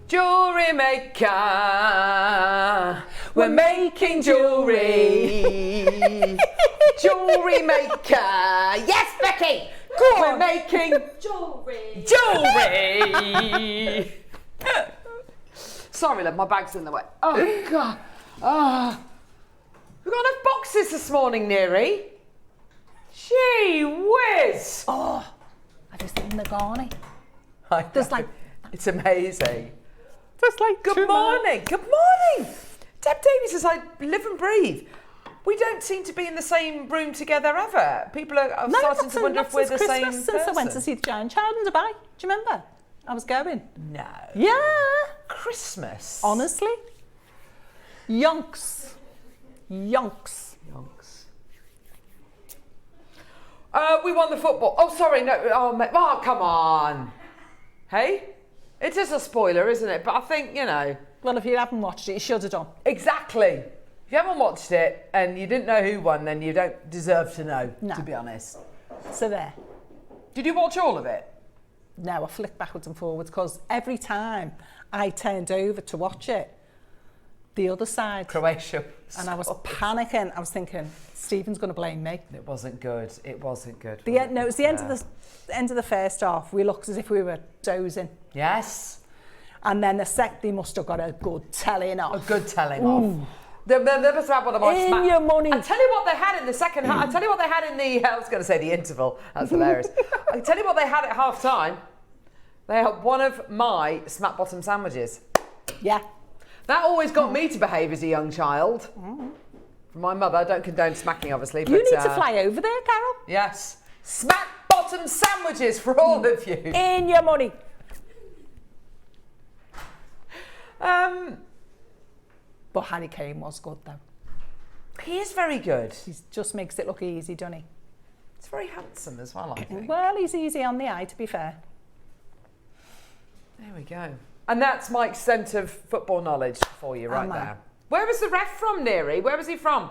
Jewellery Maker. We're making jewellery. Jewellery Maker. Yes, Becky. Go on. We're making Jewellery. jewellery. Sorry, love, my bag's in the way. Oh, God. Oh. We've got enough boxes this morning, Neri. Gee whiz. Oh, have you seen the Garnet? I There's know. like... It's amazing. There's like Good morning. Good morning. Deb Davies is like live and breathe. We don't seem to be in the same room together ever. People are starting to wonder if we're the same person. Since I went to see the Giant Child in Dubai. Do you remember? I was going. No. Yeah. Christmas. Honestly. Yonks. Yonks. We won the football. Oh, sorry. No. Oh, come on. Hey? It is a spoiler, isn't it? But I think, you know. Well, if you haven't watched it, you should have done. Exactly. If you haven't watched it and you didn't know who won, then you don't deserve to know, No. to be honest. So there. Did you watch all of it? No, I flicked backwards and forwards because every time I turned over to watch it, the other side. Croatia. And I was panicking. I was thinking, Stephen's going to blame me. It wasn't good. It wasn't good. It was the end of the first half. We looked as if we were dozing. Yes. And then they must have got a good telling off. A good telling off. They must have had one of my In your money. I tell you what they had in the second half. I tell you what they had in the. I was going to say the interval. That's hilarious. I tell you what they had at half time. They had one of my smack bottom sandwiches. Yeah. That always got me to behave as a young child. From my mother. I don't condone smacking, obviously. But, You need to fly over there, Carol. Yes. Smack bottom sandwiches for all of you. In your money. But Harry Kane was good, though. He is very good. He just makes it look easy, doesn't he? He's very handsome as well, I think. Well, he's easy on the eye, to be fair. There we go. And that's my extent of football knowledge for you right there. Where was the ref from, Neri? Where was he from?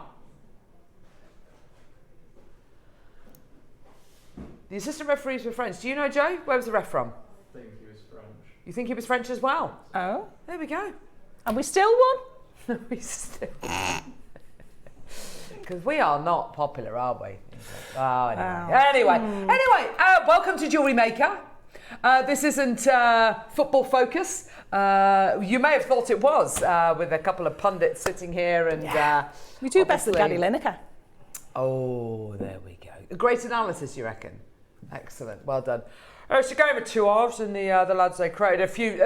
The assistant referees were French. Do you know, Joe? Where was the ref from? I think he was French. You think he was French as well? Oh. There we go. And we still won? We still... Because we are not popular, are we? Oh, anyway. Anyway, welcome to Jewellery Maker. This isn't football focus. You may have thought it was with a couple of pundits sitting here and... we do best with Gary Lineker. Oh, there we go. A great analysis, you reckon? Excellent. Well done. It's a game of two halves, and the lads, they created a few...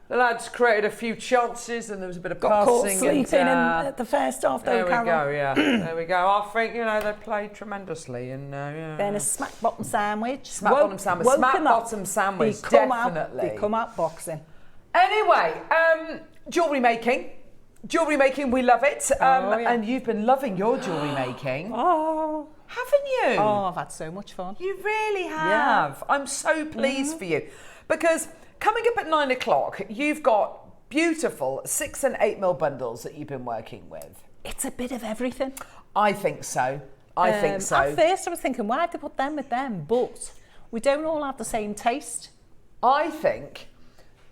The lads created a few chances and there was a bit of Got caught passing. sleeping in the first half, though, Carol. There we go, yeah. There we go. I think, they played tremendously. And Then a smack bottom sandwich. Smack bottom sandwich. Smack bottom sandwich, definitely. They come out boxing. Anyway, jewellery making. Jewellery making, we love it. And you've been loving your jewellery making. Oh. Haven't you? Oh, I've had so much fun. You really have. Yeah. I'm so pleased for you. Because coming up at 9 o'clock, you've got beautiful 6 and 8 mil bundles that you've been working with. It's a bit of everything. I think so. I think so. At first I was thinking, why have they put them with them? But we don't all have the same taste. I think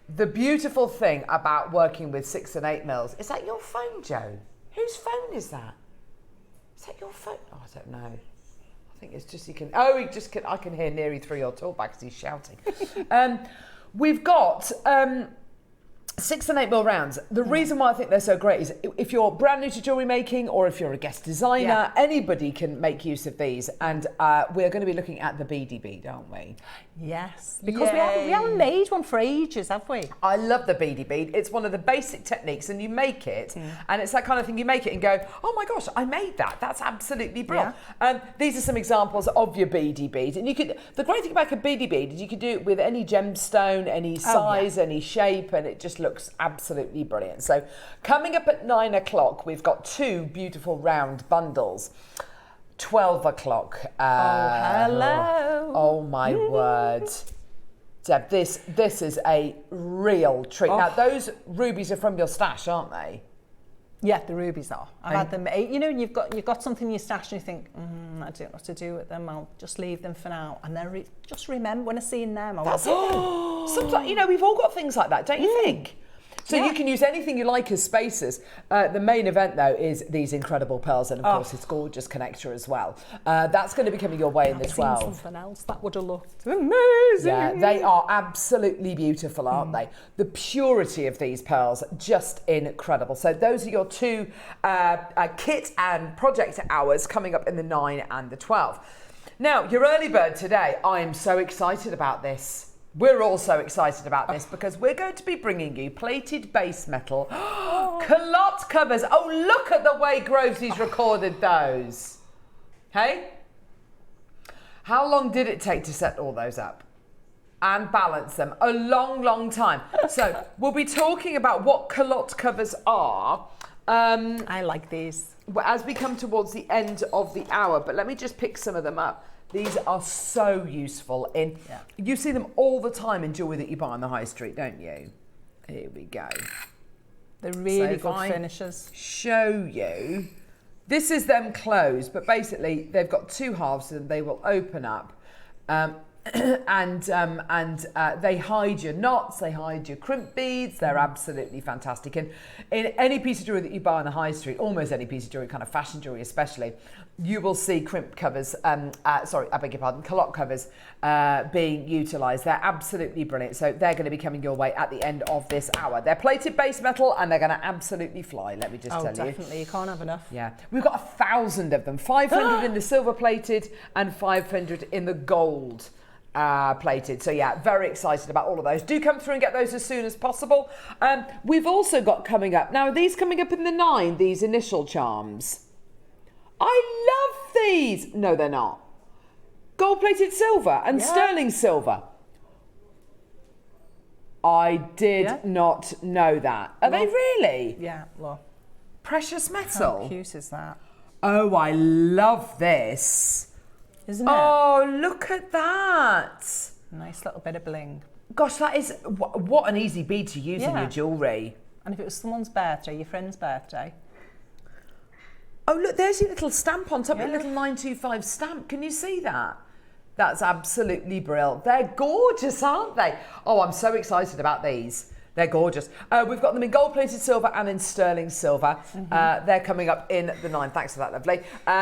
the beautiful thing about working with 6 and 8 mils, is that your phone, Joe? Whose phone is that? Is that your phone? Oh, I don't know. I think it's just I can hear Neri through your talkback because he's shouting. We've got 6 and 8 mil rounds. The reason why I think they're so great is if you're brand new to jewellery making or if you're a guest designer, anybody can make use of these. And we're going to be looking at the beady bead, aren't we? Yes, because we haven't made one for ages, have we? I love the beady bead. It's one of the basic techniques, and you make it, and it's that kind of thing. You make it and go, oh my gosh, I made that. That's absolutely brilliant. Yeah. These are some examples of your beady bead, and you could. The great thing about a beady bead is you could do it with any gemstone, any size, any shape, and it just looks absolutely brilliant. So, coming up at 9 o'clock, we've got 2 beautiful round bundles. 12 o'clock. Hello. Oh my word. Deb, this is a real treat. Now, those rubies are from your stash, aren't they? Yeah, the rubies are. I've had them. You know, you've got something in your stash and you think, I don't know what to do with them. I'll just leave them for now. And then just remember when I see them, I That's it. Sometimes, you know, we've all got things like that, don't you think? So you can use anything you like as spaces. The main event, though, is these incredible pearls, and of course, this gorgeous connector as well. That's going to be coming your way in the 12. Something else that would have looked amazing. Yeah, they are absolutely beautiful, aren't they? The purity of these pearls, just incredible. So those are your two kit and project hours coming up in the 9 and the 12. Now, your early bird today, I am so excited about this. We're all so excited about this because we're going to be bringing you plated base metal Calotte Covers. Oh, look at the way Grovesy's recorded those. Hey? How long did it take to set all those up and balance them? A long, long time. So we'll be talking about what Calotte Covers are. I like these. As we come towards the end of the hour, but let me just pick some of them up. These are so useful you see them all the time in jewellery that you buy on the high street, don't you? Here we go. They're really good finishes. Show you. This is them closed, but basically they've got two halves and they will open up. And they hide your knots, they hide your crimp beads. They're absolutely fantastic. And in any piece of jewellery that you buy on the high street, almost any piece of jewellery, kind of fashion jewellery especially, you will see crimp covers, Calotte Covers being utilised. They're absolutely brilliant. So they're going to be coming your way at the end of this hour. They're plated base metal and they're going to absolutely fly, let me just tell you. Oh, definitely. You can't have enough. Yeah. We've got 1,000 of them. 500 in the silver plated and 500 in the gold plated. So yeah, very excited about all of those. Do come through and get those as soon as possible. We've also got coming up, now are these coming up in the 9, these initial charms? I love these. No, they're not. Gold plated silver and sterling silver. I did not know that. Are they really? Yeah, look. Precious metal. How cute is that? Oh, I love this. Isn't it? Oh, look at that. Nice little bit of bling. Gosh, that is, what an easy bead to use in your jewellery. And if it was someone's birthday, your friend's birthday. Oh, look, there's your little stamp on top, your little 925 stamp. Can you see that? That's absolutely brilliant. They're gorgeous, aren't they? Oh, I'm so excited about these. They're gorgeous. We've got them in gold-plated silver and in sterling silver. They're coming up in the 9. Thanks for that, lovely.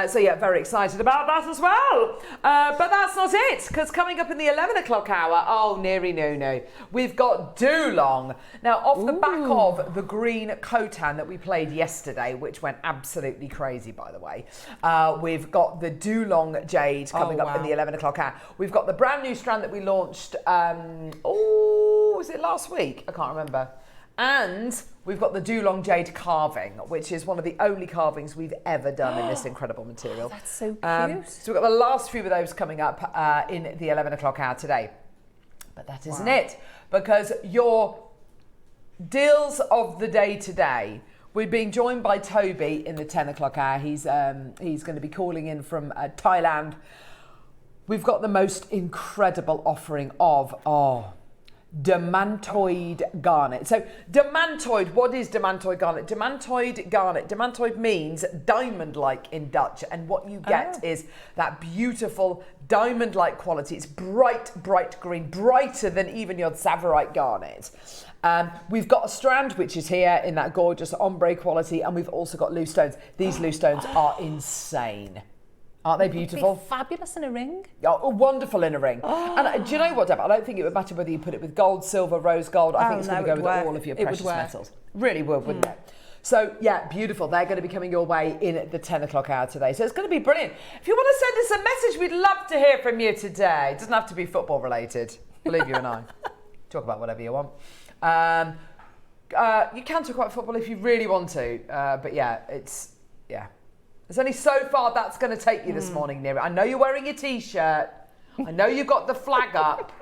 So yeah, very excited about that as well. But that's not it, because coming up in the 11 o'clock hour, oh, neary no. We've got Dulong. Now, off the back of the green Khotan that we played yesterday, which went absolutely crazy, by the way, we've got the Dulong Jade coming up in the 11 o'clock hour. We've got the brand new strand that we launched, was it last week? I can't remember. And we've got the Dulong Jade carving, which is one of the only carvings we've ever done in this incredible material. That's so cute. So we've got the last few of those coming up in the 11 o'clock hour today. But that isn't it, because your deals of the day today, we're being joined by Toby in the 10 o'clock hour. He's going to be calling in from Thailand. We've got the most incredible offering of, Demantoid Garnet. So Demantoid, what is Demantoid Garnet? Demantoid Garnet. Demantoid means diamond-like in Dutch, and what you get is that beautiful diamond-like quality. It's bright, bright green, brighter than even your Tsavorite garnet. We've got a strand which is here in that gorgeous ombre quality, and we've also got loose stones. These loose stones are insane. Aren't they beautiful? Fabulous in a ring. Oh, wonderful in a ring. And do you know what, Deb? I don't think it would matter whether you put it with gold, silver, rose gold. I think it's going to go with all of your precious metals. Really would, wouldn't it? So, yeah, beautiful. They're going to be coming your way in the 10 o'clock hour today. So it's going to be brilliant. If you want to send us a message, we'd love to hear from you today. It doesn't have to be football related. Believe you and I. Talk about whatever you want. You can talk about football if you really want to. But yeah, There's only so far that's going to take you this morning, Nira. I know you're wearing your T-shirt. I know you've got the flag up.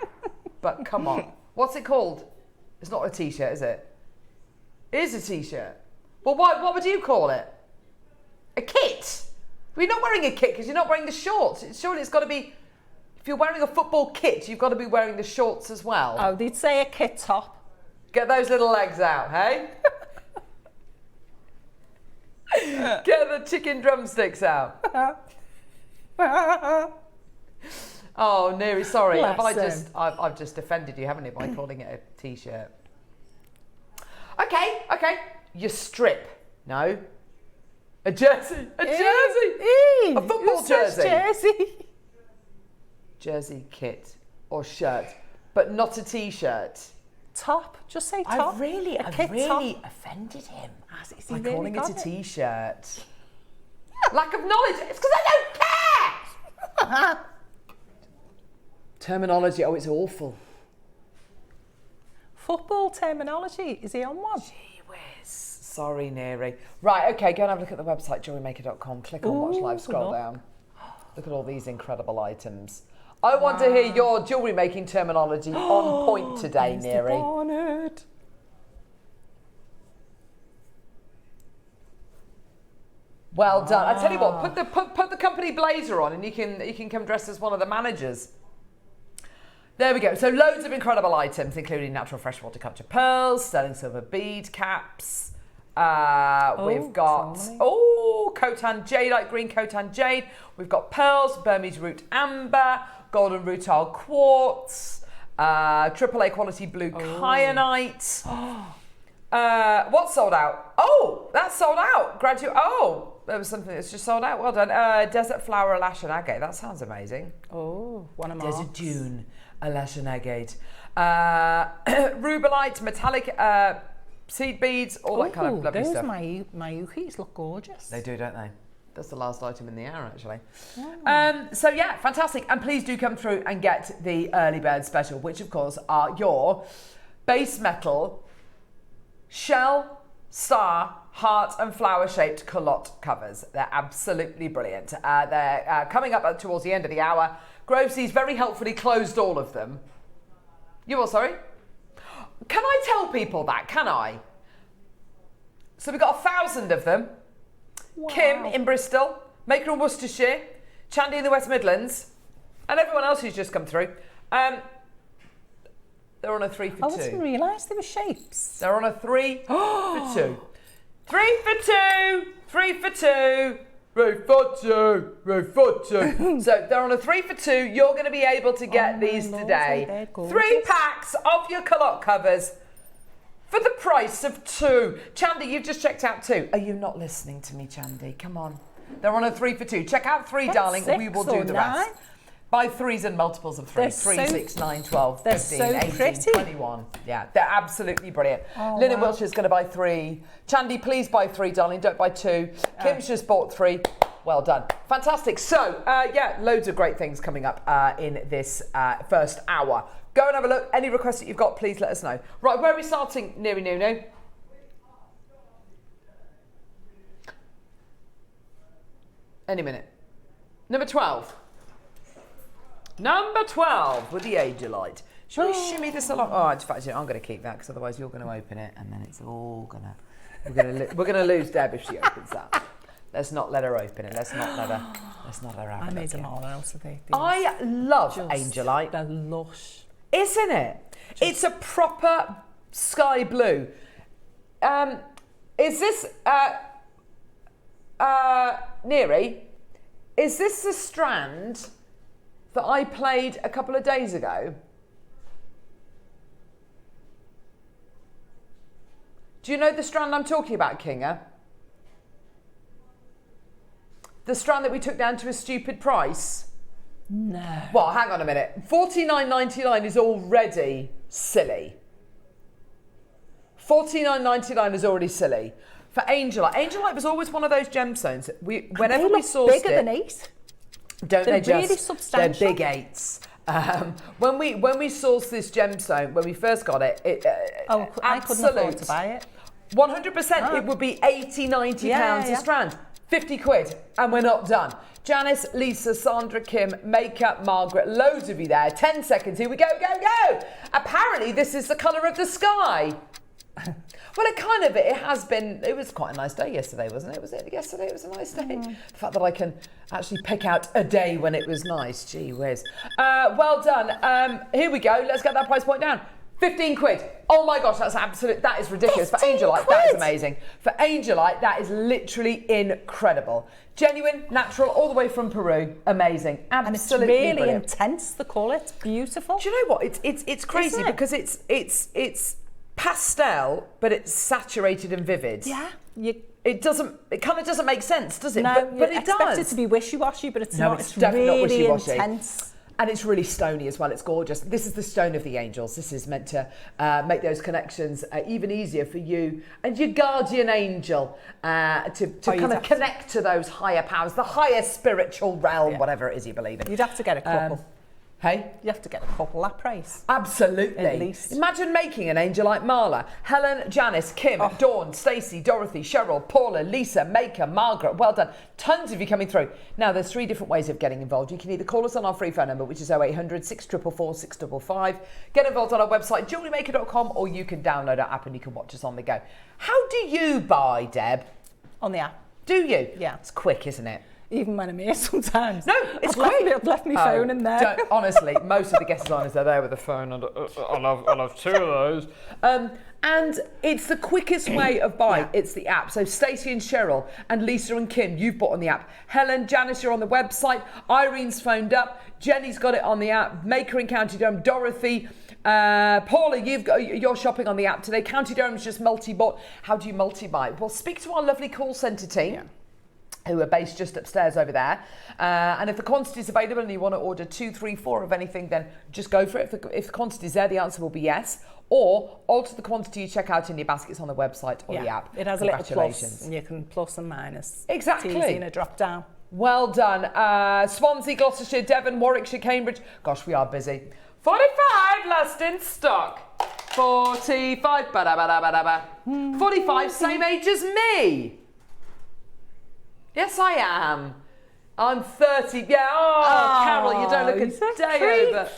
But come on. What's it called? It's not a T-shirt, is it? It is a T-shirt. Well, what would you call it? A kit? Well, you're not wearing a kit because you're not wearing the shorts. Surely it's got to be... If you're wearing a football kit, you've got to be wearing the shorts as well. Oh, they'd say a kit top. Get those little legs out, hey? Get the chicken drumsticks out. Oh, Neri, sorry. I've just offended you, haven't I, by calling it a t-shirt. Okay. Your strip. No. A jersey. A football jersey. Jersey, kit, or shirt, but not a t-shirt. Top. Just say top. I've really offended him by calling it a t-shirt. Lack of knowledge. It's because I don't care. Terminology. Oh, it's awful. Football terminology. Is he on one? Gee whiz. Sorry, Neri. Right, okay, go and have a look at the website, JewelleryMaker.com. Click on Watch Live, scroll down. Look at all these incredible items. I want to hear your jewellery making terminology on point today, Neri. Garnet. Well done. I tell you what, put the company blazer on, and you can come dressed as one of the managers. There we go. So loads of incredible items, including natural freshwater capture pearls, sterling silver bead caps. We've got Khotan jade, light green Khotan jade. We've got pearls, Burmese root amber, golden rutile quartz, AAA quality blue kyanite. What's sold out? Oh, that's sold out. There was something that's just sold out. Well done. Desert flower lash and agate. That sounds amazing. Oh, one of Desert dune, a lash and agate. Rubellite, metallic seed beads, all that kind of lovely stuff. Those Mayukis look gorgeous. They do, don't they? That's the last item in the hour, actually. Oh. So yeah, fantastic. And please do come through and get the early bird special, which of course are your base metal shell, star, heart and flower shaped calotte covers. They're absolutely brilliant. They're coming up towards the end of the hour. Grovesy's very helpfully closed all of them. You what, sorry? Can I tell people that, can I? So we've got 1,000 of them. Wow. Kim in Bristol, Maker in Worcestershire, Chandy in the West Midlands, and everyone else who's just come through. They're on a 3 for 2. I didn't realise there were shapes. They're on a 3 for 2. 3 for 2, 3 for 2, 3 for 2, 3 for 2. So they're on a 3 for 2. You're going to be able to get these today. 3 packs of your calotte covers for the price of 2. Chandy, you've just checked out 2. Are you not listening to me, Chandy? Come on. They're on a 3 for 2. Check out 3, darling. We will do the rest. Buy 3s and multiples of 3. They're 3, so, 6, 9, 12, 15, so 18, pretty. 21. Yeah, they're absolutely brilliant. Lynn Wiltshire's going to buy 3. Chandy, please buy 3, darling. Don't buy 2. Kim's just bought 3. Well done. Fantastic. So, yeah, loads of great things coming up in this first hour. Go and have a look. Any requests that you've got, please let us know. Right, where are we starting, Neri Nuno? Any minute. Number 12. Number 12 with the Agelite. Should we shimmy this along? Oh, in fact, I'm going to keep that because otherwise you're going to open it and then it's all going to... We're going to lose Deb if she opens that. Let's not let her open it. Let's not let her have it. I made them all out of it. I love Agelite. They're lush. Isn't it? It's a proper sky blue. Is this... Neri, is this the strand that I played a couple of days ago? Do you know the strand I'm talking about, Kinga? The strand that we took down to a stupid price? No. Well, hang on a minute. $49.99 is already silly. $49.99 is already silly. For Angelite. Angelite was always one of those gemstones. Whenever we sourced bigger than 8. Don't they're they just? Really substantial. They're big 8s. When we sourced this gemstone, when we first got it, I couldn't afford to buy it. 100%, it would be 80-90 pounds a strand. 50 quid, and we're not done. Janice, Lisa, Sandra, Kim, Maker, Margaret, loads of you there. 10 seconds, here we go, go, go. Apparently, this is the colour of the sky. Well, it has been, it was quite a nice day yesterday, wasn't it? Was it yesterday? It was a nice day. The fact that I can actually pick out a day when it was nice, gee whiz. Well done. Here we go, let's get that price point down. 15 quid. Oh my gosh, that is ridiculous. For Angelite, that is amazing. For Angelite, that is literally incredible. Genuine, natural, all the way from Peru. Amazing. Absolutely and it's really brilliant. intense, the colour. It's beautiful. Do you know what? It's crazy because it's pastel, but it's saturated and vivid. Yeah. It kind of doesn't make sense, does it? No, but it expect does. it to be wishy-washy, but it's No, not. it's It's definitely not really wishy-washy. intense. And it's really stony as well. It's gorgeous. This is the stone of the angels. This is meant to make those connections even easier for you and your guardian angel to kind of connect to those higher powers, the higher spiritual realm, whatever it is you believe in. You'd have to get a couple. Hey? You have to get a couple, that price. Absolutely. At least. Imagine making an Angelite Marla. Helen, Janice, Kim, Dawn, Stacey, Dorothy, Cheryl, Paula, Lisa, Maker, Margaret. Well done. Tons of you coming through. Now, there's 3 different ways of getting involved. You can either call us on our free phone number, which is 0800 644 655. Get involved on our website, JewelleryMaker.com, or you can download our app and you can watch us on the go. How do you buy, Deb? On the app. Do you? Yeah. It's quick, isn't it? Even when I'm here sometimes. No, it's quick. I've left my phone in there. Honestly, most of the guest designers are there with a phone, and I'll have 2 of those. And it's the quickest way of buying. Yeah. It's the app. So Stacey and Cheryl and Lisa and Kim, you've bought on the app. Helen, Janice, you're on the website. Irene's phoned up. Jenny's got it on the app. Maker in County Durham. Dorothy. Paula, you're shopping on the app today. County Durham's just multi-bought. How do you multi-buy? Well, speak to our lovely call centre team. Who are based just upstairs over there. And if the quantity is available and you want to order 2, 3, 4 of anything, then just go for it. If the quantity is there, the answer will be yes. Or alter the quantity you check out in your baskets on the website or the app. It has a little plus, and you can plus and minus. Exactly. It's easy in a drop down. Well done. Swansea, Gloucestershire, Devon, Warwickshire, Cambridge. Gosh, we are busy. 45 last in stock. 45. 45, same age as me. Yes, I am. I'm 30. Yeah. Oh, Carol, you don't look a day over.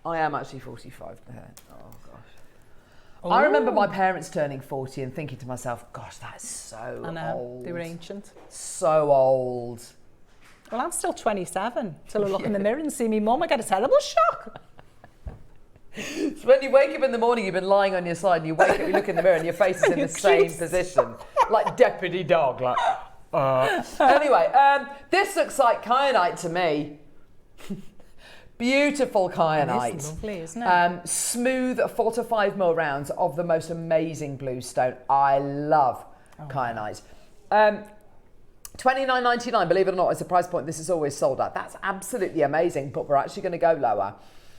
I am actually 45 now. Oh, gosh. Ooh. I remember my parents turning 40 and thinking to myself, gosh, that's so old. They were ancient. So old. Well, I'm still 27. Till I look in the mirror and see me mum, I get a terrible shock. So when you wake up in the morning, you've been lying on your side, and you wake up, you look in the mirror, and your face is in the same position, like deputy dog. Like, Anyway, this looks like kyanite to me. Beautiful kyanite. It's lovely, isn't it? Smooth 4 to 5 mil rounds of the most amazing blue stone. I love kyanite. $29.99. Believe it or not, is the price point. This is always sold at. That's absolutely amazing, but we're actually going to go lower.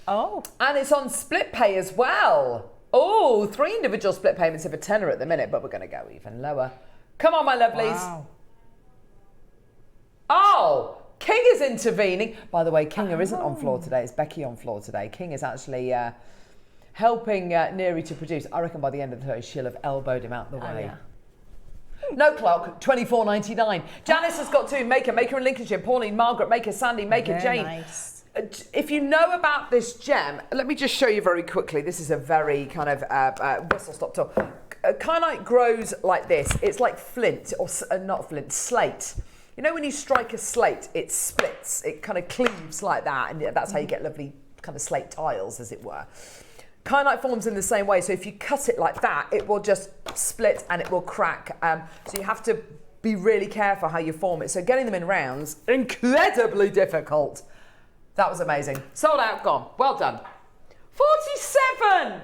Oh. And it's on split pay as well. Oh, 3 individual split payments of a tenner at the minute, but we're going to go even lower. Come on, my lovelies. Wow. Oh, King is intervening. By the way, Kinga isn't on floor today. It's Becky on floor today. King is actually helping Neri to produce. I reckon by the end of the day, she'll have elbowed him out the way. Yeah. No clock, $24.99. Janice has got 2. Maker in Lincolnshire. Pauline, Margaret, Maker, Sandy, Maker, Very Jane. nice. If you know about this gem, let me just show you very quickly. This is a very kind of whistle stop talk. Kyanite grows like this. It's like flint, or not flint, slate. You know when you strike a slate, it splits. It kind of cleaves like that, and that's how you get lovely kind of slate tiles, as it were. Kyanite forms in the same way, so if you cut it like that, it will just split and it will crack. So you have to be really careful how you form it. So getting them in rounds, incredibly difficult. That was amazing. Sold out, gone. Well done. 47!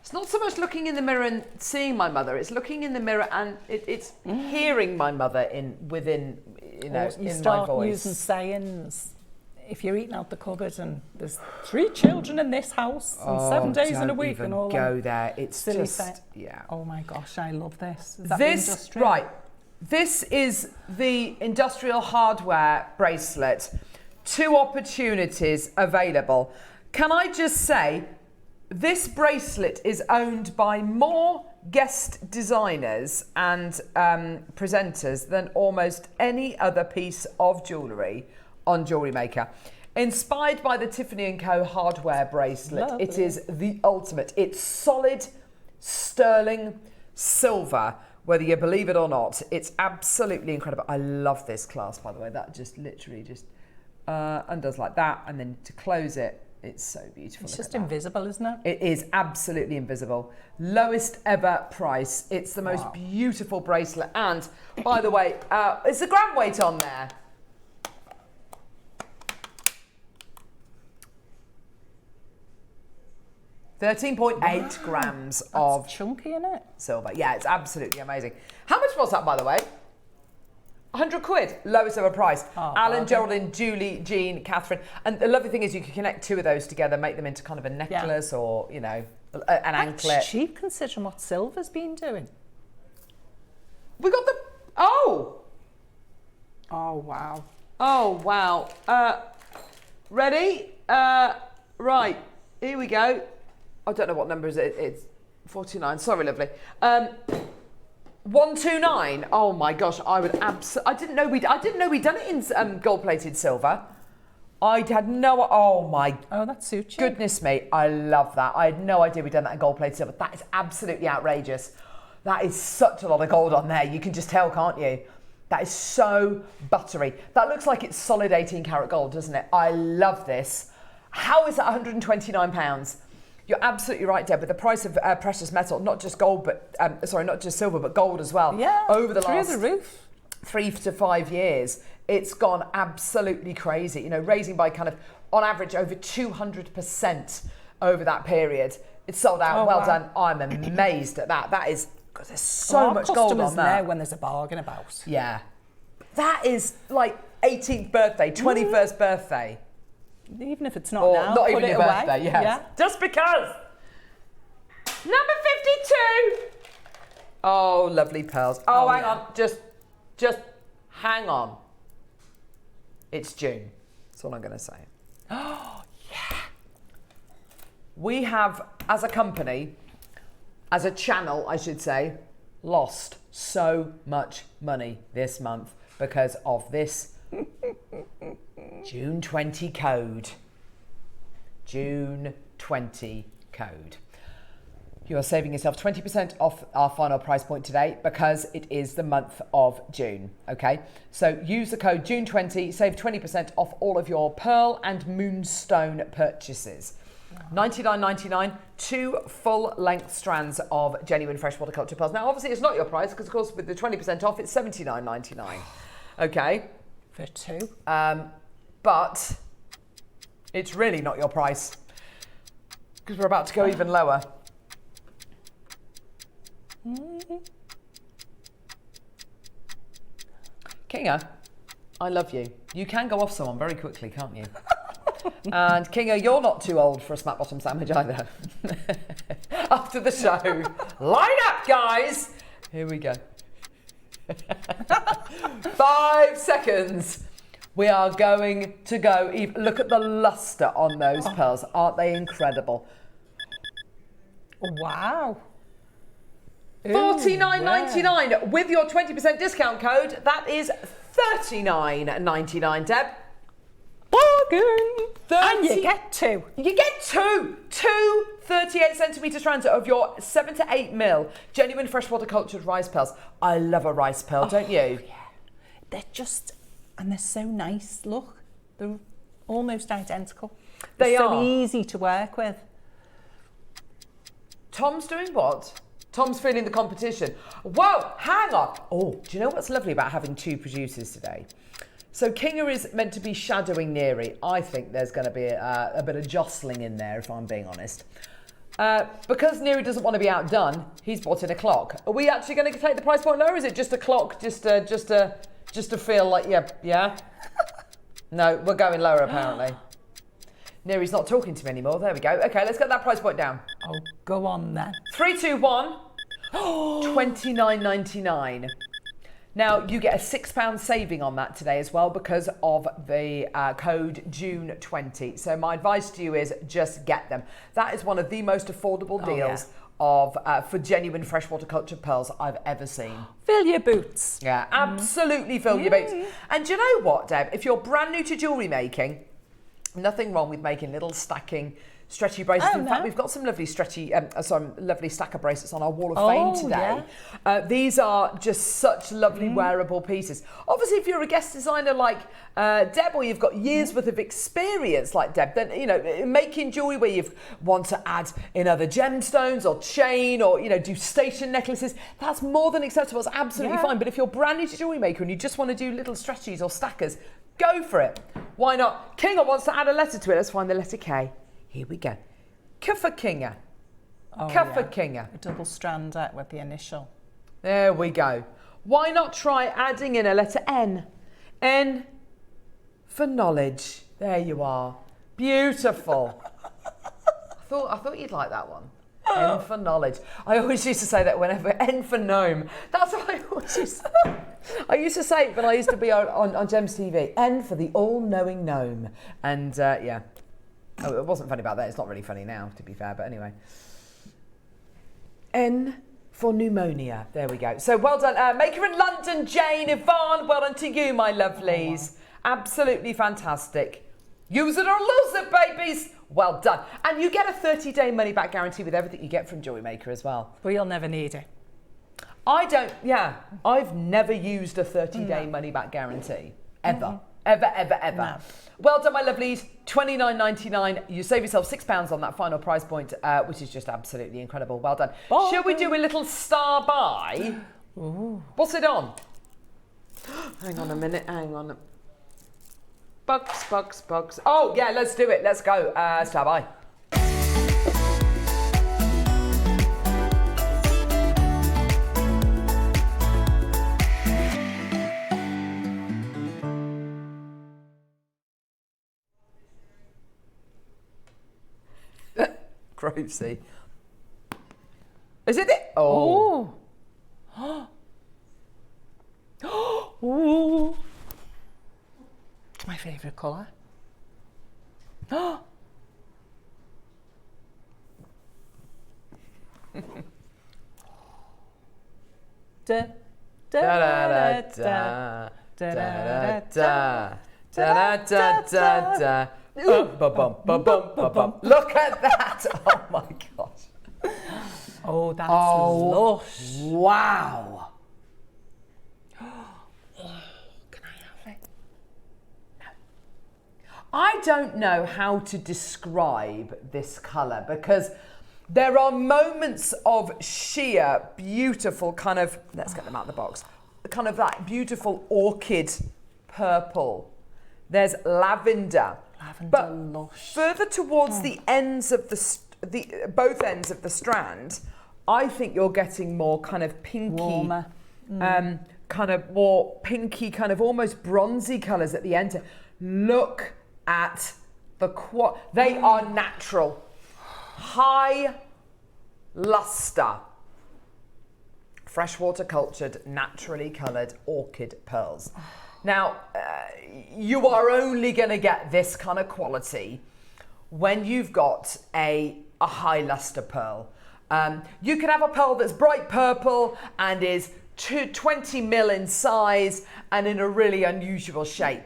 It's not so much looking in the mirror and seeing my mother. It's looking in the mirror and it's hearing my mother within you my start voice. using sayings. If you're eating out the cupboard and there's 3 children in this house and 7 days in a week and all that. Don't go there. It's silly just, yeah. Oh my gosh, I love this. Is that This, industrial? right. This is the industrial hardware bracelet. 2 opportunities available. Can I just say, this bracelet is owned by more guest designers and presenters than almost any other piece of jewellery on Jewellery Maker. Inspired by the Tiffany & Co. hardware bracelet, Lovely. It is the ultimate. It's solid, sterling, silver, whether you believe it or not. It's absolutely incredible. I love this clasp, by the way. That just literally just undoes like that, and then to close it, it's so beautiful. It's just invisible, isn't it? It is absolutely invisible. Lowest ever price. It's the most beautiful bracelet. And by the way, is the gram weight on there? $13.8 grams of chunky, isn't it? Silver. Yeah, it's absolutely amazing. How much was that, by the way? 100 quid, lowest ever price. Alan, Geraldine, Julie, Jean, Catherine. And the lovely thing is you can connect two of those together, make them into kind of a necklace or, you know, an anklet. That's cheap considering what silver's been doing. We got the... Oh! Oh, wow. Oh, wow. Ready? Right, here we go. I don't know what number is it. It's 49. Sorry, lovely. 129. Oh my gosh, I would I didn't know we'd done it in gold-plated silver. I had no. Oh my. Oh, that suits you. Goodness me, I love that. I had no idea we'd done that in gold-plated silver. That is absolutely outrageous. That is such a lot of gold on there. You can just tell, can't you? That is so buttery. That looks like it's solid 18 karat gold, doesn't it? I love this. How is that £129? You're absolutely right, Deb, with the price of precious metal, not just gold, but not just silver, but gold as well. Yeah, over the last through the roof. 3 to 5 years, it's gone absolutely crazy. You know, raising by kind of, on average, over 200% over that period. It's sold out. Oh, well wow. done. I'm amazed at that. That is, because there's so much gold on that. Know when there's a bargain about. Yeah. That is like 18th birthday, 21st birthday. Even if it's not or now, not put even it your away. birthday, yes. Yeah. Just because. Number 52. Oh, lovely pearls. Oh, hang on. Just hang on. It's June. That's all I'm going to say. Oh, yeah. We have, as a company, as a channel, I should say, lost so much money this month because of this June 20 code. June 20 code. You are saving yourself 20% off our final price point today because it is the month of June, okay? So use the code June20, save 20% off all of your pearl and moonstone purchases. $99.99, 2 full-length strands of genuine freshwater culture pearls. Now, obviously, it's not your price because, of course, with the 20% off, it's $79.99, okay? For 2. But it's really not your price because we're about to go even lower. Kinga, I love you. You can go off someone very quickly, can't you? And Kinga, you're not too old for a smack bottom sandwich either. After the show, line up, guys. Here we go. 5 seconds. We are going to go. Look at the luster on those pearls. Aren't they incredible? Wow. $49.99 with your 20% discount code. That is $39.99, Deb. Bargain. And you get 2. You get 2 38cm strands of your 7 to 8 mil genuine freshwater cultured rice pearls. I love a rice pearl, don't you? Yeah. They're just, and they're so nice. Look, they're almost identical. They are so easy to work with. Tom's doing what? Tom's feeling the competition. Whoa, hang on. Oh, do you know what's lovely about having 2 producers today? So Kinga is meant to be shadowing Neri. I think there's going to be a bit of jostling in there, if I'm being honest. Because Neri doesn't want to be outdone, he's bought in a clock. Are we actually going to take the price point lower? Or is it just a clock, just to feel like, yeah? No, we're going lower apparently. Neri's not talking to me anymore. There we go. Okay, let's get that price point down. Oh, go on then. 3, 2, 1. $29.99. Now, you get a £6 saving on that today as well because of the code June20. So my advice to you is just get them. That is one of the most affordable deals for genuine freshwater cultured pearls I've ever seen. Fill your boots. Yeah, absolutely fill your boots. And do you know what, Deb? If you're brand new to jewellery making, nothing wrong with making little stacking stretchy bracelets. Oh, In fact, no. we've got some lovely lovely stacker bracelets on our wall of fame today. Yeah. These are just such lovely wearable pieces. Obviously, if you're a guest designer like Deb, or you've got years worth of experience like Deb, then, you know, making jewelry where you want to add in other gemstones or chain, or, you know, do station necklaces, that's more than acceptable. It's absolutely fine. But if you're brand new to Jewellery Maker and you just want to do little stretchies or stackers, go for it. Why not? Kinga wants to add a letter to it. Let's find the letter K. Here we go. K for Kinga. K for Kinga. A double strand out with the initial. There we go. Why not try adding in a letter N? N for knowledge. There you are. Beautiful. I thought you'd like that one. N for knowledge. I always used to say that whenever, N for gnome. That's what I always used to say. I used to say it when I used to be on Gems TV. N for the all-knowing gnome. And yeah. Oh, it wasn't funny about that. It's not really funny now, to be fair, but anyway. N for pneumonia. There we go. So well done. Maker in London, Jane, Yvonne, well done to you, my lovelies. Oh, wow. Absolutely fantastic. Use it or lose it, babies. Well done. And you get a 30-day money-back guarantee with everything you get from Jewellery Maker as well. But you'll never need it. I've never used a 30-day money-back guarantee. Ever. Ever. No. Well done, my lovelies. $29.99. You save yourself £6 on that final price point, which is just absolutely incredible. Well done. Bye. Shall we do a little star buy? Ooh. What's it on? Hang on a minute. Hang on. Bucks. Oh, yeah, let's do it. Let's go. Star buy. Grovesy. Is it it? Oh. Ooh. My favourite colour. Da, da, da, da, da, da, da. Look at that! Oh my gosh! Oh, that's lush! Wow! Can I have it? No. I don't know how to describe this colour, because there are moments of sheer beautiful kind of, let's get them out of the box, kind of that beautiful orchid purple. There's lavender. But lush. Further towards the ends of both ends of the strand, I think you're getting more kind of pinky, warmer, kind of more pinky, kind of almost bronzy colours at the end. Look at the they are natural, high luster, freshwater cultured, naturally coloured orchid pearls. Now, you are only going to get this kind of quality when you've got a high luster pearl. You can have a pearl that's bright purple and is 20 mil in size and in a really unusual shape.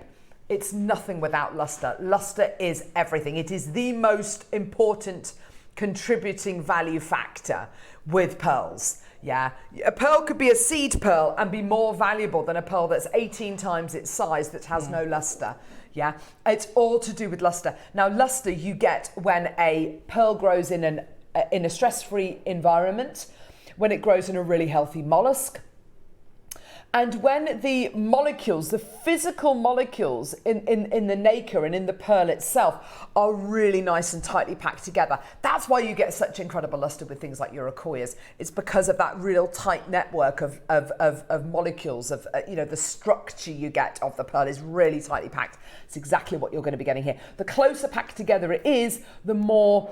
It's nothing without luster. Luster is everything. It is the most important contributing value factor with pearls. Yeah, a pearl could be a seed pearl and be more valuable than a pearl that's 18 times its size that has no luster. Yeah, it's all to do with luster. Now, luster you get when a pearl grows in a stress-free environment, when it grows in a really healthy mollusk, and when the molecules, the physical molecules in the nacre and in the pearl itself are really nice and tightly packed together. That's why you get such incredible luster with things like your Akoyas. It's because of that real tight network of molecules, of the structure you get of the pearl is really tightly packed. It's exactly what you're going to be getting here. The closer packed together it is, the more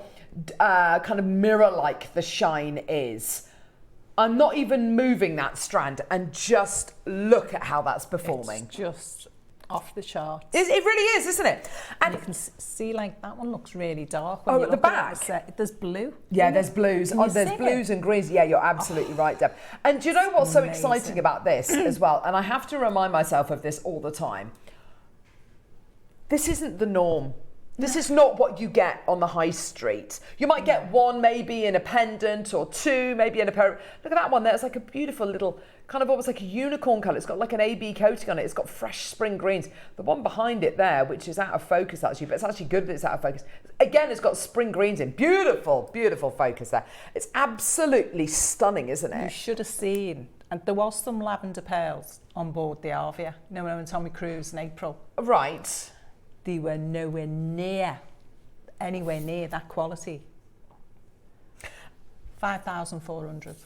kind of mirror-like the shine is. I'm not even moving that strand, and just look at how that's performing. It's just off the chart. It really is, isn't it? And you can see, like, that one looks really dark. Oh, at the back? There's blue. Yeah, there's blues. There's blues and greens. Yeah, you're absolutely right, Deb. And do you know what's so exciting about this as well? And I have to remind myself of this all the time. This isn't the norm. This is not what you get on the high street. You might get one maybe in a pendant or two maybe in a pair. Look at that one there. It's like a beautiful little, kind of almost like a unicorn colour. It's got like an AB coating on it. It's got fresh spring greens. The one behind it there, which is out of focus actually, but it's actually good that it's out of focus. Again, it's got spring greens in. Beautiful, beautiful focus there. It's absolutely stunning, isn't it? You should have seen. And there was some lavender pearls on board the Arvia. You know, when I went on my cruise in April. Right. They were anywhere near that quality. 5,400.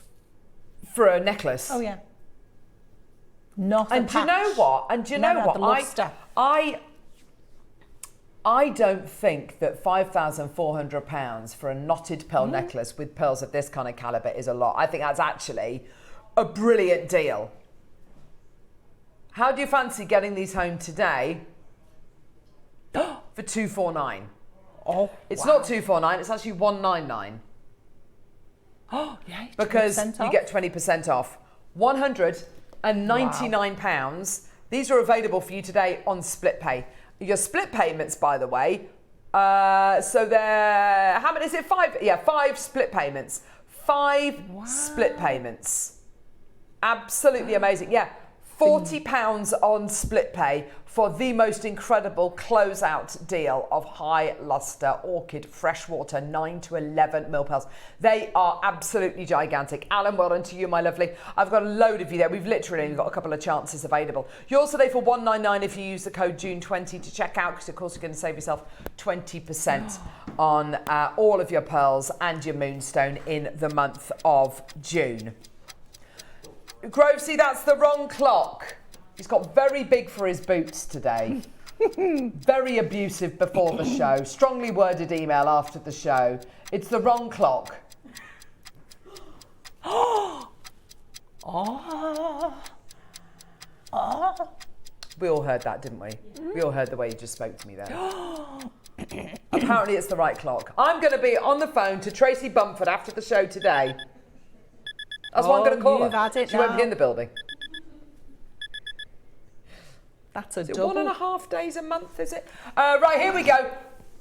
For a necklace? Oh, yeah. Not and a do you know patch. what? And do you know what? I don't think that £5,400 for a knotted pearl necklace with pearls of this kind of calibre is a lot. I think that's actually a brilliant deal. How do you fancy getting these home today for £249? Oh, it's not £249, it's actually £199. Oh, yeah. Because you get 20% off. £199. These are available for you today on split pay. Your split payments, by the way, so they're, how many is it? 5? Yeah, 5 split payments. 5 split payments. Absolutely amazing. Yeah, £40 on split pay for the most incredible closeout deal of high luster orchid freshwater 9 to 11 mil pearls. They are absolutely gigantic. Alan, well done to you, my lovely. I've got a load of you there. We've literally only got a couple of chances available. Yours today for $199 if you use the code June20 to check out, because of course you're going to save yourself 20% on all of your pearls and your moonstone in the month of June. Grovesy, that's the wrong clock. He's got very big for his boots today. Very abusive before the show. Strongly worded email after the show. It's the wrong clock. We all heard that, didn't we? We all heard the way you just spoke to me there. Apparently it's the right clock. I'm going to be on the phone to Tracy Bumford after the show today. That's what I'm going to call her. She won't be in the building. That's a double. double. 1.5 days a month, is it? Right, here we go.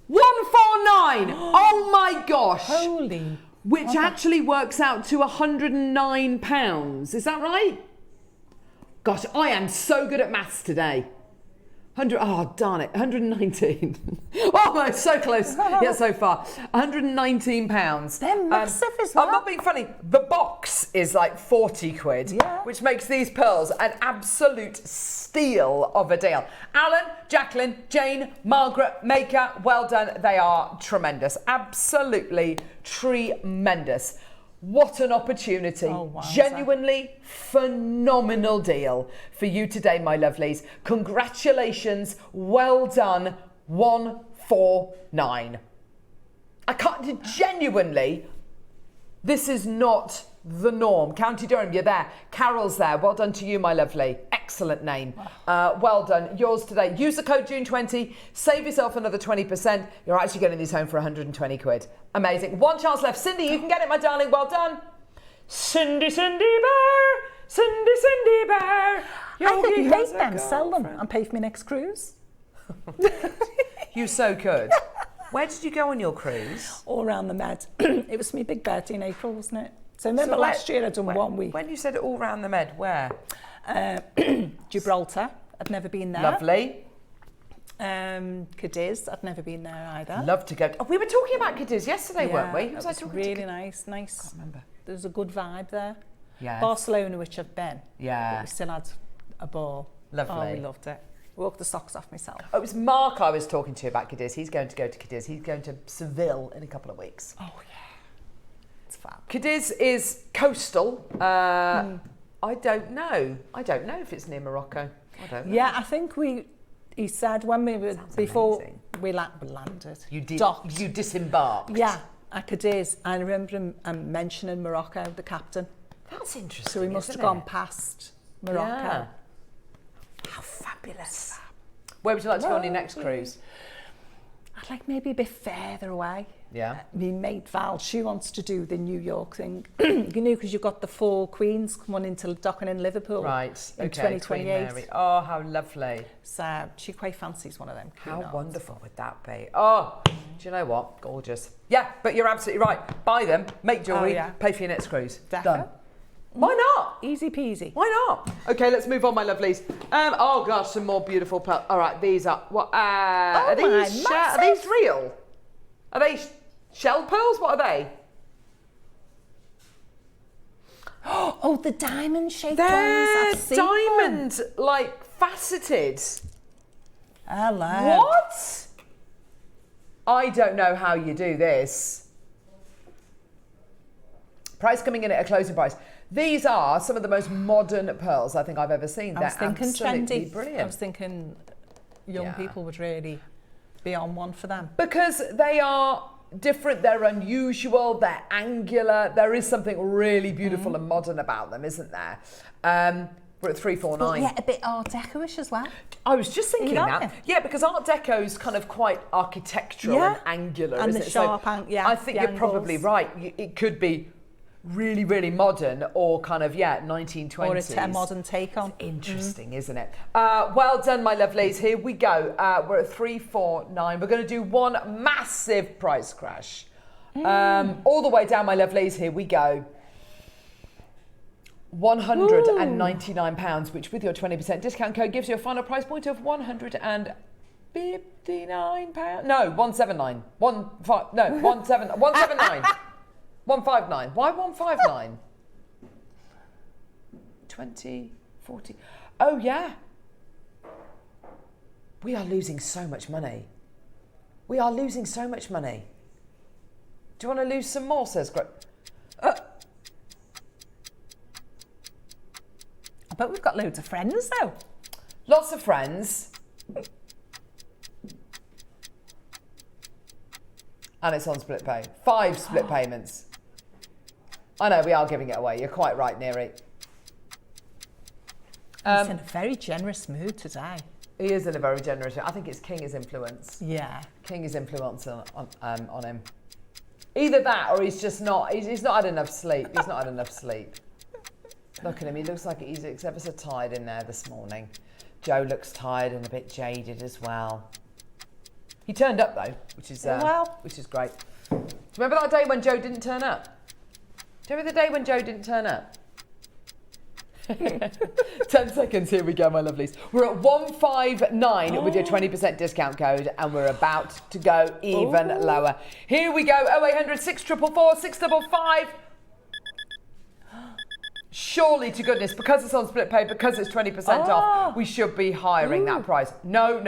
149. Oh my gosh. Holy. Which actually works out to £109. Is that right? Gosh, I am so good at maths today. 100, oh, darn it, 119. Oh, so close. Yeah, so far. £119. They're massive as well. I'm not being funny. The box is like 40 quid, which makes these pearls an absolute steal of a deal. Alan, Jacqueline, Jane, Margaret, Maker, well done. They are tremendous. Absolutely tremendous. What an opportunity. Oh, wow, genuinely phenomenal deal for you today, my lovelies. Congratulations. Well done. 149. I can't, genuinely, this is not the norm. County Durham, you're there. Carol's there. Well done to you, my lovely. Excellent name. Well done. Yours today. Use the code June20. Save yourself another 20%. You're actually getting these home for 120 quid. Amazing. One chance left. Cindy, you can get it, my darling. Well done. Cindy, Cindy Bear. Cindy, Cindy Bear. I could make them, sell them, and pay for my next cruise. You so could. Where did you go on your cruise? All around the Med. It was my big birthday in April, wasn't it? So remember last year I'd done 1 week. When you said all round the Med, where? Gibraltar. I'd never been there. Lovely. Cadiz. I'd never been there either. Love to go. Oh, we were talking about Cadiz yesterday, weren't we? It was really nice. I can't remember. There was a good vibe there. Yeah. Barcelona, which I've been. Yeah. But we still had a ball. Lovely. Oh, we loved it. Walked the socks off myself. Oh, it was Mark I was talking to about Cadiz. He's going to go to Cadiz. He's going to Seville in a couple of weeks. Oh, yeah. It's fab. Cadiz is coastal. I don't know. I don't know if it's near Morocco. I don't know. Yeah, I think he said when we were, before we landed. You disembarked. Yeah, at Cadiz. I remember him mentioning Morocco, the captain. That's interesting. So we must have gone past Morocco. Yeah. How fabulous. Where would you like to go on your next cruise? I'd like maybe a bit further away. Yeah. My mate Val, she wants to do the New York thing. You know, because you've got the 4 queens coming into docking in Liverpool. Right. In Okay. 2028. Queen Mary. Oh, how lovely. So she quite fancies one of them. How wonderful would that be? Oh, do you know what? Gorgeous. Yeah, but you're absolutely right. Buy them, make jewellery, pay for your next cruise. Definitely. Done. Why not? Easy peasy. Why not? Okay, let's move on, my lovelies. Oh gosh, some more beautiful pearls. All right, these are what? Are these real? Are they shell pearls? What are they? Oh, the diamond shaped ones. They're I've seen diamond, like faceted. Hello. What? I don't know how you do this. Price coming in at a closing price. These are some of the most modern pearls I think I've ever seen. I was They're thinking absolutely trendy. brilliant. I was thinking young people would really be on one for them. Because they are different, they're unusual, they're angular. There is something really beautiful and modern about them, isn't there? We're at 349. But yeah, a bit Art Deco-ish as well. I was just thinking that. it? Yeah, because Art Deco's kind of quite architectural and angular, and isn't the it? sharp I think you're probably right. It could be really, really modern or kind of, 1920s. Or a modern take on. Interesting, isn't it? Well done, my lovelies. Here we go. We're at 349. We're going to do one massive price crash. All the way down, my lovelies. Here we go. £199, which with your 20% discount code gives you a final price point of £159. No, 179. 179. 159. Why 159? 20, 40. Oh, yeah. We are losing so much money. We are losing so much money. Do you want to lose some more, says Greg? I bet we've got loads of friends though. Lots of friends. And it's on split pay. 5 split payments. I know, we are giving it away. You're quite right, Neri. He's in a very generous mood today. He is in a very generous mood. I think it's King's influence. Yeah. King's influence on him. Either that or he's just not, he's not had enough sleep. He's not had enough sleep. Look at him, he looks like he's ever so tired in there this morning. Joe looks tired and a bit jaded as well. He turned up though, which is great. Do you remember that day when Joe didn't turn up? Do you remember the day when Joe didn't turn up? 10 seconds, here we go, my lovelies. We're at 159 with your 20% discount code, and we're about to go even lower. Here we go, 0800 644 655. Surely to goodness, because it's on split pay, because it's 20% off, we should be hiring that price. No.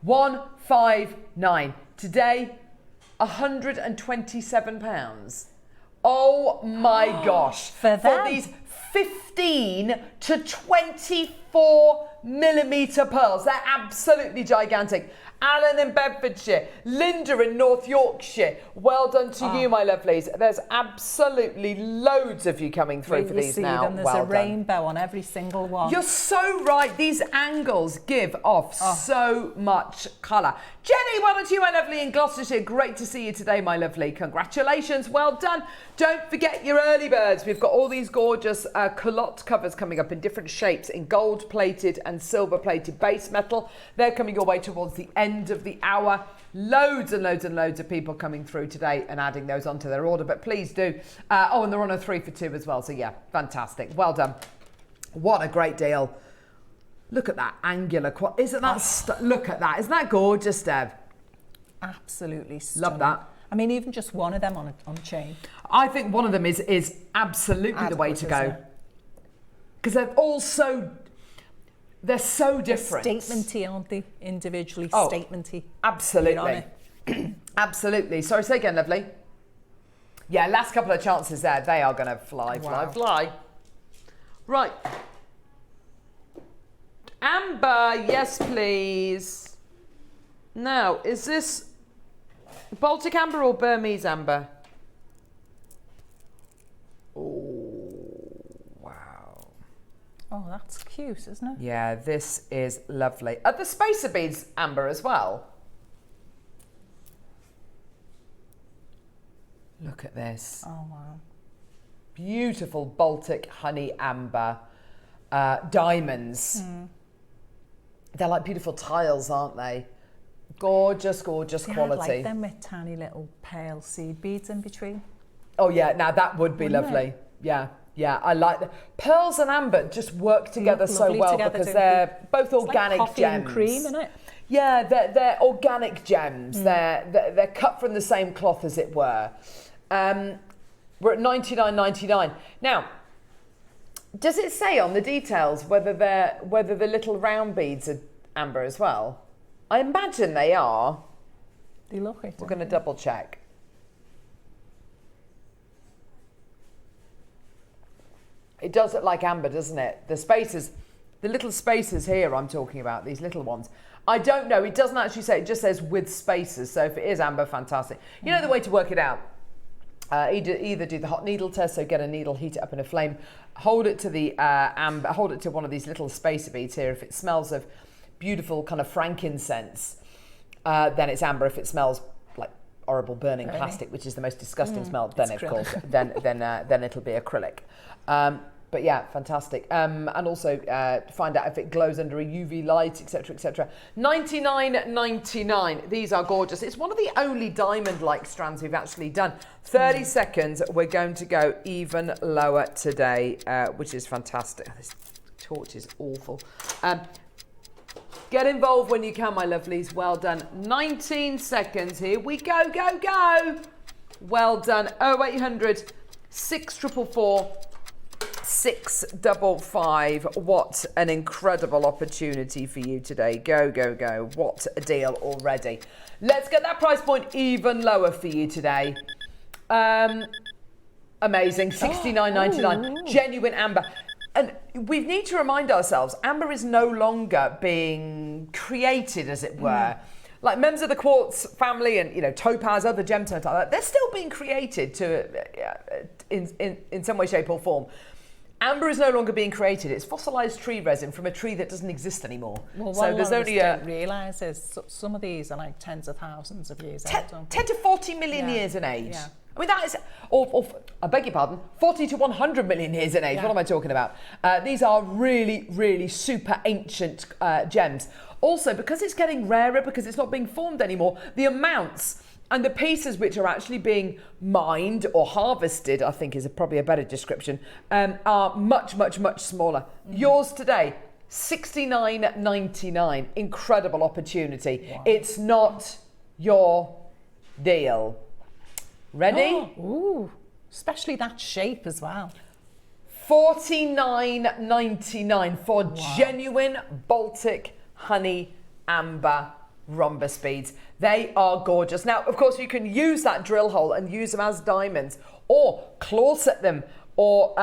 159. Today, £127. Oh my gosh. For these 15 to 24 millimetre pearls. They're absolutely gigantic. Alan in Bedfordshire, Linda in North Yorkshire. Well done to you, my lovelies. There's absolutely loads of you coming through for these now. There's a rainbow on every single one. You're so right. These angles give off so much colour. Jenny, well done to you, my lovely, in Gloucestershire. Great to see you today, my lovely. Congratulations. Well done. Don't forget your early birds. We've got all these gorgeous Calotte covers coming up in different shapes, in gold-plated and silver-plated base metal. They're coming your way towards the end of the hour. Loads and loads and loads of people coming through today and adding those onto their order, but please do. And they're on a 3 for 2 as well. So yeah, fantastic. Well done. What a great deal. Look at that angular isn't that look at that. Isn't that gorgeous, Deb? Absolutely stunning. Love that. I mean, even just one of them on a chain. I think one of them is absolutely the way to go. Because they're so different. Statementy, aren't they? Individually statementy. Absolutely. Absolutely. Sorry, say again, lovely. Yeah, last couple of chances there. They are going to fly. Right. Amber, yes, please. Now, is this Baltic amber or Burmese amber? Oh, wow. Oh, that's cute, isn't it? Yeah, this is lovely. Are the spacer beads amber as well? Look at this. Oh, wow. Beautiful Baltic honey amber diamonds. They're like beautiful tiles, aren't they? Gorgeous, gorgeous quality. I like them with tiny little pale seed beads in between. Oh yeah, now that would be lovely. Yeah, yeah, I like that. Pearls and amber just work together so well together, because they're both organic like coffee gems. And cream, isn't it? Yeah, they're organic gems. They're cut from the same cloth, as it were. We're at $99.99 now. Does it say on the details whether the little round beads are amber as well? I imagine they are. They look it. We're going to double check. It does look like amber, doesn't it? The spaces, the little spaces here I'm talking about, these little ones. I don't know. It doesn't actually say. It just says with spaces. So if it is amber, fantastic. You know the way to work it out? Either do the hot needle test, so get a needle, heat it up in a flame, hold it to the amber, hold it to one of these little spacer beads here. If it smells of beautiful kind of frankincense, then it's amber. If it smells like horrible burning plastic, which is the most disgusting smell, then of course, then it'll be acrylic. But yeah, fantastic. And also find out if it glows under a UV light, etc., etc. $99.99. These are gorgeous. It's one of the only diamond-like strands we've actually done. 30 seconds. We're going to go even lower today, which is fantastic. This torch is awful. Get involved when you can, my lovelies. Well done. 19 seconds. Here we go, go, go. Well done. 0800 644 655. What an incredible opportunity for you today. Go, go, go. What a deal already. Let's get that price point even lower for you today. Amazing. $69.99. Genuine amber. And we need to remind ourselves, amber is no longer being created, as it were. Like members of the quartz family and, you know, topaz, other gemstones like that, they're still being created in some way, shape or form. Amber is no longer being created. It's fossilized tree resin from a tree that doesn't exist anymore. Well, so there's only don't realise is some of these are like tens of thousands of years old. 10 to 40 million years in age. Yeah. I mean, that is, or I beg your pardon, 40 to 100 million years in age. Yeah. What am I talking about? These are really, really super ancient gems. Also, because it's getting rarer, because it's not being formed anymore, the amounts and the pieces which are actually being mined or harvested, I think is probably a better description, are much, much, much smaller. Yours today, $69.99. Incredible opportunity. Wow. It's not your deal. Ready? Ooh, especially that shape as well. $49.99 for genuine Baltic honey amber rhombus beads. They are gorgeous. Now, of course, you can use that drill hole and use them as diamonds, or claw set them, or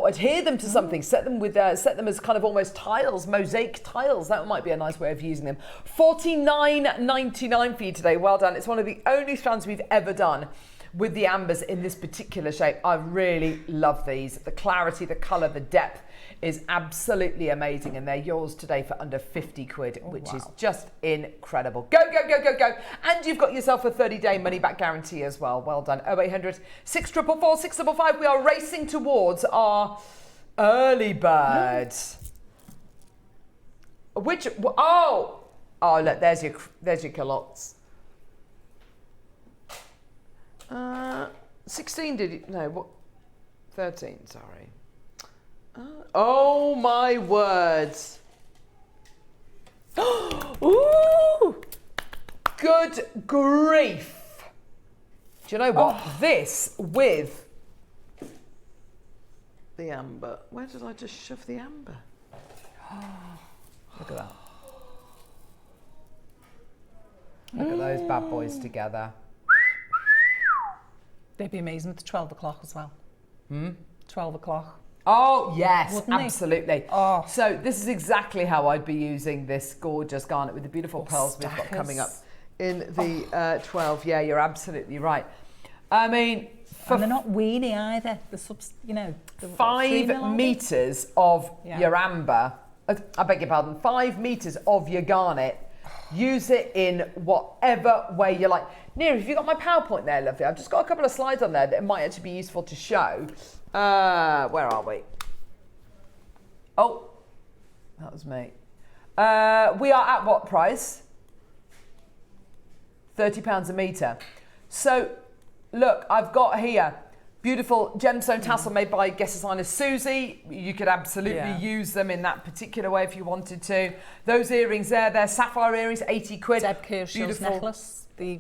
adhere them to something. Set them as kind of almost tiles, mosaic tiles. That might be a nice way of using them. $49.99 for you today. Well done. It's one of the only strands we've ever done with the ambers in this particular shape. I really love these. The clarity, the colour, the depth is absolutely amazing, and they're yours today for under 50 quid, which is just incredible. Go, go, go, go, go. And you've got yourself a 30-day money-back guarantee as well. Well done. 0800 644 655. We are racing towards our early bird. Which, oh, look, there's your calottes. 16 did you, no, what, 13, sorry. Oh my words. Ooh, good grief. Do you know what? This with the amber. Where did I just shove the amber? Look at that. Look at those bad boys together. They'd be amazing with the 12 o'clock as well. 12 o'clock. Oh, yes, Wouldn't absolutely. They? Oh. So this is exactly how I'd be using this gorgeous garnet with the beautiful pearls we've got coming up in the 12. Yeah, you're absolutely right. I mean, and they're not weeny either. The 5 metres of your amber, I beg your pardon, 5 metres of your garnet, Use it in whatever way you like. Neera, have you got my PowerPoint there, lovely? I've just got a couple of slides on there that it might actually be useful to show. Where are we? Oh, that was me. We are at what price? £30 a metre. So, look, I've got here beautiful gemstone tassel made by guest designer Susie. You could absolutely use them in that particular way if you wanted to. Those earrings there, they're sapphire earrings, 80 quid. Deb Davie's necklace, the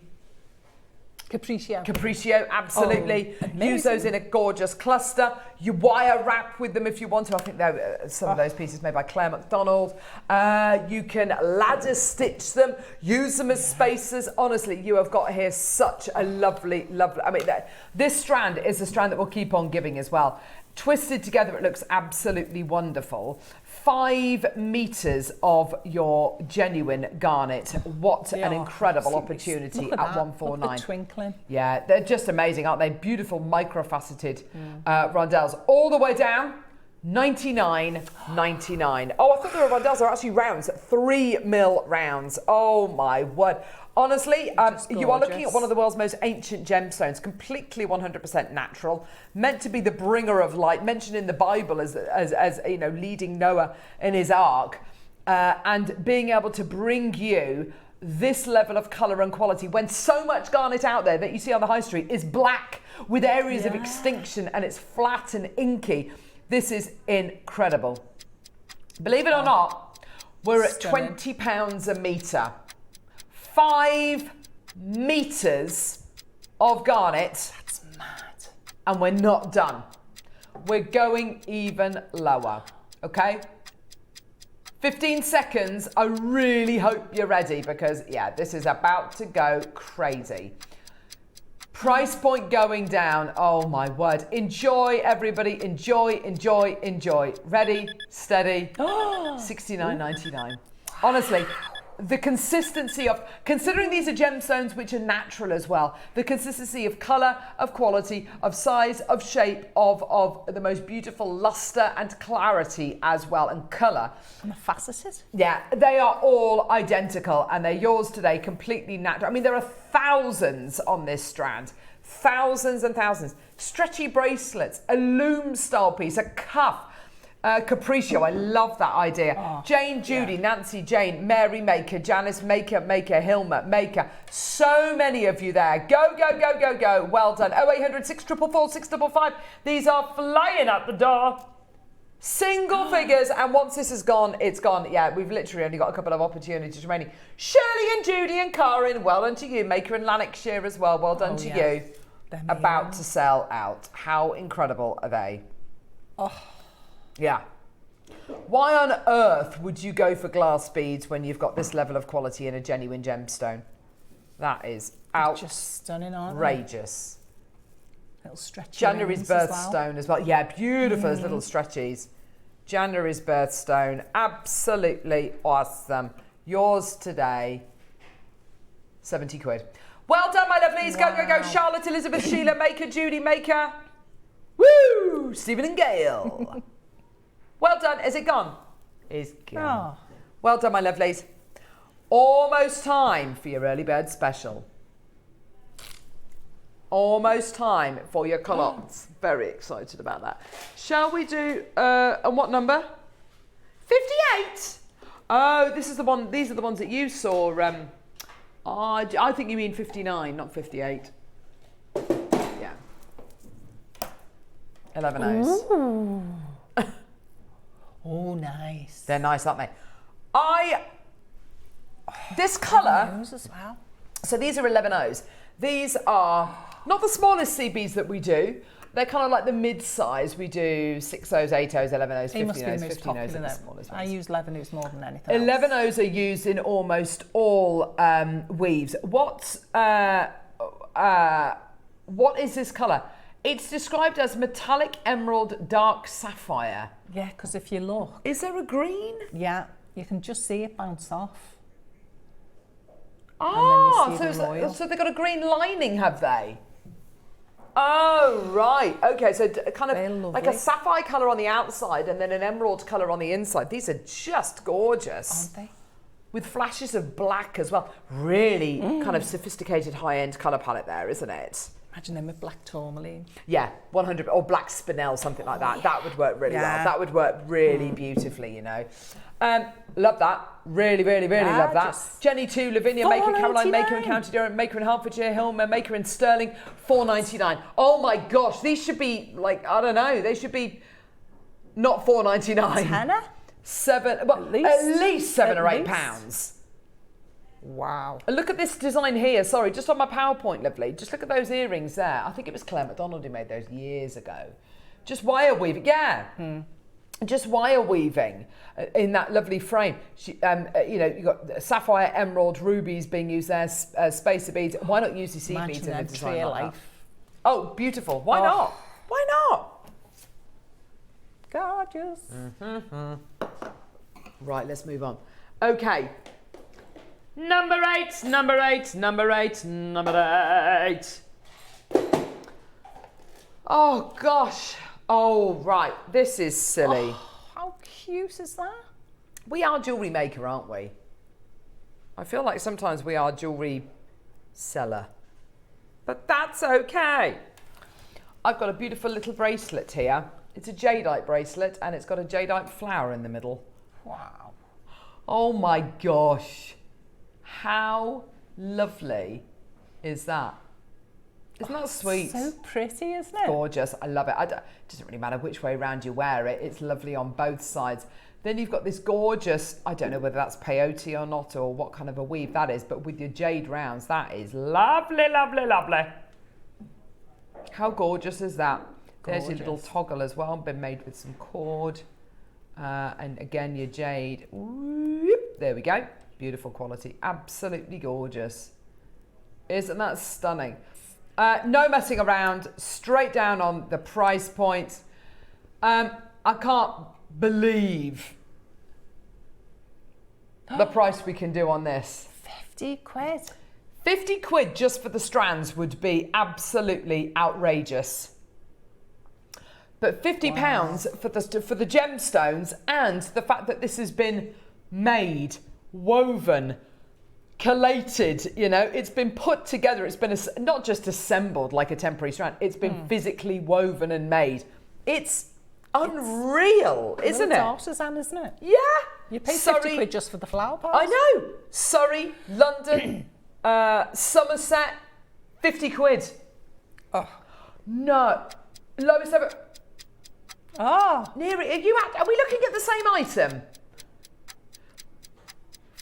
Capriccio, absolutely. Use those in a gorgeous cluster. You wire wrap with them if you want to. I think some of those pieces made by Claire McDonald. You can ladder stitch them, use them as spacers. Honestly, you have got here such a lovely, lovely, I mean, this strand is a strand that will keep on giving as well. Twisted together, it looks absolutely wonderful. 5 meters of your genuine garnet. What an incredible opportunity at 149. Look at the twinkling. Yeah, they're just amazing, aren't they? Beautiful microfaceted rondelles. All the way down, $99.99. Oh, I thought they were rondelles. They're actually rounds, 3 mil rounds. Oh my word. Honestly, you are looking at one of the world's most ancient gemstones, completely 100% natural, meant to be the bringer of light, mentioned in the Bible as you know, leading Noah in his ark, and being able to bring you this level of colour and quality when so much garnet out there that you see on the high street is black with areas of extinction and it's flat and inky. This is incredible. Believe it or not, we're at £20 a metre. 5 meters of garnet. That's mad. And we're not done. We're going even lower, okay? 15 seconds. I really hope you're ready because, yeah, this is about to go crazy. Price point going down. Oh my word. Enjoy, everybody. Enjoy, enjoy, enjoy. Ready, steady. $69.99. Honestly, the consistency of, considering these are gemstones which are natural as well, the consistency of colour, of quality, of size, of shape, of the most beautiful luster and clarity as well, and colour. And faceted. Yeah, they are all identical and they're yours today, completely natural. I mean, there are thousands on this strand. Thousands and thousands. Stretchy bracelets, a loom style piece, a cuff, Capriccio, I love that idea. Jane, Judy, Nancy, Jane, Mary Maker, Janice Maker, Hilma Maker. So many of you there. Go, go, go, go, go. Well done. 0800 644 655. These are flying out the door. Single figures, and once this is gone, it's gone. Yeah, we've literally only got a couple of opportunities remaining. Shirley and Judy and Karen, well done to you. Maker and Lanarkshire as well, well done to you. About to sell out. How incredible are they? Yeah. Why on earth would you go for glass beads when you've got this level of quality in a genuine gemstone? That is just stunning, aren't they? Outrageous. Little stretchy. January's birthstone as well. Yeah, beautiful as little stretchies. January's birthstone, absolutely awesome. Yours today, 70 quid. Well done, my lovelies. Go, go, go. Charlotte, Elizabeth, Sheila Maker, Judy Maker. Woo! Stephen and Gail. Well done. Is it gone? It's gone. Well done, my lovelies. Almost time for your early bird special. Almost time for your calottes. Very excited about that. Shall we do, and what number? 58. Oh, this is the one, these are the ones that you saw. I think you mean 59, not 58. Yeah. 11 O's. Ooh. Oh, nice. They're nice, aren't they? This colour. As well. So these are 11 O's. These are not the smallest CBs that we do. They're kind of like the mid-size. We do 6 O's, 8 O's, 11 O's, 15 O's, 15 O's are the smallest ones. I use 11 O's more than anything 11 O's are used in almost all weaves. What is this colour? It's described as metallic emerald dark sapphire. Yeah, because if you look. Is there a green? Yeah, you can just see it bounce off. Oh, so they've got a green lining, have they? Oh, right. Okay, so kind of like a sapphire colour on the outside and then an emerald colour on the inside. These are just gorgeous. Aren't they? with flashes of black as well. Really kind of sophisticated high-end colour palette there, isn't it? Imagine them with black tourmaline. Yeah, 100, or black spinel, something like that. That would work really well. That would work really beautifully, you know. Love that. Really, really, really love that. Jenny 2, Lavinia Maker, Caroline Maker in County Durham, Maker in Hertfordshire, Hilmer Maker in Stirling, £4.99. Oh my gosh, these should be like, I don't know, they should be not £4.99. Tenner? At least £7 or £8. Wow. Look at this design here. Sorry, just on my PowerPoint, lovely. Just look at those earrings there. I think it was Claire McDonald who made those years ago. Just wire weaving. Yeah. Just wire weaving in that lovely frame. You know, you've got sapphire, emerald, rubies being used there, spacer beads. Why not use the seed beads in a design like that? Oh, beautiful. Why not? Why not? Gorgeous. Right, let's move on. Okay. Number 8, number 8, number 8, number 8. Oh, gosh. Oh, right. This is silly. Oh, how cute is that? We are Jewellery Maker, aren't we? I feel like sometimes we are jewellery seller. But that's okay. I've got a beautiful little bracelet here. It's a jadeite bracelet and it's got a jadeite flower in the middle. Wow. Oh, my gosh. How lovely is that? Isn't that sweet? So pretty, isn't it? Gorgeous. I love it. It doesn't really matter which way around you wear it. It's lovely on both sides. Then you've got this gorgeous, I don't know whether that's peyote or not, or what kind of a weave that is, but with your jade rounds, that is lovely, lovely, lovely. How gorgeous is that? There's your little toggle as well, been made with some cord. And again, your jade. Whoop, there we go. Beautiful quality. Absolutely gorgeous. Isn't that stunning? No messing around. Straight down on the price point. I can't believe the price we can do on this. 50 quid. 50 quid just for the strands would be absolutely outrageous. But £50 for the gemstones, and the fact that this has been made, woven, collated, you know, it's been put together, it's been not just assembled like a temporary strand, it's been physically woven and made. It's unreal, isn't it? It's artisan, isn't it? Yeah. You pay 50 quid just for the flower pots. I know. Surrey, London, Somerset, 50 quid. Oh. No. Lowest ever. Oh. Neary, are we looking at the same item?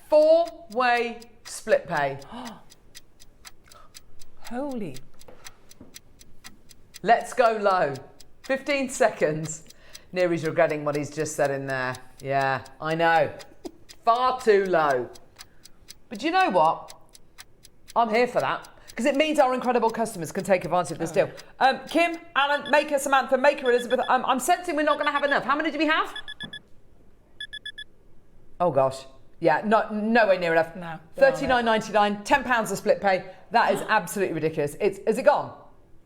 4-way split pay. Holy. Let's go low. 15 seconds. Neary's regretting what he's just said in there. Yeah, I know. Far too low. But you know what? I'm here for that. Because it means our incredible customers can take advantage of this deal. Kim, Alan, Maker, Samantha, Maker, Elizabeth, I'm sensing we're not going to have enough. How many do we have? Oh, gosh. Yeah, nowhere near enough. No. $39.99, £10 a split pay. That is absolutely ridiculous. Is it gone?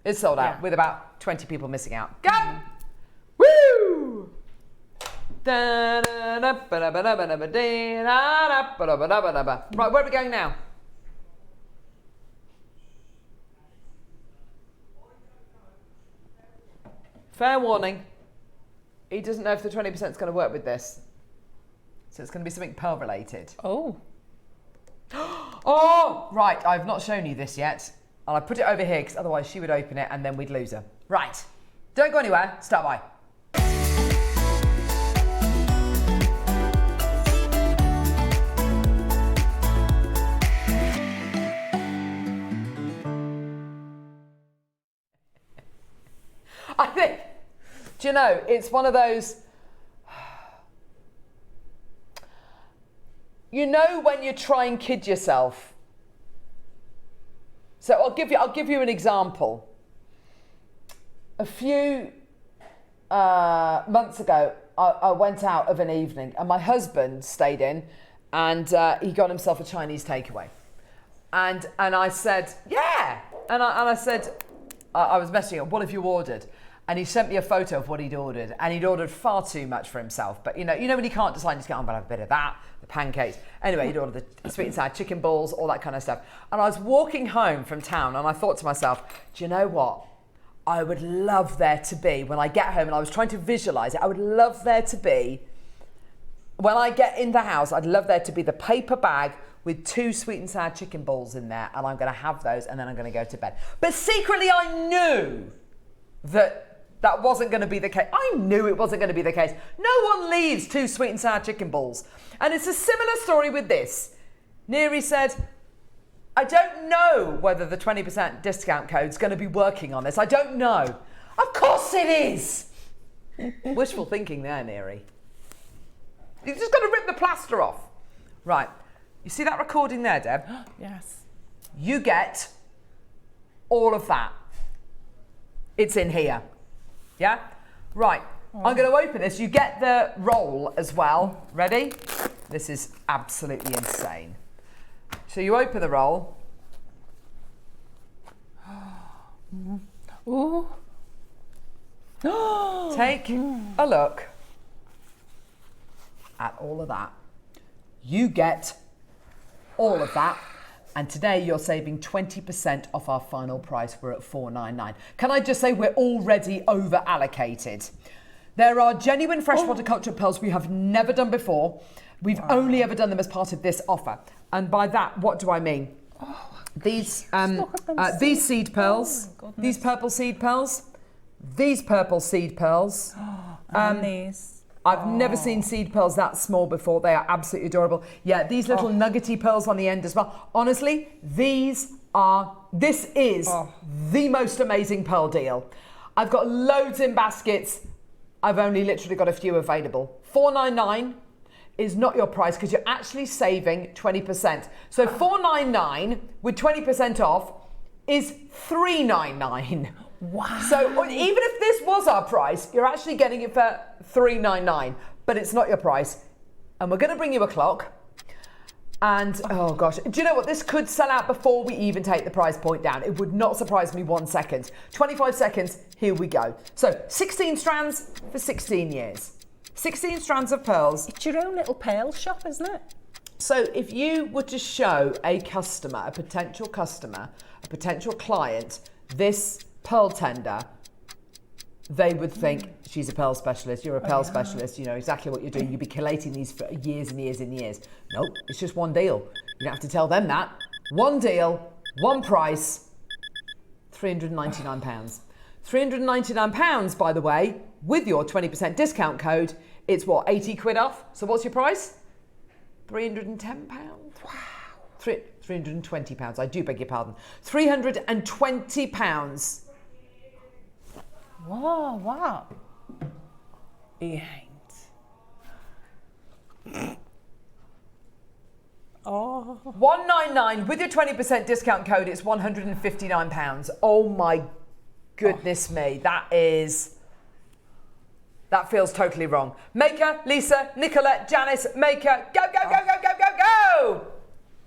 It's sold out with about 20 people missing out. Go! Woo! Right, where are we going now? Fair warning, he doesn't know if the 20% is going to work with this. So it's going to be something pearl related. Oh. Oh, right, I've not shown you this yet. And I put it over here because otherwise she would open it and then we'd lose her. Right, don't go anywhere, start by. I think, do you know, it's one of those, you know when you try and kid yourself. So I'll give you an example. A few months ago, I went out of an evening and my husband stayed in and he got himself a Chinese takeaway. And I said, yeah. And I said, I was messaging him, what have you ordered? And he sent me a photo of what he'd ordered, and he'd ordered far too much for himself. But you know when you can't decide, just go, I'm gonna have a bit of that, the pancakes. Anyway, he'd ordered the sweet and sour chicken balls, all that kind of stuff. And I was walking home from town, and I thought to myself, do you know what? I would love there to be, when I get home, and I was trying to visualize it, I would love there to be, when I get in the house, I'd love there to be the paper bag with 2 sweet and sour chicken balls in there, and I'm gonna have those, and then I'm gonna go to bed. But secretly I knew that wasn't going to be the case. I knew it wasn't going to be the case. No one leaves 2 sweet and sour chicken balls. And it's a similar story with this. Neri said, I don't know whether the 20% discount code's going to be working on this. I don't know. Of course it is. Wishful thinking there, Neri. You've just got to rip the plaster off. Right. You see that recording there, Deb? Yes. You get all of that. It's in here. Yeah? Right. I'm going to open this. You get the roll as well. Ready? This is absolutely insane. So you open the roll. Ooh. Take a look at all of that. You get all of that. And today you're saving 20% off our final price. We're at $4.99. Can I just say we're already over allocated? There are genuine freshwater cultured pearls we have never done before. We've only ever done them as part of this offer. And by that, what do I mean? These seed pearls, these purple seed pearls, these purple seed pearls. And these. I've never seen seed pearls that small before. They are absolutely adorable. Yeah, these little nuggety pearls on the end as well. Honestly, this is the most amazing pearl deal. I've got loads in baskets. I've only literally got a few available. $4.99 is not your price because you're actually saving 20%. So $4.99 with 20% off is $3.99. Wow. So even if this was our price, you're actually getting it for $3.99, but it's not your price. And we're going to bring you a clock. And oh gosh, do you know what? This could sell out before we even take the price point down. It would not surprise me 1 second. 25 seconds, here we go. So 16 strands for 16 years. 16 strands of pearls. It's your own little pearl shop, isn't it? So if you were to show a customer, a potential client, this pearl tender, they would think, she's a pearl specialist, you're a pearl specialist, you know exactly what you're doing, you'd be collating these for years and years and years. Nope, it's just one deal. You don't have to tell them that. One deal, one price, £399. £399, by the way, with your 20% discount code, it's what, 80 quid off? So what's your price? £310? Wow. £320, I do beg your pardon. £320. Whoa, wow. He ain't. Oh. $199 with your 20% discount code, it's £159. Oh my goodness me, that feels totally wrong. Maker, Lisa, Nicolette, Janice, Maker, go, go, go, go, go, go, go!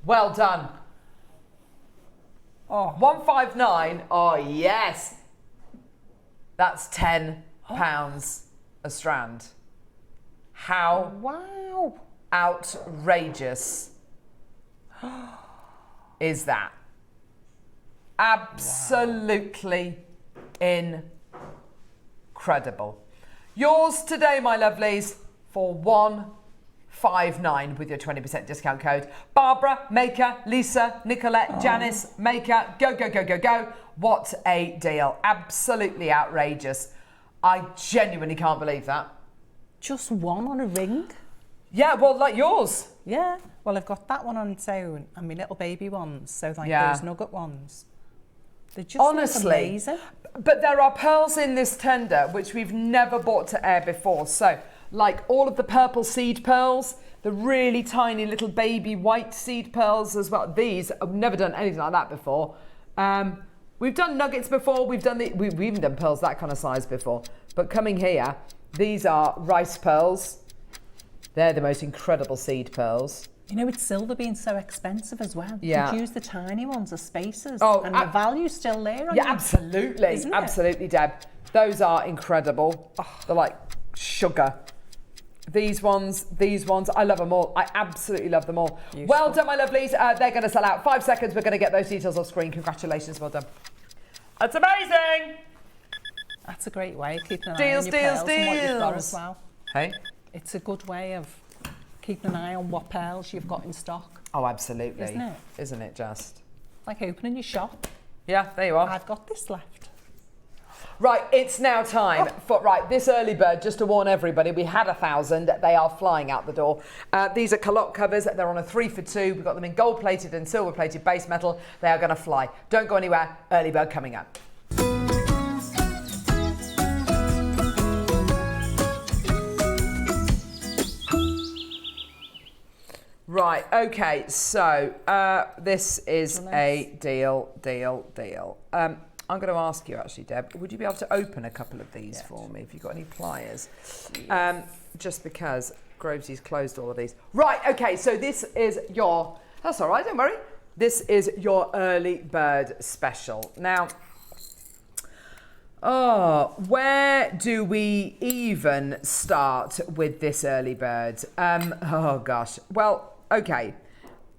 Well done. Oh. 159, oh yes. That's £10 a strand. How outrageous is that? Absolutely incredible. Yours today, my lovelies, for £159 with your 20% discount code. Barbara, Maker, Lisa, Nicolette, Janice, Maker, go, go, go, go, go. What a deal. Absolutely outrageous. I genuinely can't believe that. Just one on a ring? Yeah, well, like yours. Yeah. Well, I've got that one on its own and my little baby ones. So like those nugget ones. They're just amazing. But there are pearls in this tender which we've never brought to air before. So like all of the purple seed pearls, the really tiny little baby white seed pearls as well. These, I've never done anything like that before. We've done nuggets before, we've even done pearls that kind of size before. But coming here, these are rice pearls. They're the most incredible seed pearls. You know, with silver being so expensive as well. Yeah. You could use the tiny ones as spacers. Oh, and the value's still there. Yeah, absolutely. Absolutely, Deb. Those are incredible. Oh, they're like sugar. These ones, I love them all. I absolutely love them all. Beautiful. Well done, my lovelies. They're going to sell out. 5 seconds. We're going to get those details off screen. Congratulations. Well done. That's amazing. That's a great way of keeping an eye on your pearls and what you've got as well. Hey? It's a good way of keeping an eye on what pearls you've got in stock. Oh, absolutely. Isn't it? Isn't it just? Like opening your shop. Yeah, there you are. I've got this left. Right, it's now time for, this early bird, just to warn everybody, we had 1,000, they are flying out the door. These are Calotte Covers, they're on a 3 for 2, we've got them in gold plated and silver plated base metal, they are going to fly. Don't go anywhere, early bird coming up. Right, okay, so this is a deal. I'm going to ask you actually, Deb, would you be able to open a couple of these for me if you've got any pliers? Just because Grovesy's closed all of these. Right, okay, so this is your, that's all right, don't worry. This is your early bird special. Now, where do we even start with this early bird? Oh gosh, well, okay.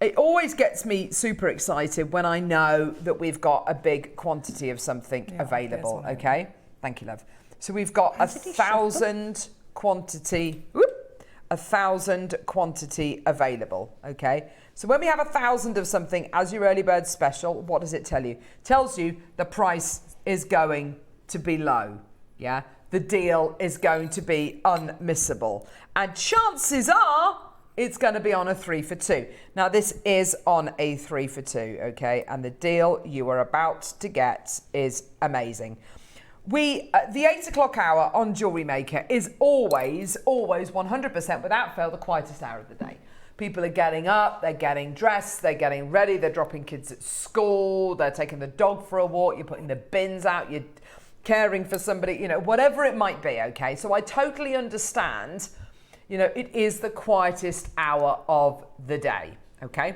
It always gets me super excited when I know that we've got a big quantity of something available, okay? Thank you, love. So we've got 1,000 quantity, 1,000 quantity available, okay? So when we have 1,000 of something as your early bird special, what does it tell you? It tells you the price is going to be low, yeah? The deal is going to be unmissable. And chances are, it's going to be on a 3 for 2. Now, this is on a 3 for 2, okay? And the deal you are about to get is amazing. The 8 o'clock hour on Jewellery Maker is always 100% without fail the quietest hour of the day. People are getting up, they're getting dressed, they're getting ready, they're dropping kids at school, they're taking the dog for a walk, you're putting the bins out, you're caring for somebody, you know, whatever it might be, okay? So I totally understand. You know, it is the quietest hour of the day, okay?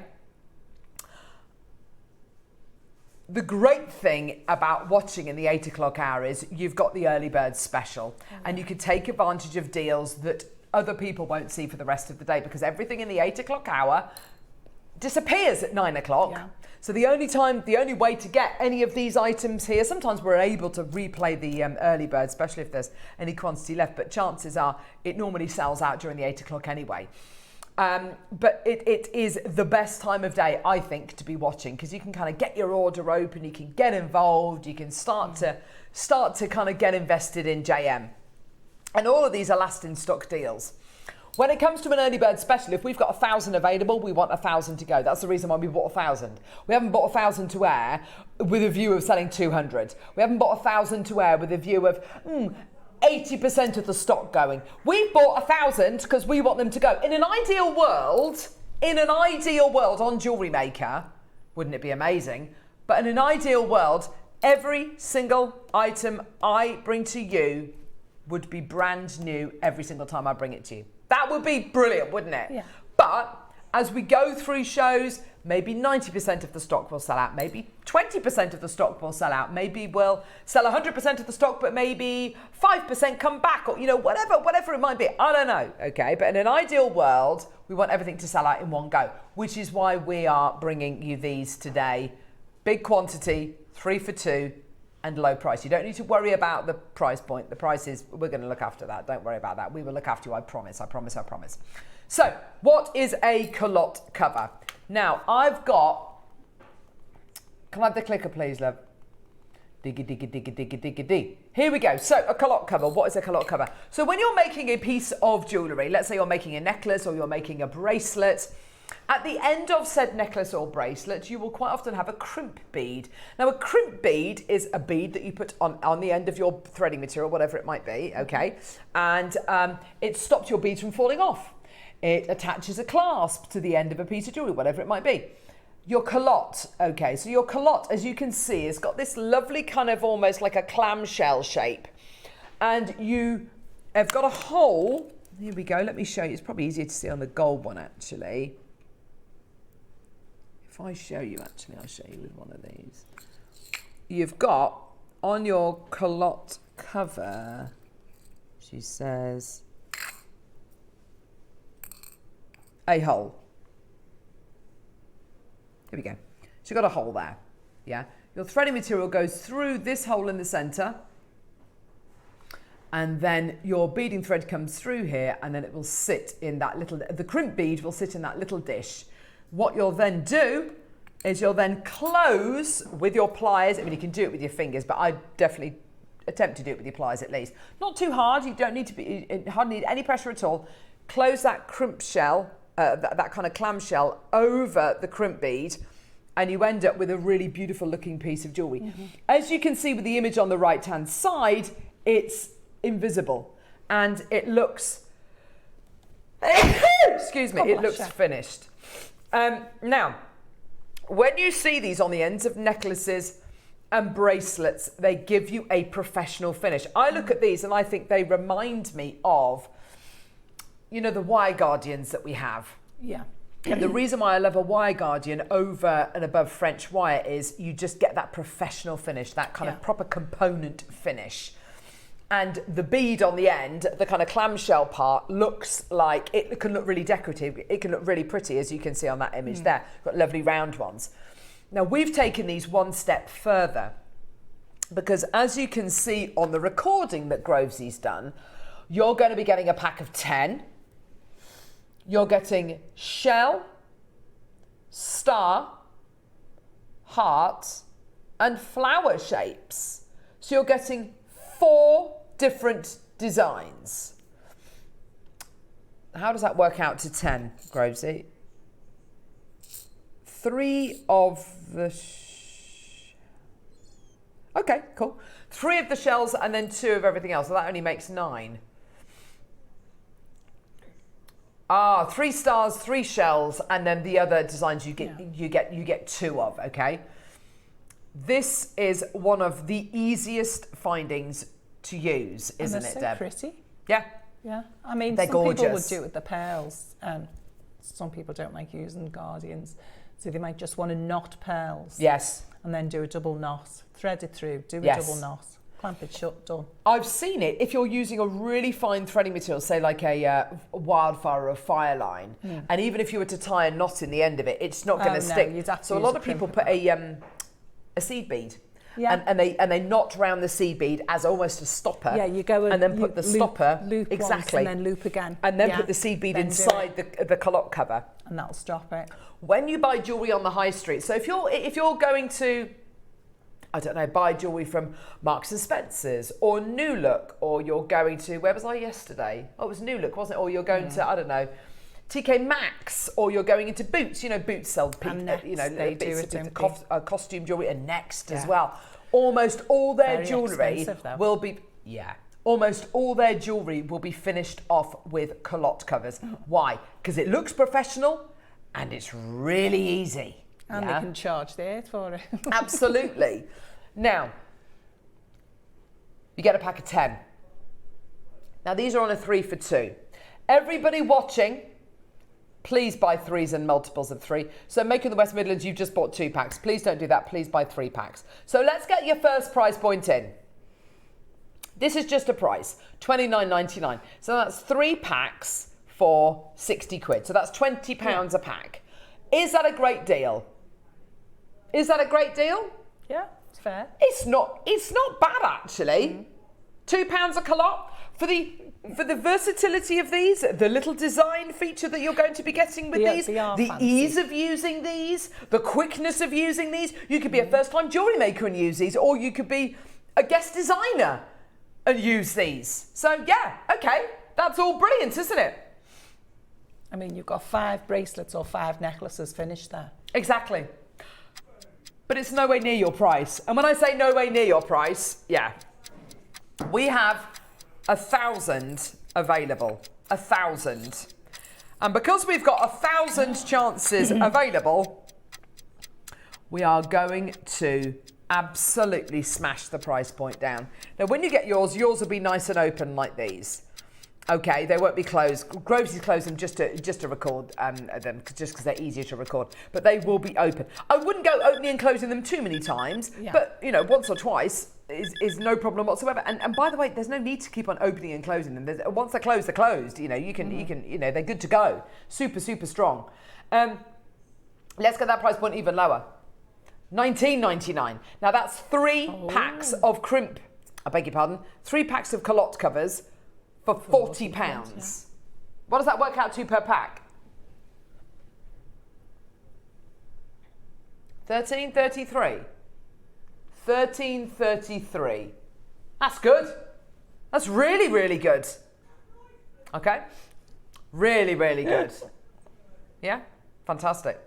The great thing about watching in the 8 o'clock hour is you've got the early bird special and you can take advantage of deals that other people won't see for the rest of the day because everything in the 8 o'clock hour disappears at 9 o'clock. Yeah. So the only way to get any of these items here, sometimes we're able to replay the early bird, especially if there's any quantity left, but chances are it normally sells out during the 8 o'clock anyway. But it is the best time of day, I think, to be watching because you can kind of get your order open, you can get involved, you can start to kind of get invested in JM. And all of these are last in stock deals. When it comes to an early bird special, if we've got 1,000 available, we want 1,000 to go. That's the reason why we bought 1,000. We haven't bought 1,000 to air with a view of selling 200. We haven't bought 1,000 to air with a view of 80% of the stock going. We bought 1,000 because we want them to go. In an ideal world on Jewellery Maker, wouldn't it be amazing? But in an ideal world, every single item I bring to you would be brand new every single time I bring it to you. That would be brilliant, wouldn't it? Yeah. But as we go through shows, maybe 90% of the stock will sell out. Maybe 20% of the stock will sell out. Maybe we'll sell 100% of the stock, but maybe 5% come back, or, you know, whatever it might be. I don't know, okay? But in an ideal world, we want everything to sell out in one go, which is why we are bringing you these today. Big quantity, 3 for 2, and low price. You don't need to worry about the price point. The price is, we're going to look after that. Don't worry about that. We will look after you, I promise. So, what is a Calotte cover? Now, I've got, can I have the clicker, please, love? Diggy. Here we go. So, a Calotte cover. What is a Calotte cover? So, when you're making a piece of jewellery, let's say you're making a necklace or you're making a bracelet, at the end of said necklace or bracelet, you will quite often have a crimp bead. Now, a crimp bead is a bead that you put on the end of your threading material, whatever it might be, okay? And it stops your beads from falling off. It attaches a clasp to the end of a piece of jewellery, whatever it might be. Your Calotte, okay, so your Calotte, as you can see, has got this lovely kind of almost like a clamshell shape. And you have got a hole, here we go, let me show you, it's probably easier to see on the gold one actually. If I show you, I'll show you with one of these. You've got on your Calotte cover, she says, a hole. Here we go. So you've got a hole there, yeah? Your threading material goes through this hole in the center, and then your beading thread comes through here, and then it will sit in that little, the crimp bead will sit in that little dish. What you'll then do is you'll then close with your pliers. I mean, you can do it with your fingers, but I definitely attempt to do it with your pliers at least. Not too hard, you don't need to be, you hardly need any pressure at all. Close that crimp shell, that kind of clamshell over the crimp bead, and you end up with a really beautiful looking piece of jewellery. Mm-hmm. As you can see with the image on the right hand side, it's invisible and it looks, excuse me, it looks finished. Now, when you see these on the ends of necklaces and bracelets, they give you a professional finish. I look at these and I think they remind me of, you know, the wire guardians that we have. Yeah. And the reason why I love a wire guardian over and above French wire is you just get that professional finish, that kind of proper component finish. And the bead on the end, the kind of clamshell part, looks like, it can look really decorative. It can look really pretty, as you can see on that image there. Got lovely round ones. Now, we've taken these one step further because, as you can see on the recording that Grovesy's done, you're going to be getting a pack of 10. You're getting shell, star, heart, and flower shapes. So you're getting 4 different designs. How does that work out to 10, Grovesy? 3 of the okay, cool. 3 of the shells and then 2 of everything else. So that only makes 9. 3 stars, 3 shells, and then the other designs you get 2 of, okay? This is one of the easiest findings to use, isn't it, Deb? Pretty. Yeah. Yeah. I mean, they're gorgeous. People would do it with the pearls, and some people don't like using guardians, so they might just want to knot pearls. Yes. And then do a double knot, thread it through, do a double knot, clamp it shut, done. I've seen it if you're using a really fine threading material, say like a wildfire or a fire line, and even if you were to tie a knot in the end of it, it's not going to stick. You'd have to so a lot of people put a seed bead. Yeah. And they knot round the seed bead as almost a stopper. Yeah, you go and then put the stopper loop exactly, and then loop again, and then put the seed bead inside the calotte cover, and that'll stop it. When you buy jewellery on the high street, so if you're going to, I don't know, buy jewellery from Marks and Spencer's or New Look, or you're going to, where was I yesterday? Oh, it was New Look, wasn't it? Or you're going to, I don't know, TK Maxx, or you're going into Boots. You know, Boots sell costume jewellery, and Next as well. Almost all their jewellery will be almost all their jewellery will be finished off with calotte covers. Why? Because it looks professional and it's really easy. And they can charge the earth for it. Absolutely. Now, you get a pack of 10. Now, these are on a 3 for 2. Everybody watching, please buy 3s and multiples of 3. So Maker in the West Midlands, you've just bought 2 packs. Please don't do that. Please buy 3 packs. So let's get your first price point in. This is just a price, £29.99. So that's 3 packs for 60 quid. So that's £20 a pack. Is that a great deal? Is that a great deal? Yeah, it's fair. It's not bad actually. £2 a calotte for the versatility of these, the little design feature that you're going to be getting with these, the ease of using these, the quickness of using these. You could be a first-time jewellery maker and use these, or you could be a guest designer and use these. So yeah, okay, that's all brilliant, isn't it? I mean, you've got 5 bracelets or 5 necklaces finished there. Exactly. But it's nowhere near your price. And when I say nowhere near your price, yeah, we have 1,000 available. 1,000. And because we've got 1,000 chances available, we are going to absolutely smash the price point down. Now, when you get yours will be nice and open like these. Okay, they won't be closed. Groves is closed them just to record them, just because they're easier to record. But they will be open. I wouldn't go opening and closing them too many times, but you know, once or twice is no problem whatsoever. And by the way, there's no need to keep on opening and closing them. Once they're closed, they're closed. You know, you can you know, they're good to go. Super strong. Let's get that price point even lower. $19.99. Now that's 3 packs of crimp. I beg your pardon. 3 packs of Calotte Covers. For £40. Yeah. What does that work out to per pack? $13.33. $13.33. That's good. That's really good. Okay. Really good. Yeah? Fantastic.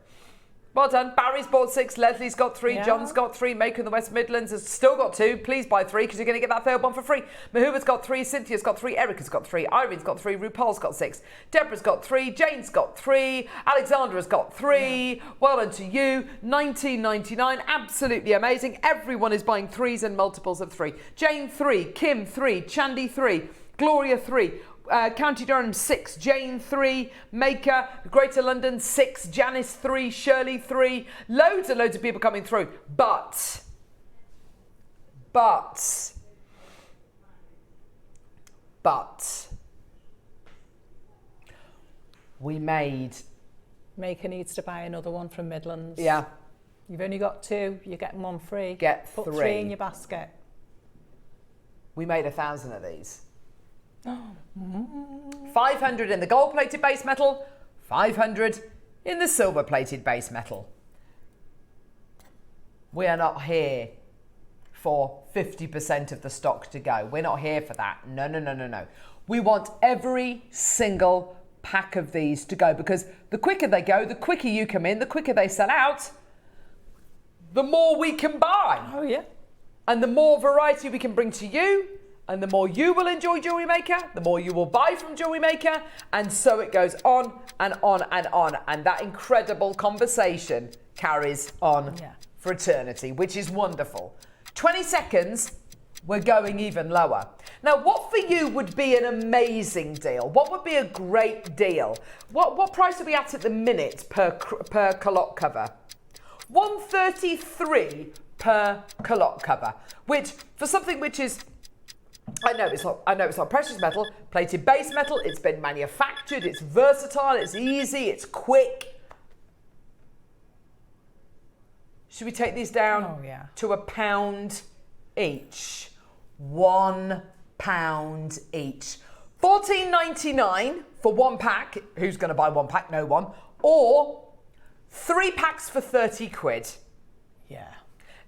Well done. Barry's bought 6, Leslie's got 3, John's got 3, Maker in the West Midlands has still got 2. Please buy 3 because you're going to get that third one for free. Mahuba's got 3, Cynthia's got 3, Erica's got 3, Irene's got 3, RuPaul's got 6, Deborah's got 3, Jane's got 3, Alexandra's got 3. Yeah. Well done to you. $19.99. Absolutely amazing. Everyone is buying 3s and multiples of 3. Jane 3, Kim 3, Chandy 3, Gloria 3. County Durham 6, Jane 3, Maker, Greater London 6, Janice 3, Shirley 3, loads of people coming through. But we made. Maker needs to buy another one from Midlands. Yeah. You've only got 2, you're getting one free. Get 3. Put 3 in your basket. We made 1,000 of these. 500 in the gold-plated base metal, 500 in the silver-plated base metal. We are not here for 50% of the stock to go. We're not here for that. No. We want every single pack of these to go because the quicker they go, the quicker you come in, the quicker they sell out, the more we can buy. Oh, yeah. And the more variety we can bring to you, and the more you will enjoy Jewellery Maker, the more you will buy from Jewellery Maker, and so it goes on and on and on. And that incredible conversation carries on for eternity, which is wonderful. 20 seconds, we're going even lower. Now, what for you would be an amazing deal? What would be a great deal? What price are we at the minute per Calotte cover? $133 per Calotte cover, which for something which is I know it's not precious metal, plated base metal, it's been manufactured, it's versatile, it's easy, it's quick. Should we take these down to £1 each? £1 each. $14.99 for 1 pack. Who's going to buy 1 pack? No one. Or 3 packs for 30 quid. Yeah.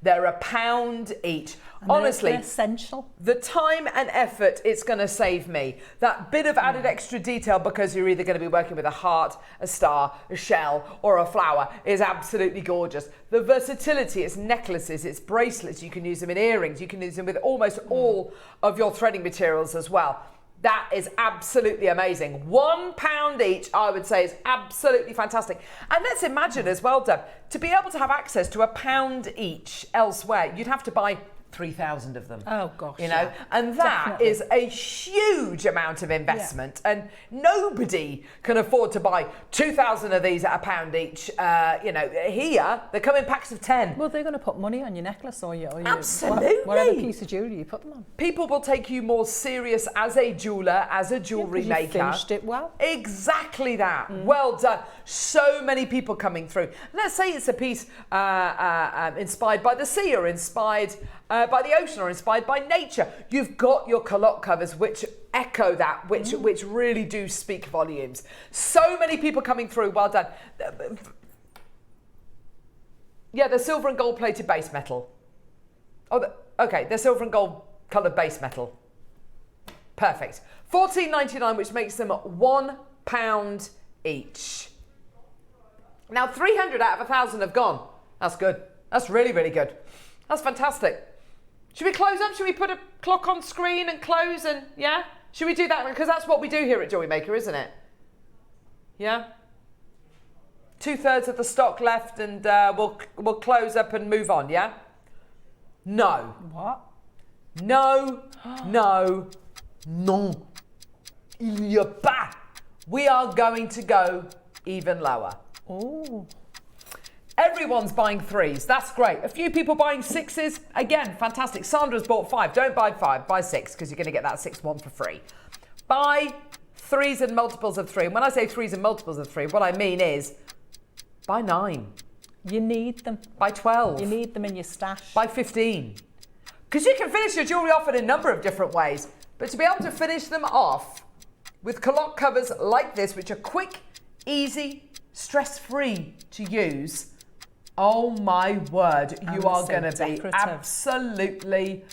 They're £1 each. And honestly, they're essential. The time and effort it's going to save me. That bit of added extra detail because you're either going to be working with a heart, a star, a shell or a flower is absolutely gorgeous. The versatility, it's necklaces, it's bracelets, you can use them in earrings, you can use them with almost all of your threading materials as well. That is absolutely amazing. £1 each, I would say, is absolutely fantastic. And let's imagine as well, Deb, to be able to have access to £1 each elsewhere, you'd have to buy 3,000 of them. Oh gosh, you know, and that is a huge amount of investment, and nobody can afford to buy 2,000 of these at £1 each. You know, here they come in packs of 10. Well, they're going to put money on your necklace or your absolutely whatever piece of jewellery you put them on. People will take you more serious as a jeweller, as a jewellery maker. You finished it well. Exactly that. Well done. So many people coming through. Let's say it's a piece inspired by the sea or inspired by the ocean or inspired by nature. You've got your Calotte covers which echo that, which really do speak volumes. So many people coming through. Well done. Yeah, they're silver and gold plated base metal. Oh, okay, they're silver and gold coloured base metal. Perfect. $14.99, which makes them £1 each. Now 300 out of 1,000 have gone. That's good. That's really, really good. That's fantastic. Should we close up? Should we put a clock on screen and close and, yeah? Should we do that? Because that's what we do here at Jewellery Maker, isn't it? Yeah? 2/3 of the stock left and we'll close up and move on, yeah? No. What? No, no, no. we are going to go even lower. Oh. Everyone's buying 3s. That's great. A few people buying 6s. Again, fantastic. Sandra's bought 5. Don't buy 5. Buy 6 because you're going to get that 6th one for free. Buy 3s and multiples of 3. And when I say 3s and multiples of 3, what I mean is buy 9. You need them. Buy 12. You need them in your stash. Buy 15. Because you can finish your jewellery off in a number of different ways. But to be able to finish them off with Calotte covers like this, which are quick, easy, stress-free to use, oh my word, you are going to be absolutely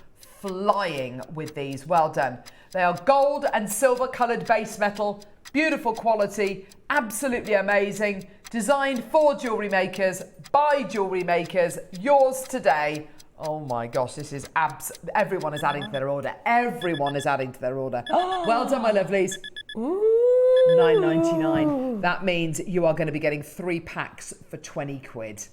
flying with these. Well done. They are gold and silver coloured base metal, beautiful quality, absolutely amazing, designed for jewellery makers, by jewellery makers, yours today. Oh my gosh, this is everyone is adding to their order. Everyone is adding to their order. Well done, my lovelies. Ooh. $9.99. That means you are going to be getting 3 packs for 20 quid.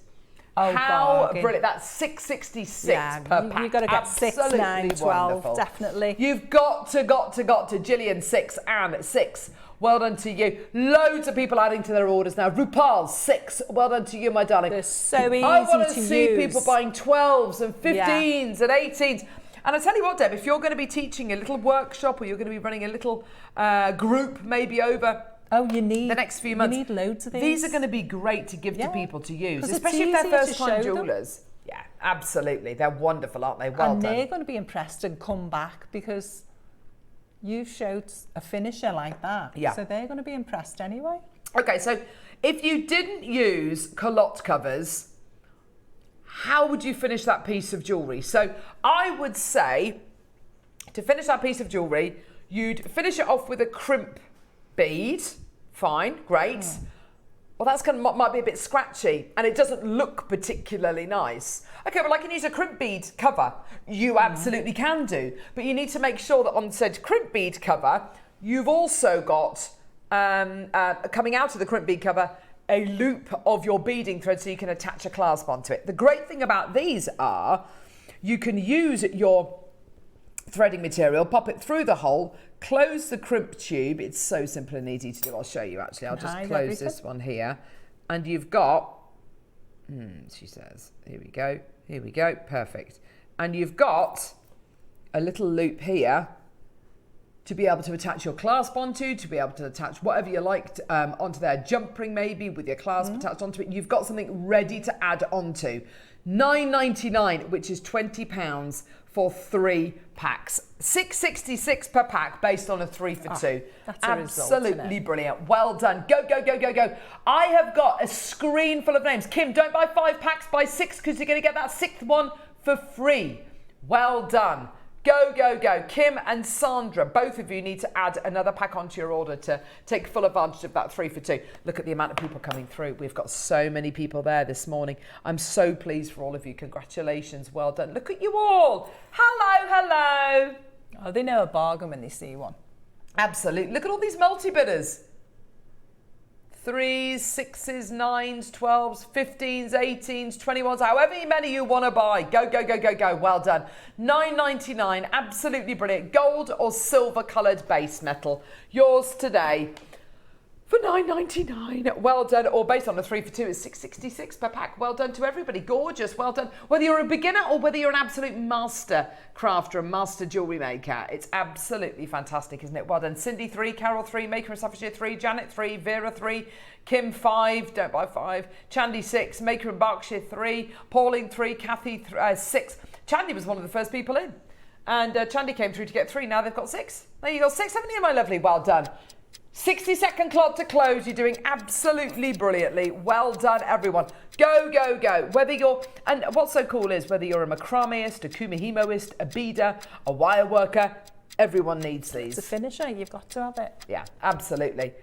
Oh, how bargain. brilliant. That's $6.66 per pack. You've got to get 6, 9, 12, wonderful. definitely. You've got to Gillian 6 and 6. Well done to you. Loads of people adding to their orders now. Rupal 6. Well done to you, my darling. They're so easy I want to use. see people buying 12s and 15s and 18s. And I tell you what, Deb, if you're going to be teaching a little workshop or you're going to be running a little group maybe over you need the next few months, you need loads of these. These are going to be great to give to people to use, 'Cause especially if they're it's first-time easier to show jewellers. Yeah, absolutely. They're wonderful, aren't they? Well and done. they're going to be impressed and come back because you've showed a finisher like that. Yeah. So they're going to be impressed anyway. Okay, so if you didn't use Calotte covers, how would you finish that piece of jewellery? So I would say to finish that piece of jewellery, you'd finish it off with a crimp bead. Fine, great. Well, that's might be a bit scratchy and it doesn't look particularly nice. Okay, well, I can use a crimp bead cover. You absolutely can do, but you need to make sure that on said crimp bead cover, you've also got, coming out of the crimp bead cover, a loop of your beading thread so you can attach a clasp onto it. The great thing about these are you can use your threading material, pop it through the hole, close the crimp tube. It's so simple and easy to do. I'll show you actually. I'll just close this one here. And you've got, she says, here we go, perfect. And you've got a little loop here to be able to attach your clasp onto, to be able to attach whatever you like onto there, jump ring maybe with your clasp attached onto it. You've got something ready to add onto. $9.99, which is £20 for 3 packs. $6.66 per pack based on a 3 for 2. That's a result, absolutely brilliant. Well done. Go, go, go, go, go. I have got a screen full of names. Kim, don't buy 5 packs, buy 6 because you're going to get that 6th one for free. Well done. Go, go, go. Kim and Sandra, both of you need to add another pack onto your order to take full advantage of that 3 for 2. Look at the amount of people coming through. We've got so many people there this morning. I'm so pleased for all of you. Congratulations. Well done. Look at you all. Hello, hello. Oh, they know a bargain when they see one. Absolutely. Look at all these multi-bidders. 3s, 6s, 9s, 12s, 15s, 18s, 21s, however many you want to buy. Go, go, go, go, go. Well done. $9.99, absolutely brilliant. Gold or silver coloured base metal. Yours today for $9.99. Well done. Or based on a 3 for 2, it's $6.66 per pack. Well done to everybody. Gorgeous. Well done. Whether you're a beginner or whether you're an absolute master crafter and master jewellery maker, it's absolutely fantastic, isn't it? Well done. Cindy 3, Carol 3, Maker and Staffordshire 3, Janet 3, Vera 3, Kim 5, don't buy 5, Chandy 6, Maker and Berkshire 3, Pauline 3, Kathy 6. Chandy was one of the first people in. And Chandy came through to get 3. Now they've got 6. There you go. 6, haven't you, my lovely? Well done. 60-second clock to close. You're doing absolutely brilliantly. Well done, everyone. Go, go, go. Whether you're, and what's so cool is whether you're a macrameist, a kumihimoist, a beader, a wire worker, everyone needs these. It's a finisher. You've got to have it. Yeah, absolutely.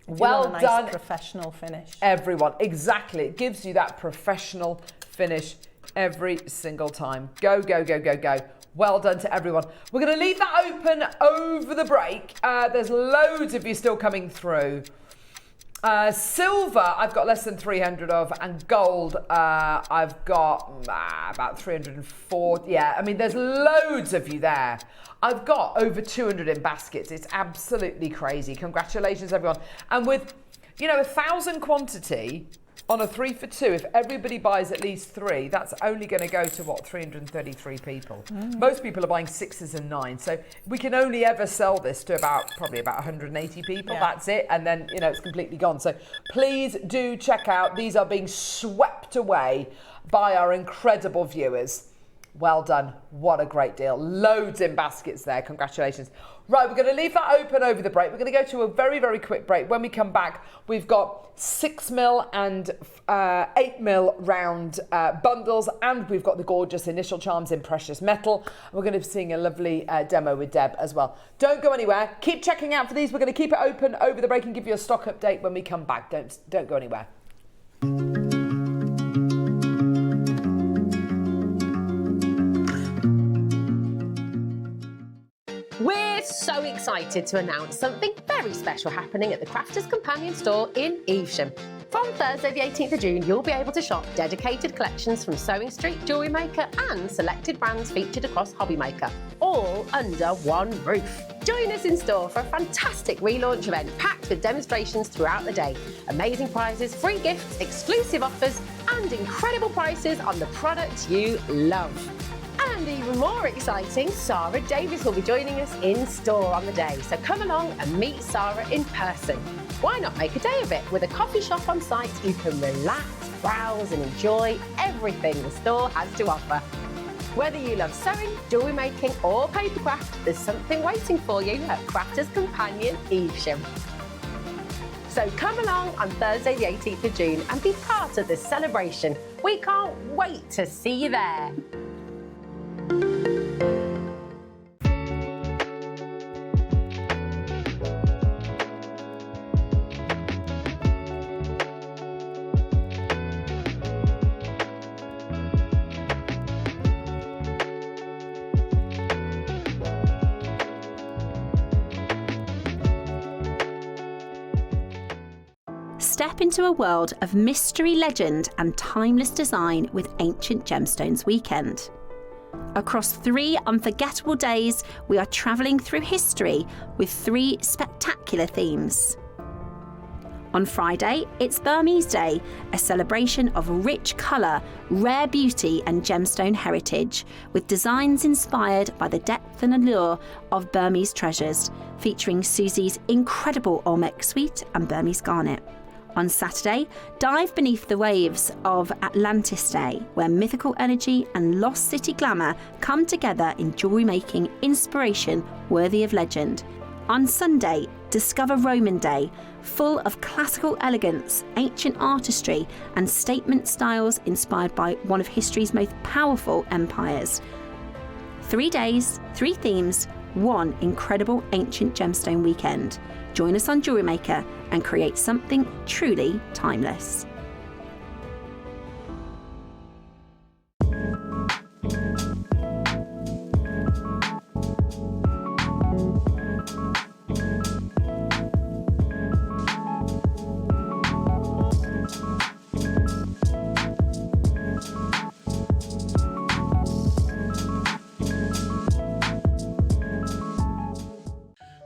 Well nice done. Professional finish. Everyone. Exactly. It gives you that professional finish every single time. Go, go, go, go, go. Well done to everyone. We're going to leave that open over the break. There's loads of you still coming through. Silver, I've got less than 300 of, and gold, I've got about 304. Yeah, I mean, there's loads of you there. I've got over 200 in baskets. It's absolutely crazy. Congratulations, everyone. And with, you know, 1,000 quantity on a 3 for 2, if everybody buys at least 3, that's only going to go to, what, 333 people. Most people are buying 6s and 9s. So we can only ever sell this to probably about 180 people. Yeah. That's it. And then, you know, it's completely gone. So please do check out. These are being swept away by our incredible viewers. Well done. What a great deal. Loads in baskets there. Congratulations. Right, we're going to leave that open over the break. We're going to go to a very, very quick break. When we come back, we've got 6mm and 8mm round bundles, and we've got the gorgeous initial charms in precious metal. We're going to be seeing a lovely demo with Deb as well. Don't go anywhere. Keep checking out for these. We're going to keep it open over the break and give you a stock update when we come back. Don't go anywhere. We're so excited to announce something very special happening at the Crafters Companion store in Evesham. From Thursday the 18th of June, you'll be able to shop dedicated collections from Sewing Street, Jewellery Maker and selected brands featured across Hobby Maker, all under one roof. Join us in store for a fantastic relaunch event packed with demonstrations throughout the day, amazing prizes, free gifts, exclusive offers and incredible prices on the products you love. And even more exciting, Sarah Davies will be joining us in store on the day. So come along and meet Sarah in person. Why not make a day of it with a coffee shop on site? You can relax, browse and enjoy everything the store has to offer. Whether you love sewing, jewellery making or papercraft, there's something waiting for you at Crafters Companion Evesham. So come along on Thursday the 18th of June and be part of this celebration. We can't wait to see you there. Step into a world of mystery, legend and timeless design with Ancient Gemstones Weekend. Across 3 unforgettable days, we are travelling through history with 3 spectacular themes. On Friday, it's Burmese Day, a celebration of rich colour, rare beauty and gemstone heritage, with designs inspired by the depth and allure of Burmese treasures, featuring Susie's incredible Olmec suite and Burmese garnet. On Saturday, dive beneath the waves of Atlantis Day, where mythical energy and lost city glamour come together in jewellery making inspiration worthy of legend. On Sunday, discover Roman Day, full of classical elegance, ancient artistry and statement styles inspired by one of history's most powerful empires. 3 days, 3 themes, 1 incredible ancient gemstone weekend. Join us on Jewellery Maker and create something truly timeless.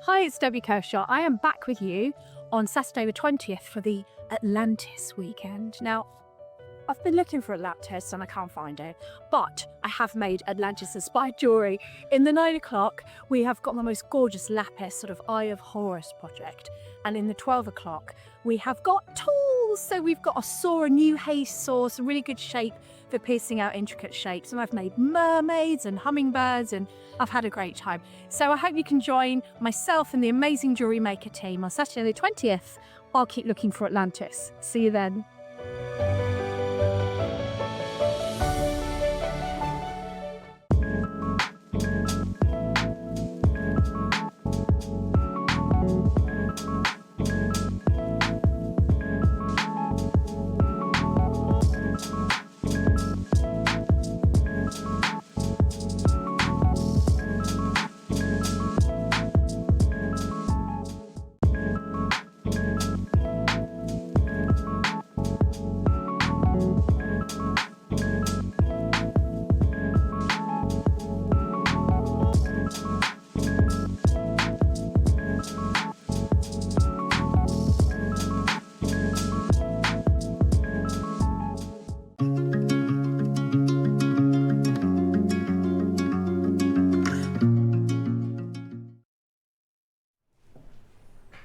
Hi, it's Debbie Kershaw. I am back with you on Saturday the 20th for the Atlantis weekend. Now, I've been looking for Atlantis and I can't find it, but I have made Atlantis-inspired jewellery. In the 9 o'clock, we have got the most gorgeous lapis, sort of Eye of Horus project. And in the 12 o'clock, we have got tools. So we've got a saw, a new haste saw, some really good shape for piercing out intricate shapes. And I've made mermaids and hummingbirds and I've had a great time. So I hope you can join myself and the amazing Jewellery Maker team on Saturday the 20th. I'll keep looking for Atlantis. See you then.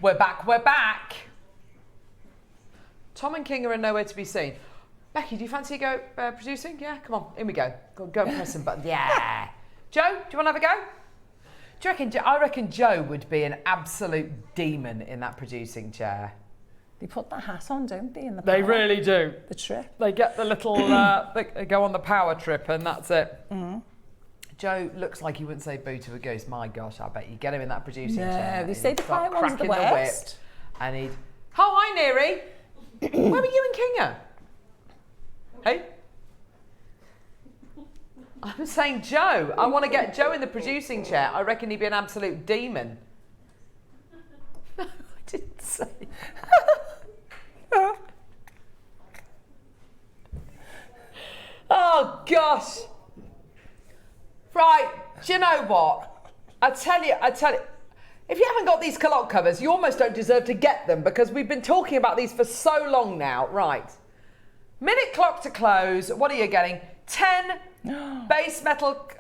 We're back, we're back. Tom and King are nowhere to be seen. Becky, do you fancy go producing? Yeah, come on, in we go. Go and press some buttons. Yeah. Joe, do you want to have a go? Do you reckon? I reckon Joe would be an absolute demon in that producing chair. They put that hat on, don't they? In the They power, really do. the trip. They get the little, they go on the power trip and that's it. Joe looks like he wouldn't say boo to a goose. My gosh, I bet you get him in that producing chair. No, they say the quiet ones are the whip, worst. and he'd, oh, hi, Neary. Where were you and Kinga? Hey? I'm saying Joe. I want to get Joe in the producing chair. I reckon he'd be an absolute demon. No, I didn't say. Oh, gosh. Right, do you know what? I tell you, if you haven't got these Calotte covers, you almost don't deserve to get them because we've been talking about these for so long now. Right. Minute clock to close. What are you getting? 10 base metal,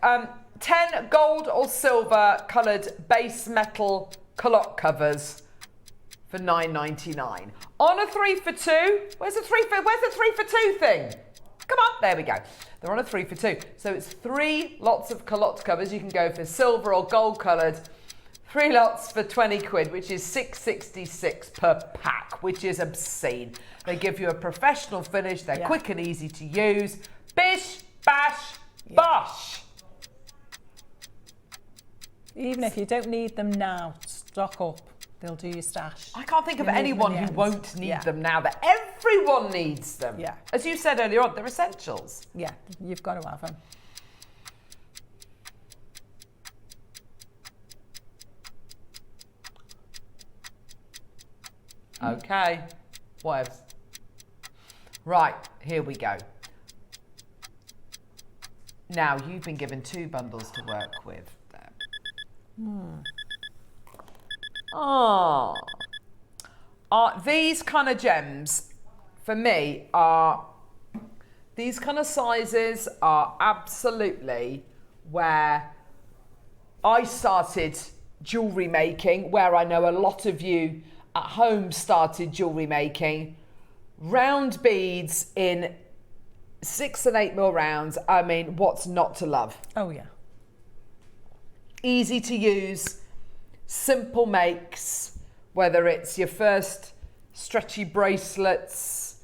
10 gold or silver coloured base metal Calotte covers for $9.99. On a 3 for 2. Where's the 3 for 2 thing? Come on, there we go. They're on a 3 for 2. So it's 3 lots of Calotte covers. You can go for silver or gold coloured. 3 lots for 20 quid, which is $6.66 per pack, which is obscene. They give you a professional finish. They're quick and easy to use. Bish, bash, bosh. Even if you don't need them now, stock up. They'll do your stash. I can't think of anyone who won't need them now. That everyone needs them. Yeah. As you said earlier on, they're essentials. Yeah, you've got to have them. Okay, whatevs. Right, here we go. Now, you've been given 2 bundles to work with, Deb. Oh. These kind of gems, for me, these kind of sizes are absolutely where I started jewellery making, where I know a lot of you at home started jewellery making. Round beads in 6 and 8 mil rounds. I mean, what's not to love? Oh, yeah. Easy to use, simple makes, whether it's your first stretchy bracelets,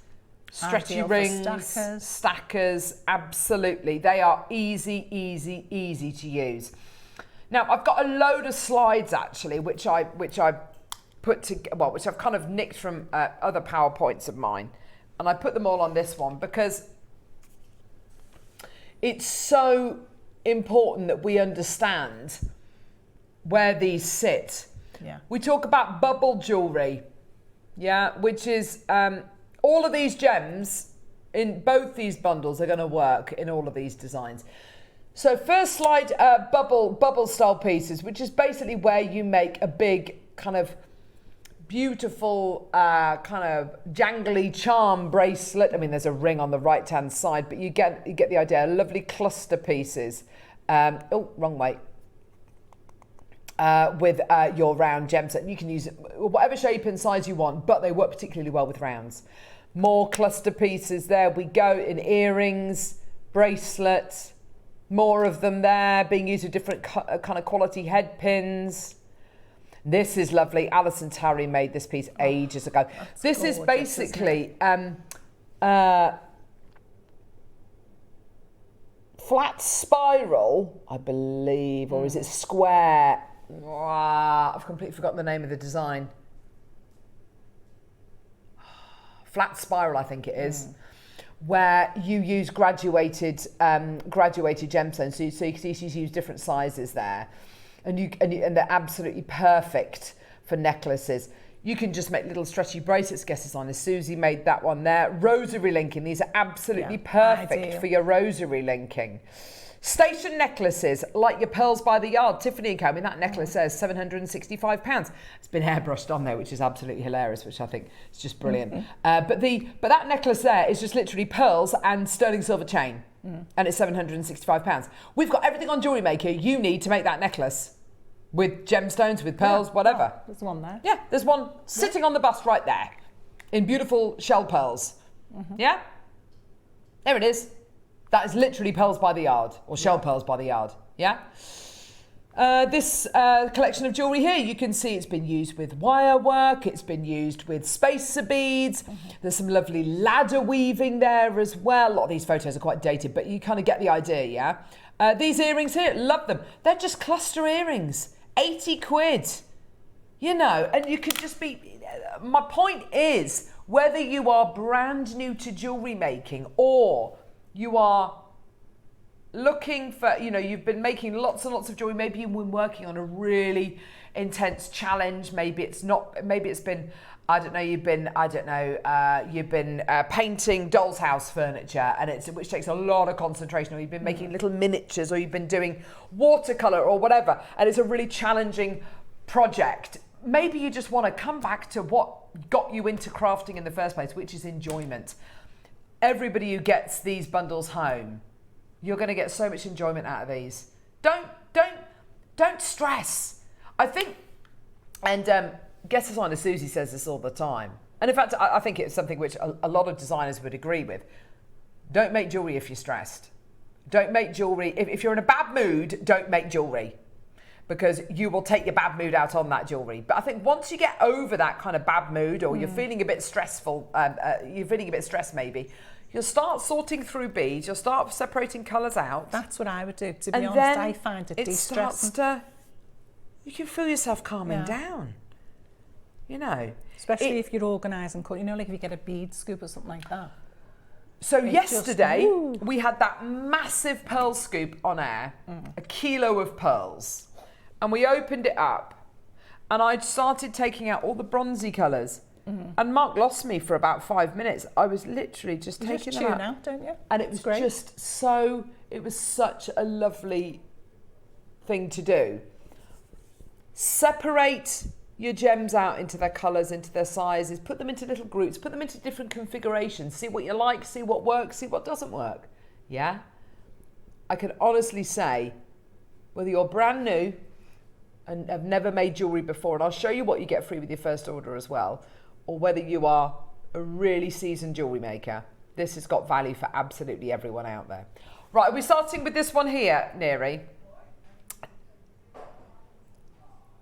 stretchy rings, stackers, absolutely. They are easy, easy, easy to use. Now, I've got a load of slides actually, which I put together, well, which I've kind of nicked from other PowerPoints of mine, and I put them all on this one because it's so important that we understand where these sit. Yeah. We talk about bubble jewellery, yeah, which is all of these gems in both these bundles are going to work in all of these designs. So first slide, bubble style pieces, which is basically where you make a big kind of beautiful kind of jangly charm bracelet. I mean, there's a ring on the right hand side, but you get the idea. Lovely cluster pieces. Oh, wrong way. With your round gemstone. You can use whatever shape and size you want, but they work particularly well with rounds. More cluster pieces. There we go, in earrings, bracelets. More of them there, being used with different kind of quality head pins. This is lovely. Alison Tarry made this piece ages ago. This gorgeous, is basically flat spiral, I believe, or is it square? I've completely forgotten the name of the design. Flat spiral, I think it is. Where you use graduated gemstones, so you can use different sizes there, and they're absolutely perfect for necklaces. You can just make little stretchy bracelets. Guess designer Susie made that one there. Rosary linking, these are absolutely perfect for your rosary linking. Station necklaces, like your pearls by the yard, Tiffany & Co. I mean, that necklace says £765. It's been airbrushed on there, which is absolutely hilarious, which I think is just brilliant. But that necklace there is just literally pearls and sterling silver chain, and it's £765. We've got everything on Jewellery Maker you need to make that necklace. with gemstones, with pearls, whatever. Oh, there's one there. Yeah, there's one sitting on the bust right there in beautiful shell pearls. Yeah? There it is. That is literally pearls by the yard, or shell pearls by the yard. Yeah? This collection of jewellery here, you can see it's been used with wire work, it's been used with spacer beads. There's some lovely ladder weaving there as well. A lot of these photos are quite dated, but you kind of get the idea, yeah? These earrings here, love them. They're just cluster earrings, 80 quid. You know, and you could just be... My point is, whether you are brand new to jewellery making or you are looking for, you know, you've been making lots and lots of jewellery, maybe you've been working on a really intense challenge, maybe it's not, maybe it's been, you've been painting doll's house furniture, and which takes a lot of concentration, or you've been making little miniatures, or you've been doing watercolour or whatever, and it's a really challenging project. Maybe you just want to come back to what got you into crafting in the first place, which is enjoyment. Everybody who gets these bundles home, you're going to get so much enjoyment out of these. Don't stress. I think, and guest designer Susie says this all the time. And in fact, I think it's something which a lot of designers would agree with. Don't make jewellery if you're stressed. Don't make jewellery, if you're in a bad mood, don't make jewellery, because you will take your bad mood out on that jewellery. But I think once you get over that kind of bad mood, or you're feeling a bit stressful, you're feeling a bit stressed maybe, you'll start sorting through beads, you'll start separating colours out. That's what I would do, to be honest. I find it de-stressing. You can feel yourself calming down, you know. Especially if you're organising, you know, like if you get a bead scoop or something like that. So yesterday, we had that massive pearl scoop on air, a kilo of pearls, and we opened it up, and I started taking out all the bronzy colours. And Mark lost me for about 5 minutes. I was literally just taking them out, don't you? And it was just so, it was such a lovely thing to do. Separate your gems out into their colours, into their sizes, put them into little groups, put them into different configurations, see what you like, see what works, see what doesn't work. Yeah? I can honestly say, whether you're brand new and have never made jewellery before, and I'll show you what you get free with your first order as well, or whether you are a really seasoned jewellery maker, this has got value for absolutely everyone out there. Right, we're starting with this one here, Neri.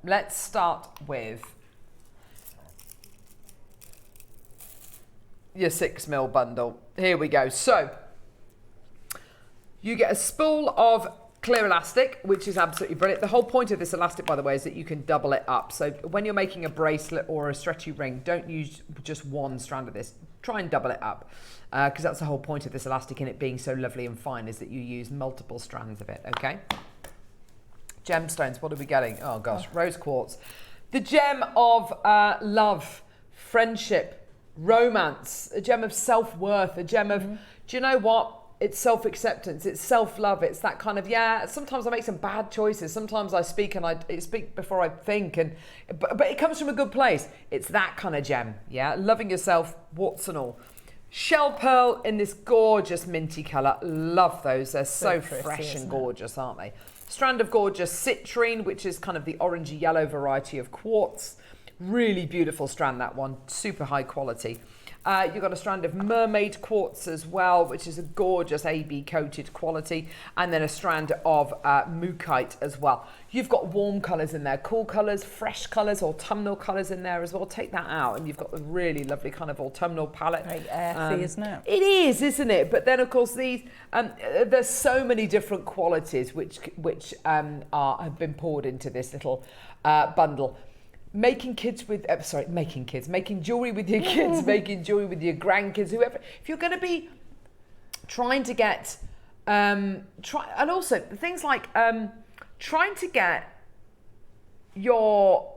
Let's start with your 6mm bundle. Here we go. So, you get a spool of clear elastic, which is absolutely brilliant. The whole point of this elastic, by the way, is that you can double it up. So when you're making a bracelet or a stretchy ring, don't use just one strand of this. Try and double it up, because that's the whole point of this elastic, and it being so lovely and fine, is that you use multiple strands of it, okay? Gemstones, what are we getting? Oh gosh, rose quartz. The gem of love, friendship, romance, a gem of self-worth, a gem of, do you know what? It's self-acceptance, it's self-love, it's that kind of, sometimes I make some bad choices, sometimes I speak and I speak before I think, but it comes from a good place. It's that kind of gem, yeah? Loving yourself, warts and all. Shell pearl in this gorgeous minty colour, love those, they're so pretty, fresh and gorgeous, aren't they? Strand of gorgeous citrine, which is kind of the orangey yellow variety of quartz. Really beautiful strand, that one, super high quality. You've got a strand of mermaid quartz as well, which is a gorgeous AB coated quality, and then a strand of mookaite as well. You've got warm colours in there, cool colours, fresh colours, autumnal colours in there as well. Take that out and you've got a really lovely kind of autumnal palette. Very earthy, isn't it? It is, isn't it? But then of course these, there's so many different qualities which have been poured into this little bundle. Making jewellery with your kids, making jewellery with your grandkids, whoever. If you're going to be trying to get, and also things like trying to get your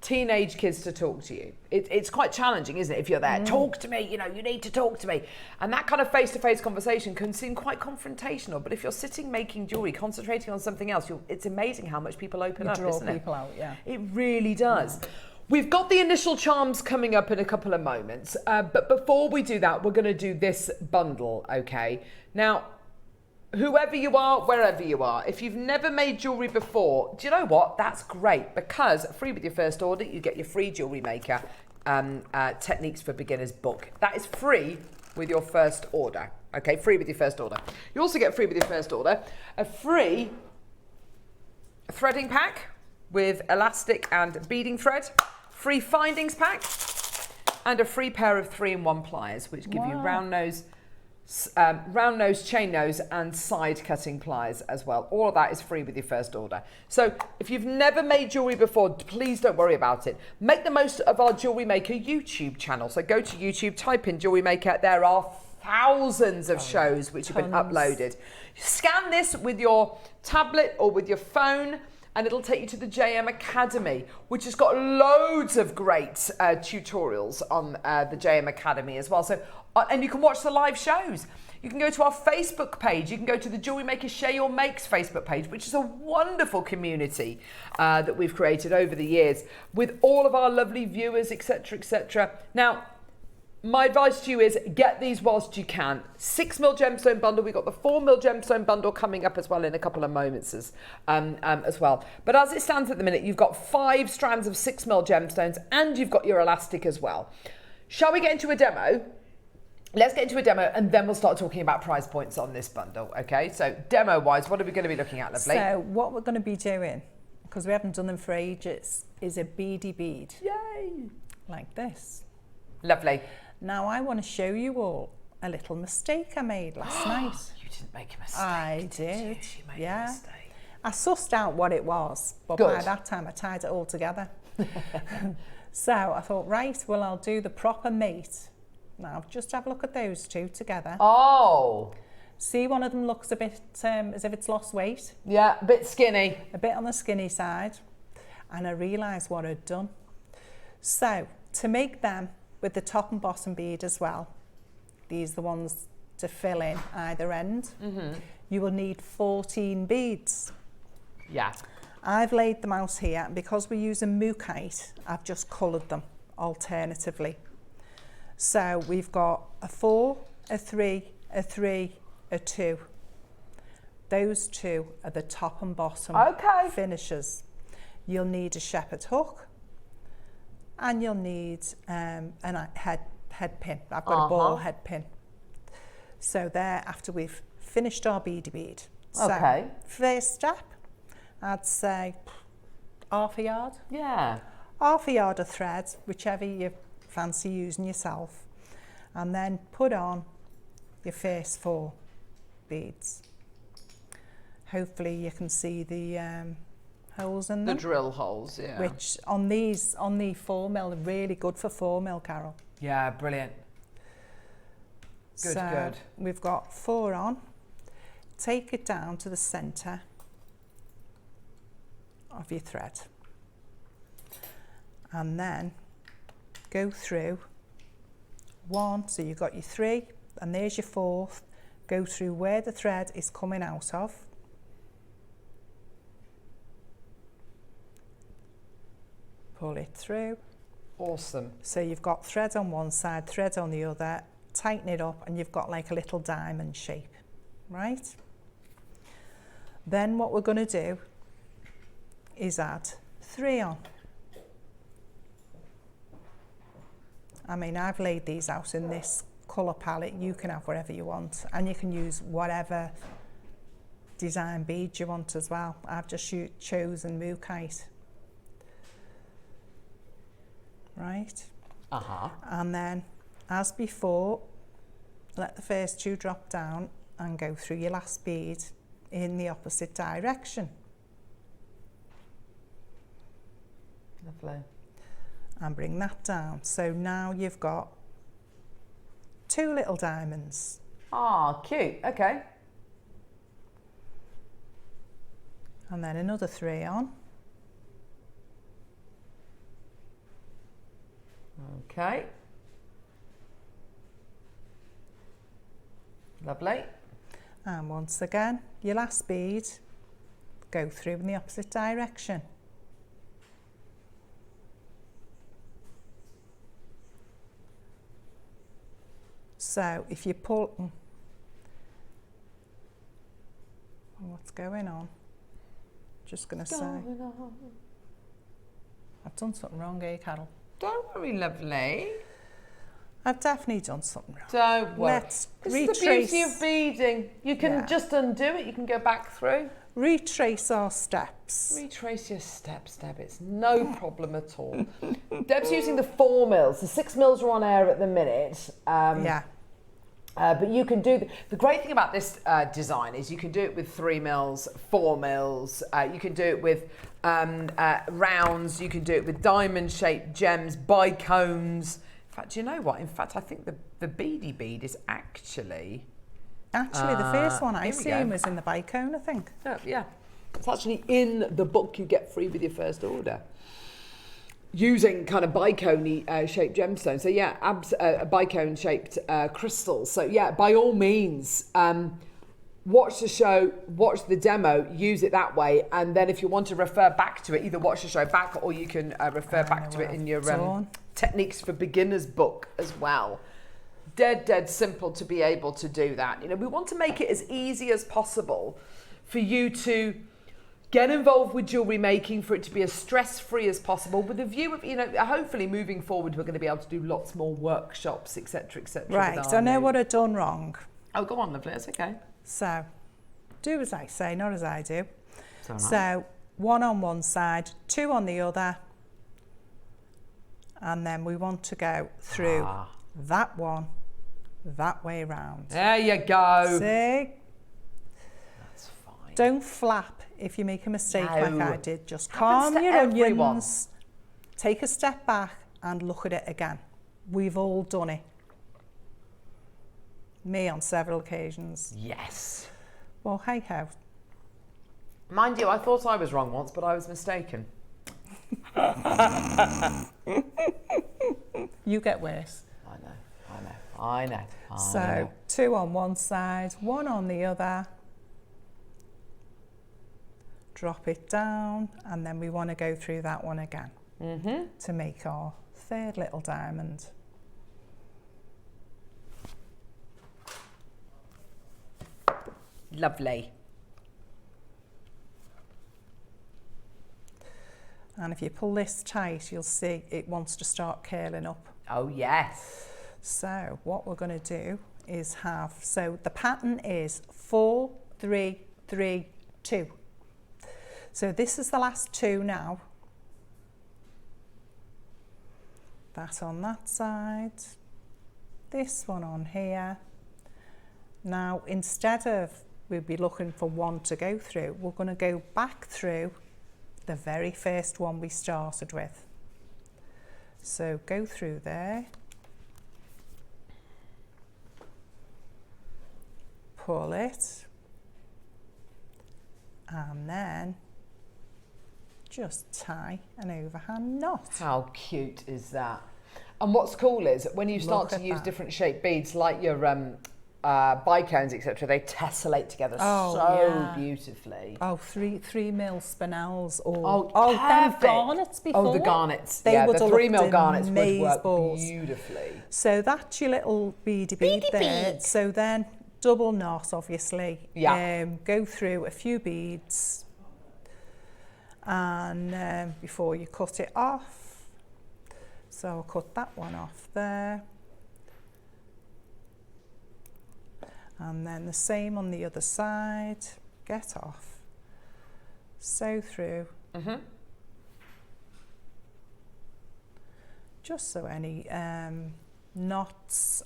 teenage kids to talk to you. It's quite challenging, isn't it? If you're there, talk to me, you know, you need to talk to me. And that kind of face-to-face conversation can seem quite confrontational, but if you're sitting making jewellery, concentrating on something else, it's amazing how much people open up, isn't it? People out, yeah. It really does. Yeah. We've got the initial charms coming up in a couple of moments, but before we do that, we're going to do this bundle, okay? Now, whoever you are, wherever you are, if you've never made jewellery before, do you know what? That's great, because free with your first order, you get your free Jewellery Maker Techniques for Beginners book. That is free with your first order. Okay, free with your first order. You also get free with your first order a free threading pack with elastic and beading thread, free findings pack, and a free pair of 3-in-1 pliers, which give you round nose, chain nose, and side cutting pliers as well. All of that is free with your first order. So if you've never made jewellery before, please don't worry about it. Make the most of our Jewellery Maker YouTube channel. So go to YouTube, type in Jewellery Maker. There are thousands of shows which have been uploaded. Scan this with your tablet or with your phone, and it'll take you to the JM Academy, which has got loads of great tutorials on the JM Academy as well. So, and you can watch the live shows. You can go to our Facebook page. You can go to the Jewellery Maker Share Your Makes Facebook page, which is a wonderful community that we've created over the years with all of our lovely viewers, etc., etc. Now, my advice to you is get these whilst you can. 6mm gemstone bundle. We've got the 4mm gemstone bundle coming up as well in a couple of moments as well. But as it stands at the minute, you've got 5 strands of 6mm gemstones, and you've got your elastic as well. Shall we get into a demo? Let's get into a demo, and then we'll start talking about price points on this bundle. Okay, so demo-wise, what are we going to be looking at, lovely? So what we're going to be doing, because we haven't done them for ages, is a beady bead. Yay! Like this. Lovely. Now I want to show you all a little mistake I made last night. You didn't make a mistake. I did. You made a mistake. I sussed out what it was, but by that time I tied it all together. So I thought, right, well, I'll do the proper mate. Now just have a look at those two together. Oh. See, one of them looks a bit as if it's lost weight. Yeah, a bit skinny. A bit on the skinny side. And I realised what I'd done. So to make them with the top and bottom bead as well, these are the ones to fill in either end. You will need 14 beads. Yeah. I've laid them out here, and because we're using Mookite, I've just coloured them alternatively. So we've got a 4, a 3, a 3, a 2. Those two are the top and bottom finishes. You'll need a shepherd hook, and you'll need a head pin. I've got a ball head pin. So there, after we've finished our beady bead. So first step, I'd say half a yard. Yeah. Half a yard of thread, whichever you fancy using yourself. And then put on your first 4 beads. Hopefully you can see the holes in them. The drill holes, yeah. Which on the 4mm are really good for 4mm, Carol. Yeah, brilliant. Good, so good. We've got 4 on. Take it down to the centre of your thread. And then go through 1, so you've got your 3, and there's your 4th. Go through where the thread is coming out of. Pull it through. Awesome. So you've got thread on one side, thread on the other, tighten it up, and you've got like a little diamond shape, right? Then what we're going to do is add 3 on. I mean, I've laid these out in this colour palette. You can have whatever you want, and you can use whatever design bead you want as well. I've just chosen Mookite. Right? And then, as before, let the first 2 drop down and go through your last bead in the opposite direction. Lovely. And bring that down. So now you've got 2 little diamonds. Ah, cute. Okay. And then another 3 on. Okay. Lovely. And once again, your last bead, go through in the opposite direction. So if you pull, what's going on? Just going to say. I've done something wrong here, Carol. Don't worry, lovely. I've definitely done something wrong. Don't worry. Let's this retrace. is the beauty of beading. You can just undo it. You can go back through. Retrace our steps. Retrace your steps, Deb. It's no problem at all. Deb's using the 4 mils. The 6 mils are on air at the minute. But you can do the great thing about this design is you can do it with 3 mils, 4 mils. You can do it with rounds. You can do it with diamond-shaped gems, bicones. In fact, you know what? In fact, I think the beady bead is actually the first one I seen was in the bicone, I think. Yeah, it's actually in the book you get free with your first order. Using kind of bicone shaped gemstones. So yeah, bicone shaped crystals. So yeah, by all means, watch the show, watch the demo, use it that way. And then if you want to refer back to it, either watch the show back or you can refer back to it in your Techniques for Beginners book as well. Dead simple to be able to do that. You know, we want to make it as easy as possible for you to get involved with jewellery making, for it to be as stress-free as possible, with a view of, you know, hopefully moving forward, we're going to be able to do lots more workshops, etc., etc. Right, I know what I've done wrong. Oh, go on, lovely, that's okay. So, do as I say, not as I do. Right. So, 1 on one side, 2 on the other, and then we want to go through that one, that way round. There you go. See? That's fine. Don't flap if you make a mistake like I did. Just calm your onions, take a step back and look at it again. We've all done it. Me on several occasions. Yes. Well, hey ho. Mind you, I thought I was wrong once, but I was mistaken. You get worse. I know. So 2 on one side, 1 on the other. Drop it down, and then we want to go through that one again to make our 3rd little diamond. Lovely. And if you pull this tight, you'll see it wants to start curling up. Oh, yes. So what we're going to do is so the pattern is 4, 3, 3, 2. So this is the last 2 now. That on that side. This one on here. Now, instead of we'd be looking for 1 to go through, we're going to go back through the very first one we started with. So go through there, pull it, and then just tie an overhand knot. How cute is that? And what's cool is when you start to use different shaped beads, like your bicones, etc., they tessellate together beautifully. Oh, 3 mil spinels or them garnets before. Oh, the garnets. The 3 mil garnets would work beautifully. So that's your little beady bead there. So then double knot, obviously. Yeah. Go through a few beads, and before you cut it off. So I'll cut that one off there. And then the same on the other side, get off, sew through, just so any knots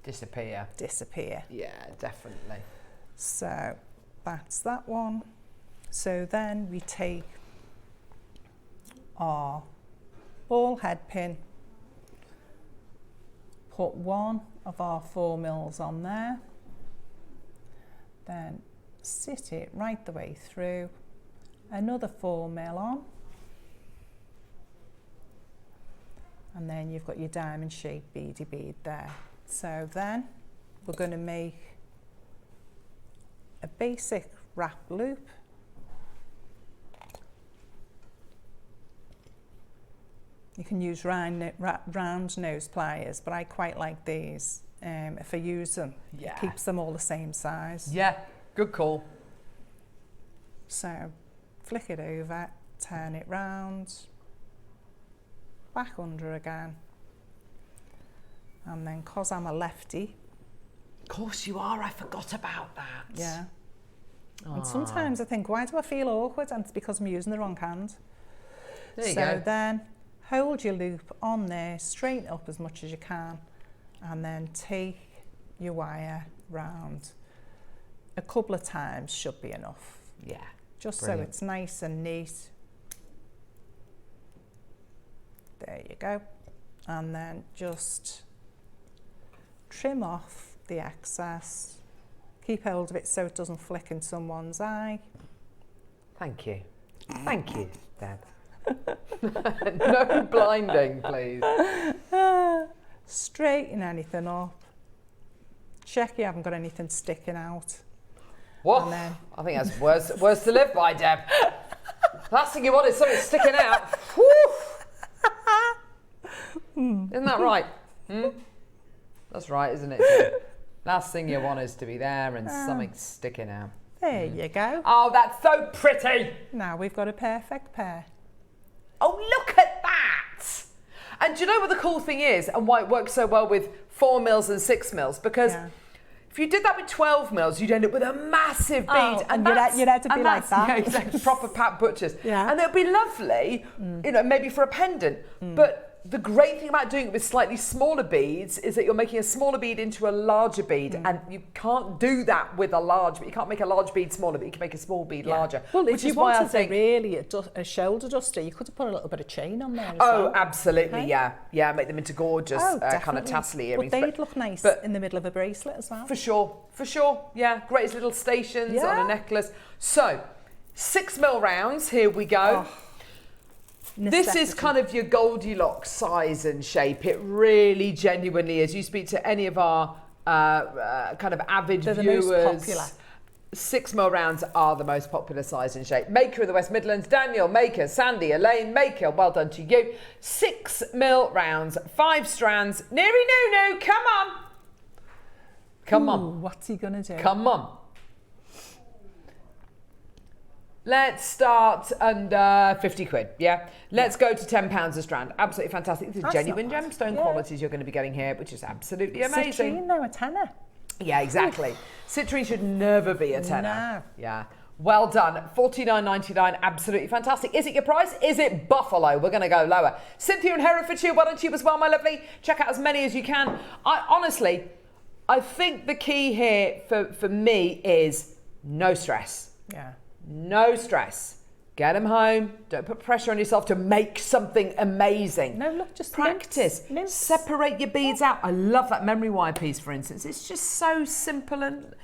disappear. Yeah, definitely. So that's that one. So then we take our ball head pin, put 1 of our 4 mils on there, then sit it right the way through, another 4 mil on, and then you've got your diamond shaped beady bead there. So then we're going to make a basic wrap loop. You can use round nose pliers, but I quite like these. If I use them, it keeps them all the same size. Yeah, good call. So flick it over, turn it round, back under again. And then, 'cause I'm a lefty. Of course you are, I forgot about that. Yeah. And sometimes I think, why do I feel awkward? And it's because I'm using the wrong hand. There you so go. Then hold your loop on there, straighten up as much as you can, and then take your wire round. A couple of times should be enough. Yeah. Just Brilliant. so it's nice and neat. There you go. And then just trim off the excess. Keep hold of it so it doesn't flick in someone's eye. Thank you. Thank you, Deb. No blinding, please. Straighten anything up. Check you haven't got anything sticking out. What? And then, I think that's words to live by, Deb. Last thing you want is something sticking out. Isn't that right? That's right, isn't it, Deb? Last thing you want is to be there and something sticking out. there you go. Oh, that's so pretty. Now we've got a perfect pair. Oh, look at that. And do you know what the cool thing is and why it works so well with 4 mils and 6 mils? Because if you did that with 12 mils, you'd end up with a massive bead. Oh, and you'd have to be like that. Yeah, exactly. Proper Pat Butchers. Yeah. And it'd be lovely, you know, maybe for a pendant. But the great thing about doing it with slightly smaller beads is that you're making a smaller bead into a larger bead, and you can't do that with a large. You can't make a large bead smaller, but you can make a small bead larger. Well, which if you is why I wanted think a shoulder duster, you could have put a little bit of chain on there. Oh, absolutely, yeah, make them into gorgeous kind of tassel earrings. But they'd look nice in the middle of a bracelet as well. For sure, yeah, great as little stations on a necklace. So, 6 mil rounds. Here we go. This is kind of your Goldilocks size and shape. It really genuinely is. You speak to any of our kind of avid They're viewers. the most popular. 6 mil rounds are the most popular size and shape. Maker of the West Midlands, Daniel Maker, Sandy, Elaine Maker, well done to you. 6 mil rounds, 5 strands. Neary Nunu, come on. Come on. What's he going to do? Come on. Let's start under 50 quid, yeah? Let's go to £10 a strand. Absolutely fantastic. This is genuine gemstone qualities you're going to be getting here, which is absolutely amazing. Citrine, though, a tenner. Yeah, exactly. Citrine should never be a tenner. No. Yeah. Well done. $49.99, absolutely fantastic. Is it your price? Is it Buffalo? We're going to go lower. Cynthia in Herefordshire, well done to you as well, my lovely. Check out as many as you can. I think the key here for me is no stress. Yeah. No stress. Get them home. Don't put pressure on yourself to make something amazing. No, look, just practice. Nymphs. Separate your beads out. I love that memory wire piece, for instance. It's just so simple and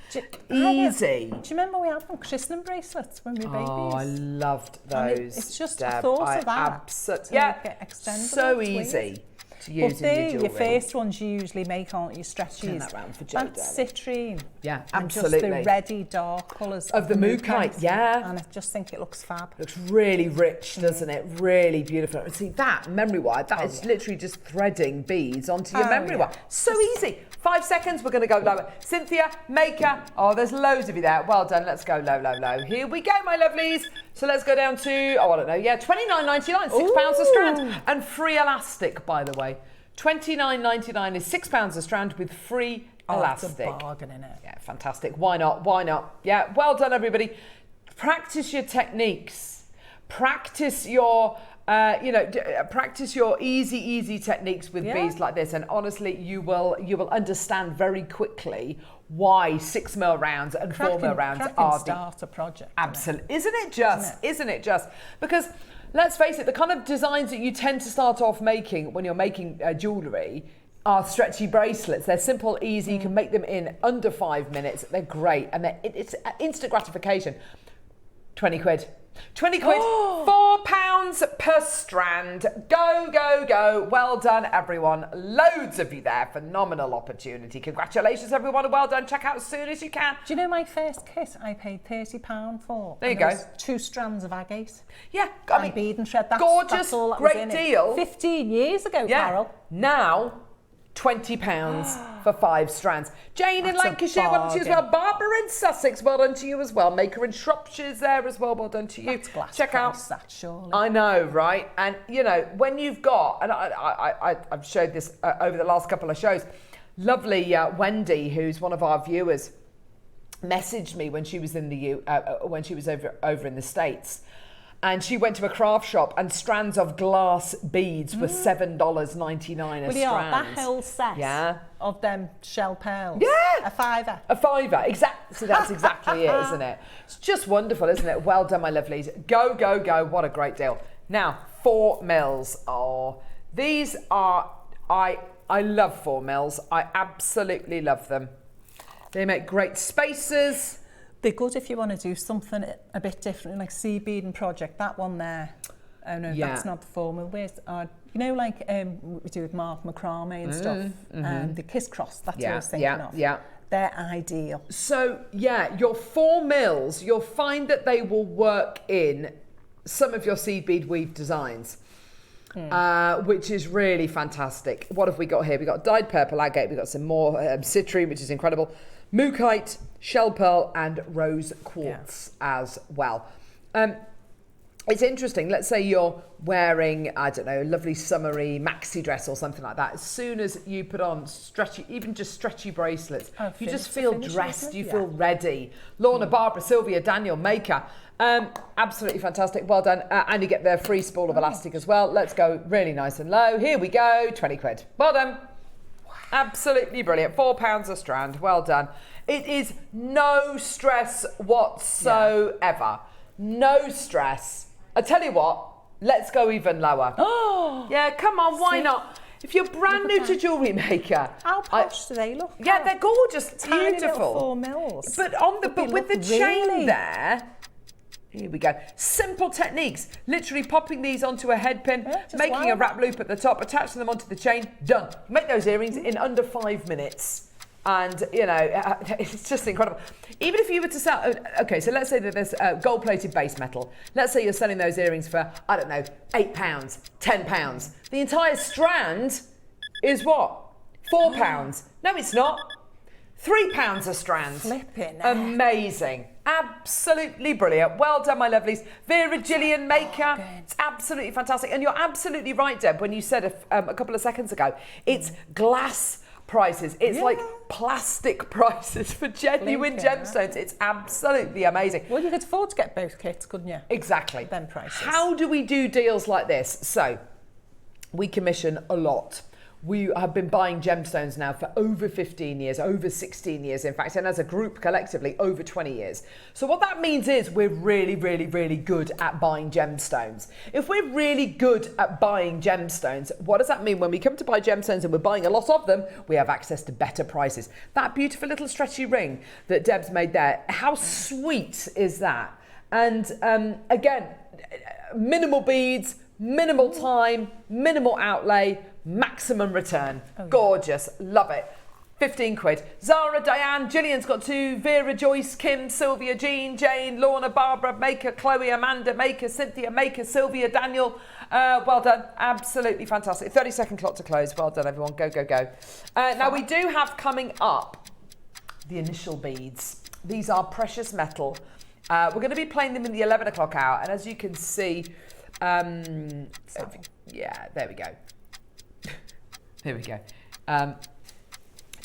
easy. Do you remember we had them christening bracelets when we were babies? Oh, I loved those. It's just Deb. I thought of that. So easy to use in your your jewellery. first ones you usually make, aren't you? Stretchies. Turn that round for Jo, That's citrine. Yeah, and absolutely. just the reddy dark colours of the mookaite, yeah. And I just think it looks fab. Looks really rich, doesn't it? Really beautiful. See that memory wire, that is literally just threading beads onto your memory wire. So easy. 5 seconds, we're going to go lower. Cynthia, Maker, oh, there's loads of you there. Well done, let's go low, low, low. Here we go, my lovelies. So let's go down to, I don't know, £29.99, £6 a strand. And free elastic, by the way. £29.99 is £6 a strand with free elastic. It's a bargain, innit? Yeah, fantastic. Why not? Why not? Yeah, well done, everybody. Practice your techniques. Practice your, practice your easy techniques with beads like this. And honestly, you will understand very quickly why 6 mil rounds and 4 mil rounds are start a project. Absolutely. Isn't it just? Because let's face it, the kind of designs that you tend to start off making when you're making jewellery are stretchy bracelets. They're simple, easy. You can make them in under 5 minutes. They're great. And it's instant gratification. 20 quid. 20 quid, £4 per strand. Go, go, go. Well done, everyone. Loads of you there. Phenomenal opportunity. Congratulations, everyone. Well done. Check out as soon as you can. Do you know my first kit I paid £30 for? There you go. 2 strands of agate. Yeah. I mean, bead and thread. Gorgeous, great deal. 15 years ago, Carol. Now, £20 for 5 strands. Jane That's in Lancashire, well done to you as well. Barbara in Sussex, well done to you as well. Maker in Shropshire's there as well, well done to you. That's glass Check out that, surely. I know, right? And you know, when you've got, and I've showed this over the last couple of shows, lovely Wendy, who's one of our viewers, messaged me when she was in the over in the States. And she went to a craft shop and strands of glass beads were $7.99 a strand. That whole set of them shell pearls. Yeah. A £5. A £5. Exactly. So that's exactly it, isn't it? It's just wonderful, isn't it? Well done, my lovelies. Go, go, go. What a great deal. Now, 4 mils. Oh, these are, I love 4 mils. I absolutely love them. They make great spacers. They're good if you want to do something a bit different, like sea beading project. That one there. Oh no, that's not the 4 mil. Where's you know, like we do with Mark macrame and stuff, and the kiss cross. That's what I was thinking of. Yeah, they're ideal. So yeah, your 4 mils, you'll find that they will work in some of your seed bead weave designs. Which is really fantastic. What have we got here? We've got dyed purple agate, we've got some more citrine, which is incredible, mookaite, shell pearl, and rose quartz as well. It's interesting, let's say you're wearing, I don't know, a lovely summery maxi dress or something like that. As soon as you put on stretchy, even just stretchy bracelets, you just feel dressed, you feel ready. Lorna, Barbara, Sylvia, Daniel, Maker. Absolutely fantastic. Well done. And you get the free spool of elastic as well. Let's go really nice and low. Here we go. 20 quid. Well done. Wow. Absolutely brilliant. £4 a strand. Well done. It is no stress whatsoever. No stress. I tell you what, let's go even lower. Oh, yeah, come on, why not? If you're brand new to Jewellery Maker, how posh do they look? Yeah, they're gorgeous, tiny beautiful. Little 4 mils. But on the with the chain there. Here we go. Simple techniques. Literally popping these onto a head pin, making a wrap loop at the top, attaching them onto the chain. Done. Make those earrings in under 5 minutes. And, you know, it's just incredible. Even if you were to sell, okay, so let's say that there's gold-plated base metal. Let's say you're selling those earrings for, I don't know, £8, £10. The entire strand is what? £4. No, it's not. £3 a strand. Flipping amazing. Absolutely brilliant. Well done, my lovelies. Vera Gillian Maker. It's absolutely fantastic. And you're absolutely right, Deb, when you said a couple of seconds ago, it's glass prices. It's like plastic prices for genuine gemstones. It's absolutely amazing. Well, you could afford to get both kits, couldn't you? Exactly. Them prices. How do we do deals like this? So, we commission a lot. We have been buying gemstones now for over 15 years, over 16 years, in fact, and as a group collectively, over 20 years. So what that means is we're really, really, really good at buying gemstones. If we're really good at buying gemstones, what does that mean? When we come to buy gemstones and we're buying a lot of them, we have access to better prices. That beautiful little stretchy ring that Deb's made there, how sweet is that? And again, minimal beads, minimal time, minimal outlay, maximum return. Gorgeous. Love it. 15 quid. Zara, Diane, Gillian's got 2, Vera, Joyce, Kim, Sylvia, Jean, Jane, Lorna, Barbara, Maker, Chloe, Amanda, Maker, Cynthia, Maker, Sylvia, Daniel. Well done. Absolutely fantastic. 30-second clock to close. Well done, everyone. Go, go, go. Now, we do have coming up the initial beads. These are precious metal. We're going to be playing them in the 11 o'clock hour. And as you can see, yeah, there we go. Here we go.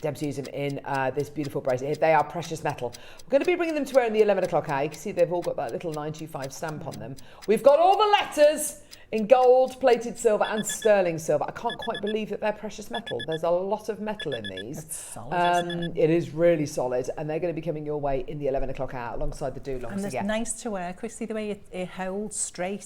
Deb's using them in this beautiful bracelet. They are precious metal. We're going to be bringing them to wear in the 11 o'clock hour. You can see they've all got that little 925 stamp on them. We've got all the letters in gold, plated silver and sterling silver. I can't quite believe that they're precious metal. There's a lot of metal in these. It's solid, isn't it? It is really solid, and they're going to be coming your way in the 11 o'clock hour alongside the do-longs. And it's nice to wear, Chrissy, the way it holds straight.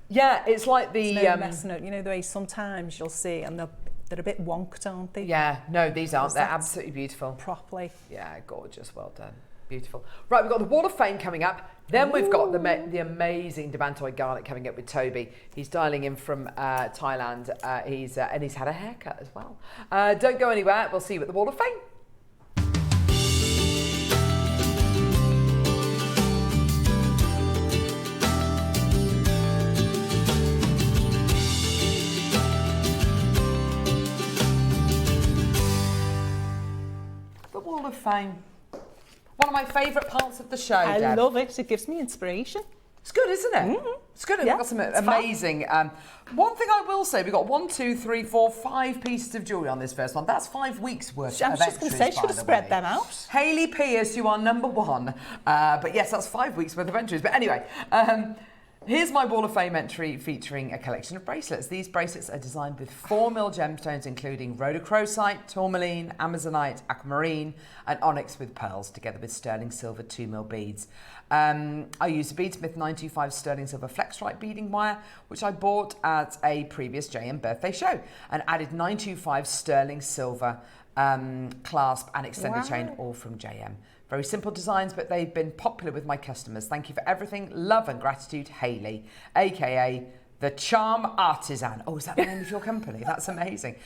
Yeah, it's like the... no messing up. You know, the way sometimes you'll see, and they're a bit wonked, aren't they? Yeah, no, these aren't. They're absolutely beautiful. Properly. Yeah, gorgeous. Well done. Beautiful. Right, we've got the Wall of Fame coming up. Then we've got the amazing Demantoid Garnet coming up with Toby. He's dialing in from Thailand. And he's had a haircut as well. Don't go anywhere. We'll see you at the Wall of Fame. Fame. One of my favourite parts of the show, I Deb. love it. It gives me inspiration. It's good, isn't it? Mm-hmm. It's good. Yeah, We've got some amazing. One thing I will say, we've got 1, 2, 3, 4, 5 pieces of jewellery on this first one. That's 5 weeks worth I of was just going to say, should have spread them out. Hayley Pierce, you are number 1. But yes, that's 5 weeks worth of entries. But anyway, here's my Wall of Fame entry featuring a collection of bracelets. These bracelets are designed with 4mm gemstones, including rhodochrosite, tourmaline, amazonite, aquamarine, and onyx with pearls, together with sterling silver 2mm beads. I used a Beadsmith 925 sterling silver Flexrite beading wire, which I bought at a previous JM birthday show, and added 925 sterling silver clasp and extended chain, all from JM. Very simple designs, but they've been popular with my customers. Thank you for everything. Love and gratitude, Hayley, aka the Charm Artisan. Oh, is that the name of your company? That's amazing.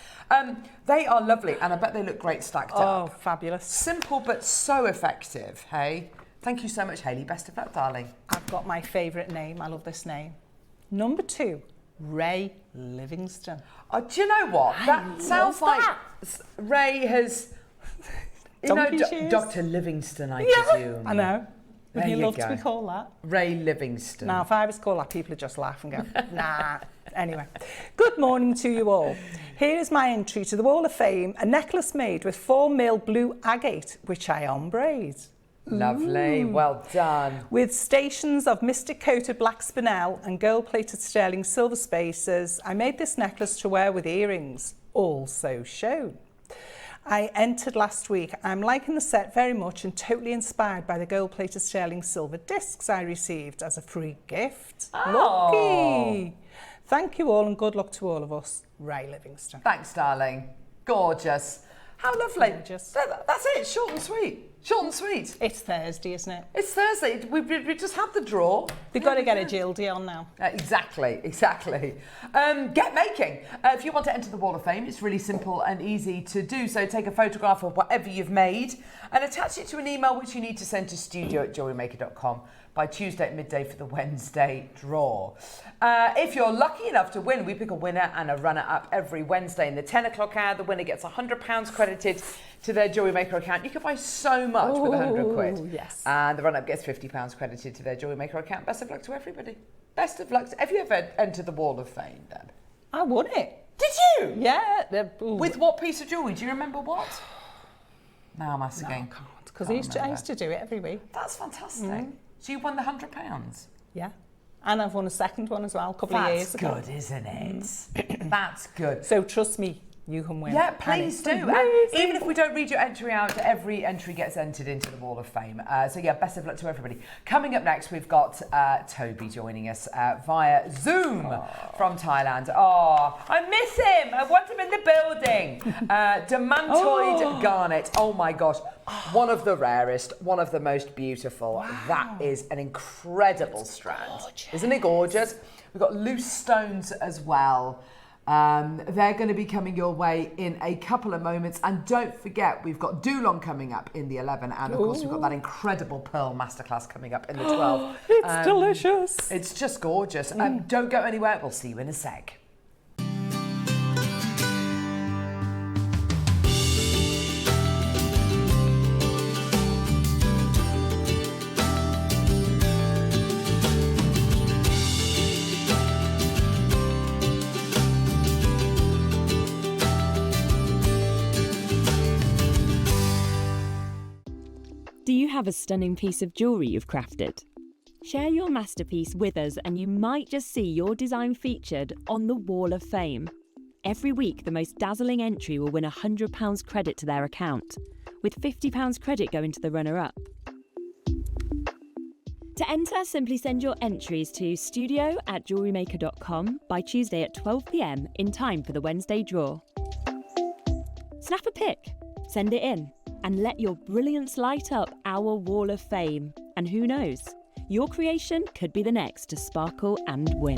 They are lovely, and I bet they look great stacked up. Oh, fabulous. Simple, but so effective, hey? Thank you so much, Hayley. Best of luck, darling. I've got my favourite name. I love this name. Number 2, Ray Livingston. Oh, do you know what? That sounds like Ray has... You know, Dr. Livingston, I presume. I know. Would There you you love go. to be called that? Ray Livingston. Now, if I was called that, people would just laugh and go, nah. Anyway, good morning to you all. Here is my entry to the Wall of Fame, a necklace made with 4mm blue agate, which I ombrayed. Lovely, well done. With stations of mystic-coated black spinel and gold-plated sterling silver spacers, I made this necklace to wear with earrings, also shown. I entered last week. I'm liking the set very much and totally inspired by the gold-plated sterling silver discs I received as a free gift. Oh. Lucky! Thank you all and good luck to all of us. Ray Livingston. Thanks, darling. Gorgeous. How lovely. Gorgeous. That's it, short and sweet. Short and sweet. It's Thursday, isn't it? It's Thursday. We just had the draw. We've got to get a Gildy on now. Exactly. Get making. If you want to enter the Wall of Fame, it's really simple and easy to do. So take a photograph of whatever you've made and attach it to an email which you need to send to studio@jewellerymaker.com by Tuesday at midday for the Wednesday draw. If you're lucky enough to win, we pick a winner and a runner-up every Wednesday in the 10 o'clock hour. The winner gets £100 credited to their Jewellery Maker account. You can buy so much with 100 quid. Yes. And the runner-up gets £50 credited to their Jewellery Maker account. Best of luck to everybody. Best of luck. Have you ever entered the Wall of Fame, Deb? I won it. Did you? Yeah. With what piece of jewellery? Do you remember what? Now I'm asking. No, I can't. Because I used to do it every week. That's fantastic. So you won the £100? Yeah. And I've won a second one as well, a couple of years ago. That's good, isn't it? That's good. So trust me, you can win. Yeah, please do. And even if we don't read your entry out, every entry gets entered into the Wall of Fame. So yeah, best of luck to everybody. Coming up next, we've got Toby joining us via Zoom from Thailand. Oh, I miss him. I want him in the building. Demantoid Garnet. Oh my gosh. One of the rarest, one of the most beautiful. Wow. That is an incredible strand. Gorgeous. Isn't it gorgeous? We've got loose stones as well. They're going to be coming your way in a couple of moments. And don't forget, we've got Dulong coming up in the 11. And of course, we've got that incredible Pearl Masterclass coming up in the 12. It's delicious. It's just gorgeous. Don't go anywhere. We'll see you in a sec. Do you have a stunning piece of jewellery you've crafted? Share your masterpiece with us and you might just see your design featured on the Wall of Fame. Every week, the most dazzling entry will win £100 credit to their account, with £50 credit going to the runner-up. To enter, simply send your entries to studio@jewellerymaker.com by Tuesday at 12 p.m. in time for the Wednesday draw. Snap a pic, send it in, and let your brilliance light up our Wall of Fame. And who knows, your creation could be the next to sparkle and win.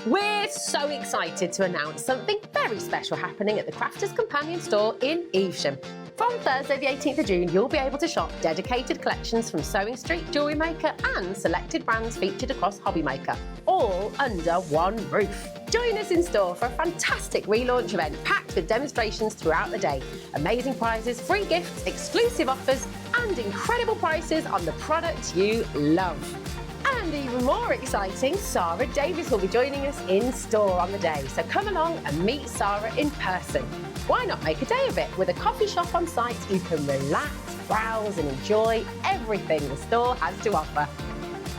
We're so excited to announce something very special happening at the Crafters Companion store in Evesham. From Thursday the 18th of June, you'll be able to shop dedicated collections from Sewing Street, Jewellery Maker and selected brands featured across Hobby Maker, all under one roof. Join us in store for a fantastic relaunch event packed with demonstrations throughout the day, amazing prizes, free gifts, exclusive offers and incredible prices on the products you love. And even more exciting, Sarah Davies will be joining us in store on the day. So come along and meet Sarah in person. Why not make a day of it with a coffee shop on site? You can relax, browse and enjoy everything the store has to offer.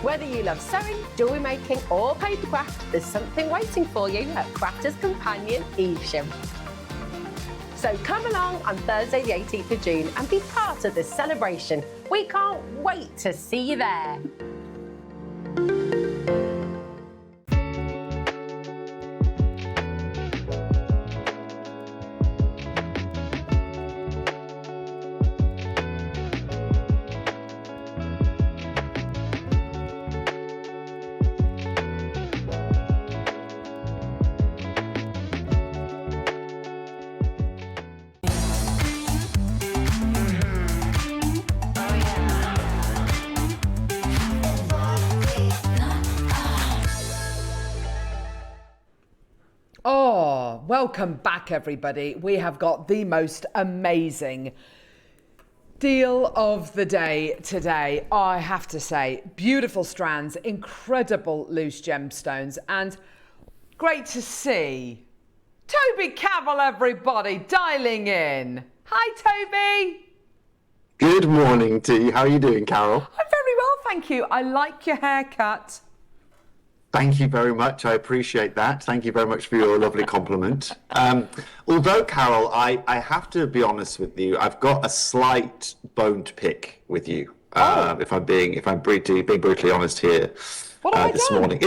Whether you love sewing, jewellery making or papercraft, there's something waiting for you at Crafters Companion Evesham. So come along on Thursday the 18th of June and be part of this celebration. We can't wait to see you there. Oh, welcome back, everybody. We have got the most amazing deal of the day today. I have to say, beautiful strands, incredible loose gemstones, and great to see Toby Cavill, everybody, dialing in. Hi, Toby. Good morning to you. How are you doing, Carol? I'm very well, thank you. I like your haircut. Thank you very much. I appreciate that. Thank you very much for your lovely compliment. Although, Carol, I have to be honest with you. I've got a slight bone to pick with you. If I'm being brutally honest here. What have I this done? morning,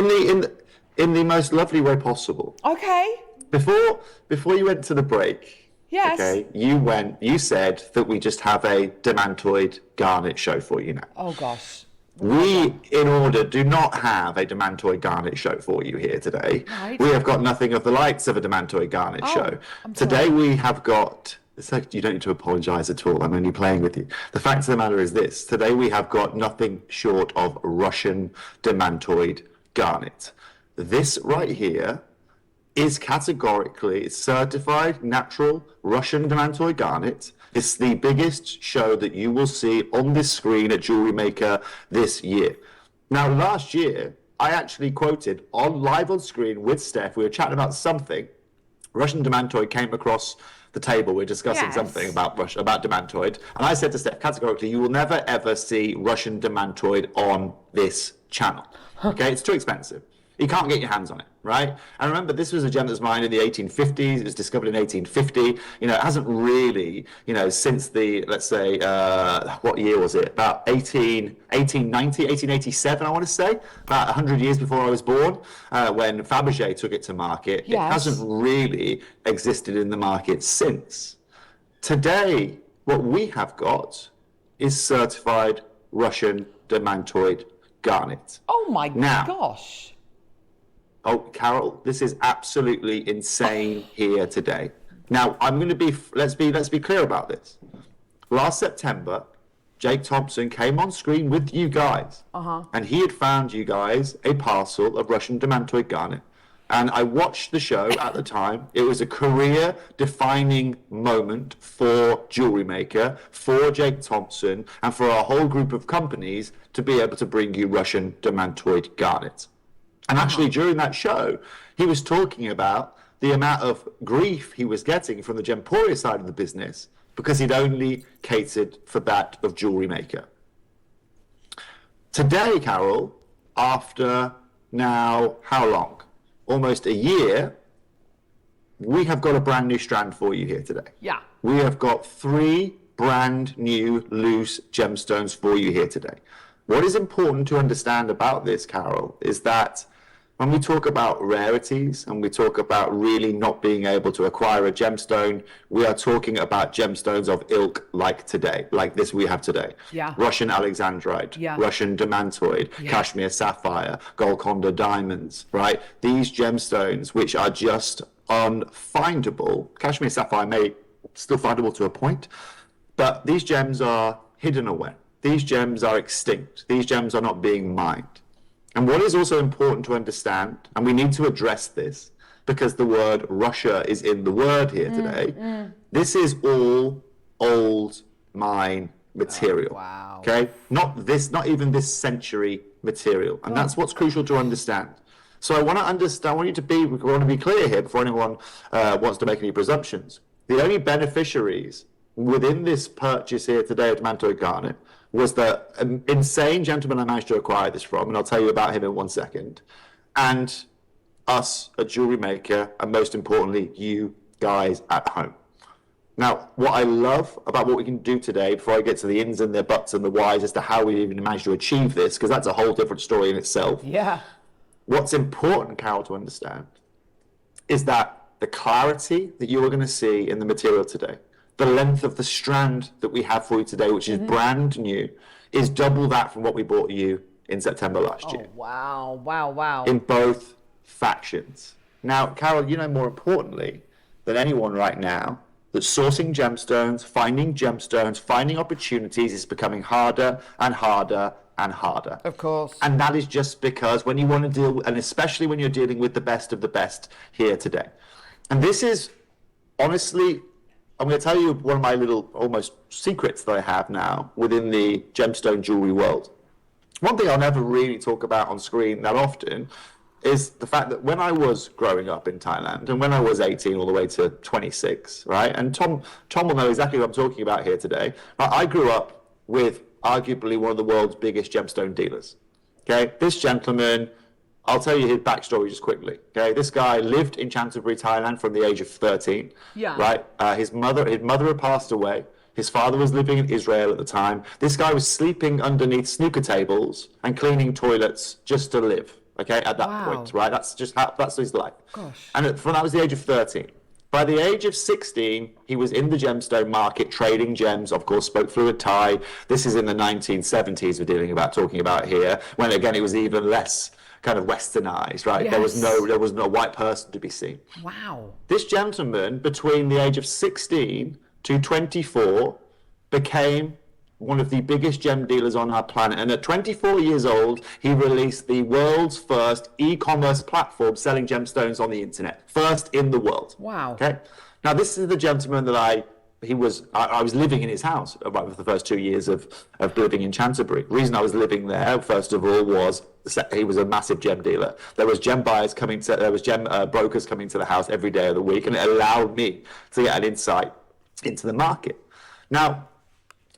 in the most lovely way possible. Okay. Before you went to the break. Yes. Okay. You said that we just have a Demantoid Garnet show for you now. Oh gosh. We, in order, do not have a Demantoid Garnet show for you here today. Right. We have got nothing of the likes of a Demantoid Garnet show. Today we have got, it's like, you don't need to apologise at all, I'm only playing with you. The fact of the matter is this, today we have got nothing short of Russian Demantoid Garnet. This right here is categorically certified natural Russian Demantoid Garnet. It's the biggest show that you will see on this screen at Jewellery Maker this year. Now, last year, I actually quoted live on screen with Steph. We were chatting about something. Russian Demantoid came across the table. We're discussing something about Demantoid. And I said to Steph, categorically, you will never, ever see Russian Demantoid on this channel. Okay, it's too expensive. You can't get your hands on it, right? And remember, this was a gem that's mined in the 1850s. It was discovered in 1850. You know, it hasn't really, you know, since the, let's say, what year was it? About 1890, 1887, I want to say. About 100 years before I was born, when Fabergé took it to market. Yes. It hasn't really existed in the market since. Today, what we have got is certified Russian Demantoid Garnet. Oh my gosh. Oh, Carol, this is absolutely insane here today. Now, I'm going to be, let's be clear about this. Last September, Jake Thompson came on screen with you guys, and he had found you guys a parcel of Russian Demantoid Garnet. And I watched the show at the time. It was a career-defining moment for Jewellery Maker, for Jake Thompson, and for our whole group of companies to be able to bring you Russian Demantoid Garnet. And actually, during that show, he was talking about the amount of grief he was getting from the Gemporia side of the business because he'd only catered for that of Jewellery Maker. Today, Carol, after now, how long? Almost a year, we have got a brand new strand for you here today. Yeah. We have got 3 brand new loose gemstones for you here today. What is important to understand about this, Carol, is that when we talk about rarities and we talk about really not being able to acquire a gemstone, we are talking about gemstones of ilk like today, like this we have today. Yeah. Russian Alexandrite, Yeah. Russian Demantoid, Kashmir Sapphire, Golconda Diamonds, right? These gemstones, which are just unfindable. Kashmir Sapphire may still findable to a point, but these gems are hidden away. These gems are extinct. These gems are not being mined. And what is also important to understand, and we need to address this, because the word Russia is in the word here today, this is all old mine material. Wow. Okay? Not even this century material. And that's what's crucial to understand. So I want you to be clear here before anyone wants to make any presumptions. The only beneficiaries within this purchase here today of Demantoid Garnet was the insane gentleman I managed to acquire this from, and I'll tell you about him in 1 second, and us at Jewellery Maker, and most importantly, you guys at home. Now, what I love about what we can do today, before I get to the ins and the buts and the whys as to how we even managed to achieve this, because that's a whole different story in itself. Yeah. What's important, Carol, to understand is that the clarity that you are going to see in the material today, the length of the strand that we have for you today, which is brand new, is double that from what we bought you in September last year. Wow, wow, wow. In both factions. Now, Carol, you know more importantly than anyone right now that sourcing gemstones, finding opportunities is becoming harder and harder and harder. Of course. And that is just because when you want to deal, and especially when you're dealing with the best of the best here today. And this is, honestly, I'm going to tell you one of my little almost secrets that I have now within the gemstone jewelry world. One thing I'll never really talk about on screen that often is the fact that when I was growing up in Thailand, and when I was 18 all the way to 26, right? And Tom will know exactly what I'm talking about here today. I grew up with arguably one of the world's biggest gemstone dealers. Okay, this gentleman, I'll tell you his backstory just quickly. Okay, this guy lived in Canterbury, Thailand from the age of 13. Yeah. Right. His mother had passed away. His father was living in Israel at the time. This guy was sleeping underneath snooker tables and cleaning toilets just to live. Okay, at that point, right? That's his life. Gosh. And that was the age of 13. By the age of 16, he was in the gemstone market trading gems, of course, spoke fluent Thai. This is in the 1970s we're talking about here, when again it was even less kind of westernized, right? Yes. There was no white person to be seen. Wow. This gentleman, between the age of 16 to 24, became one of the biggest gem dealers on our planet. And at 24 years old, he released the world's first e-commerce platform selling gemstones on the internet. First in the world. Wow. Okay. Now, this is the gentleman that I was living in his house about for the first 2 years of living in Canterbury. The reason I was living there, first of all, was he was a massive gem dealer. There was gem brokers coming to the house every day of the week, and it allowed me to get an insight into the market. Now,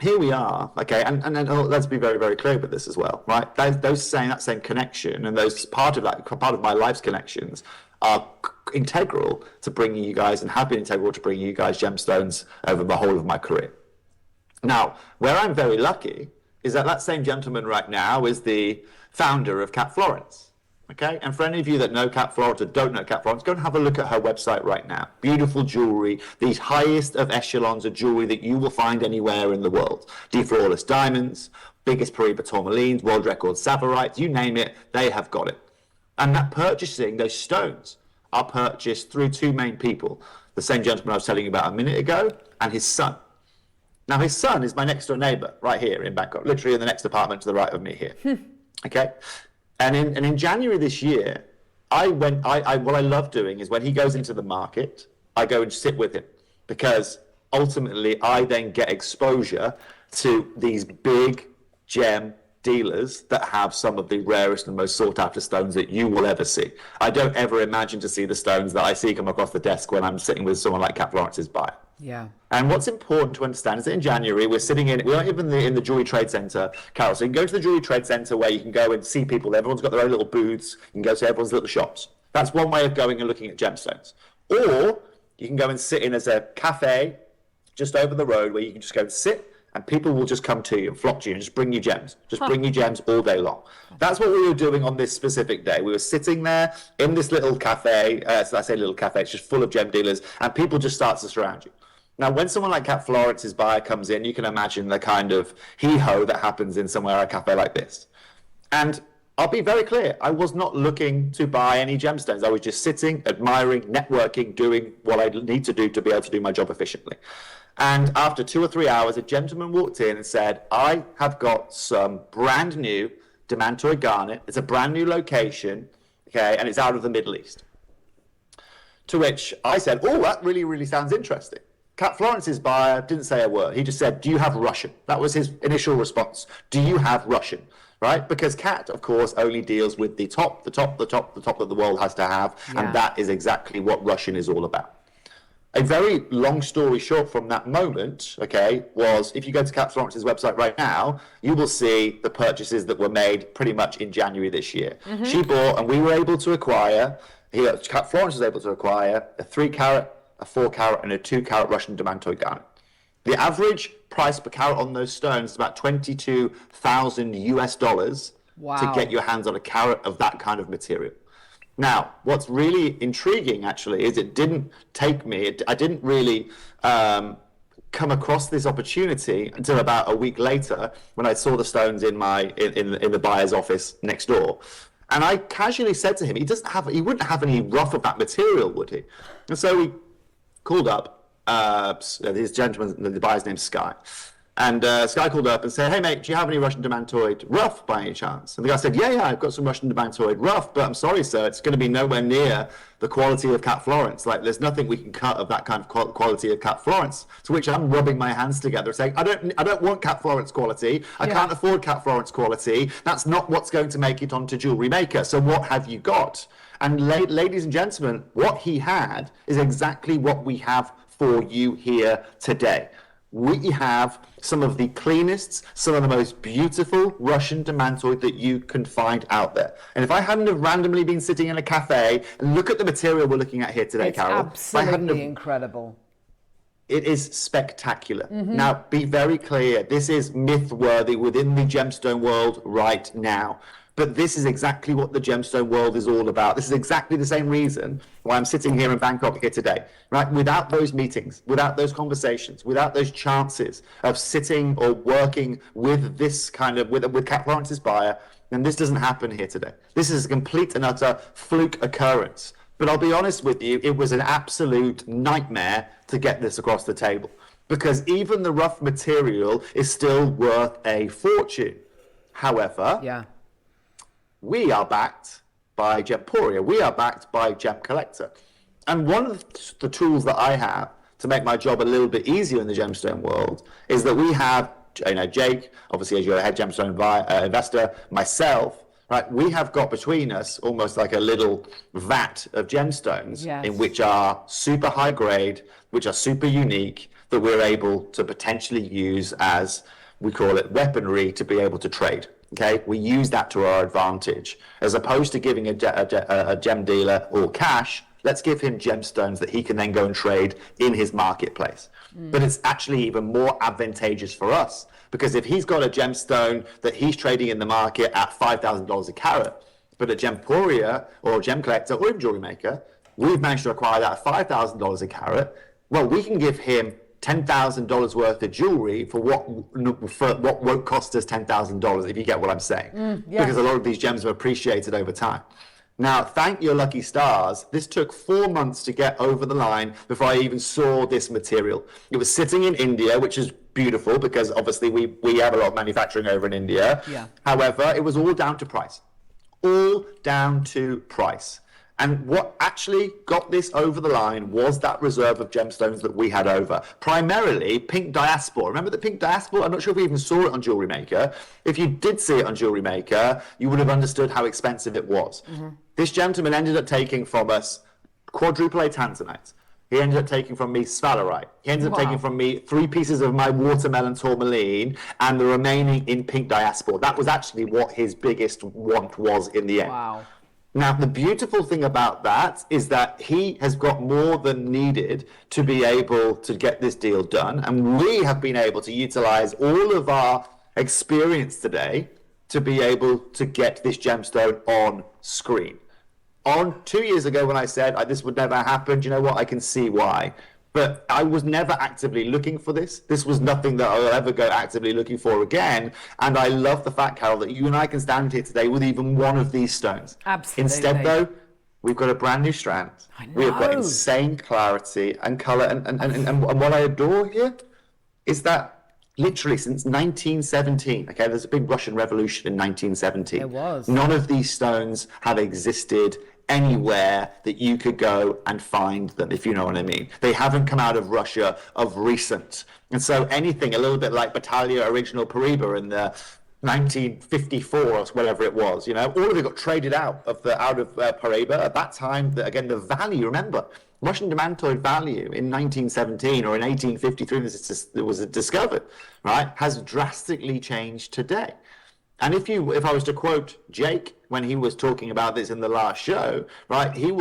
here we are, okay, and let's be very, very clear with this as well, right? That same connection, and those part of my life's connections are integral to bringing you guys, and have been integral to bringing you guys gemstones over the whole of my career. Now, where I'm very lucky is that same gentleman right now is the founder of Cat Florence. Okay, and for any of you that know Cat Florence or don't know Cat Florence, go and have a look at her website right now. Beautiful jewelry, the highest of echelons of jewelry that you will find anywhere in the world. Flawless diamonds, biggest Paribas tourmalines, world record savorites, you name it, they have got it. And those stones are purchased through two main people. The same gentleman I was telling you about a minute ago, and his son. Now, his son is my next door neighbor right here in Bangkok, literally in the next apartment to the right of me here. Okay? And in January this year, what I love doing is when he goes into the market, I go and sit with him, because ultimately I then get exposure to these big gem dealers that have some of the rarest and most sought after stones that you will ever see. I don't ever imagine to see the stones that I see come across the desk when I'm sitting with someone like Cat Florence's buyer. Yeah. And what's important to understand is that in January, we're not even in the Jewelry Trade Centre, Carol. So you can go to the Jewelry Trade Centre where you can go and see people. Everyone's got their own little booths. You can go to everyone's little shops. That's one way of going and looking at gemstones. Or you can go and sit in as a cafe just over the road where you can just go and sit and people will just come to you and flock to you and just bring you gems. Just bring you gems all day long. That's what we were doing on this specific day. We were sitting there in this little cafe. So I say little cafe, it's just full of gem dealers, and people just start to surround you. Now, when someone like Cat Florence's buyer comes in, you can imagine the kind of hee-ho that happens in somewhere a cafe like this. And I'll be very clear, I was not looking to buy any gemstones. I was just sitting, admiring, networking, doing what I need to do to be able to do my job efficiently. And after 2 or 3 hours, a gentleman walked in and said, I have got some brand new Demantoid Garnet. It's a brand new location, okay, and it's out of the Middle East. To which I said, oh, that really, really sounds interesting. Cat Florence's buyer didn't say a word. He just said, do you have Russian? That was his initial response. Do you have Russian? Right? Because Cat, of course, only deals with the top that the world has to have, and that is exactly what Russian is all about. A very long story short from that moment, okay, was if you go to Cat Florence's website right now, you will see the purchases that were made pretty much in January this year. She bought, and we were able to acquire, Cat Florence was able to acquire a 3-carat, a 4-carat, and a 2-carat Russian Demantoid Garnet. The average price per carat on those stones is about $22,000 US to get your hands on a carat of that kind of material. Now, what's really intriguing, actually, is it didn't take me, I didn't really come across this opportunity until about a week later when I saw the stones in the buyer's office next door. And I casually said to him, he wouldn't have any rough of that material, would he? And so we called up this gentleman, the buyer's name's Sky. And Sky called up and said, hey, mate, do you have any Russian Demantoid rough by any chance? And the guy said, yeah, I've got some Russian Demantoid rough, but I'm sorry, sir, it's going to be nowhere near the quality of Cat Florence. Like, there's nothing we can cut of that kind of quality of Cat Florence. To which I'm rubbing my hands together saying, I don't want Cat Florence quality. I can't afford Cat Florence quality. That's not what's going to make it onto Jewellery Maker. So what have you got? And ladies and gentlemen, what he had is exactly what we have for you here today. We have some of the cleanest, some of the most beautiful Russian Demantoid that you can find out there. And if I hadn't have randomly been sitting in a cafe and look at the material we're looking at here today, Carol. It's absolutely incredible. It is spectacular. Now, be very clear, this is myth-worthy within the gemstone world right now. But this is exactly what the gemstone world is all about. This is exactly the same reason why I'm sitting here in Bangkok here today, right? Without those meetings, without those conversations, without those chances of sitting or working with this kind of, with Cat Florence's buyer, then this doesn't happen here today. This is a complete and utter fluke occurrence. But I'll be honest with you, it was an absolute nightmare to get this across the table, because even the rough material is still worth a fortune. However, we are backed by Gemporia. We are backed by Gem Collector. And one of the tools that I have to make my job a little bit easier in the gemstone world is that we have, Jake, obviously as you're a head gemstone investor, myself, right? We have got between us almost like a little vat of gemstones in which are super high grade, which are super unique, that we're able to potentially use as, we call it, weaponry to be able to trade. Okay, we use that to our advantage. As opposed to giving a gem dealer all cash, let's give him gemstones that he can then go and trade in his marketplace. But it's actually even more advantageous for us, because if he's got a gemstone that he's trading in the market at $5,000 a carat, but at Gemporia or Gem Collector or even Jewellery Maker, we've managed to acquire that at $5,000 a carat, well, we can give him $10,000 worth of jewelry for what won't cost us $10,000, if you get what I'm saying. Because a lot of these gems are appreciated over time. Now, thank your lucky stars, this took 4 months to get over the line before I even saw this material. It was sitting in India, which is beautiful because obviously we have a lot of manufacturing over in India. However, it was all down to price. All down to price. And what actually got this over the line was that reserve of gemstones that we had over. Primarily pink diaspora. Remember the pink diaspora? I'm not sure if we even saw it on Jewellery Maker. If you did see it on Jewellery Maker, you would have understood how expensive it was. This gentleman ended up taking from us quadruple A tanzanite. He ended up taking from me sphalerite. He ended up taking from me 3 pieces of my watermelon tourmaline and the remaining in pink diaspora. That was actually what his biggest want was in the end. Now, the beautiful thing about that is that he has got more than needed to be able to get this deal done. And we have been able to utilize all of our experience today to be able to get this gemstone on screen. On 2 years ago when I said this would never happen, do you know what? I can see why. But I was never actively looking for this. This was nothing that I'll ever go actively looking for again. And I love the fact, Carol, that you and I can stand here today with even one of these stones. Absolutely. Instead, though, we've got a brand new strand. I know. We've got insane clarity and color. And what I adore here is that literally since 1917, okay, there's a big Russian Revolution in 1917. There was. None of these stones have existed anywhere that you could go and find them, if you know what I mean. They haven't come out of Russia of recent. And so anything a little bit like Battaglia Original Paraiba in the 1954 or whatever it was, you know, all of it got traded out of Paraiba. At that time, again, the value, remember, Russian demantoid value in 1917 or in 1853, it was discovered, right, has drastically changed today. And if I was to quote Jake when he was talking about this in the last show, right, he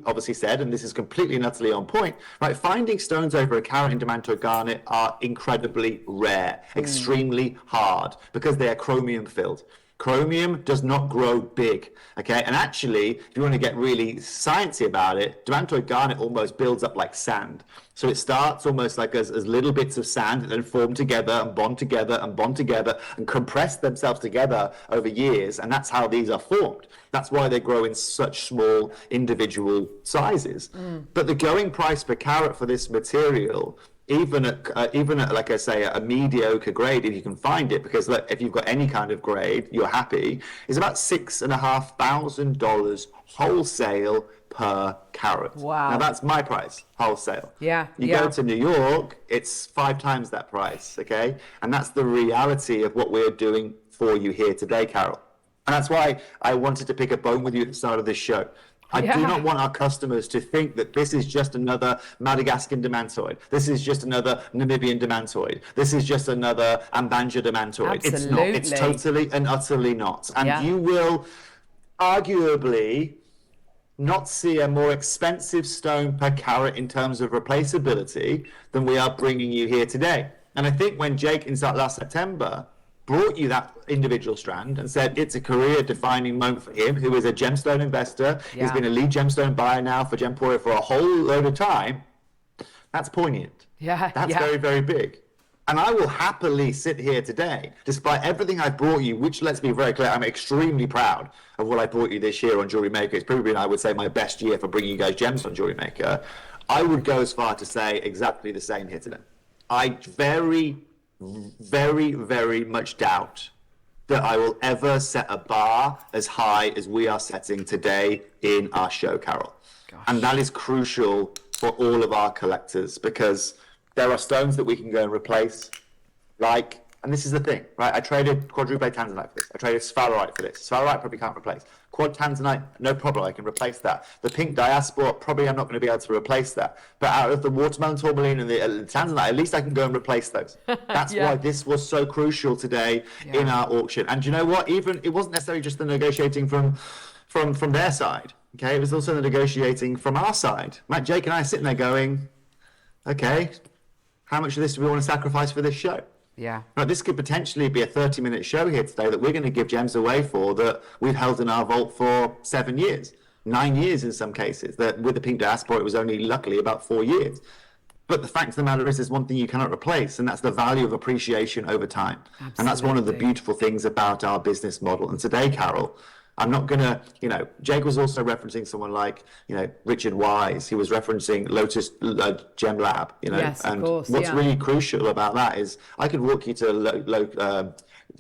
obviously said, and this is completely and utterly on point, right, finding stones over a carat in Demantoid Garnet are incredibly rare, extremely hard, because they are chromium filled. Chromium does not grow big, okay? And actually, if you want to get really sciencey about it, Demantoid Garnet almost builds up like sand. So it starts almost like as little bits of sand that then form together and bond together and bond together and compress themselves together over years. And that's how these are formed. That's why they grow in such small individual sizes. But the going price per carat for this material, even at like I say, a mediocre grade, if you can find it, because look, if you've got any kind of grade, you're happy, is about $6,500 wholesale per carat. Wow. Now that's my price, wholesale. Yeah. You go to New York, it's 5 times that price, okay? And that's the reality of what we're doing for you here today, Carol. And that's why I wanted to pick a bone with you at the start of this show. I do not want our customers to think that this is just another Madagascan demantoid. This is just another Namibian demantoid. This is just another Ambanja demantoid. Absolutely. It's not. It's totally and utterly not. And you will arguably not see a more expensive stone per carat in terms of replaceability than we are bringing you here today. And I think when Jake in last September brought you that individual strand and said it's a career-defining moment for him, who is a gemstone investor, he's been a lead gemstone buyer now for Gemporia for a whole load of time, that's poignant. That's very, very big. And I will happily sit here today, despite everything I've brought you, which, let's be very clear, I'm extremely proud of what I brought you this year on Jewellery Maker. It's probably been, I would say, my best year for bringing you guys gems on Jewellery Maker. I would go as far to say exactly the same here today. I very, very much doubt that I will ever set a bar as high as we are setting today in our show, Carol. And that is crucial for all of our collectors, because there are stones that we can go and replace, like, and this is the thing, right? I traded quadruple tanzanite for this. I traded sphalerite for this. Sphalerite probably can't replace. Quad tanzanite, no problem, I can replace that. The pink diaspora, probably I'm not going to be able to replace that. But out of the watermelon tourmaline and the tanzanite, at least I can go and replace those. That's why this was so crucial today in our auction. And you know what? Even it wasn't necessarily just the negotiating from their side. Okay, it was also the negotiating from our side. Matt, Jake, and I are sitting there going, okay, how much of this do we want to sacrifice for this show? Right, this could potentially be a 30-minute show here today that we're going to give gems away for that we've held in our vault for 7 years, 9 years in some cases. That with the pink diaspora, it was only luckily about 4 years. But the fact of the matter is, there's one thing you cannot replace, and that's the value of appreciation over time. Absolutely. And that's one of the beautiful things about our business model. And today, Carol, I'm not going to, Jake was also referencing someone like, Richard Wise. He was referencing Lotus Gem Lab, Yes, and of course, what's really crucial about that is I could walk you to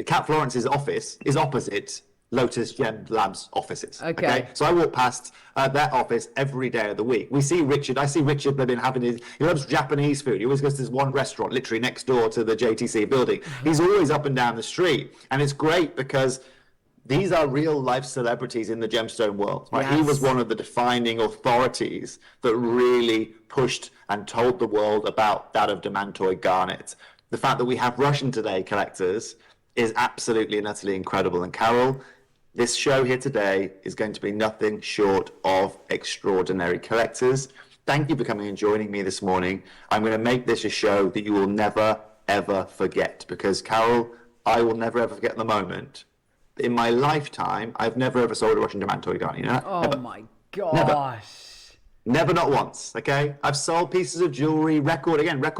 Cat Florence's office is opposite Lotus Gem Lab's offices. Okay. So I walk past that office every day of the week. I see Richard, they've been having he loves Japanese food. He always goes to this one restaurant literally next door to the JTC building. He's always up and down the street. And it's great because these are real life celebrities in the gemstone world. Right? Yes. He was one of the defining authorities that really pushed and told the world about that of Demantoid Garnet. The fact that we have Russian today collectors is absolutely and utterly incredible. And Carol, This show here today is going to be nothing short of extraordinary. Collectors, thank you for coming and joining me this morning. I'm going to make this a show that you will never, ever forget, because, Carol, I will never, ever forget the moment. In my lifetime, I've never, ever sold a Russian Demantoid Garnet. You know? Oh, never. my gosh. Never, not once, okay? I've sold pieces of jewellery, record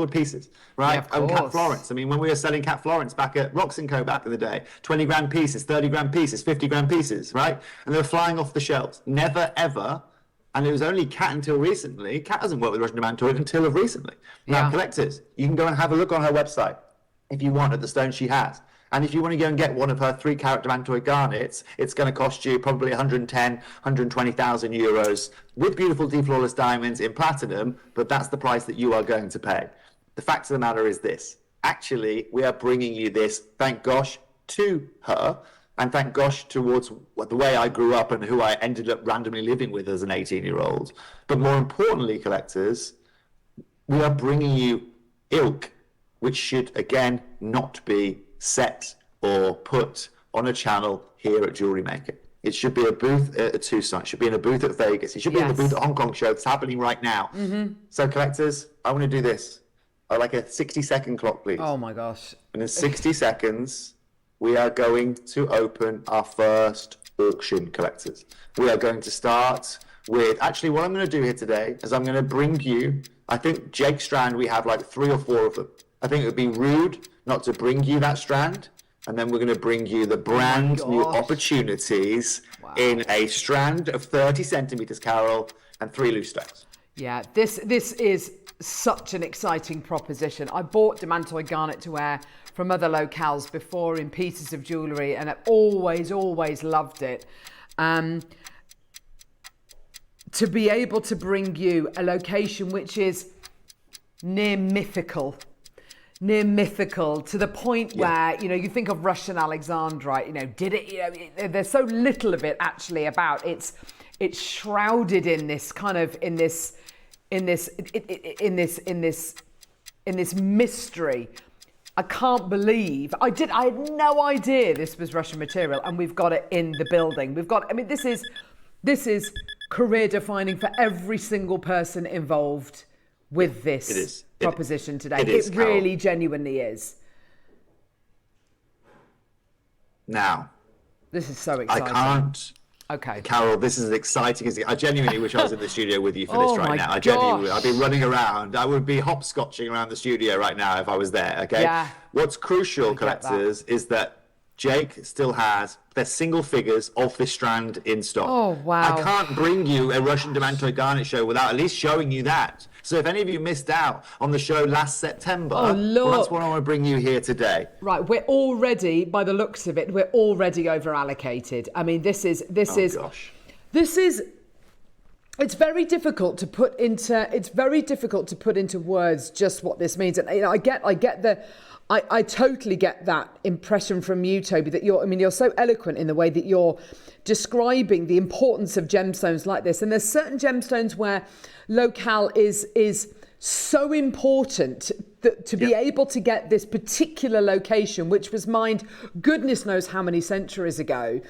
pieces, right? Yeah, of Cat course. Florence. I mean, when we were selling Cat Florence back at Rox & Co back in the day, 20 grand pieces, 30 grand pieces, 50 grand pieces, right? And they were flying off the shelves. Never, ever. And it was only Cat until recently. Cat hasn't worked with Russian Demantoid until of recently. Now, Yeah. collectors, you can go and have a look on her website if you want at the stones she has. And if you want to go and get one of her 3-carat Demantoid garnets, it's going to cost you probably 110, 120,000 euros with beautiful D-flawless diamonds in platinum, but that's the price that you are going to pay. The fact of the matter is this. Actually, we are bringing you this, thank gosh, to her, and thank gosh towards the way I grew up and who I ended up randomly living with as an 18-year-old. But more importantly, collectors, we are bringing you ilk, which should, again, not be set or put on a channel here at Jewellery Maker. It should be a booth at Tucson. It should be in a booth at Vegas. It should be in a booth at Hong Kong show. It's happening right now. So collectors, I want to do this. I'd like a 60-second clock, please. Oh, my gosh. And in 60 seconds, we are going to open our first auction, collectors. We are going to start with, actually, what I'm going to do here today is I'm going to bring you, I think Jake Strand, we have like 3 or 4 of them. I think it would be rude not to bring you that strand, and then we're going to bring you the brand new opportunities in a strand of 30 centimeters, Carol, and 3 loose stones. Yeah, this is such an exciting proposition. I bought Demantoid Garnet to wear from other locales before in pieces of jewellery, and I've always loved it. To be able to bring you a location which is near mythical to the point where, you know, you think of Russian Alexandrite, you know, there's so little of it actually about. It's shrouded in this kind of in this mystery. I can't believe I had no idea this was Russian material, and we've got it in the building. This is career defining for every single person involved with this proposition today. It really genuinely is. Now, this is so exciting. I can't. Okay, Carol, this is as exciting as I genuinely wish I was in the studio with you for this right now. I genuinely, I'd be running around. I would be hopscotching around the studio right now if I was there. Okay. Yeah. What's crucial, collectors, is that Jake still has their single figures of this strand in stock. Oh, wow. I can't bring you a Russian Demantoid Garnet show without at least showing you that. So if any of you missed out on the show last September, well, that's what I want to bring you here today. Right, we're already, by the looks of it, we're already over allocated. I mean, it's very difficult to put into words just what this means. And you know, I totally get that impression from you, Toby, that you're so eloquent in the way that you're describing the importance of gemstones like this. And there's certain gemstones where locale is so important that to be able to get this particular location, which was mined goodness knows how many centuries ago,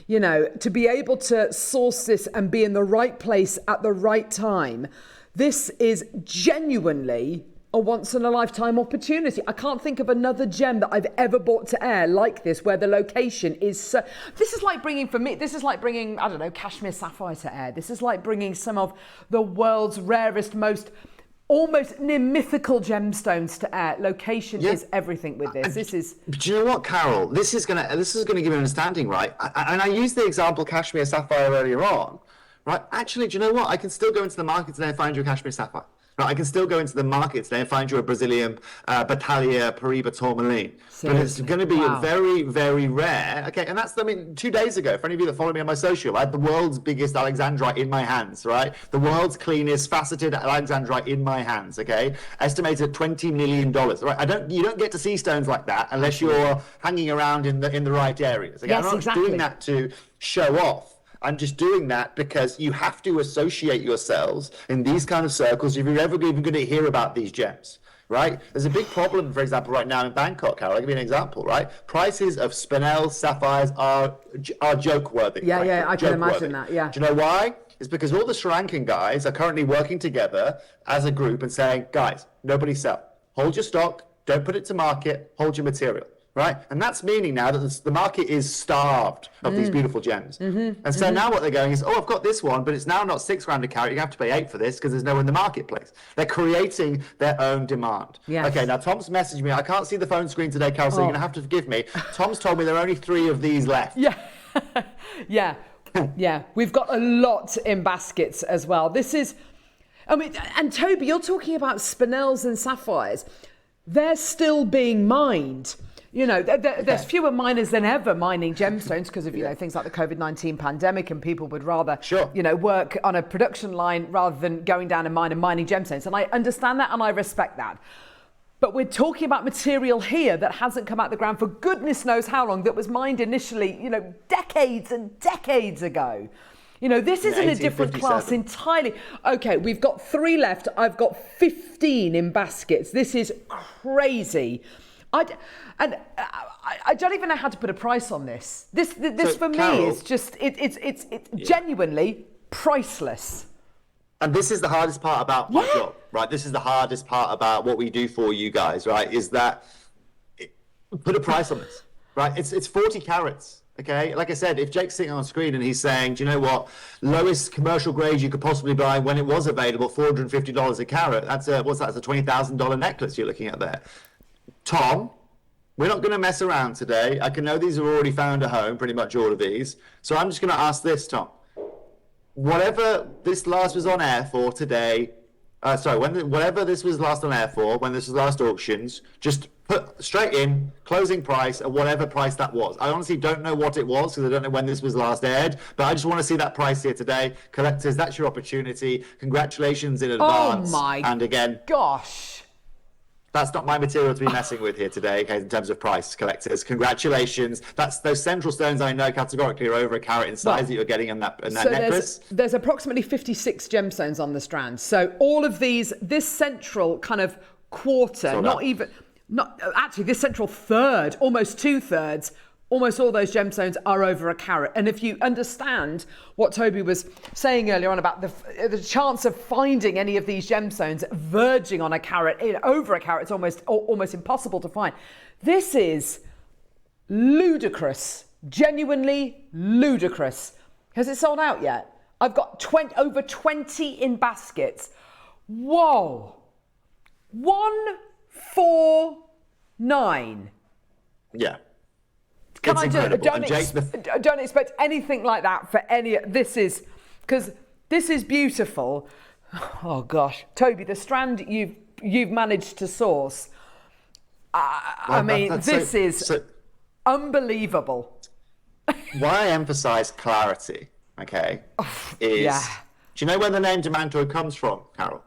you know, to be able to source this and be in the right place at the right time, this is genuinely a once-in-a-lifetime opportunity. I can't think of another gem that I've ever bought to air like this, where the location is so... This is like bringing, I don't know, cashmere sapphire to air. This is like bringing some of the world's rarest, most almost near mythical gemstones to air. Location is everything with this. Do you know what, Carol? This is gonna give you an understanding, right? And I used the example cashmere sapphire earlier on, right? Actually, do you know what? I can still go into the market today and find you a cashmere sapphire. Right, I can still go into the market today and find you a Brazilian Battaglia Paraiba Tourmaline. But it's going to be very, very rare. Okay, and that's, 2 days ago, for any of you that follow me on my social, I had the world's biggest Alexandrite in my hands, right? The world's cleanest faceted Alexandrite in my hands, okay? Estimated at $20 million, right? You don't get to see stones like that unless you're hanging around in the right areas. Okay? Yes, I'm not doing that to show off. I'm just doing that because you have to associate yourselves in these kind of circles if you're ever even going to hear about these gems, right? There's a big problem, for example, right now in Bangkok, Carol. I'll give you an example, right? Prices of spinel sapphires are joke-worthy. Yeah, right? yeah, I can imagine that, yeah. Do you know why? It's because all the Sri Lankan guys are currently working together as a group and saying, guys, nobody sell. Hold your stock, don't put it to market, hold your material. Right, and that's meaning now that the market is starved of these beautiful gems. And so now what they're going is, oh, I've got this one, but it's now not £6,000 a carat. You have to pay 8 for this because there's no one in the marketplace. They're creating their own demand. Yes. Okay, now Tom's messaged me. I can't see the phone screen today, Carol, so you're going to have to forgive me. Tom's told me there are only 3 of these left. Yeah, yeah, yeah. We've got a lot in baskets as well. This is, I mean, and Toby, you're talking about spinels and sapphires. They're still being mined. You know, there's fewer miners than ever mining gemstones because of, you know, things like the COVID-19 pandemic, and people would rather, you know, work on a production line rather than going down a mine and mining gemstones. And I understand that and I respect that. But we're talking about material here that hasn't come out of the ground for goodness knows how long, that was mined initially, you know, decades and decades ago. You know, this is in a different class entirely. Okay, we've got 3 left. I've got 15 in baskets. This is crazy. I don't even know how to put a price on this. This so, for Carol, me is just it's genuinely priceless. And this is the hardest part about my job, right? This is the hardest part about what we do for you guys, right? Is that put a price on this, right? It's 40 carats. Okay, like I said, if Jake's sitting on screen and he's saying, do you know what, lowest commercial grade you could possibly buy when it was available, $450 a carat. That's a $20,000 necklace you're looking at there. Tom, we're not going to mess around today. I can know these are already found a home, pretty much all of these. So I'm just going to ask this, Tom. Whatever this last was on air for today, whatever this was last on air for, when this was last auctions, just put straight in closing price at whatever price that was. I honestly don't know what it was because I don't know when this was last aired, but I just want to see that price here today. Collectors, that's your opportunity. Congratulations in advance. Oh my and again, gosh. That's not my material to be messing with here today, okay, in terms of price, collectors. Congratulations. That's those central stones I know categorically are over a carat in size that you're getting in that necklace. There's approximately 56 gemstones on the strand. So all of these, this central kind of quarter, actually this central third, almost 2/3, almost all those gemstones are over a carat. And if you understand what Toby was saying earlier on about the chance of finding any of these gemstones verging on a carat, over a carat, it's almost impossible to find. This is ludicrous, genuinely ludicrous. Has it sold out yet? I've got over 20 in baskets. Whoa. 149. Yeah. Can I don't expect anything like that for any. This is beautiful. Oh gosh, Toby, the strand you've managed to source. This is unbelievable. Why I emphasise clarity, okay, is do you know where the name Demantoid comes from, Carol?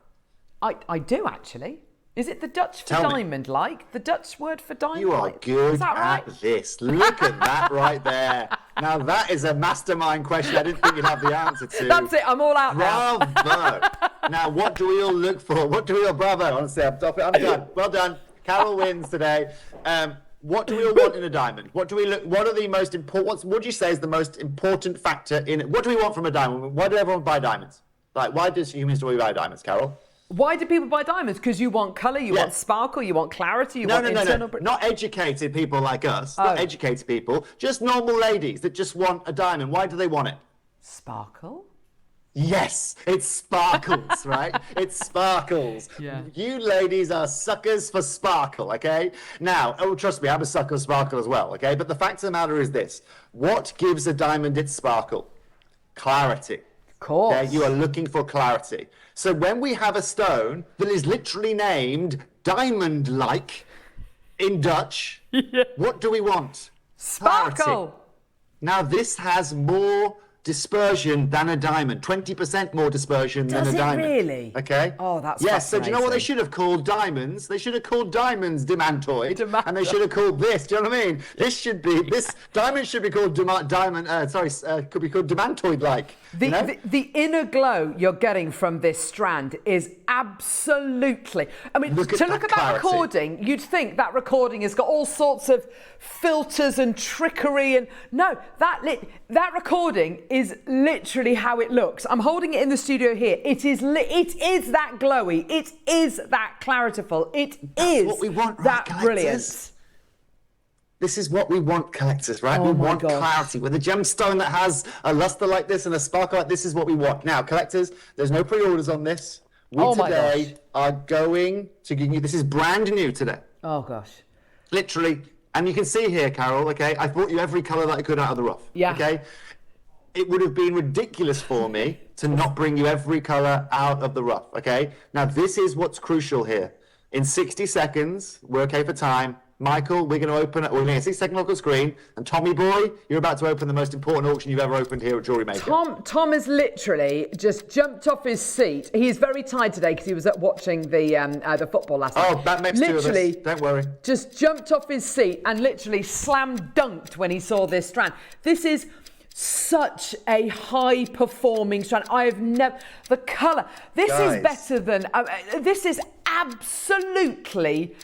I do actually. Is it the Dutch for diamond, like? The Dutch word for diamond? You are good at this. Look at that right there. Now, that is a mastermind question I didn't think you'd have the answer to. That's it. I'm all out now. Bravo. Now, what do we all look for? Bravo. Honestly, I'm done. Well done. Carol wins today. What do we all want in a diamond? What are the most important, what do you say is the most important factor in it? What do we want from a diamond? Why do everyone buy diamonds? Like, why does humans buy diamonds, Carol? Why do people buy diamonds? Because you want colour, you want sparkle, you want clarity, you want internal... No. Not educated people like us. Not educated people. Just normal ladies that just want a diamond. Why do they want it? Sparkle? Yes, it sparkles, right? It sparkles. Yeah. You ladies are suckers for sparkle, okay? Now, trust me, I'm a sucker for sparkle as well, okay? But the fact of the matter is this. What gives a diamond its sparkle? Clarity. Of course. Okay? You are looking for clarity. So when we have a stone that is literally named diamond-like in Dutch, what do we want? Sparkle. Clarity. Now, this has more dispersion than a diamond. 20% more dispersion than a diamond. Does it really? Okay. Oh, that's yes. So do you know what they fascinating. should have called diamonds? They should have called diamonds Demantoid, and they should have called this. Do you know what I mean? This diamond should be called could be called Demantoid-like. The inner glow you're getting from this strand is absolutely. I mean, look at that recording, you'd think that recording has got all sorts of filters and trickery, and no, that recording is literally how it looks. I'm holding it in the studio here. It is that glowy. It is that claritiful. That's what we want, right, that brilliance. This is what we want, collectors, right? We want clarity. With a gemstone that has a luster like this and a sparkle like this is what we want. Now, collectors, there's no pre-orders on this. We today are going to give you, this is brand new today. Oh, gosh. Literally. And you can see here, Carol, okay, I brought you every colour that I could out of the rough. Yeah. Okay? It would have been ridiculous for me to not bring you every colour out of the rough, okay? Now, this is what's crucial here. In 60 seconds, we're okay for time. Michael, we're going to open it. We're going to get a 6-second local screen. And Tommy boy, you're about to open the most important auction you've ever opened here at Jewellery Maker. Tom has literally just jumped off his seat. He's very tired today because he was watching the football last night. Oh, that makes two of us. Don't worry. Just jumped off his seat and literally slam dunked when he saw this strand. This is such a high performing strand. I have never, the colour, this is better than, this is absolutely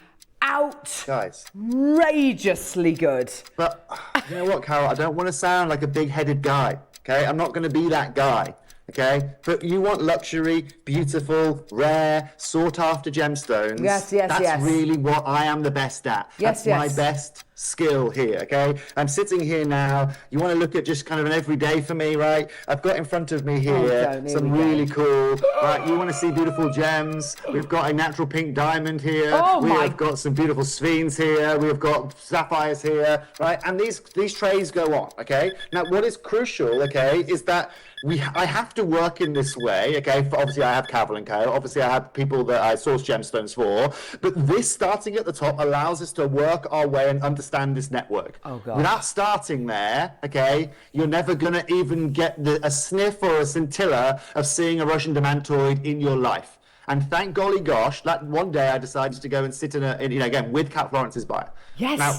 outrageously good. But you know what, Carol? I don't want to sound like a big-headed guy, okay? I'm not going to be that guy, okay? But you want luxury, beautiful, rare, sought-after gemstones. Yes. That's really what I am the best at. That's my best skill here, okay? I'm sitting here now. You want to look at just kind of an everyday for me, right? I've got in front of me here some really cool, right? You want to see beautiful gems. We've got a natural pink diamond here. We've got some beautiful sphenes here. We've got sapphires here, right? And these trays go on, okay? Now, what is crucial, okay, is that I have to work in this way, okay? Obviously, I have Cavill & Co. Obviously, I have people that I source gemstones for. But this, starting at the top, allows us to work our way and understand this network. Oh, God. Without starting there, okay, you're never going to even get a sniff or a scintilla of seeing a Russian Demantoid in your life. And thank golly gosh, that one day I decided to go and sit again, with Cat Florence's buyer. Yes. Now,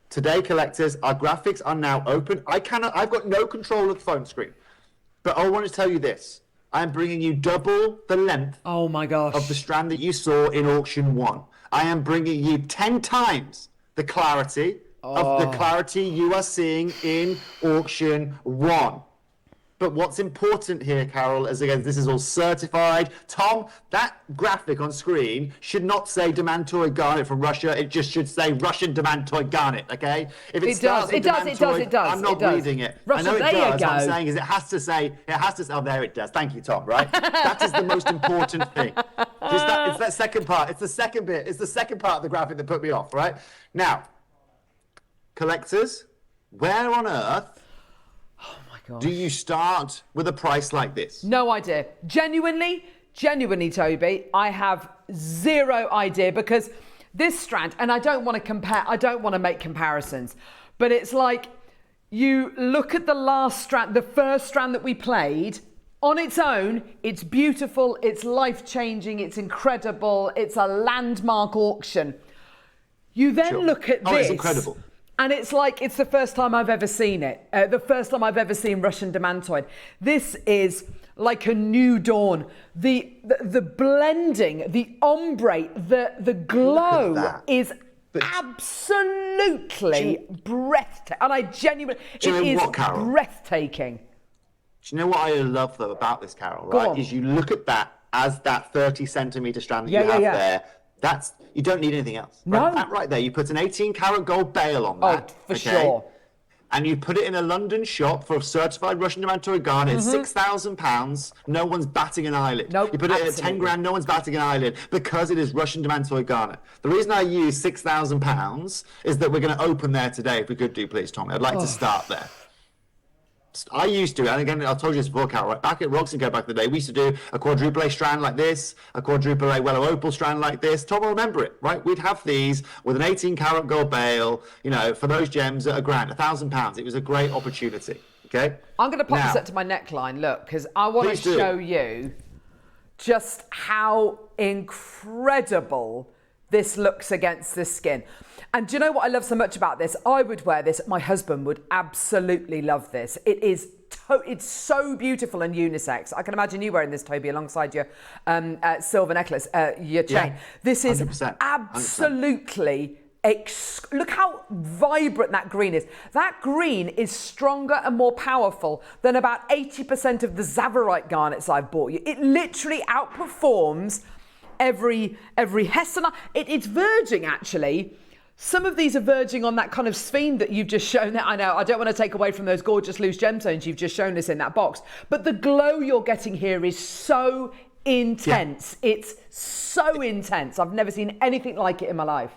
today, collectors, our graphics are now open. I've got no control of the phone screen. But I want to tell you this. I'm bringing you double the length of the strand that you saw in auction 1. I am bringing you 10 times the clarity of the clarity you are seeing in auction 1. But what's important here, Carol, is again, this is all certified. Tom, that graphic on screen should not say Demantoid Garnet from Russia. It just should say Russian Demantoid Garnet, okay? If it does. I'm not reading it. Russia, I know it does. What I'm saying is it has to say, oh, there it does. Thank you, Tom, right? That is the most important thing. It's that second part. It's the second bit. It's the second part of the graphic that put me off, right? Now, collectors, where on earth do you start with a price like this? No idea. Genuinely, Toby, I have zero idea, because this strand, and I don't want to make comparisons, but it's like you look at the last strand, the first strand that we played, on its own, it's beautiful, it's life-changing, it's incredible, it's a landmark auction. You then look at this. Oh, it's incredible. And it's like, it's the first time I've ever seen it. The first time I've ever seen Russian Demantoid. This is like a new dawn. The blending, the ombre, the glow is absolutely breathtaking. And I genuinely, it is breathtaking. Do you know what I love, though, about this, Carol, right? Is you look at that as that 30-centimetre strand that you have there. You don't need anything else. Right? No. That right there, you put an 18-karat gold bail on that. Oh, for sure. And you put it in a London shop for a certified Russian Demantoid Garnet, £6,000, no one's batting an eyelid. Nope, you put it at 10 grand, no one's batting an eyelid, because it is Russian Demantoid Garnet. The reason I use £6,000 is that we're going to open there today, if we could do, please, Tommy. I'd like to start there. I used to, and again, I told you this before, Carol, right? Back at Roxy back in the day, we used to do a quadruple A strand like this, a quadruple A Wellow Opal strand like this. Tom will remember it, right? We'd have these with an 18-carat gold bail, you know, for those gems at £1,000, £1,000. It was a great opportunity, okay? I'm going to pop this up to my neckline, look, because I want to show you just how incredible this looks against the skin. And do you know what I love so much about this? I would wear this. My husband would absolutely love this. It's so beautiful and unisex. I can imagine you wearing this, Toby, alongside your silver necklace, your chain. This is 100%. Absolutely... Look how vibrant that green is. That green is stronger and more powerful than about 80% of the Zavarite garnets I've bought you. It literally outperforms every Hessenite. It's verging, actually. Some of these are verging on that kind of sphene that you've just shown. I know, I don't want to take away from those gorgeous loose gemstones you've just shown us in that box, but the glow you're getting here is so intense. Yeah. It's so intense. I've never seen anything like it in my life.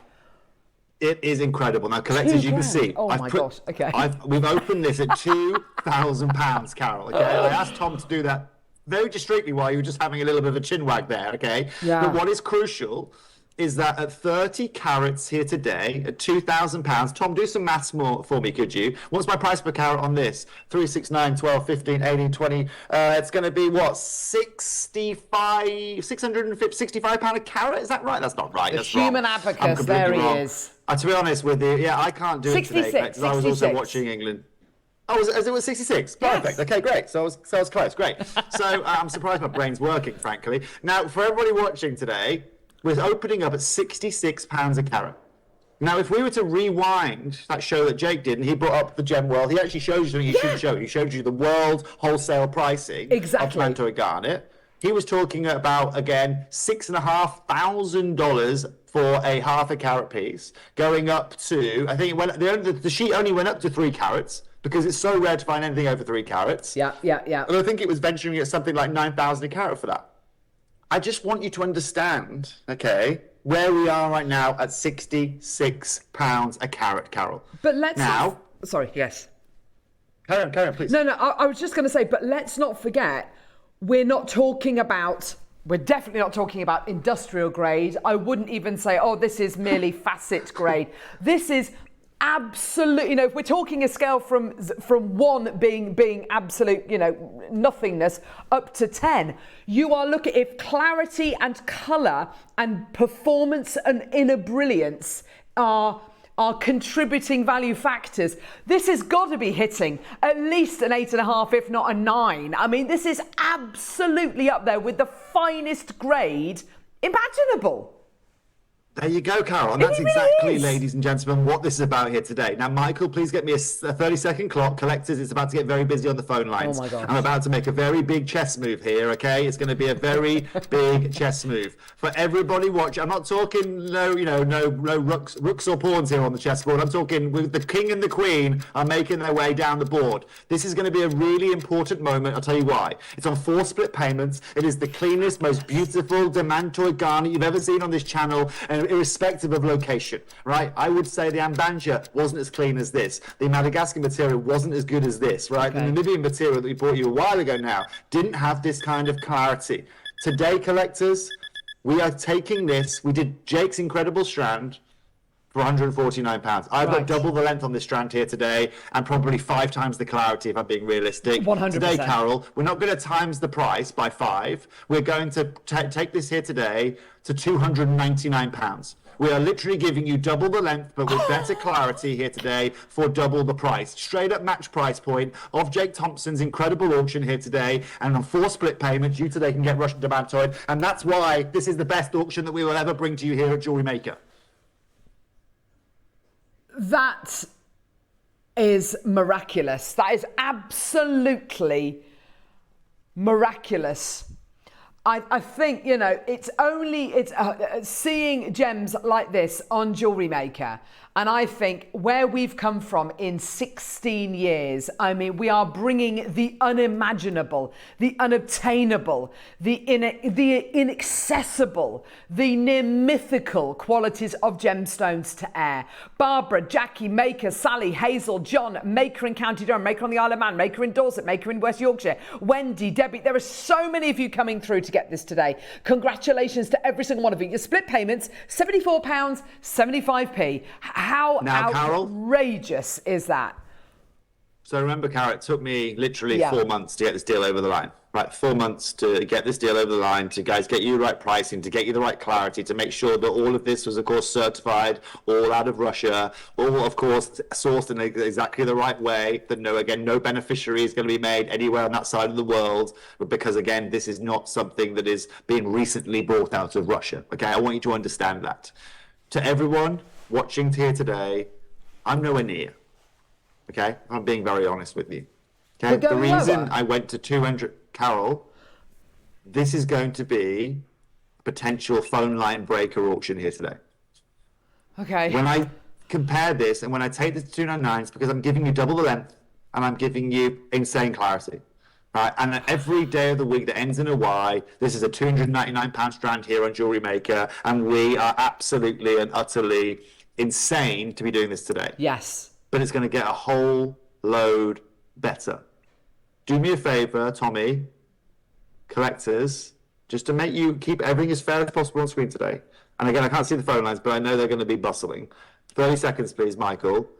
It is incredible. Now, collectors, you can see. Oh my gosh, okay. We've opened this at £2,000, Carol, okay? I asked Tom to do that very discreetly while you were just having a little bit of a chin wag there, okay? Yeah. But what is crucial is that at 30 carats here today, at £2,000, Tom, do some maths more for me, could you? What's my price per carat on this? 3, 6, 9, 12, 15, 18, 20. It's going to be, what, £665 a carat? Is that right? That's not right. That's human wrong. abacus, there he is. To be honest with you, I can't do it today, because I was also watching England. Oh, it was 66? Perfect. Yes. Okay, great. So I was close. Great. So I'm surprised my brain's working, frankly. Now, for everybody watching today, we're opening up at £66 a carat. Now, if we were to rewind that show that Jake did, and he brought up the gem world, he actually shows you something you shouldn't show. He showed you the world wholesale pricing of Demantoid Garnet. He was talking about, again, $6,500 for a half a carat piece, going up to, I think it went, the sheet only went up to 3 carats, because it's so rare to find anything over 3 carats. Yeah. And I think it was venturing at something like 9,000 a carat for that. I just want you to understand, okay, where we are right now at £66 a carat, Carol. But let's sorry, yes. Carry on, please. No, I was just going to say, but let's not forget, we're definitely not talking about industrial grade. I wouldn't even say, oh, this is merely facet grade. This is absolute, if we're talking a scale from 1 being absolute, nothingness, up to 10, you are looking, if clarity and colour and performance and inner brilliance are contributing value factors, this has got to be hitting at least an 8.5, if not a 9. I mean, this is absolutely up there with the finest grade imaginable. There you go, Carol. And that's exactly, ladies and gentlemen, what this is about here today. Now, Michael, please get me a 30-second clock. Collectors, it's about to get very busy on the phone lines. Oh, my gosh. I'm about to make a very big chess move here, okay? It's going to be a very big chess move. For everybody watching, I'm not talking no rooks or pawns here on the chessboard. I'm talking with the king and the queen are making their way down the board. This is going to be a really important moment. I'll tell you why. It's on 4 split payments. It is the cleanest, most beautiful Demantoid Garnet you've ever seen on this channel, and irrespective of location, right? I would say the Ambanja wasn't as clean as this. The Madagascar material wasn't as good as this, right? Okay. The Namibian material that we bought you a while ago now didn't have this kind of clarity. Today, collectors, we are taking this. We did Jake's incredible strand for £149. I've got double the length on this strand here today, and probably 5 times the clarity if I'm being realistic. 100%. Today, Carol, we're not going to times the price by 5. We're going to take this here today to £299. We are literally giving you double the length, but with better clarity here today for double the price. Straight up match price point of Jake Thompson's incredible auction here today, and on 4 split payments, you today can get Russian Demantoid, and that's why this is the best auction that we will ever bring to you here at Jewellery Maker. That is miraculous. That is absolutely miraculous. I think, it's seeing gems like this on Jewellery Maker. And I think where we've come from in 16 years, I mean, we are bringing the unimaginable, the unobtainable, the inaccessible, the near mythical qualities of gemstones to air. Barbara, Jackie, Maker, Sally, Hazel, John, Maker in County Durham, Maker on the Isle of Man, Maker in Dorset, Maker in West Yorkshire, Wendy, Debbie. There are so many of you coming through to get this today. Congratulations to every single one of you. Your split payments, £74.75p. How outrageous is that? So remember, Carol, it took me literally 4 months to get this deal over the line. Right, 4 months to get this deal over the line, to get you the right pricing, to get you the right clarity, to make sure that all of this was, of course, certified, all out of Russia, all, of course, sourced in exactly the right way, that no beneficiary is going to be made anywhere on that side of the world, because, again, this is not something that is being recently brought out of Russia. Okay, I want you to understand that. To everyone watching here today, I'm nowhere near. Okay, I'm being very honest with you. Okay, the reason I went to 200, Carol, this is going to be a potential phone line breaker auction here today. Okay. When I compare this and when I take this to 299, it's because I'm giving you double the length and I'm giving you insane clarity. Right, and every day of the week that ends in a Y, this is a £299 strand here on Jewellery Maker, and we are absolutely and utterly insane to be doing this today. Yes. But it's going to get a whole load better. Do me a favor, Tommy, collectors, just to make you keep everything as fair as possible on screen today. And again, I can't see the phone lines, but I know they're going to be bustling. 30 seconds, please, Michael.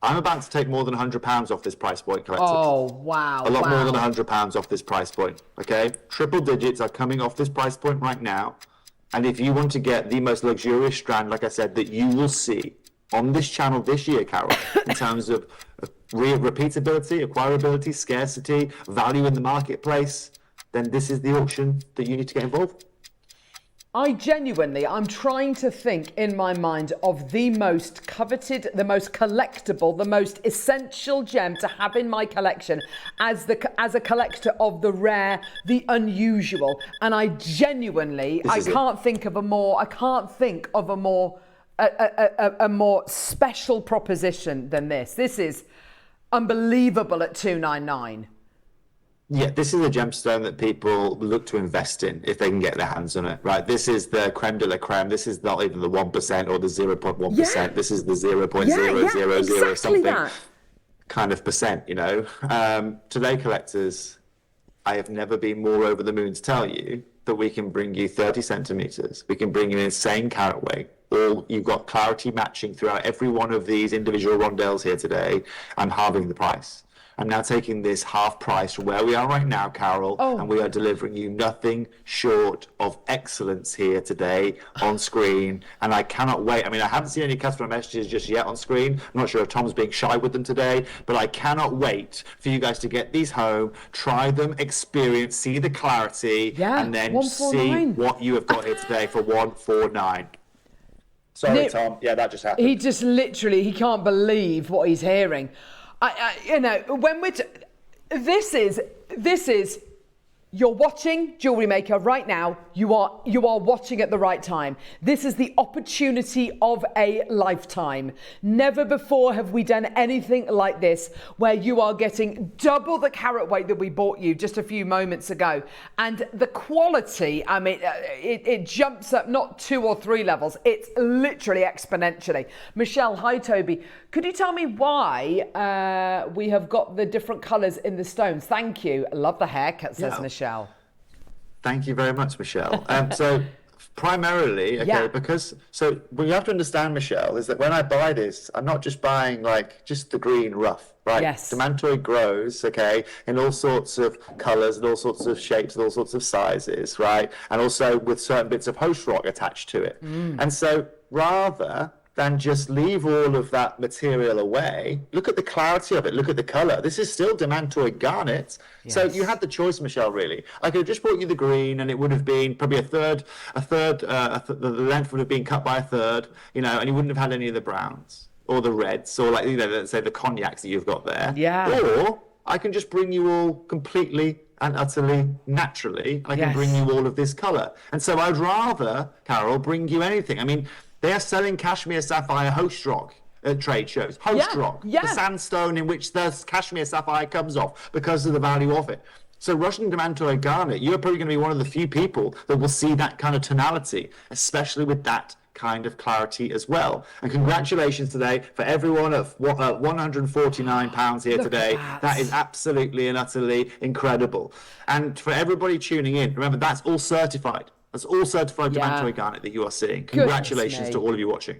I'm about to take more than £100 off this price point, collectors. Oh, wow. A lot more than £100 off this price point, okay? Triple digits are coming off this price point right now. And if you want to get the most luxurious strand, like I said, that you will see on this channel this year, Carol, in terms of repeatability, acquirability, scarcity, value in the marketplace, then this is the auction that you need to get involved. I'm trying to think in my mind of the most coveted, the most collectible, the most essential gem to have in my collection as a collector of the rare, the unusual. And I can't think of a more special proposition than this. This is unbelievable at $299. Yeah, this is a gemstone that people look to invest in if they can get their hands on it, right? This is the creme de la creme. This is not even the 1% or the 0.1%. Yeah. This is the 0.000 something that kind of percent, you know. Today, collectors, I have never been more over the moon to tell you that we can bring you 30 centimeters. We can bring you an insane carat weight. Or you've got clarity matching throughout every one of these individual rondelles here today. I'm halving the price. I'm now taking this half price from where we are right now, Carol, and we are delivering you nothing short of excellence here today on screen. And I cannot wait. I mean, I haven't seen any customer messages just yet on screen. I'm not sure if Tom's being shy with them today, but I cannot wait for you guys to get these home, try them, experience, see the clarity, and then see what you have got here today for 149. Sorry, Tom. Yeah, that just happened. He just literally, he can't believe what he's hearing. When this is, you're watching Jewellery Maker right now. You are watching at the right time. This is the opportunity of a lifetime. Never before have we done anything like this, where you are getting double the carat weight that we bought you just a few moments ago. And the quality, I mean, it jumps up not 2 or 3 levels. It's literally exponentially. Michelle, hi Toby. Could you tell me why we have got the different colours in the stones? Thank you. Love the haircut, says Michelle. Thank you very much, Michelle. So primarily, because what you have to understand, Michelle, is that when I buy this, I'm not just buying like just the green rough, right? Yes. Demantoid grows, in all sorts of colours and all sorts of shapes and all sorts of sizes, right? And also with certain bits of host rock attached to it. And so rather than just leave all of that material away, look at the clarity of it, look at the colour. This is still Demantoid Garnet. Yes. So you had the choice, Michelle, really. I could have just brought you the green and it would have been probably the length would have been cut by a third, and you wouldn't have had any of the browns or the reds or let's say the cognacs that you've got there. Yeah. Or I can just bring you all completely and utterly naturally. I can bring you all of this colour. And so I'd rather, Carol, bring you anything. I mean, They are selling cashmere sapphire host rock at trade shows. Host rock, the sandstone in which the cashmere sapphire comes off because of the value of it. So Russian Demantoid Garnet, you're probably going to be one of the few people that will see that kind of tonality, especially with that kind of clarity as well. And congratulations today for everyone of £149 here today. That is absolutely and utterly incredible. And for everybody tuning in, remember, that's all certified. That's all certified Demantoid Garnet that you are seeing. Congratulations to all of you watching.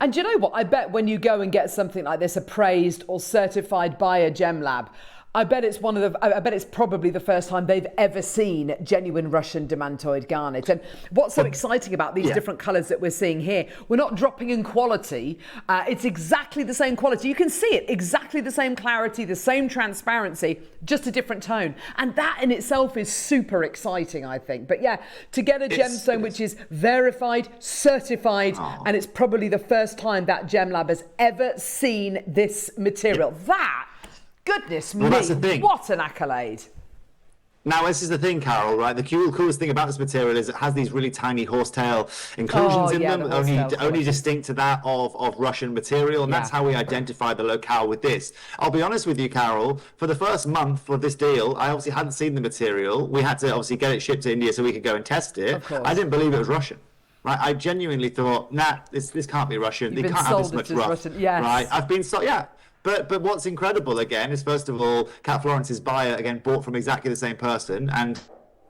And do you know what? I bet when you go and get something like this appraised or certified by a gem lab, I bet it's probably the first time they've ever seen genuine Russian Demantoid Garnet. And what's so exciting about these different colours that we're seeing here, we're not dropping in quality. It's exactly the same quality. You can see it, exactly the same clarity, the same transparency, just a different tone. And that in itself is super exciting, I think. But yeah, to get a gemstone which is verified, certified, and it's probably the first time that gem lab has ever seen this material. Goodness me, that's the thing. What an accolade. Now, this is the thing, Carol, right? The coolest thing about this material is it has these really tiny horsetail inclusions in them, only distinct to that of Russian material, and that's how we identify the locale with this. I'll be honest with you, Carol, for the first month of this deal, I obviously hadn't seen the material. We had to obviously get it shipped to India so we could go and test it. I didn't believe it was Russian. Right, I genuinely thought, nah, this can't be Russian. They can't have this much rough. Right, I've been But what's incredible again is, first of all, Cat Florence's buyer again bought from exactly the same person, and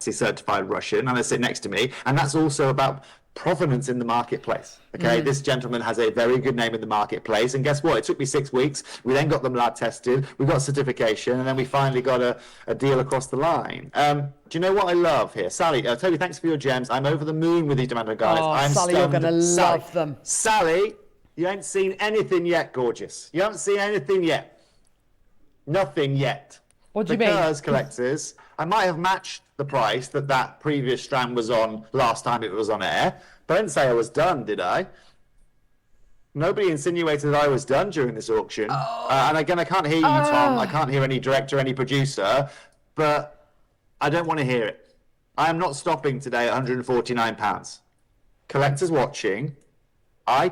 he's certified Russian, and they sit next to me, and that's also about provenance in the marketplace. Okay, this gentleman has a very good name in the marketplace, and guess what? It took me 6 weeks. We then got them lab tested, we got certification, and then we finally got a deal across the line. Do you know what I love here? Sally, Toby, thanks for your gems. I'm over the moon with these Demantoid Garnets. I'm Sally, stunned. you're going to love them. Sally, you ain't seen anything yet, gorgeous. You haven't seen anything yet. Nothing yet. What do you mean? Because, collectors, I might have matched the price that previous strand was on last time it was on air, but I didn't say I was done, did I? Nobody insinuated that I was done during this auction. And again, I can't hear you, Tom. I can't hear any director, any producer, but I don't want to hear it. I am not stopping today at £149. Collectors watching,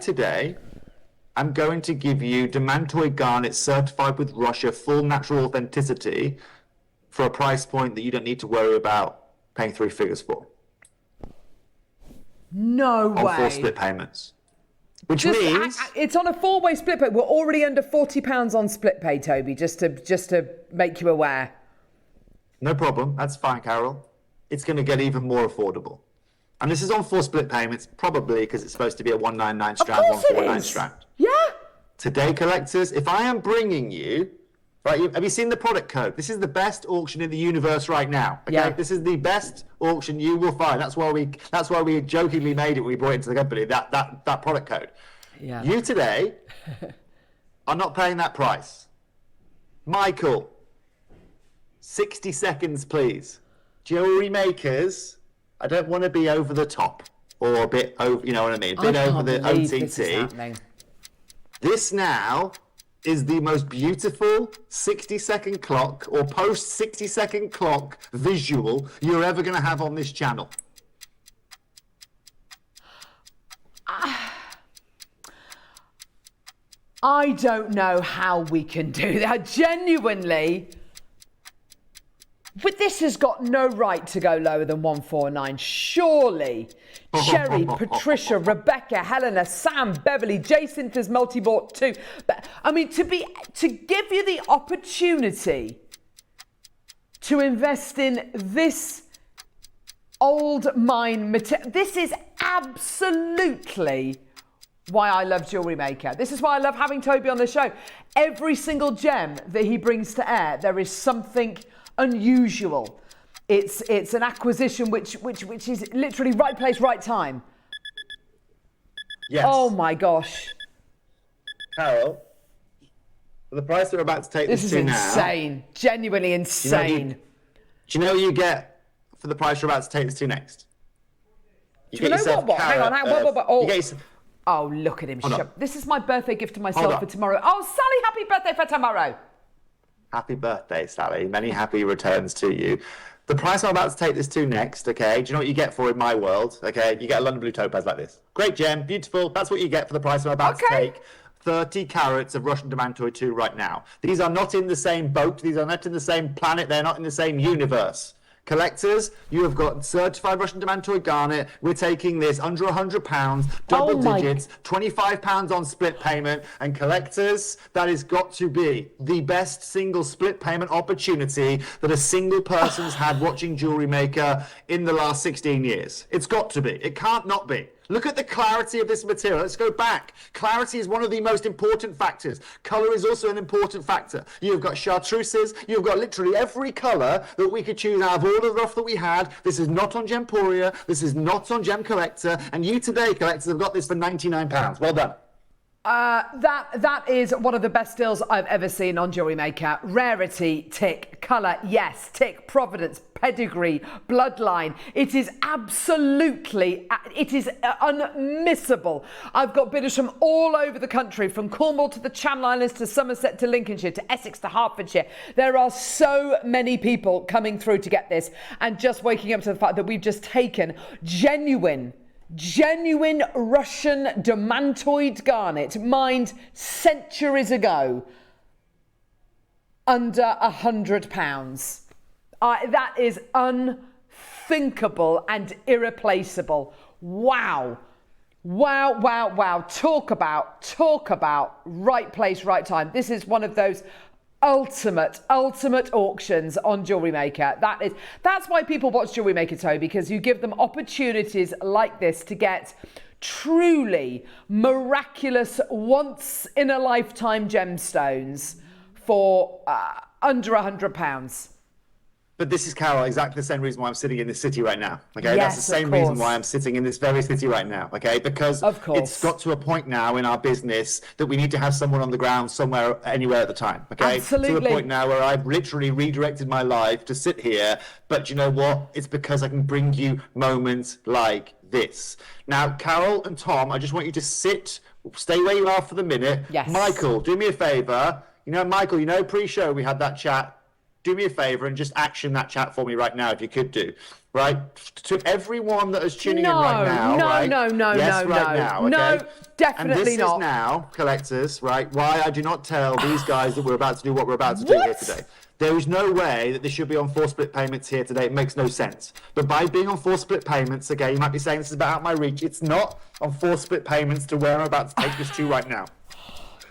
today I'm going to give you Demantoid Garnet certified with Russia, full natural authenticity, for a price point that you don't need to worry about paying 3 figures for. No way. On 4 split payments. Which means it's on a 4-way split pay. We're already under £40 on split pay, Toby, just to make you aware. No problem. That's fine, Carol. It's going to get even more affordable. And this is on 4 split payments, probably because it's supposed to be a 199 strand, 149 strand. Yeah. Today, collectors, if I am bringing you, right, have you seen the product code? This is the best auction in the universe right now. Okay, this is the best auction you will find. That's why we jokingly made it when we brought it into the company. That product code. Yeah. You today are not paying that price. Michael, 60 seconds, please. Jewellery makers. I don't want to be over the top or a bit over, you know what I mean? A bit over the OTT. This now is the most beautiful 60-second clock or post 60-second clock visual you're ever going to have on this channel. I don't know how we can do that. Genuinely. But this has got no right to go lower than 149, surely. Sherry, Patricia, Rebecca, Helena, Sam, Beverly, Jason has multi-bought too. But I mean, to give you the opportunity to invest in this old mine material, this is absolutely why I love Jewellery Maker. This is why I love having Toby on the show. Every single gem that he brings to air, there is something unusual. It's an acquisition which is literally right place, right time. Yes. Oh my gosh. Carol, for the price they're about to take this to now... This is insane. Genuinely insane. Do you know what you get for the price you're about to take this to next? Do you know what? Hang on. Oh, look at him. This is my birthday gift to myself for tomorrow. Oh, Sally, happy birthday for tomorrow. Happy birthday, Sally. Many happy returns to you. The price I'm about to take this to next, okay? Do you know what you get for in my world? Okay, you get a London Blue topaz like this. Great gem, beautiful. That's what you get for the price I'm about to take. 30 carats of Russian Demantoid 2 right now. These are not in the same boat. These are not in the same planet. They're not in the same universe. Collectors, you have got certified Russian Demantoid Garnet. We're taking this under £100, double digits, £25 on split payment. And collectors, that has got to be the best single split payment opportunity that a single person's had watching Jewellery Maker in the last 16 years. It's got to be. It can't not be. Look at the clarity of this material. Let's go back. Clarity is one of the most important factors. Colour is also an important factor. You've got chartreuses. You've got literally every colour that we could choose out of all the rough that we had. This is not on Gemporia. This is not on Gem Collector. And you today, collectors, have got this for £99. Well done. That is one of the best deals I've ever seen on Jewellery Maker. Rarity, tick. Colour, yes. Tick. Provenance, pedigree, bloodline. It is absolutely, it is unmissable. I've got bidders from all over the country, from Cornwall to the Channel Islands to Somerset to Lincolnshire to Essex to Hertfordshire. There are so many people coming through to get this, and just waking up to the fact that we've just taken genuine Russian Demantoid Garnet, mined centuries ago, under £100. That is unthinkable and irreplaceable. Wow. Wow, wow, wow. Talk about right place, right time. This is one of those ultimate auctions on Jewellery Maker. That's why people watch Jewellery Maker, Toby, because you give them opportunities like this to get truly miraculous, once in a lifetime gemstones for under £100. But this is, Carol, exactly the same reason why I'm sitting in this city right now. Okay, yes, that's the same reason why I'm sitting in this very city right now. Okay, because it's got to a point now in our business that we need to have someone on the ground somewhere, anywhere at the time. Okay, absolutely. To the point now where I've literally redirected my life to sit here. But you know what? It's because I can bring you moments like this. Now, Carol and Tom, I just want you to stay where you are for the minute. Yes. Michael, do me a favour. You know, Michael, pre-show we had that chat. Do me a favour and just action that chat for me right now, if you could do. Right? To everyone that is tuning in right now. No, definitely and this not. is now, collectors, right, why I do not tell these guys that we're about to do what we're about to do here today. There is no way that this should be on 4 split payments here today. It makes no sense. But by being on 4 split payments, okay, you might be saying this is about out my reach. It's not on 4 split payments to where I'm about to take this to right now.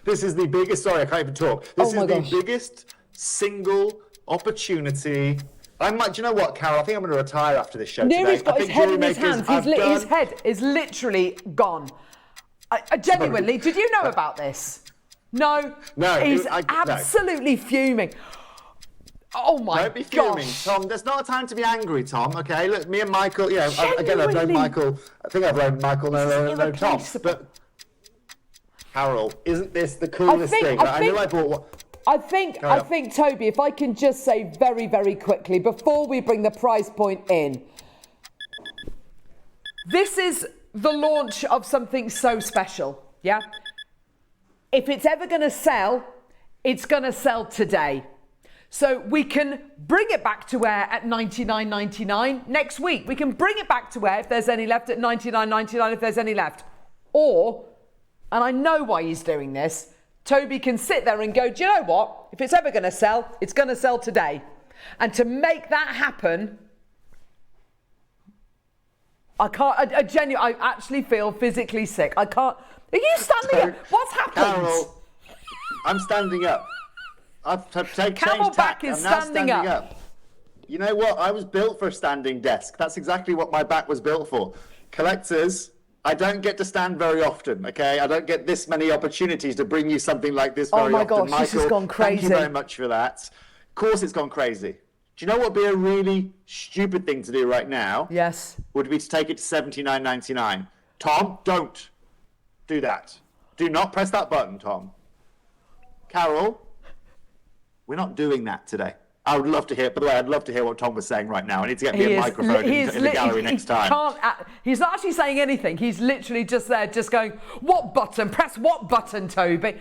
This is the biggest, sorry, I can't even talk. This is the biggest single opportunity. Do you know what, Carol? I think I'm going to retire after this show today. He's got his head in his hands. His head is literally gone. I genuinely, did you know about this? No. He's absolutely fuming. Oh my gosh. Don't be fuming, Tom. There's not a time to be angry, Tom. Okay, look, me and Michael. Again, I've known Michael. I think I've known Michael. No, Tom. But Carol, isn't this the coolest thing? I know I bought. I think, Toby, if I can just say very, very quickly, before we bring the price point in, this is the launch of something so special, yeah? If it's ever going to sell, it's going to sell today. So we can bring it back to air at $99.99 next week. We can bring it back to air if there's any left at $99.99 if there's any left. Or, and I know why he's doing this, Toby can sit there and go, do you know what? If it's ever going to sell, it's going to sell today. And to make that happen, I actually feel physically sick. I can't. Are you standing up? What's happened? Carol, I'm standing up. I've changed Camelback is standing up. You know what? I was built for a standing desk. That's exactly what my back was built for. Collectors, I don't get to stand very often, okay? I don't get this many opportunities to bring you something like this very often. Oh my gosh, Michael, this has gone crazy. Thank you very much for that. Of course it's gone crazy. Do you know what would be a really stupid thing to do right now? Yes. Would be to take it to $79.99. Tom, don't do that. Do not press that button, Tom. Carol, we're not doing that today. I would love to hear, by the way, I'd love to hear what Tom was saying right now. I need to get me a microphone in the gallery next time. He's not actually saying anything. He's literally just there, just going, what button? Press what button, Toby?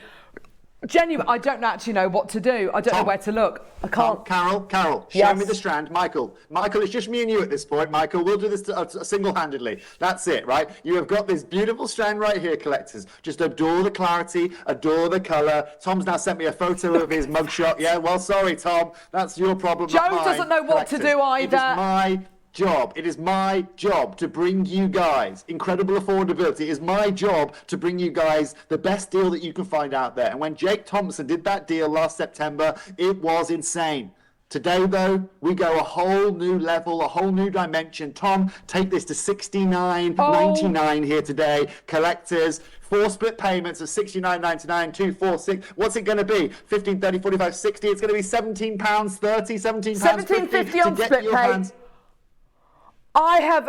Genuine, I don't actually know what to do. I don't know where to look. I can't. Carol, show me the strand. Michael, it's just me and you at this point. Michael, we'll do this single-handedly. That's it, right? You have got this beautiful strand right here, collectors. Just adore the clarity, adore the colour. Tom's now sent me a photo of his mugshot. Yeah, well, sorry, Tom. That's your problem, Joe not mine. doesn't know what to do either. It is my job to bring you guys incredible affordability. It is my job to bring you guys the best deal that you can find out there. And when Jake Thompson did that deal last September, it was insane. Today, though, we go a whole new level, a whole new dimension. Tom, take this to $69.99 here today. Collectors, 4 split payments of $69.99, 2, 4, 6. What's it going to be? 15, 30, 45, 60. It's going to be £17.30, £17.50 on split pay. I have,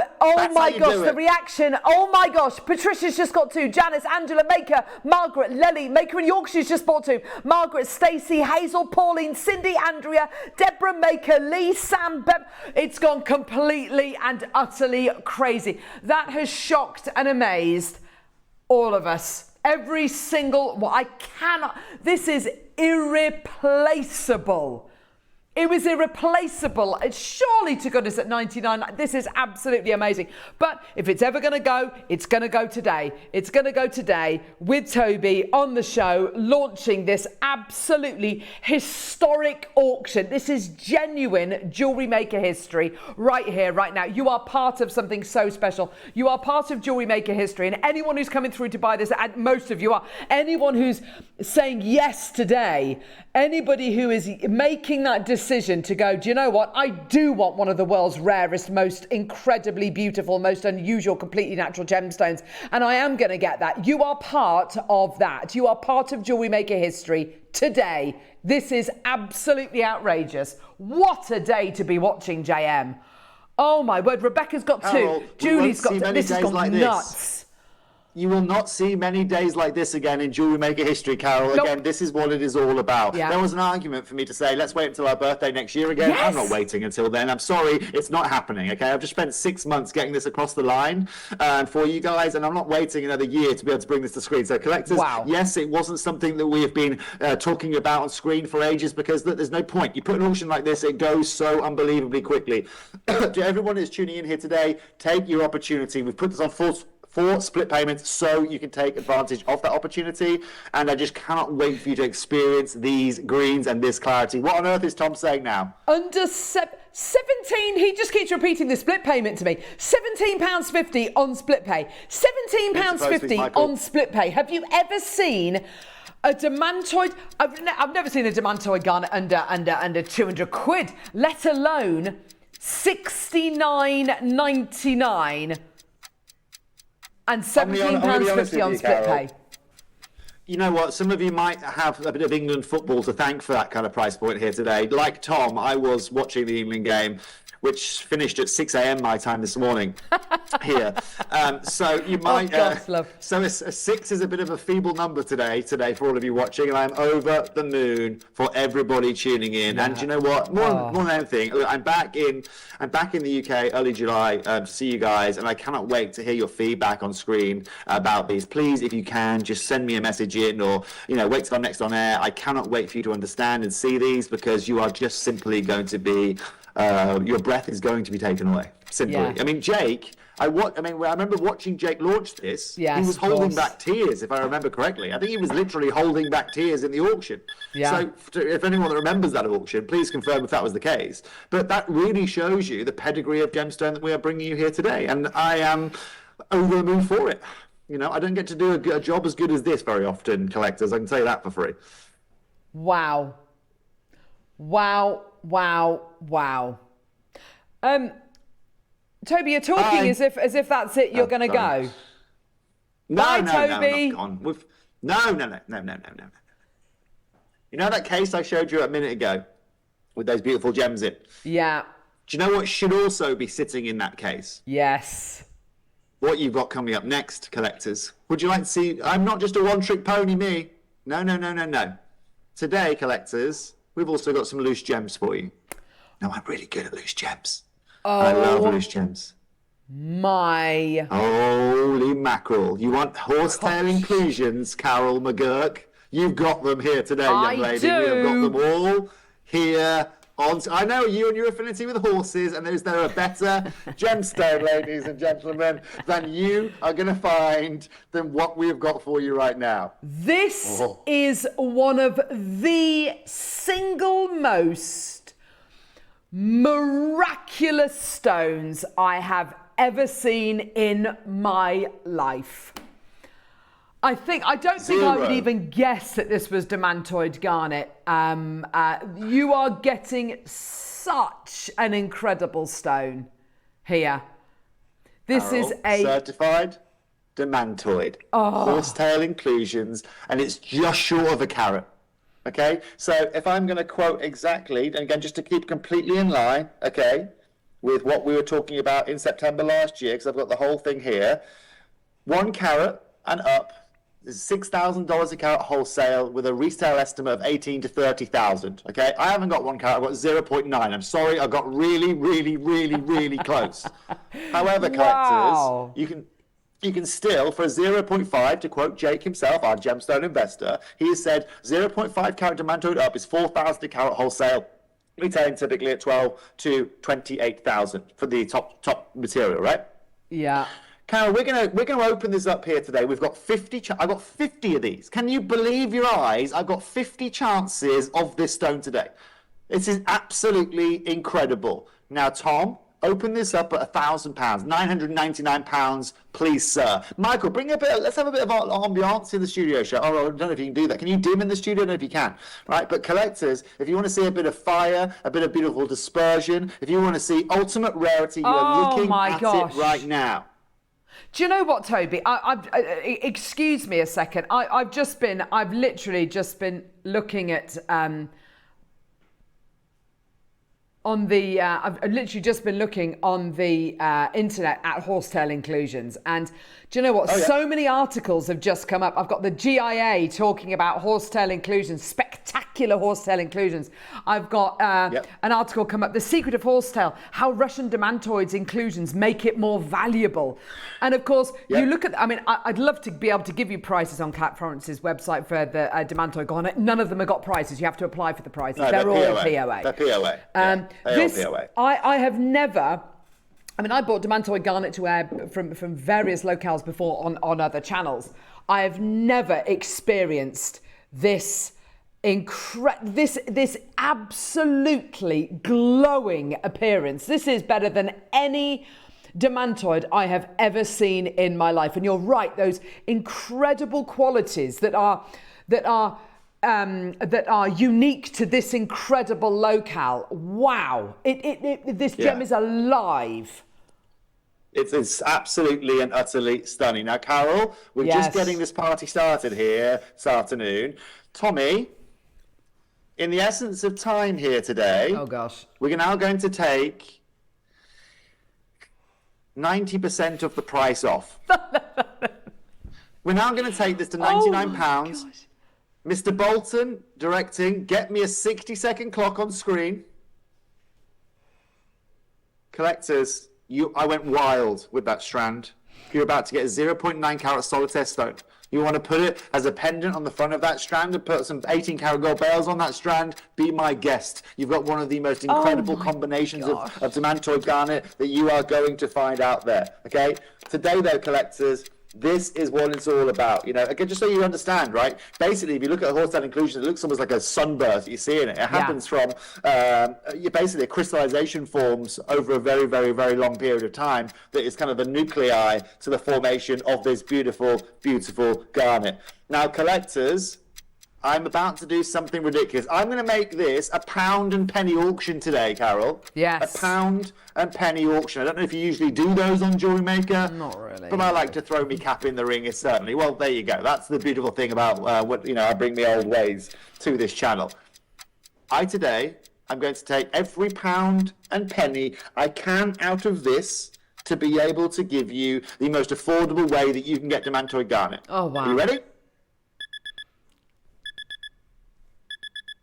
my gosh, the reaction. Oh my gosh, Patricia's just got 2. Janice, Angela, Maker, Margaret, Lily, Maker in Yorkshire's just bought 2. Margaret, Stacey, Hazel, Pauline, Cindy, Andrea, Deborah, Maker, Lee, Sam, Beb. It's gone completely and utterly crazy. That has shocked and amazed all of us. Every single, I cannot, this is irreplaceable. It was irreplaceable. It's surely to goodness at 99. This is absolutely amazing. But if it's ever going to go, it's going to go today. It's going to go today with Toby on the show, launching this absolutely historic auction. This is genuine Jewellery Maker history right here, right now. You are part of something so special. You are part of Jewellery Maker history. And anyone who's coming through to buy this, and most of you are, anyone who's saying yes today, anybody who is making that decision to go, do you know what? I do want one of the world's rarest, most incredibly beautiful, most unusual, completely natural gemstones. And I am going to get that. You are part of that. You are part of Jewellery Maker history today. This is absolutely outrageous. What a day to be watching, JM. Oh my word. Rebecca's got 2. Julie's got 2. This has gone nuts. You will not see many days like this again in Jewellery Maker history, Carol. Nope. Again, this is what it is all about. Yeah. There was an argument for me to say, let's wait until our birthday next year again. Yes. I'm not waiting until then. I'm sorry, it's not happening, okay? I've just spent 6 months getting this across the line for you guys, and I'm not waiting another year to be able to bring this to screen. So collectors, yes, it wasn't something that we have been talking about on screen for ages because there's no point. You put an auction like this, it goes so unbelievably quickly. To everyone who's tuning in here today, take your opportunity. We've put this on 4 split payments so you can take advantage of that opportunity, and I just cannot wait for you to experience these greens and this clarity. What on earth is Tom saying now? Under 17, he just keeps repeating the split payment to me. £17.50 on split pay. £17.50 on split pay. Have you ever seen a Demantoid? I've never seen a Demantoid Garnet under 200 quid, let alone $69.99. And £17.50 on split pay. You know what? Some of you might have a bit of England football to thank for that kind of price point here today. Like Tom, I was watching the England game, which finished at 6 a.m. my time this morning here. So you might... so a 6 is a bit of a feebl number today for all of you watching, and I'm over the moon for everybody tuning in. Yeah. And do you know what? More than anything, I'm back in the UK early July to see you guys, and I cannot wait to hear your feedback on screen about these. Please, if you can, just send me a message in, or wait till I'm next on air. I cannot wait for you to understand and see these, because you are just simply going to be... your breath is going to be taken away. Simply. Yeah. I mean, Jake, I remember watching Jake launch this. Yes, he was holding back tears, if I remember correctly. I think he was literally holding back tears in the auction. Yeah. So if anyone that remembers that auction, please confirm if that was the case. But that really shows you the pedigree of gemstone that we are bringing you here today. And I am over the moon for it. I don't get to do a job as good as this very often, collectors. I can tell you that for free. Wow. Wow. Toby, you're talking as if that's it. You're going to go. Bye, Toby. No, not gone. No. You know that case I showed you a minute ago with those beautiful gems in? Yeah. Do you know what should also be sitting in that case? Yes. What you've got coming up next, collectors. Would you like to see? I'm not just a one-trick pony, me. No. Today, collectors, we've also got some loose gems for you. Now, I'm really good at loose gems. Oh, I love loose gems. My. Holy mackerel. You want horsetail inclusions, Carol McGurk? You've got them here today, young lady. We have got them all here. I know you and your affinity with horses, and is there a better gemstone, ladies and gentlemen, than you are going to find than what we have got for you right now? This is one of the single most miraculous stones I have ever seen in my life. I don't think I would even guess that this was Demantoid Garnet. You are getting such an incredible stone here. This is a certified Demantoid, horsetail inclusions, and it's just short of a carat. Okay, so if I'm going to quote exactly, and again, just to keep completely in line, okay, with what we were talking about in September last year, because I've got the whole thing here, 1 carat and up is $6,000 a carat wholesale with a resale estimate of 18 to 30,000. Okay, I haven't got 1 carat, I've got 0.9. I'm sorry, I got really, really, really, really close. However, collectors, you can still, for a 0.5, to quote Jake himself, our gemstone investor, he has said 0.5 carat Demantoid up is 4,000 a carat wholesale, retailing typically at 12 to 28,000 for the top material, right? Yeah. Carol, we're gonna open this up here today. We've got 50. I've got 50 of these. Can you believe your eyes? I've got 50 chances of this stone today. This is absolutely incredible. Now, Tom, open this up at £1,000, £999, please, sir. Michael, bring a bit. Let's have a bit of ambiance in the studio show. Oh, I don't know if you can do that. Can you dim in the studio? I don't know if you can. Right, but collectors, if you want to see a bit of fire, a bit of beautiful dispersion, if you want to see ultimate rarity, you are looking at it right now. Do you know what, Toby? Excuse me a second. I've literally just been looking at I've literally just been looking on the internet at horsetail inclusions, and do you know what? So many articles have just come up. I've got the GIA talking about horsetail inclusions, spectacular horsetail inclusions. I've got an article come up, The Secret of Horsetail, How Russian Demantoids Inclusions Make It More Valuable. And of course, you look at, I'd love to be able to give you prices on Calotte Florence's website for the Demantoid Garnet. None of them have got prices. You have to apply for the prices. No, they're all POA. POA. They're POA. I have never... I bought Demantoid Garnet to wear from various locales before on other channels. I have never experienced this this absolutely glowing appearance. This is better than any Demantoid I have ever seen in my life. And you're right, those incredible qualities that are unique to this incredible locale. Wow, this gem is alive. It's absolutely and utterly stunning. Now, Carol, we're just getting this party started here this afternoon. Tommy, in the essence of time here today, we're now going to take 90% of the price off. We're now going to take this to £99. Mr. Bolton, directing, get me a 60-second clock on screen. Collectors, I went wild with that strand. You're about to get a 0.9 carat solitaire stone. You want to put it as a pendant on the front of that strand and put some 18 karat gold bells on that strand? Be my guest. You've got one of the most incredible combinations of Demantoid Garnet that you are going to find out there. Okay? Today, though, collectors, this is what it's all about. You know, again, just so you understand, right? Basically, if you look at a horsetail inclusion, it looks almost like a sunburst you see in it. It happens from basically a crystallization forms over a very, very, very long period of time that is kind of the nuclei to the formation of this beautiful, beautiful garnet. Now, collectors, I'm about to do something ridiculous. I'm going to make this a pound and penny auction today, Carol. Yes. A pound and penny auction. I don't know if you usually do those on Jewellery Maker. Not really. But I like to throw me cap in the ring, certainly. Well, there you go. That's the beautiful thing about I bring my old ways to this channel. I'm going to take every pound and penny I can out of this to be able to give you the most affordable way that you can get Demantoid Garnet. Oh, wow. Are you ready?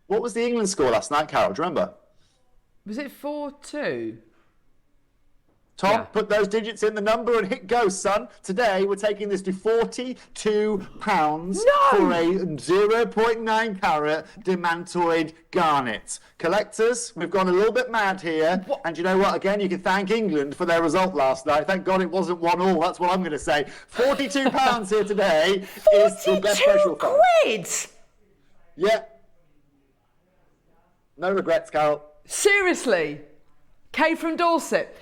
What was the England score last night, Carol? Do you remember? Was it 4-2? Tom, put those digits in the number and hit go, son. Today, we're taking this to £42 for a 0.9 carat Demantoid Garnet. Collectors, we've gone a little bit mad here. What? And you know what? Again, you can thank England for their result last night. Thank God it wasn't 1-1. That's what I'm going to say. £42 here today is the best special fund. £42? Yeah. No regrets, Carol. Seriously? Kay from Dorset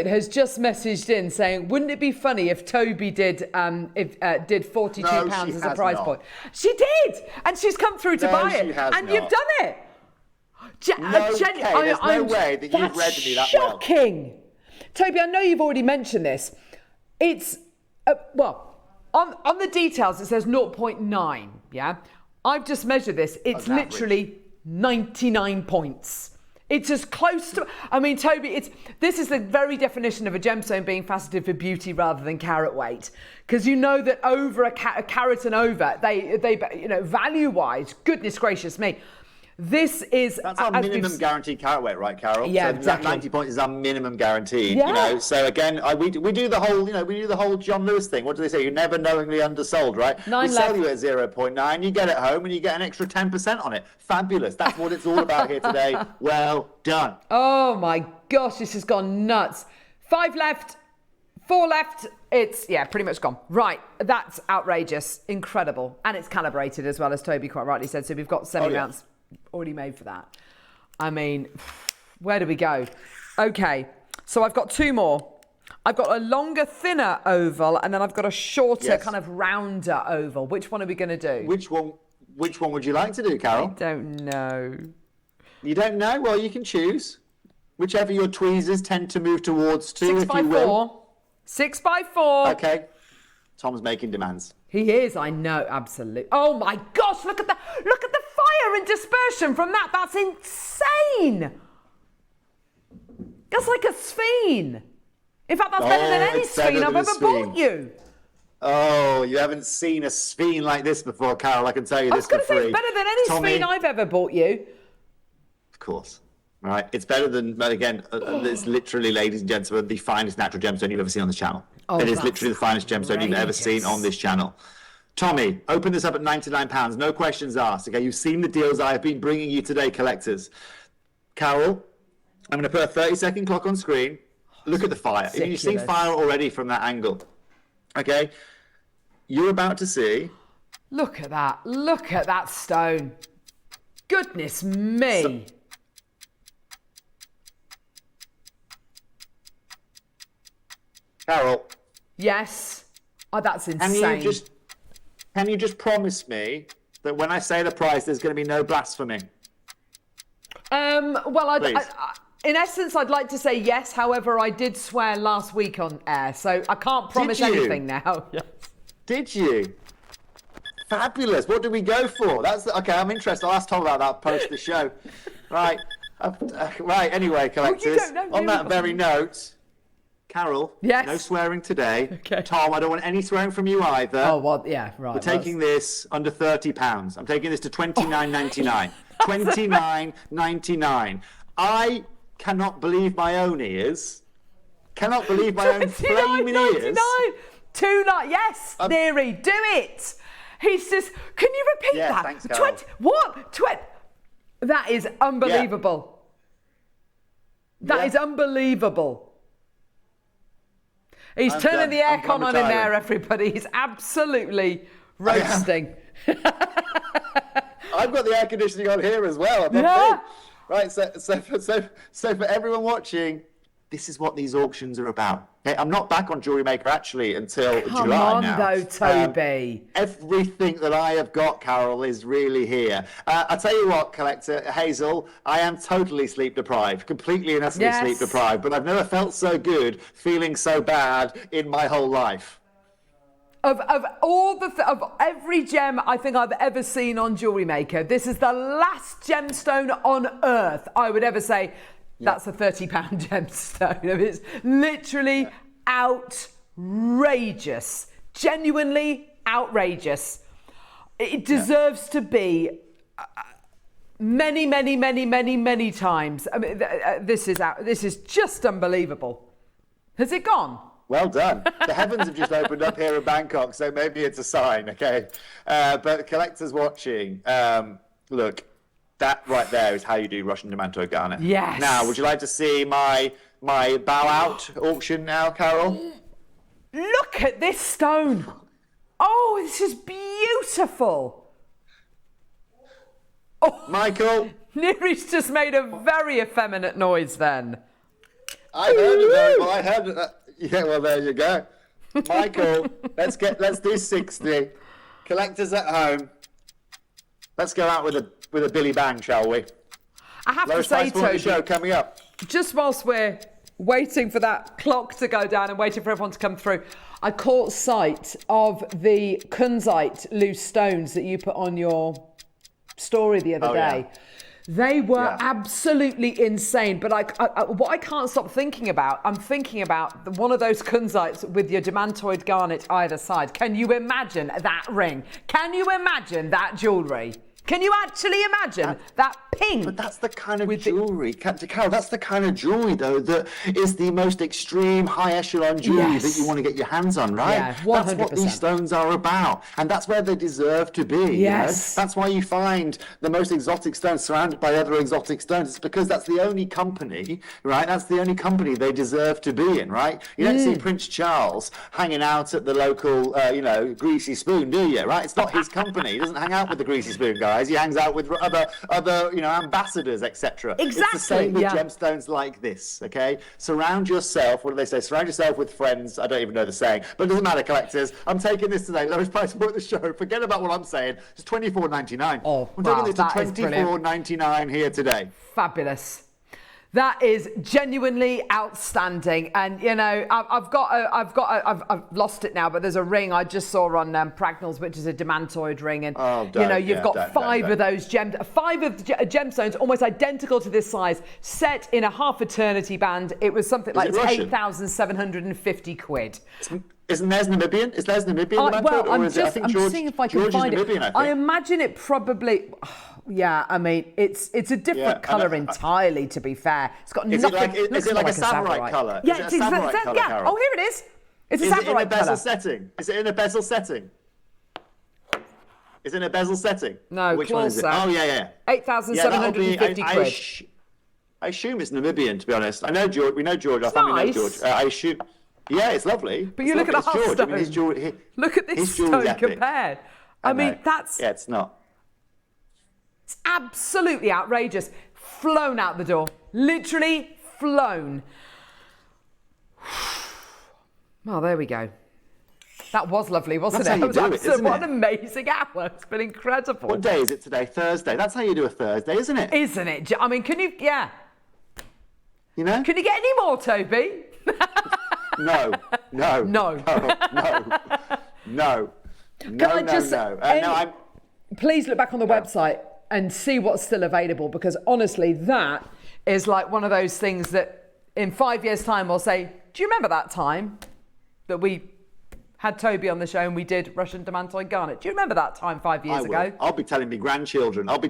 has just messaged in saying, wouldn't it be funny if Toby did £42 as a prize point? She did, and she's come through to buy it, and you've done it. There's no way that you've read me that well. Shocking. Toby, I know you've already mentioned this. It's on the details it says 0.9. Yeah, I've just measured this. It's literally 99 points. It's as close to, I mean, Toby, this is the very definition of a gemstone being faceted for beauty rather than carat weight. Because you know that over a carat and over, they value-wise, goodness gracious me, this is... That's our minimum guaranteed carat weight, right, Carol? Yeah, so exactly. 90 points is our minimum guaranteed, Yeah. So again, we do the whole, John Lewis thing. What do they say? You're never knowingly undersold, right? We sell you at 0.9, you get it home and you get an extra 10% on it. Fabulous. That's what it's all about here today. Well done. Oh my gosh, this has gone nuts. 5 left, 4 left. It's, pretty much gone. Right, that's outrageous, incredible. And it's calibrated as well, as Toby quite rightly said. So we've got semi-rounds already made for that. I mean, where do we go? Okay, so I've got 2 more. I've got a longer, thinner oval, and then I've got a shorter, kind of rounder oval. Which one are we going to do? Which one would you like to do, Carol? I don't know. You don't know? Well, you can choose. Whichever your tweezers tend to move towards 2, 6 by 4. 6 by 4. Okay. Tom's making demands. He is, I know, absolutely. Oh my gosh, look at the fire and dispersion from that. That's insane. That's like a sphene. In fact, that's better than any sphene I've ever bought you. Oh, you haven't seen a sphene like this before, Carol. I can tell you this for free. I was going to say, it's better than any sphene I've ever bought you. Of course. Right. It's better than, but again, it's literally, ladies and gentlemen, the finest natural gemstone you've ever seen on this channel. Oh, it is literally the finest gemstone you've ever seen on this channel. Tommy, open this up at £99. No questions asked. Okay, you've seen the deals I have been bringing you today, collectors. Carol, I'm going to put a 30-second clock on screen. Look at the fire. You've seen fire already from that angle. Okay, you're about to see. Look at that. Look at that stone. Goodness me. Carol. Yes. Oh, that's insane. Can you just promise me that when I say the price, there's going to be no blasphemy? Well, in essence, I'd like to say yes. However, I did swear last week on air, so I can't promise anything now. Yes. Did you? Fabulous. What do we go for? Okay. I'm interested. I'll ask Tom about that post the show. Right. Right. Anyway, collectors. On that very note. Carol, no swearing today. Okay. Tom, I don't want any swearing from you either. Oh, well, yeah, right. We're taking this under £30. I'm taking this to $29.99. $29.99. I cannot believe my own ears. Cannot believe my own flaming ears. Yes, Neary, do it. He says, can you repeat that? Thanks, Carol. That is unbelievable. Yeah. That is unbelievable. He's turning the aircon on in there, everybody. He's absolutely roasting. I've got the air conditioning on here as well. Right, so for everyone watching, this is what these auctions are about. Okay, I'm not back on Jewellery Maker actually until July now. Come on though, Toby. Everything that I have got, Carol, is really here. I'll tell you what, collector Hazel, I am totally sleep deprived, completely and utterly sleep deprived, but I've never felt so good, feeling so bad in my whole life. Of every gem I think I've ever seen on Jewellery Maker, this is the last gemstone on earth I would ever say, that's a £30 gemstone. It's literally outrageous. Genuinely outrageous. It deserves to be many, many, many, many, many times. I mean, this is just unbelievable. Has it gone? Well done. The heavens have just opened up here in Bangkok, so maybe it's a sign, okay? But collectors watching, look, that right there is how you do Russian Demantoid Garnet. Yes. Now, would you like to see my bow out auction now, Carol? Look at this stone. Oh, this is beautiful. Oh, Michael. Neri's just made a very effeminate noise then. I heard it very well. I heard it. Yeah, well, there you go. Michael, let's do 60. Collectors at home. Let's go out with a Billy Bang, shall we? I have Lowest to say, price point of the Toby, show coming up. just whilst we're waiting for that clock to go down and waiting for everyone to come through, I caught sight of the kunzite loose stones that you put on your story the other day. Yeah. They were absolutely insane, but what I can't stop thinking about, I'm thinking about one of those kunzites with your Demantoid Garnet either side. Can you imagine that ring? Can you imagine that jewellery? Can you actually imagine that pink? But that's the kind of jewellery, Carol, that's the kind of jewellery, though, that is the most extreme, high-echelon jewellery that you want to get your hands on, right? Yeah, 100%. That's what these stones are about, and that's where they deserve to be. Yes. You know? That's why you find the most exotic stones surrounded by other exotic stones. It's because that's the only company, right? That's the only company they deserve to be in, right? You don't see Prince Charles hanging out at the local, Greasy Spoon, do you, right? It's not his company. He doesn't hang out with the Greasy Spoon guys. He hangs out with other ambassadors, etc. Exactly. It's the same with gemstones like this, okay? Surround yourself, what do they say? Surround yourself with friends. I don't even know the saying, but it doesn't matter, collectors. I'm taking this today, lowest price point of the show. Forget about what I'm saying. It's $24.99. Oh, I'm taking this to $24.99 here today. Fabulous. That is genuinely outstanding, and you know I've lost it now. But there's a ring I just saw on Pragnell's, which is a Demantoid ring, and you've got five of those gemstones, almost identical to this size, set in a half eternity band. It was something like £8,750. Isn't theirs Namibian? Is theirs Namibian? Well, I'm seeing if I can find it. I imagine it probably. Yeah, I mean, it's a different colour entirely, to be fair. It's got nothing. Is it like a samurai colour? Yeah, it's exactly. Yeah. Oh, here it is. It's a samurai colour. Is it in a bezel setting? Is it in a bezel setting? No, which one is it? Oh, yeah. 8,750 quid. I assume it's Namibian, to be honest. I know George. We know George. I think we know George. I assume. Yeah, it's lovely. But you look at the half stone. I mean, look at this stone compared. I mean, that's. Yeah, it's not. It's absolutely outrageous. Flown out the door. Literally flown. Well, there we go. That was lovely, wasn't it? What an amazing hour. It's been incredible. What day is it today? Thursday. That's how you do a Thursday, isn't it? Isn't it? I mean, can you... Yeah. You know? Can you get any more, Toby? No. Please look back on the website and see what's still available, because honestly, that is like one of those things that in 5 years' time we'll say, do you remember that time that we had Toby on the show and we did Russian Demantoid Garnet? Do you remember that time 5 years ago? I'll be telling me grandchildren. About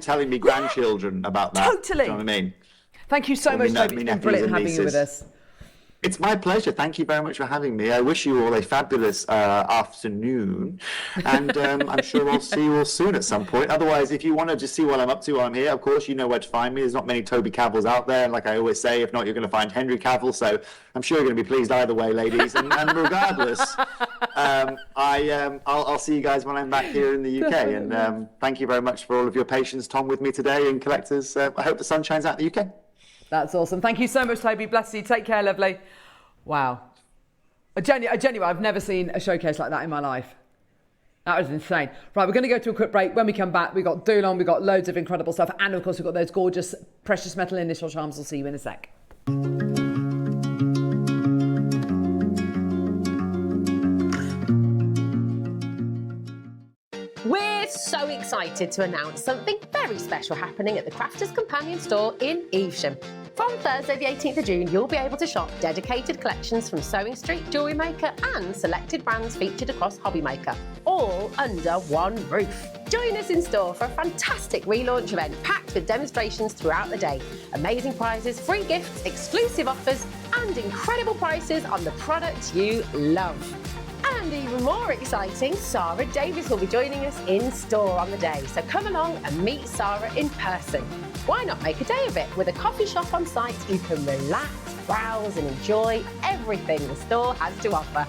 that. Totally. Do you know what I mean? Thank you so much, Toby. It's been brilliant having you with us. It's my pleasure. Thank you very much for having me. I wish you all a fabulous afternoon, and I'm sure I'll see you all soon at some point. Otherwise, if you want to just see what I'm up to while I'm here, of course, you know where to find me. There's not many Toby Cavills out there, and like I always say, if not, you're going to find Henry Cavill, so I'm sure you're going to be pleased either way, ladies. And regardless, I'll see you guys when I'm back here in the UK, and thank you very much for all of your patience, Tom, with me today, and collectors. I hope the sun shines out in the UK. That's awesome. Thank you so much, Toby. Bless you. Take care, lovely. Wow. Genuinely, I've never seen a showcase like that in my life. That was insane. Right, we're going to go to a quick break. When we come back, we've got Doulon, we've got loads of incredible stuff, and of course, we've got those gorgeous precious metal initial charms. We'll see you in a sec. We're so excited to announce something very special happening at the Crafters Companion store in Evesham. From Thursday the 18th of June, you'll be able to shop dedicated collections from Sewing Street, Jewellery Maker and selected brands featured across Hobby Maker, all under one roof. Join us in store for a fantastic relaunch event packed with demonstrations throughout the day, amazing prizes, free gifts, exclusive offers and incredible prices on the products you love. And even more exciting, Deb Davies will be joining us in store on the day. So come along and meet Sarah in person. Why not make a day of it with a coffee shop on site you can relax, browse and enjoy everything the store has to offer.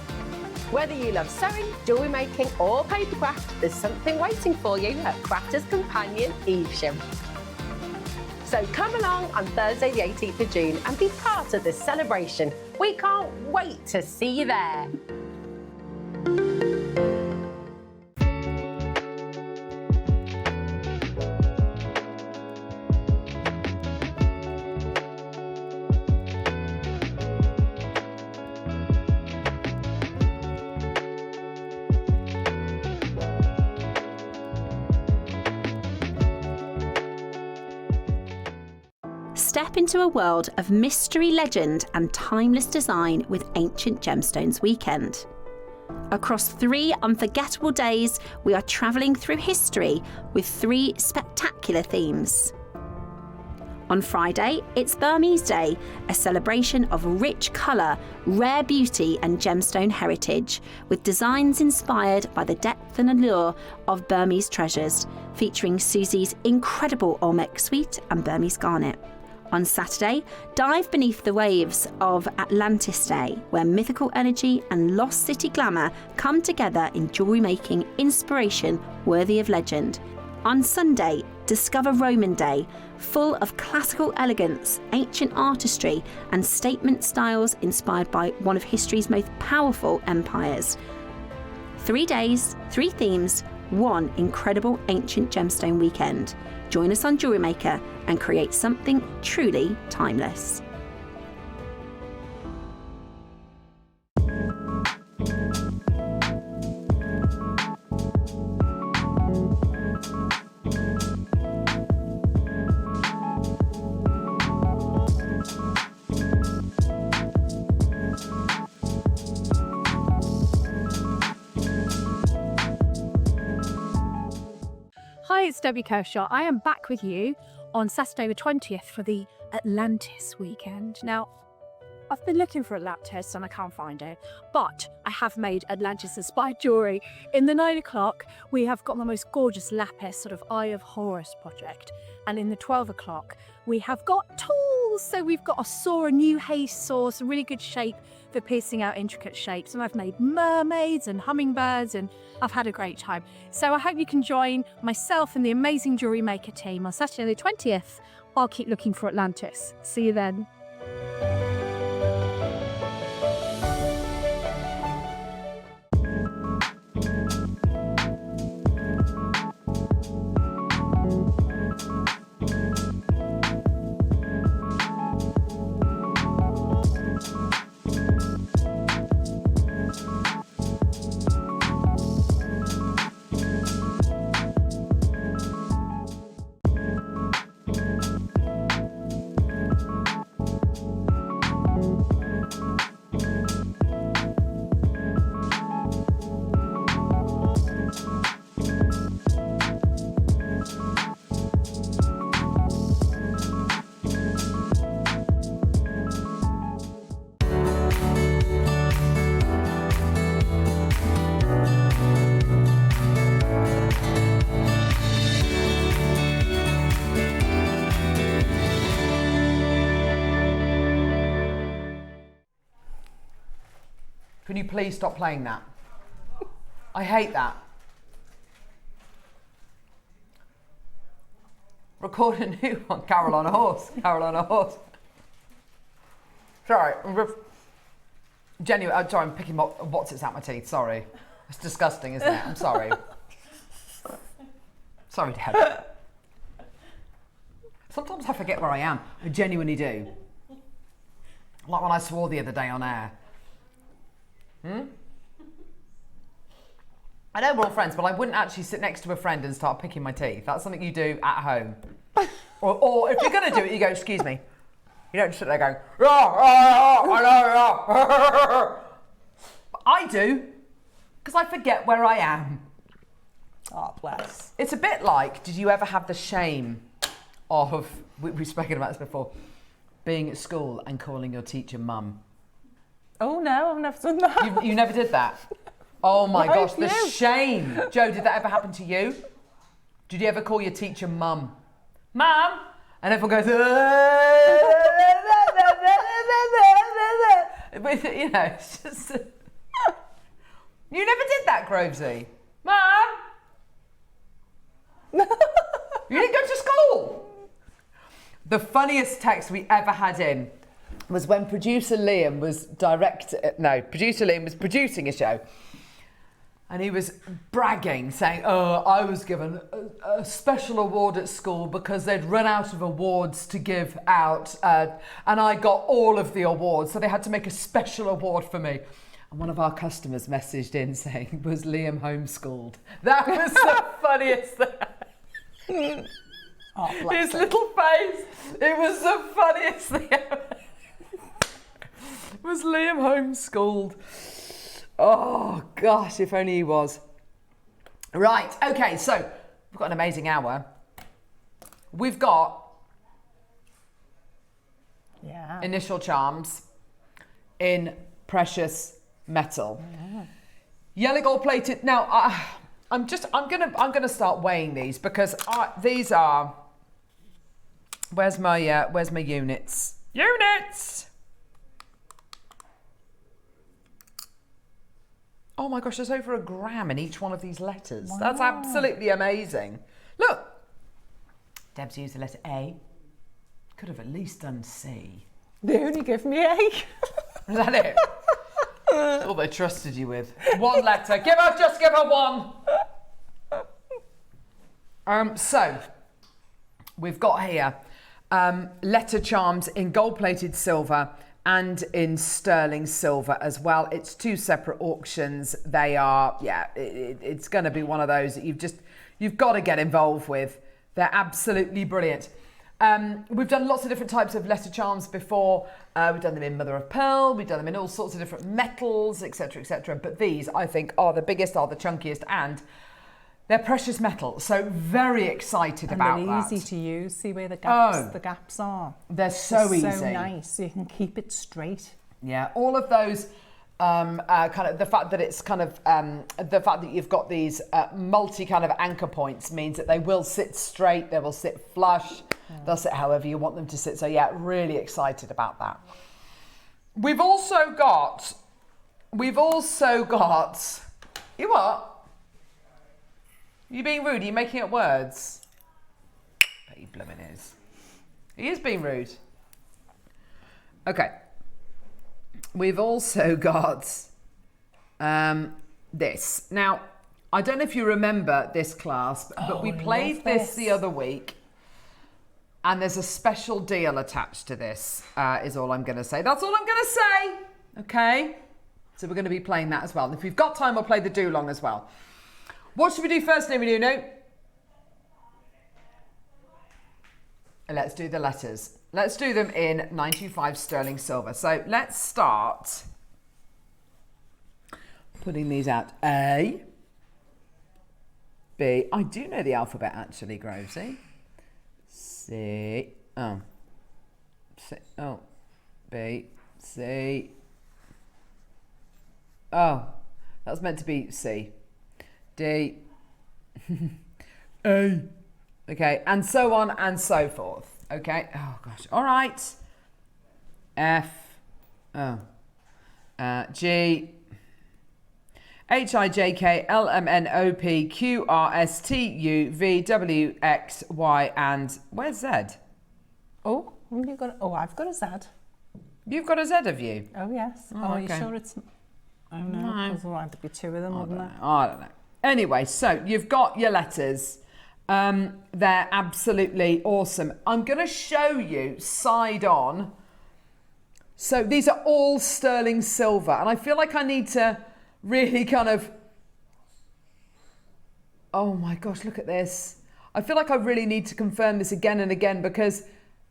Whether you love sewing, jewellery making or papercraft, there's something waiting for you at Crafters Companion Evesham. So come along on Thursday the 18th of June and be part of this celebration. We can't wait to see you there. Step into a world of mystery, legend and timeless design with Ancient Gemstones Weekend. Across 3 unforgettable days, we are travelling through history with 3 spectacular themes. On Friday, it's Burmese Day, a celebration of rich colour, rare beauty and gemstone heritage, with designs inspired by the depth and allure of Burmese treasures, featuring Susie's incredible Olmec suite and Burmese garnet. On Saturday, dive beneath the waves of Atlantis Day, where mythical energy and lost city glamour come together in jewellery making inspiration worthy of legend. On Sunday, discover Roman Day, full of classical elegance, ancient artistry and statement styles inspired by one of history's most powerful empires. 3 days, 3 themes, 1 incredible ancient gemstone weekend. Join us on Jewellery Maker and create something truly timeless. Hi, it's Debbie Kershaw. I am back with you on Saturday the 20th for the Atlantis weekend. Now, I've been looking for a lapis and I can't find it, but I have made Atlantis-inspired jewellery. In the 9 o'clock, we have got the most gorgeous lapis, sort of Eye of Horus project. And in the 12 o'clock, we have got tools. So we've got a saw, a new haste saw, some really good shape for piercing out intricate shapes. And I've made mermaids and hummingbirds and I've had a great time. So I hope you can join myself and the amazing Jewellery Maker team on Saturday the 20th. I'll keep looking for Atlantis. See you then. Can you please stop playing that? I hate that. Record a new one. Carol on a horse. Carol on a horse. Sorry, genuine. I'm sorry, I'm picking what's it's out my teeth. Sorry, it's disgusting, isn't it? I'm sorry. Sorry, Deb. Sometimes I forget where I am. I genuinely do. Like when I swore the other day on air. I know we're all friends, but I wouldn't actually sit next to a friend and start picking my teeth. That's something you do at home. or if you're going to do it, you go, excuse me. You don't sit there going, I do, because I forget where I am. Oh, bless. It's a bit like, did you ever have the shame of, we've spoken about this before, being at school and calling your teacher mum? Oh no, I've never done that. You never did that? Oh my gosh, the you? shame. Joe, did that ever happen to you? Did you ever call your teacher mum? Mum? And everyone goes, you know, it's just... You never did that, Grovesy. Mum? You didn't go to school? The funniest text we ever had in was when producer Liam was producing a show, and he was bragging, saying, oh, I was given a special award at school because they'd run out of awards to give out, and I got all of the awards, so they had to make a special award for me. And one of our customers messaged in saying, was Liam homeschooled? That was the funniest thing. Oh, his little face, it was the funniest thing ever. Was Liam homeschooled? Oh gosh, if only he was. Right, okay, so we've got an amazing hour. We've got initial charms in precious metal. Yellow gold plated. Now I'm gonna start weighing these because these are. Where's my units? Units. Oh my gosh, there's over a gram in each one of these letters. Wow. That's absolutely amazing. Look, Deb's used the letter A. Could have at least done C. They only give me A. Is that it? That's all they trusted you with. One letter. Just give her one. So, we've got here letter charms in gold-plated silver and in sterling silver as well. It's two separate auctions. They are, it's going to be one of those that you've got to get involved with. They're absolutely brilliant. We've done lots of different types of letter charms before. We've done them in mother of pearl. We've done them in all sorts of different metals, etc., etc. But these, I think, are the biggest, are the chunkiest, and they're precious metal. So very excited about that. And they're easy to use. See where the gaps are. They're so easy. So nice. So you can keep it straight. Yeah, all of those. Kind of the fact that it's kind of the fact that you've got these multi kind of anchor points means that they will sit straight, they will sit flush, they'll sit however you want them to sit. So yeah, really excited about that. We've also got you what? You being rude? Are you making up words? Bet he blooming is. He is being rude. Okay. We've also got this. Now, I don't know if you remember this clasp, but we played this the other week, and there's a special deal attached to this, is all I'm going to say. That's all I'm going to say, okay? So we're going to be playing that as well. If we've got time, we'll play the do-long as well. What should we do first, Nuno? Let's do the letters. Let's do them in 925 sterling silver. So let's start putting these out. A, B. I do know the alphabet actually, Grovesy. C. Oh. C. Oh. B. C. Oh. That was meant to be C. D. A. Okay, and so on and so forth. Okay, oh gosh, all right. F. Oh. G. H, I, J, K, L, M, N, O, P, Q, R, S, T, U, V, W, X, Y, and where's Z? Oh, you've got. Oh, I've got a Z. You've got a Z, have you? Oh yes. Oh, are you sure it's? Oh no, because there'll have to be two of them, wouldn't there? I don't know. Anyway, so you've got your letters. They're absolutely awesome. I'm going to show you side on. So these are all sterling silver, and I feel like I need to really kind of, oh my gosh, look at this. I feel like I really need to confirm this again and again because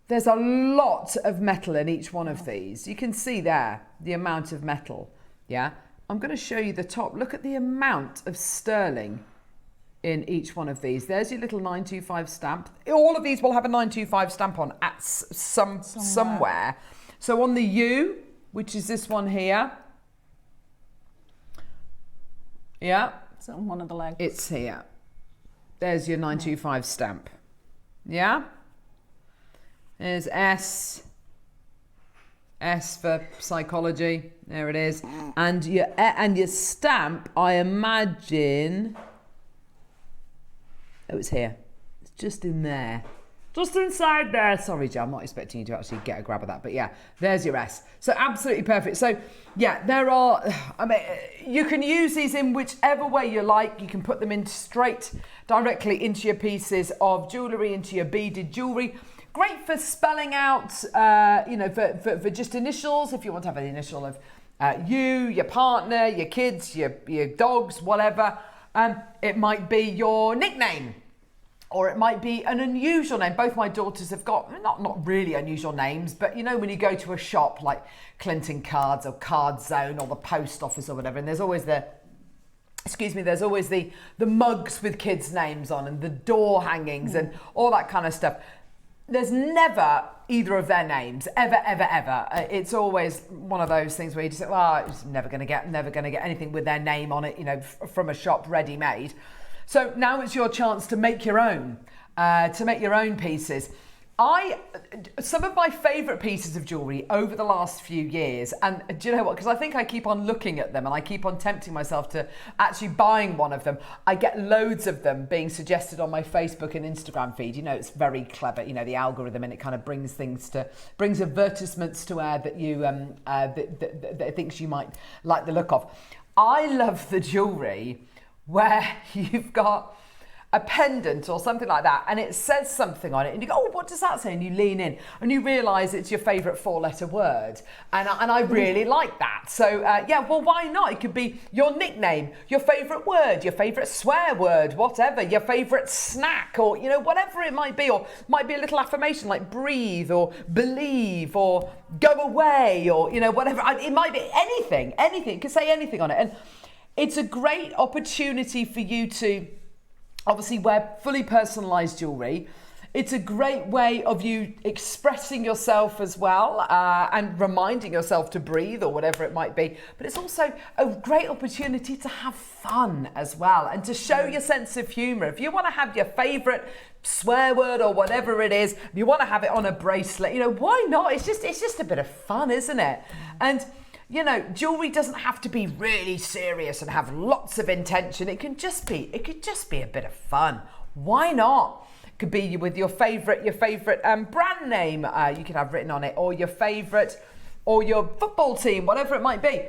There's a lot of metal in each one of these. You can see there the amount of metal. Yeah, I'm going to show you the top. Look at the amount of sterling in each one of these. There's your little 925 stamp. All of these will have a 925 stamp on at somewhere. So on the U, which is this one here. Yeah. It's on one of the legs. It's here. There's your 925 stamp. Yeah. There's S. S for psychology. There it is. And your stamp, I imagine. Oh, it's here. It's just in there. Just inside there. Sorry, Joe, I'm not expecting you to actually get a grab of that. But yeah, there's your S. So absolutely perfect. So yeah, there are, I mean, you can use these in whichever way you like. You can put them in straight, directly into your pieces of jewellery, into your beaded jewellery. Great for spelling out, you know, for just initials, if you want to have an initial of you, your partner, your kids, your dogs, whatever. It might be your nickname. Or it might be an unusual name. Both my daughters have got, not really unusual names, but you know when you go to a shop like Clinton Cards or Card Zone or the post office or whatever, and there's always the mugs with kids' names on and the door hangings and all that kind of stuff. There's never either of their names, ever. It's always one of those things where you just say, well, it's never going to get anything with their name on it, you know, from a shop ready-made. So now it's your chance to make your own, pieces. Some of my favourite pieces of jewellery over the last few years, and do you know what? Because I think I keep on looking at them and I keep on tempting myself to actually buying one of them. I get loads of them being suggested on my Facebook and Instagram feed. You know, it's very clever, you know, the algorithm, and it kind of brings advertisements to air that you, that thinks you might like the look of. I love the jewellery where you've got a pendant or something like that and it says something on it and you go, oh, what does that say? And you lean in and you realise it's your favourite 4-letter word. And I really like that. So yeah, well, why not? It could be your nickname, your favourite word, your favourite swear word, whatever, your favourite snack, or, you know, whatever it might be. Or it might be a little affirmation like breathe or believe or go away, or, you know, whatever. It might be anything. It could say anything on it. And it's a great opportunity for you to obviously wear fully personalised jewellery. It's a great way of you expressing yourself as well, and reminding yourself to breathe or whatever it might be. But it's also a great opportunity to have fun as well and to show your sense of humour. If you want to have your favourite swear word or whatever it is, if you want to have it on a bracelet, you know, why not? It's just a bit of fun, isn't it? And you know, jewellery doesn't have to be really serious and have lots of intention. It could just be a bit of fun. Why not? It could be with your favourite brand name you could have written on it, or your favourite, or your football team, whatever it might be.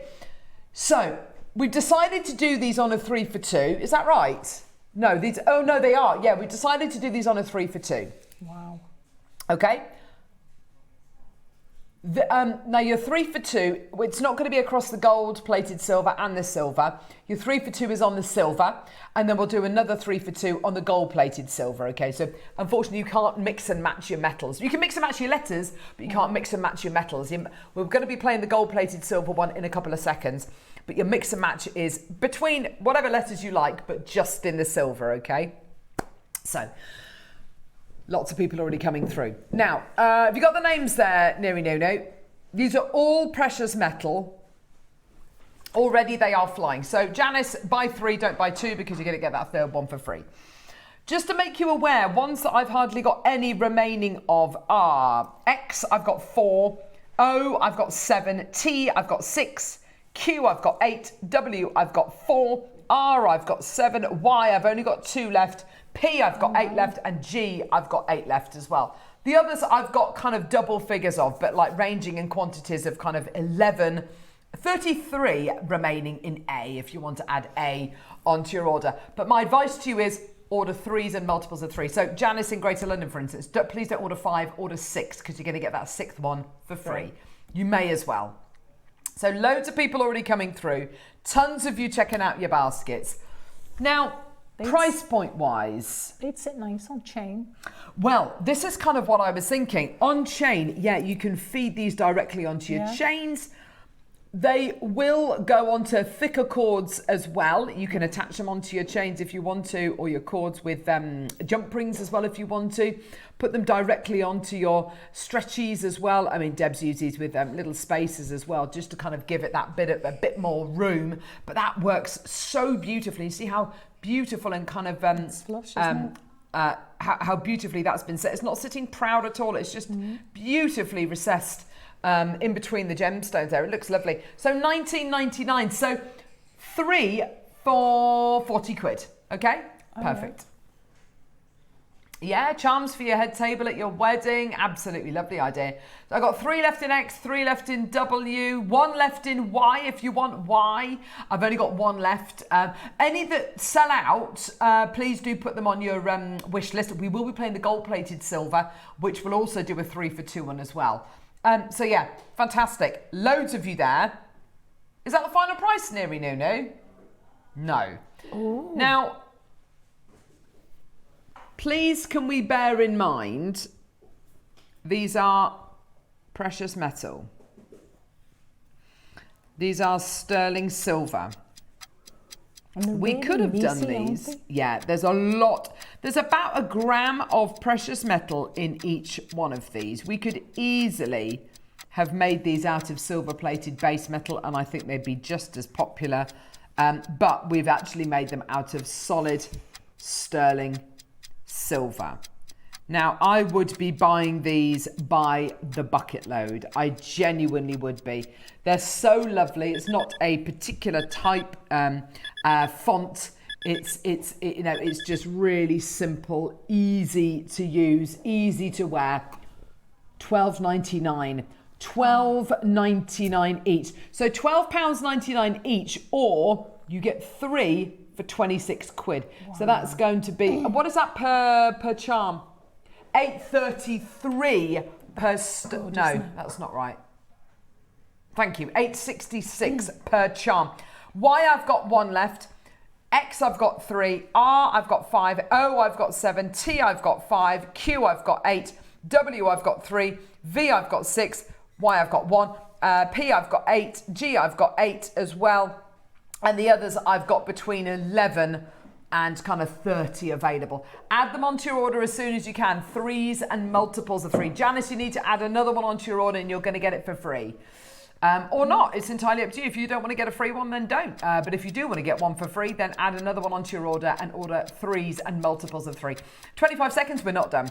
So we've decided to do these on a 3 for 2. Is that right? No, they are. Yeah, we decided to do these on a 3 for 2. Wow. Okay. Now your 3 for 2, it's not going to be across the gold, plated silver and the silver. Your 3 for 2 is on the silver, and then we'll do another 3 for 2 on the gold plated silver. Okay, so unfortunately you can't mix and match your metals. You can mix and match your letters, but you can't mix and match your metals. We're going to be playing the gold plated silver one in a couple of seconds, but your mix and match is between whatever letters you like, but just in the silver. Okay, so lots of people already coming through. Now, have you got the names there, Neri Nuno? These are all precious metal. Already they are flying. So Janice, buy 3, don't buy 2, because you're going to get that third one for free. Just to make you aware, ones that I've hardly got any remaining of are X, I've got 4, O, I've got 7, T, I've got 6, Q, I've got 8, W, I've got 4, R, I've got 7, Y, I've only got 2 left, P, I've got 8 left, and G, I've got 8 left as well. The others I've got kind of double figures of, but like ranging in quantities of kind of 11, 33 remaining in A, if you want to add A onto your order. But my advice to you is order 3s and multiples of 3. So Janice in Greater London, for instance, please don't order 5, order 6, because you're going to get that 6th one for free. Right. You may as well. So loads of people already coming through. Tons of you checking out your baskets. Now, Price point wise, they'd sit nice on chain. Well, this is kind of what I was thinking. On chain, yeah, you can feed these directly onto your chains. They will go onto thicker cords as well. You can attach them onto your chains if you want to, or your cords with jump rings as well if you want to. Put them directly onto your stretchies as well. I mean, Deb's used these with little spaces as well, just to kind of give it that a bit more room. But that works so beautifully. You see how beautiful and kind of it's flush, isn't it? How beautifully that's been set. It's not sitting proud at all. It's just beautifully recessed in between the gemstones there. It looks lovely. So $19.99. So 3 for 40 quid. Okay? Perfect. Yeah, charms for your head table at your wedding. Absolutely lovely idea. So I've got 3 left in X, 3 left in W, 1 left in Y if you want Y. I've only got 1 left. Any that sell out, please do put them on your wish list. We will be playing the gold-plated silver, which will also do a 3 for 2 one as well. So yeah, fantastic. Loads of you there. Is that the final price, Neri Nunu? No. Ooh. Now, please can we bear in mind, these are precious metal. These are sterling silver. We could have done these. Yeah, there's a lot. There's about 1 gram of precious metal in each one of these. We could easily have made these out of silver-plated base metal, and I think they'd be just as popular. But we've actually made them out of solid sterling silver. Now, I would be buying these by the bucket load. I genuinely would be. They're so lovely. It's not a particular type font. It's just really simple, easy to use, easy to wear. $12.99. $12.99 each. So £12.99 each, or you get 3 for 26 quid. Wow. So that's going to be, what is that per charm? $8.33 per no, that's not right. Thank you. $8.66 per charm. Y, I've got 1 left. X, I've got 3. R, I've got 5. O, I've got 7. T, I've got 5. Q, I've got 8. W, I've got 3. V, I've got 6. Y, I've got 1. P, I've got 8. G, I've got 8 as well. And the others, I've got between 11 and kind of 30 available. Add them onto your order as soon as you can. 3s and multiples of 3. Janice, you need to add another one onto your order and you're going to get it for free. Or not. It's entirely up to you. If you don't want to get a free one, then don't. But if you do want to get one for free, then add another one onto your order and order 3s and multiples of 3. 25 seconds, we're not done.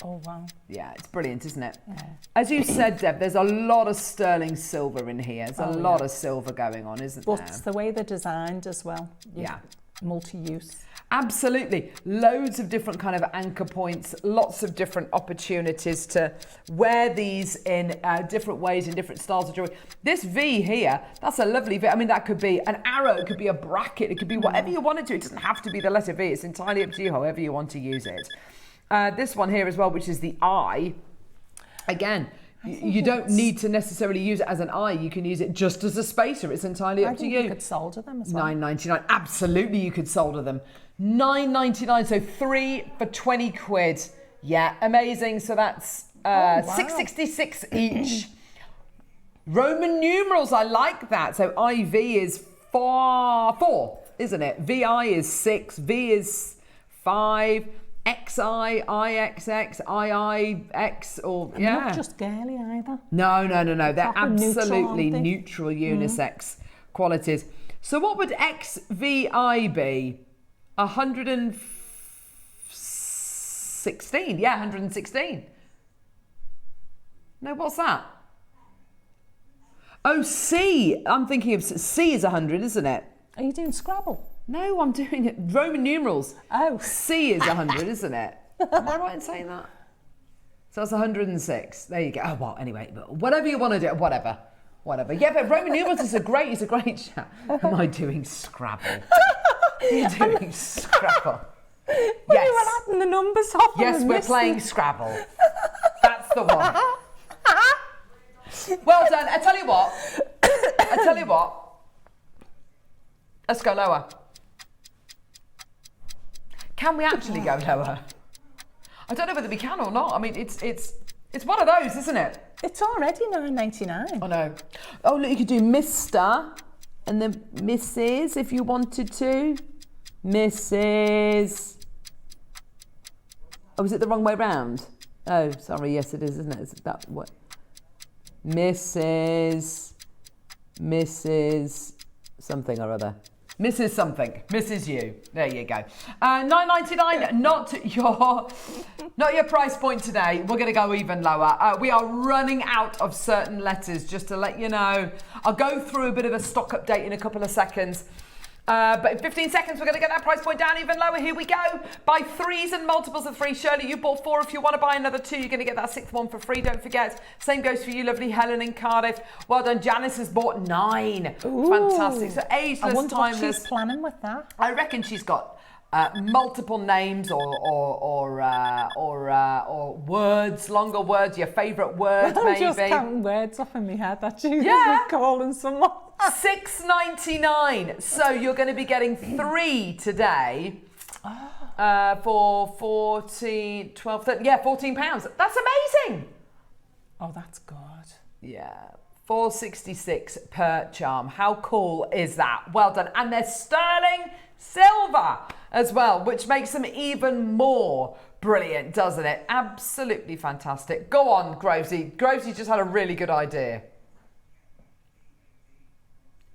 Oh, wow. Yeah, it's brilliant, isn't it? Yeah. As you said, Deb, there's a lot of sterling silver in here. There's a lot of silver going on, isn't there? But it's the way they're designed as well. Yeah. Multi-use. Absolutely. Loads of different kind of anchor points, lots of different opportunities to wear these in different ways, in different styles of jewelry. This V here, that's a lovely V. I mean, that could be an arrow, it could be a bracket, it could be whatever you want it to. It doesn't have to be the letter V. It's entirely up to you, however you want to use it. This one here as well, which is the I. Again, you don't need to necessarily use it as an I. You can use it just as a spacer. It's entirely up to you. You could solder them as well. $9.99. Absolutely, you could solder them. $9.99. So 3 for 20 quid. Yeah, amazing. So that's $6.66 each. Roman numerals. I like that. So IV is 4, isn't it? VI is 6. V is 5. XI, IXX, IIX, or and not just girly either. No. They're absolutely neutral unisex qualities. So what would XVI be? 116. Yeah, 116. No, what's that? Oh, C. I'm thinking of C is 100, isn't it? Are you doing Scrabble? No, I'm doing it. Roman numerals. Oh. C is 100, isn't it? Am I right in saying that? So that's 106. There you go. Oh, well, anyway, whatever you want to do, whatever. Yeah, but Roman numerals is a great chat. Am I doing Scrabble? You're doing Scrabble. Yes. You were adding the numbers up. Yes, we're playing Scrabble. That's the one. Well done. I tell you what. Let's go lower. Can we actually go lower? I don't know whether we can or not. I mean, it's one of those, isn't it? It's already £9.99. I know. Oh, look, you could do Mr. and then Mrs. if you wanted to. Mrs. Oh, is it the wrong way round? Oh, sorry. Yes, it is, isn't it? Is that what? Mrs. something or other. Mrs. something. Mrs. You. There you go. $9.99. Not your price point today. We're going to go even lower. We are running out of certain letters, just to let you know. I'll go through a bit of a stock update in a couple of seconds. But in 15 seconds, we're going to get that price point down even lower. Here we go. Buy 3s and multiples of 3. Shirley, you bought 4. If you want to buy another 2, you're going to get that 6th one for free. Don't forget. Same goes for you, lovely Helen in Cardiff. Well done. Janice has bought 9. Ooh. Fantastic. So ageless, I wonder timeless. what she's planning with that. I reckon she's got multiple names or words, longer words. Your favourite word, maybe. I'm just counting words off in my head that she's calling someone. $6.99. So you're going to be getting 3 today for 14, 12, 13, £14. That's amazing. Oh, that's good. Yeah. $4.66 per charm. How cool is that? Well done. And they're sterling silver as well, which makes them even more brilliant, doesn't it? Absolutely fantastic. Go on, Grovesy. Grovesy just had a really good idea.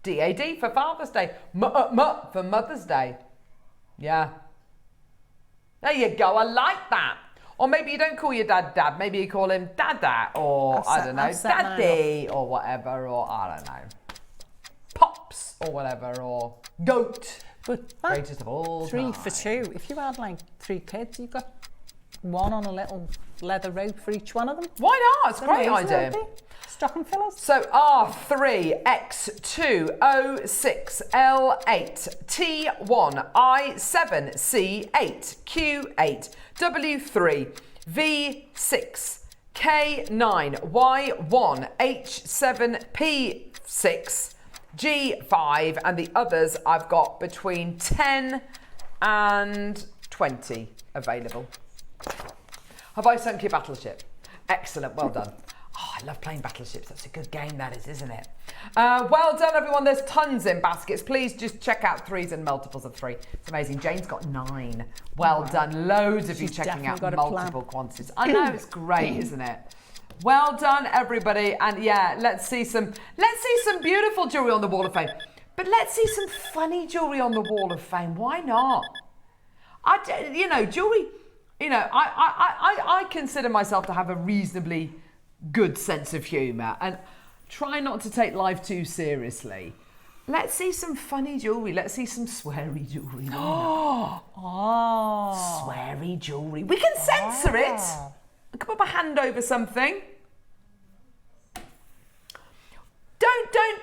DAD for Father's Day. For Mother's Day. Yeah. There you go. I like that. Or maybe you don't call your dad Dad. Maybe you call him Dada, or I don't know, Daddy, or whatever, or I don't know, Pops, or whatever, or Goat. But greatest of all 3 time. for 2. If you had like 3 kids, you've got 1 on a little leather rope for each one of them. Why not? It's a great idea. Stocking fillers. So R3, X2, O6, L8, T1, I7, C8, Q8, W3, V6, K9, Y1, H7, P6, G5, and the others I've got between 10 and 20 available. Have I sunk your battleship? Excellent, well done. Oh, I love playing battleships. That's a good game, that is, isn't it? Well done, everyone. There's tons in baskets. Please just check out 3s and multiples of 3. It's amazing. Jane's got 9. Well done. Loads of you checking out multiple quantities. I know, it's great, isn't it? Well done, everybody. And yeah, let's see some beautiful jewellery on the Wall of Fame. But let's see some funny jewellery on the Wall of Fame. Why not? Jewellery, I consider myself to have a reasonably good sense of humour and try not to take life too seriously. Let's see some funny jewellery. Let's see some sweary jewellery. Sweary jewellery. We can censor it. I can put my hand over something.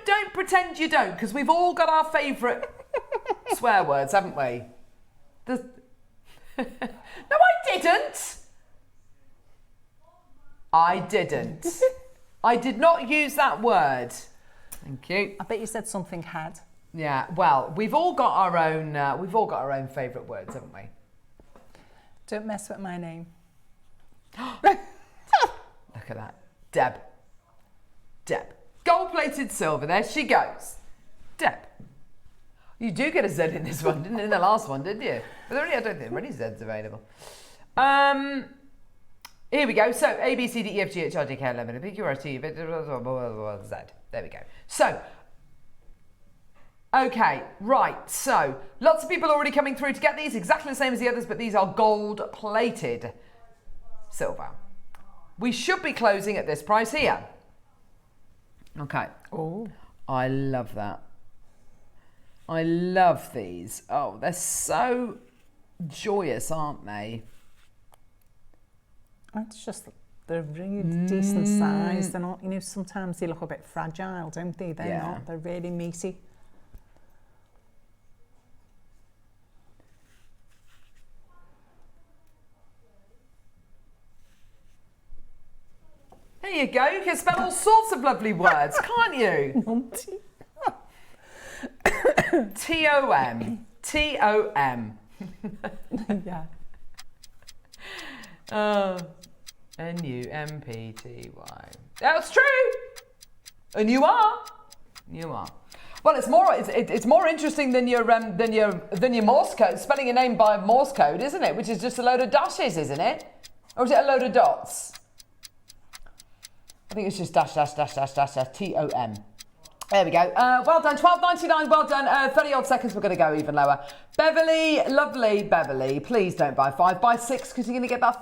Don't pretend you don't, because we've all got our favourite swear words, haven't we? No, I didn't. I did not use that word. Thank you. I bet you said something had. Yeah. Well, we've all got our own. Favourite words, haven't we? Don't mess with my name. Look at that, Deb. Gold-plated silver. There she goes. Deb. You do get a Z in this one, didn't you? In the last one, didn't you? But I don't think there are any Zs available. Here we go. So A, B, C, D, E, F, G, H, I, J, K, L, M, N, P, Q, R, S, T, Z. There we go. So, okay, right. So, lots of people already coming through to get these, exactly the same as the others, but these are gold-plated silver. We should be closing at this price here. Okay. Oh, I love that. I love these. Oh, they're so joyous, aren't they? It's just, they're really decent size. They're not, sometimes they look a bit fragile, don't they? They're not. They're really meaty. There you go. You can spell all sorts of lovely words, can't you? T-O-M. T-O-M. Yeah. Oh, Numpty. That's true. And you are. You are. Well, it's more interesting than your Morse code, spelling your name by Morse code, isn't it? Which is just a load of dashes, isn't it? Or is it a load of dots? I think it's just dash, T-O-M. There we go. Well done, $12.99. Well done. 30 odd seconds. We're going to go even lower. Beverly, lovely Beverly. Please don't buy 5. Buy 6 because you're going to get that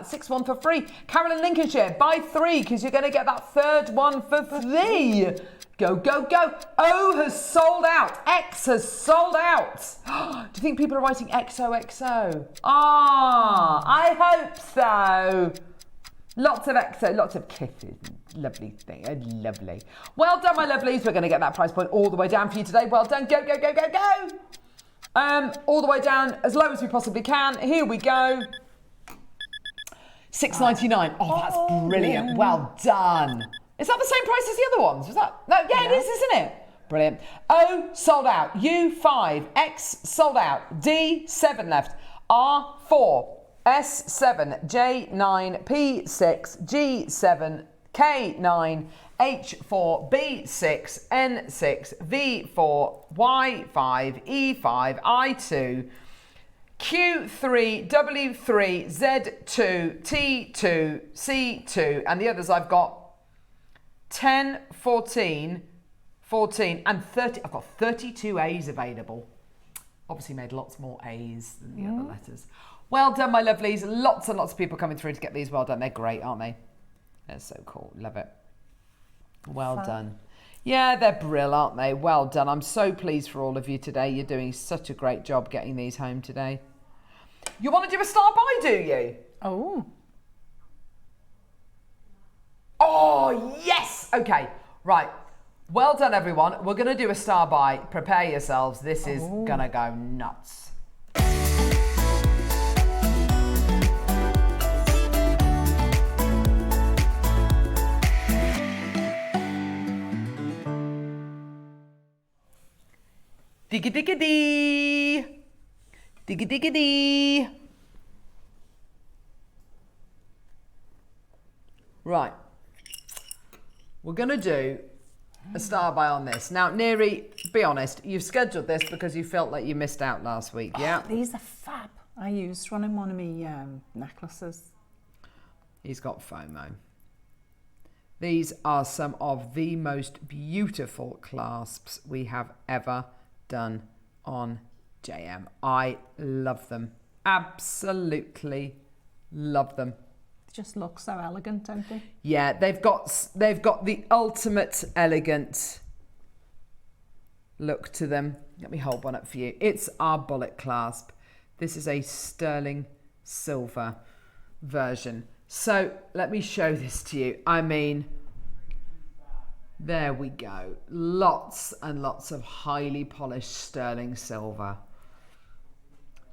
6th one for free. Carolyn Lincolnshire, buy 3 because you're going to get that 3rd one for free. Go, go, go. O has sold out. X has sold out. Do you think people are writing XOXO? I hope so. Lots of XO, lots of kisses. Lovely thing, lovely. Well done, my lovelies. We're going to get that price point all the way down for you today. Well done. Go, go, go, go, go. All the way down as low as we possibly can. Here we go. $6.99. Oh, that's brilliant. Yeah. Well done. Is that the same price as the other ones? Was that? No, yeah, it is, isn't it? Brilliant. O sold out. U 5. X sold out. D 7 left. R 4. S 7. J 9. P 6. G 7. K 9. H 4. B 6. N 6. V 4. Y 5. E 5. I 2. Q 3. W 3. Z 2. T 2. C 2. And the others I've got 10, 14, 14 and 30. I've got 32 A's available. Obviously made lots more A's than the other letters. Well done, my lovelies. Lots and lots of people coming through to get these. Well done. They're great, aren't they? They're so cool. Love it. Well done. Yeah, they're brill, aren't they? Well done. I'm so pleased for all of you today. You're doing such a great job getting these home today. You want to do a star buy, do you? Oh. Oh, yes! Okay, right. Well done, everyone. We're going to do a star buy. Prepare yourselves. This is going to go nuts. Diggy diggy dee. Diggy diggy dee. Right. We're going to do a star buy on this. Now, Neri, be honest, you've scheduled this because you felt like you missed out last week, yeah? Oh, these are fab. I used one in one of my necklaces. He's got FOMO. These are some of the most beautiful clasps we have ever done on JM. I love them. Absolutely love them. Just look so elegant, don't they? Yeah, they've got the ultimate elegant look to them. Let me hold one up for you. It's our bullet clasp. This is a sterling silver version. So let me show this to you. I mean, there we go. Lots and lots of highly polished sterling silver.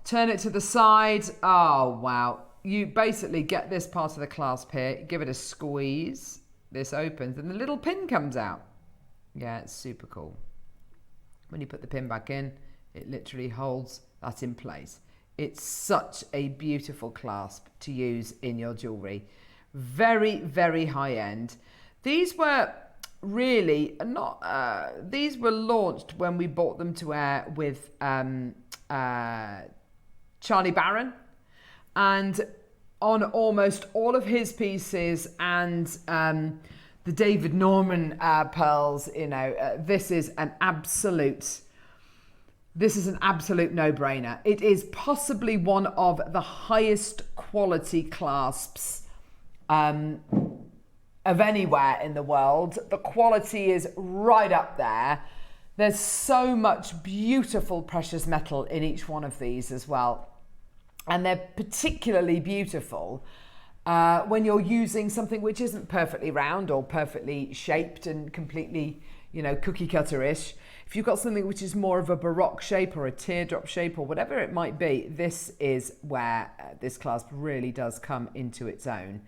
Turn it to the side. Oh, wow. You basically get this part of the clasp here, give it a squeeze, this opens, and the little pin comes out. Yeah, it's super cool. When you put the pin back in, it literally holds that in place. It's such a beautiful clasp to use in your jewellery. Very, very high end. These were really not, these were launched when we bought them to air with Charlie Barron. And on almost all of his pieces and the David Norman pearls, you know, this is an absolute no-brainer. It is possibly one of the highest quality clasps of anywhere in the world. The quality is right up there. There's so much beautiful precious metal in each one of these as well. And they're particularly beautiful when you're using something which isn't perfectly round or perfectly shaped and completely, you know, cookie cutter-ish. If you've got something which is more of a baroque shape or a teardrop shape or whatever it might be, this is where this clasp really does come into its own.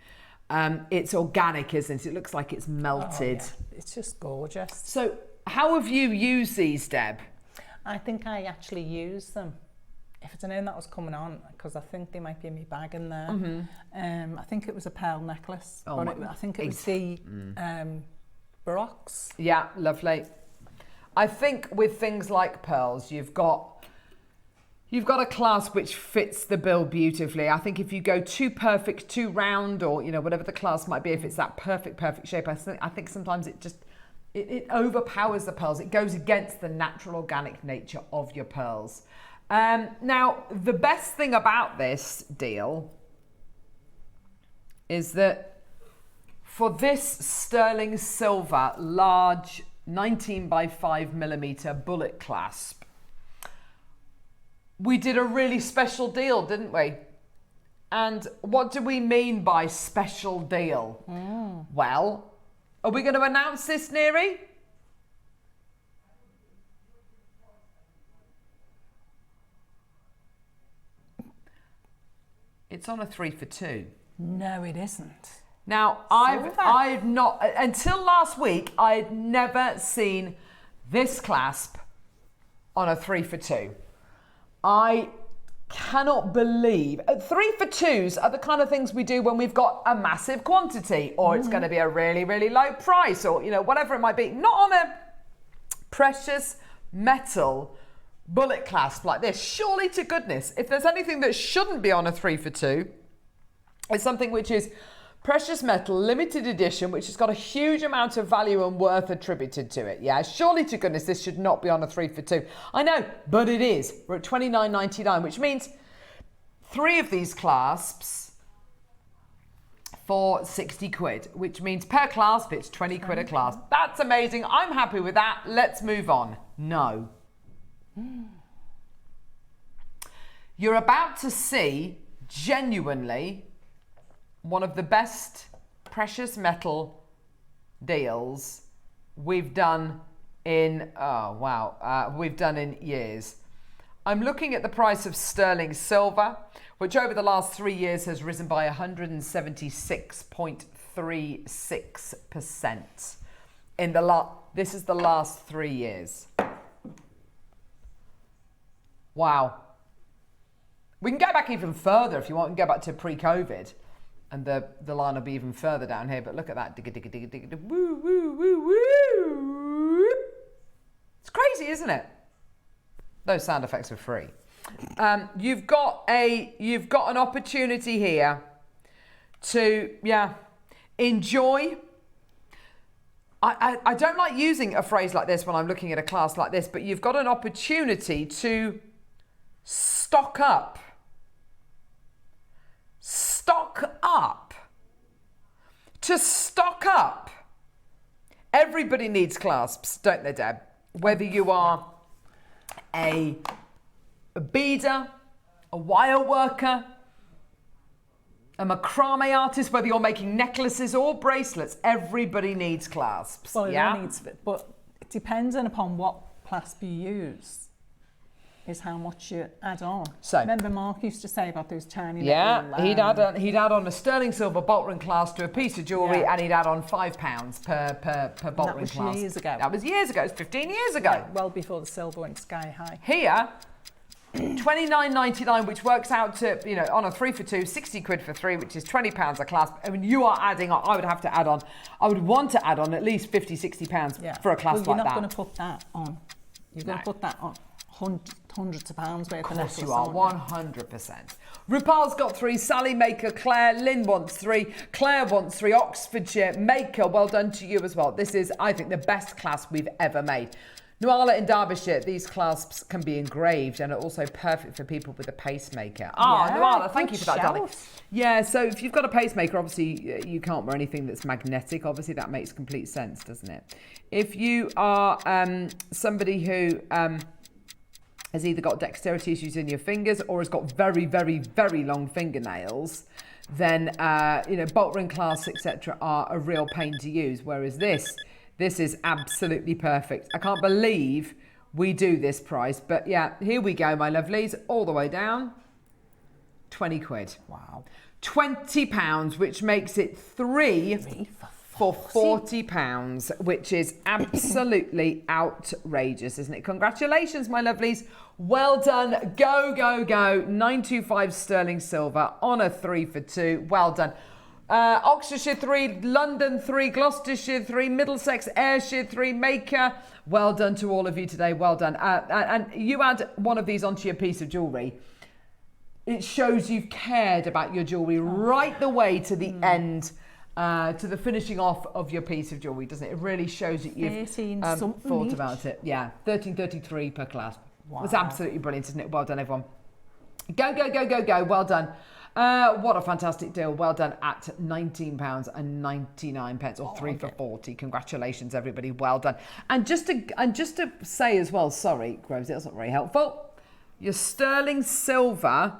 It's organic, isn't it? It looks like it's melted. Oh, yeah. It's just gorgeous. So how have you used these, Deb? I think I actually use them if it's known that was coming on, because I think they might be in my bag in there. I think it was a pearl necklace. Oh, I think it was the Baroques. Yeah, lovely. I think with things like pearls, you've got a clasp which fits the bill beautifully. I think if you go too perfect, too round, or whatever the clasp might be, if it's that perfect shape, I think sometimes it overpowers the pearls. It goes against the natural organic nature of your pearls. Now, the best thing about this deal is that for this sterling silver large 19 by 5 millimeter bullet clasp, we did a really special deal, didn't we? And what do we mean by special deal? Well, are we going to announce this, Neri? It's on a 3 for 2. No, it isn't. Now, I've not, until last week, I'd never seen this clasp on a 3 for 2. I cannot believe, 3 for 2s are the kind of things we do when we've got a massive quantity, or it's going to be a really, really low price, or, whatever it might be. Not on a precious metal bullet clasp like this. Surely to goodness, if there's anything that shouldn't be on a 3 for 2, it's something which is precious metal, limited edition, which has got a huge amount of value and worth attributed to it. Yeah, surely to goodness this should not be on a 3 for 2. I know, but it is. We're at $29.99, which means 3 of these clasps for 60 quid, which means per clasp it's 20 quid a clasp. That's amazing. I'm happy with that. Let's move on. No. You're about to see genuinely one of the best precious metal deals we've done in, we've done in years. I'm looking at the price of sterling silver, which over the last 3 years has risen by 176.36%. This is the last 3 years. Wow. We can go back even further if you want, and go back to pre-COVID. And the line will be even further down here, but look at that. Digga, digga, digga, digga, digga, woo, woo, woo, woo. It's crazy, isn't it? Those sound effects are free. You've got an opportunity here to, enjoy. I don't like using a phrase like this when I'm looking at a class like this, but you've got an opportunity to stock up. Stock up. To stock up. Everybody needs clasps, don't they, Deb? Whether you are a beader, a wire worker, a macrame artist, whether you're making necklaces or bracelets, everybody needs clasps. Well, everyone needs it, but depending upon what clasp you use is how much you add on. So remember Mark used to say about those tiny little, he'd add on a sterling silver bolt ring clasp to a piece of jewellery, and he'd add on £5 per bolt ring clasp. That was years ago. That was years ago. It was 15 years ago. Yeah, well before the silver went sky high. Here, $29.99, which works out to, on a 3 for 2, 60 quid for 3, which is £20 a clasp. I mean, you are adding on, I would want to add on at least £50, £60 for a clasp like that. You're not going to put that on. You're going to put that on hundreds of pounds worth of necklace. Of course you are, 100%. Rupal's got 3, Sally Maker, Claire, Lynn wants 3, Claire wants 3, Oxfordshire Maker, well done to you as well. This is, I think, the best clasp we've ever made. Nuala in Derbyshire, these clasps can be engraved and are also perfect for people with a pacemaker. Nuala, thank you for that, darling. Yeah, so if you've got a pacemaker, obviously you can't wear anything that's magnetic. Obviously that makes complete sense, doesn't it? If you are somebody who has either got dexterity issues in your fingers or has got very, very, very long fingernails, then bolt ring clasps, etc., are a real pain to use. Whereas this is absolutely perfect. I can't believe we do this price, but yeah, here we go, my lovelies, all the way down. 20 quid. Wow. £20, which makes it 3 for £40, which is absolutely outrageous, isn't it? Congratulations, my lovelies. Well done. Go, go, go. 925 sterling silver on a 3 for 2. Well done. Oxfordshire 3, London 3, Gloucestershire 3, Middlesex, Ayrshire 3, Maker. Well done to all of you today. Well done. And you add one of these onto your piece of jewellery. It shows you've cared about your jewellery right the way to the end, to the finishing off of your piece of jewellery, doesn't it? It really shows that you've thought about it. Yeah, 1333 per clasp. Wow. It's absolutely brilliant, isn't it? Well done, everyone. Go, go, go, go, go. Well done. What a fantastic deal. Well done at £19.99 or 3 for 40. Congratulations, everybody. Well done. And just to say as well, sorry, Groves, that's not very helpful. Your sterling silver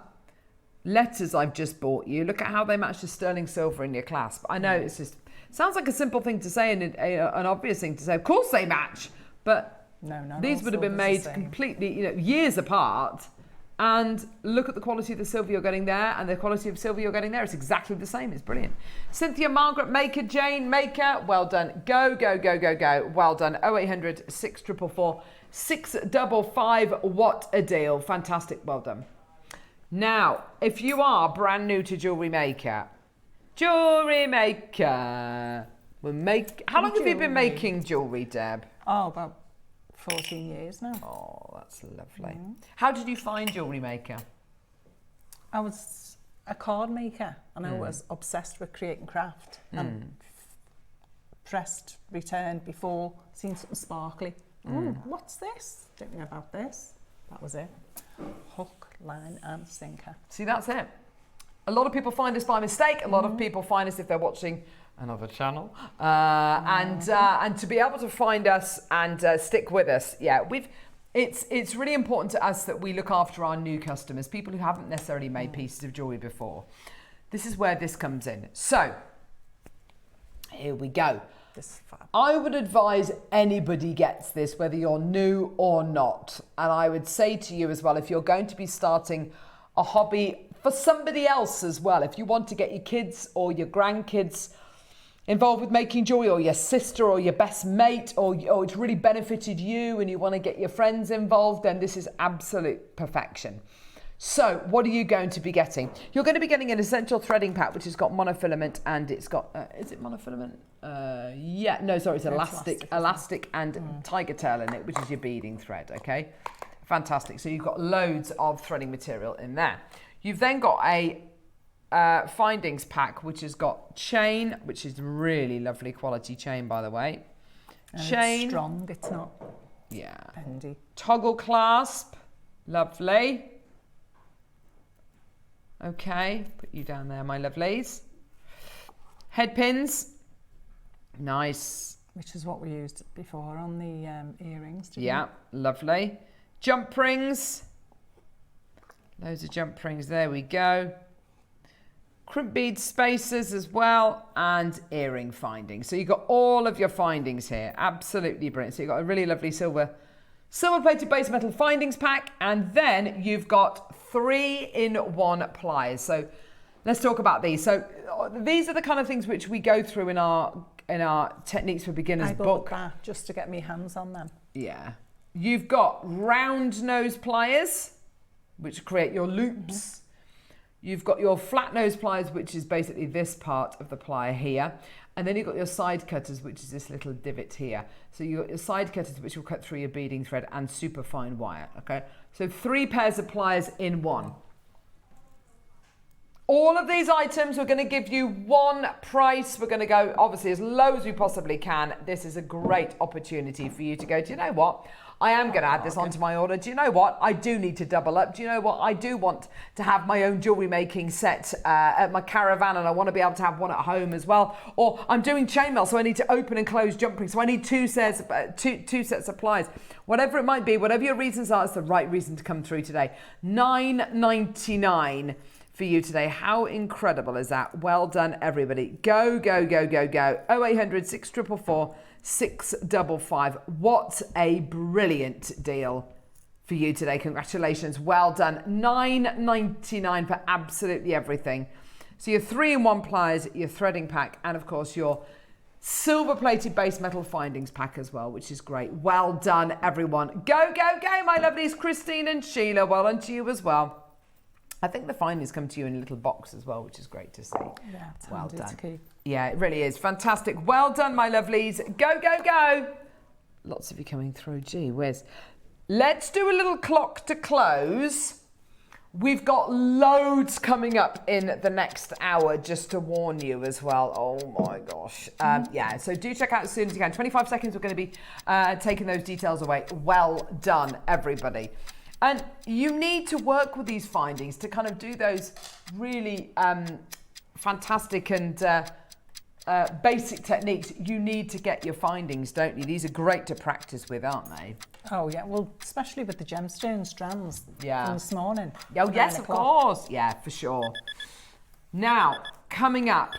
letters I've just bought you. Look at how they match the sterling silver in your clasp. I know it's just sounds like a simple thing to say and an obvious thing to say. Of course they match, but no, these would have been made completely, years apart. And look at the quality of the silver you're getting there and the quality of silver you're getting there. It's exactly the same. It's brilliant. Cynthia, Margaret, Maker, Jane, Maker. Well done. Go, go, go, go, go. Well done. 0800 644 655. What a deal. Fantastic. Well done. Now, if you are brand new to Jewellery Maker, how long have you been making jewellery, Deb? Oh, about 14 years now. Oh, that's lovely. How did you find Jewellery Maker? I was a card maker and I was obsessed with creating craft and pressed, returned before, seen something sparkly. What's this? Didn't know about this. That was it. Hook, line and sinker. See, that's it. A lot of people find us by mistake. A lot of people find us if they're watching another channel. And to be able to find us and stick with us, it's really important to us that we look after our new customers, people who haven't necessarily made pieces of jewellery before. This is where this comes in. So, here we go. I would advise anybody gets this, whether you're new or not. And I would say to you as well, if you're going to be starting a hobby for somebody else as well, if you want to get your kids or your grandkids involved with making jewellery, or your sister or your best mate, or it's really benefited you and you want to get your friends involved, then this is absolute perfection. So what are you going to be getting? You're going to be getting an essential threading pack, which has got monofilament and it's got, is it monofilament? It's elastic and tiger tail in it, which is your beading thread, okay? Fantastic. So you've got loads of threading material in there. You've then got a findings pack, which has got chain, which is really lovely quality chain, by the way. Chain. It's strong, it's not bendy. Toggle clasp, lovely. Okay, put you down there, my lovelies. Head pins, nice. Which is what we used before on the earrings. Lovely. Jump rings. Loads of jump rings, there we go. Crimp bead spacers as well, and earring findings. So you've got all of your findings here. Absolutely brilliant. So you've got a really lovely silver-plated base metal findings pack, and then you've got 3-in-1 pliers. So let's talk about these. So these are the kind of things which we go through in our Techniques for Beginners book. I bought that just to get my hands on them. Yeah. You've got round nose pliers, which create your loops. You've got your flat nose pliers, which is basically this part of the plier here. And then you've got your side cutters, which is this little divot here. So you've got your side cutters, which will cut through your beading thread, and super fine wire, okay? So 3 pairs of pliers in one. All of these items, we're going to give you one price. We're going to go, obviously, as low as we possibly can. This is a great opportunity for you to go, do you know what? I am going to add this onto my order. Do you know what? I do need to double up. Do you know what? I do want to have my own jewellery making set at my caravan, and I want to be able to have one at home as well. Or I'm doing chainmail, so I need to open and close jump rings. So I need two sets of pliers. Whatever it might be, whatever your reasons are, it's the right reason to come through today. $9.99 for you today. How incredible is that? Well done, everybody. Go, go, go, go, go. 0800 644 655. What a brilliant deal for you today. Congratulations. Well done. $9.99 for absolutely everything. So your 3-in-1 pliers, your threading pack, and of course your silver-plated base metal findings pack as well, which is great. Well done, everyone. Go, go, go, my lovelies. Christine and Sheila, well done to you as well. I think the findings come to you in a little box as well, which is great to see. Yeah, it's well handy done. to keep. Yeah, it really is. Fantastic. Well done, my lovelies. Go, go, go. Lots of you coming through. Gee whiz. Let's do a little clock to close. We've got loads coming up in the next hour, just to warn you as well. Oh my gosh. Yeah, so do check out as soon as you can. 25 seconds, we're going to be taking those details away. Well done, everybody. And you need to work with these findings to kind of do those really fantastic and basic techniques. You need to get your findings, don't you? These are great to practice with, aren't they? Oh, yeah. Well, especially with the gemstone strands from this morning. Oh, yes, of course. Yeah, for sure. Now, coming up,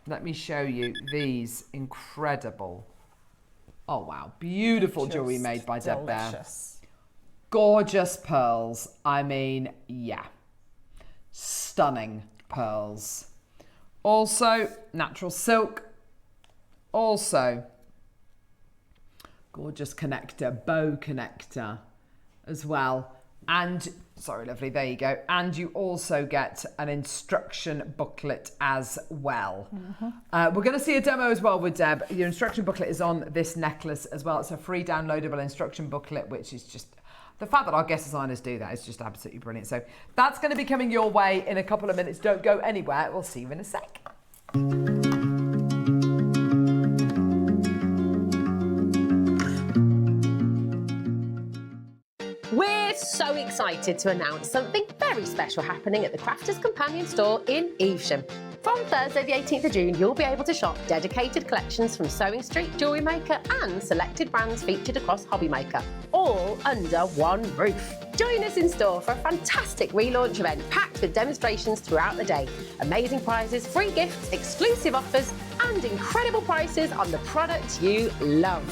let me show you these incredible, oh, wow, beautiful jewellery made by Deb Davies. Gorgeous pearls. I mean, yeah, stunning pearls. Also, natural silk. Also, gorgeous connector, bow connector as well. And, sorry, lovely, there you go. And you also get an instruction booklet as well. We're going to see a demo as well with Deb. Your instruction booklet is on this necklace as well. It's a free downloadable instruction booklet, which is just... The fact that our guest designers do that is just absolutely brilliant. So that's going to be coming your way in a couple of minutes. Don't go anywhere. We'll see you in a sec. We're so excited to announce something very special happening at the Crafters Companion store in Evesham. From Thursday the 18th of June, you'll be able to shop dedicated collections from Sewing Street, Jewellery Maker and selected brands featured across Hobby Maker, all under one roof. Join us in store for a fantastic relaunch event packed with demonstrations throughout the day, amazing prizes, free gifts, exclusive offers and incredible prices on the products you love.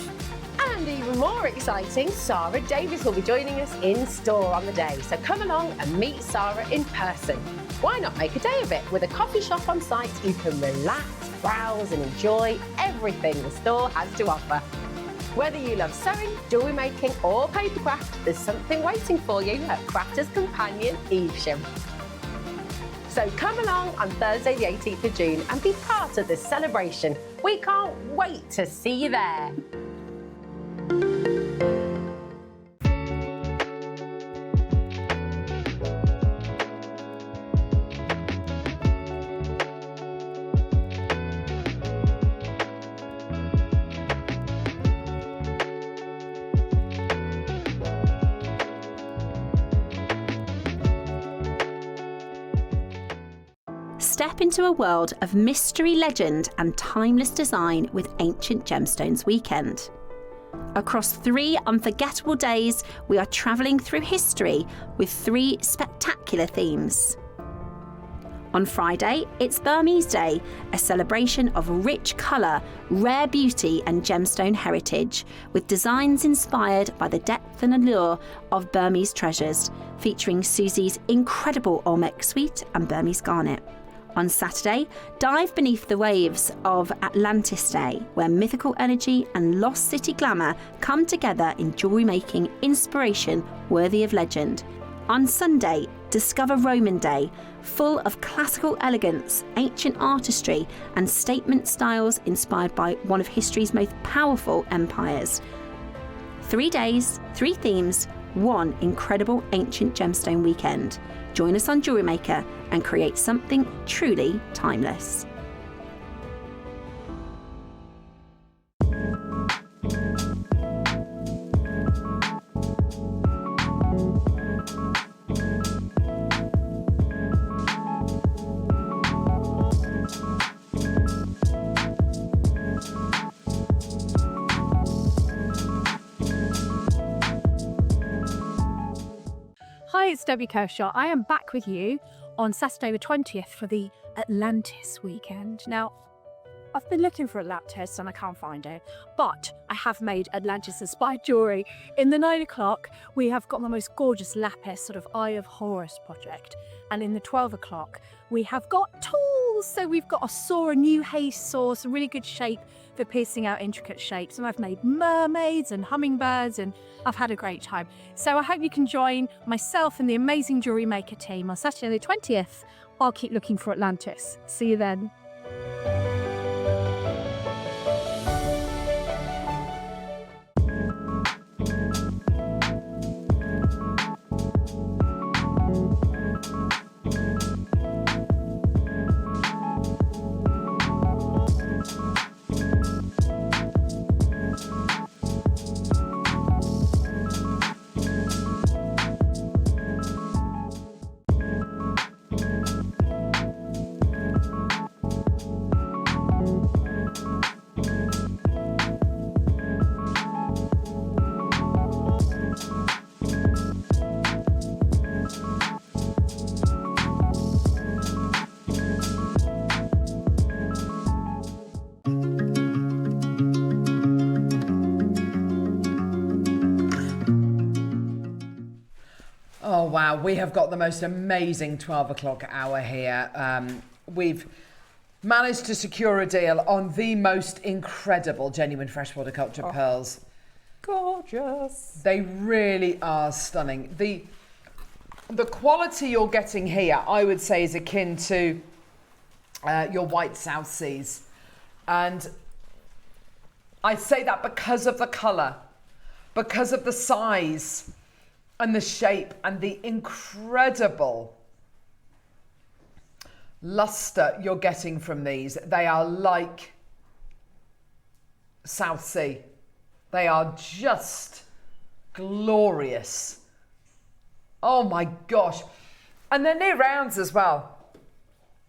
And even more exciting, Sarah Davies will be joining us in store on the day. So come along and meet Sarah in person. Why not make a day of it with a coffee shop on site? You can relax, browse and enjoy everything the store has to offer. Whether you love sewing, jewellery making or papercraft, there's something waiting for you at Crafters Companion Evesham. So come along on Thursday the 18th of June and be part of this celebration. We can't wait to see you there. Step into a world of mystery, legend and timeless design with Ancient Gemstones Weekend. Across 3 unforgettable days, we are travelling through history with 3 spectacular themes. On Friday, it's Burmese Day, a celebration of rich colour, rare beauty and gemstone heritage, with designs inspired by the depth and allure of Burmese treasures, featuring Susie's incredible Olmec suite and Burmese garnet. On Saturday, dive beneath the waves of Atlantis Day, where mythical energy and lost city glamour come together in jewellery making inspiration worthy of legend. On Sunday, discover Roman Day, full of classical elegance, ancient artistry and statement styles inspired by one of history's most powerful empires. 3 days, 3 themes, 1 incredible ancient gemstone weekend. Join us on Jewellery Maker and create something truly timeless. Hi, it's Debbie Kershaw. I am back with you on Saturday the 20th for the Atlantis weekend. Now, I've been looking for Atlantis and I can't find it, but I have made Atlantis-inspired jewellery. In the 9 o'clock, we have got the most gorgeous lapis, sort of Eye of Horus project. And in the 12 o'clock, we have got tools also we've got a new haze saw, some really good shape for piecing out intricate shapes. And I've made mermaids and hummingbirds, and I've had a great time. So I hope you can join myself and the amazing Jewellery Maker team on Saturday the 20th. I'll keep looking for Atlantis. See you then. Oh wow, we have got the most amazing 12 o'clock hour here. We've managed to secure a deal on the most incredible genuine freshwater culture pearls. Gorgeous. They really are stunning. The quality you're getting here, I would say, is akin to your white South Seas. And I say that because of the colour, because of the size, and the shape, and the incredible luster you're getting from these. They are like South Sea. They are just glorious. Oh my gosh. And they're near rounds as well.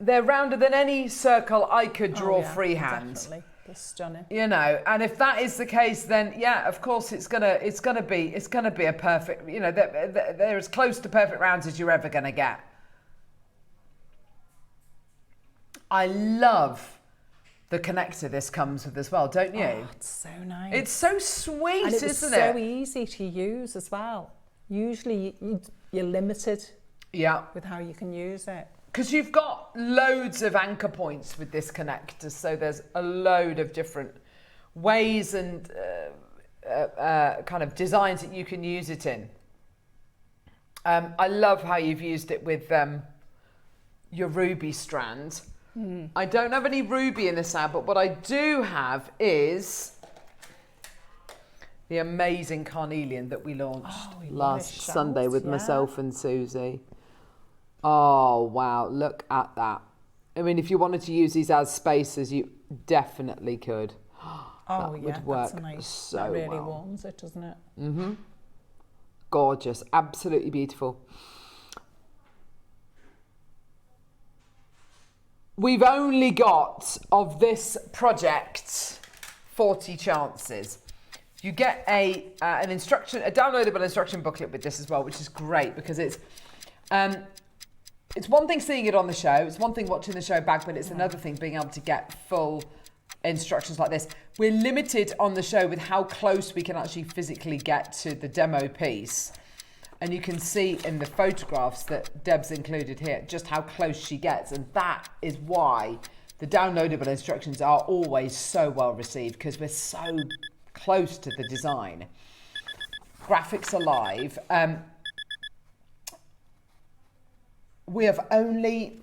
They're rounder than any circle I could draw freehand. Definitely. They're stunning. You know, and if that is the case, then yeah, of course it's gonna be a perfect. You know, they're as close to perfect rounds as you're ever gonna get. I love the connector this comes with as well, don't you? Oh, it's so nice. It's so sweet, and isn't it? So easy to use as well. Usually you're limited. Yeah. With how you can use it. Because you've got loads of anchor points with this connector, so there's a load of different ways and kind of designs that you can use it in. I love how you've used it with your ruby strand. I don't have any ruby in this set, but what I do have is the amazing carnelian that we launched last Sunday with myself and Susie. Oh, wow, look at that. I mean, if you wanted to use these as spacers, you definitely could. That would work that's nice. so that really well. warms it, doesn't it? Mm-hmm. Gorgeous, absolutely beautiful. We've only got, of this project, 40 chances. You get a downloadable instruction booklet with this as well, which is great because it's one thing seeing it on the show, it's one thing watching the show back, but it's another thing being able to get full instructions like this. We're limited on the show with how close we can actually physically get to the demo piece. And you can see in the photographs that Deb's included here just how close she gets. And that is why the downloadable instructions are always so well received, because we're so close to the design. Graphics alive. We have only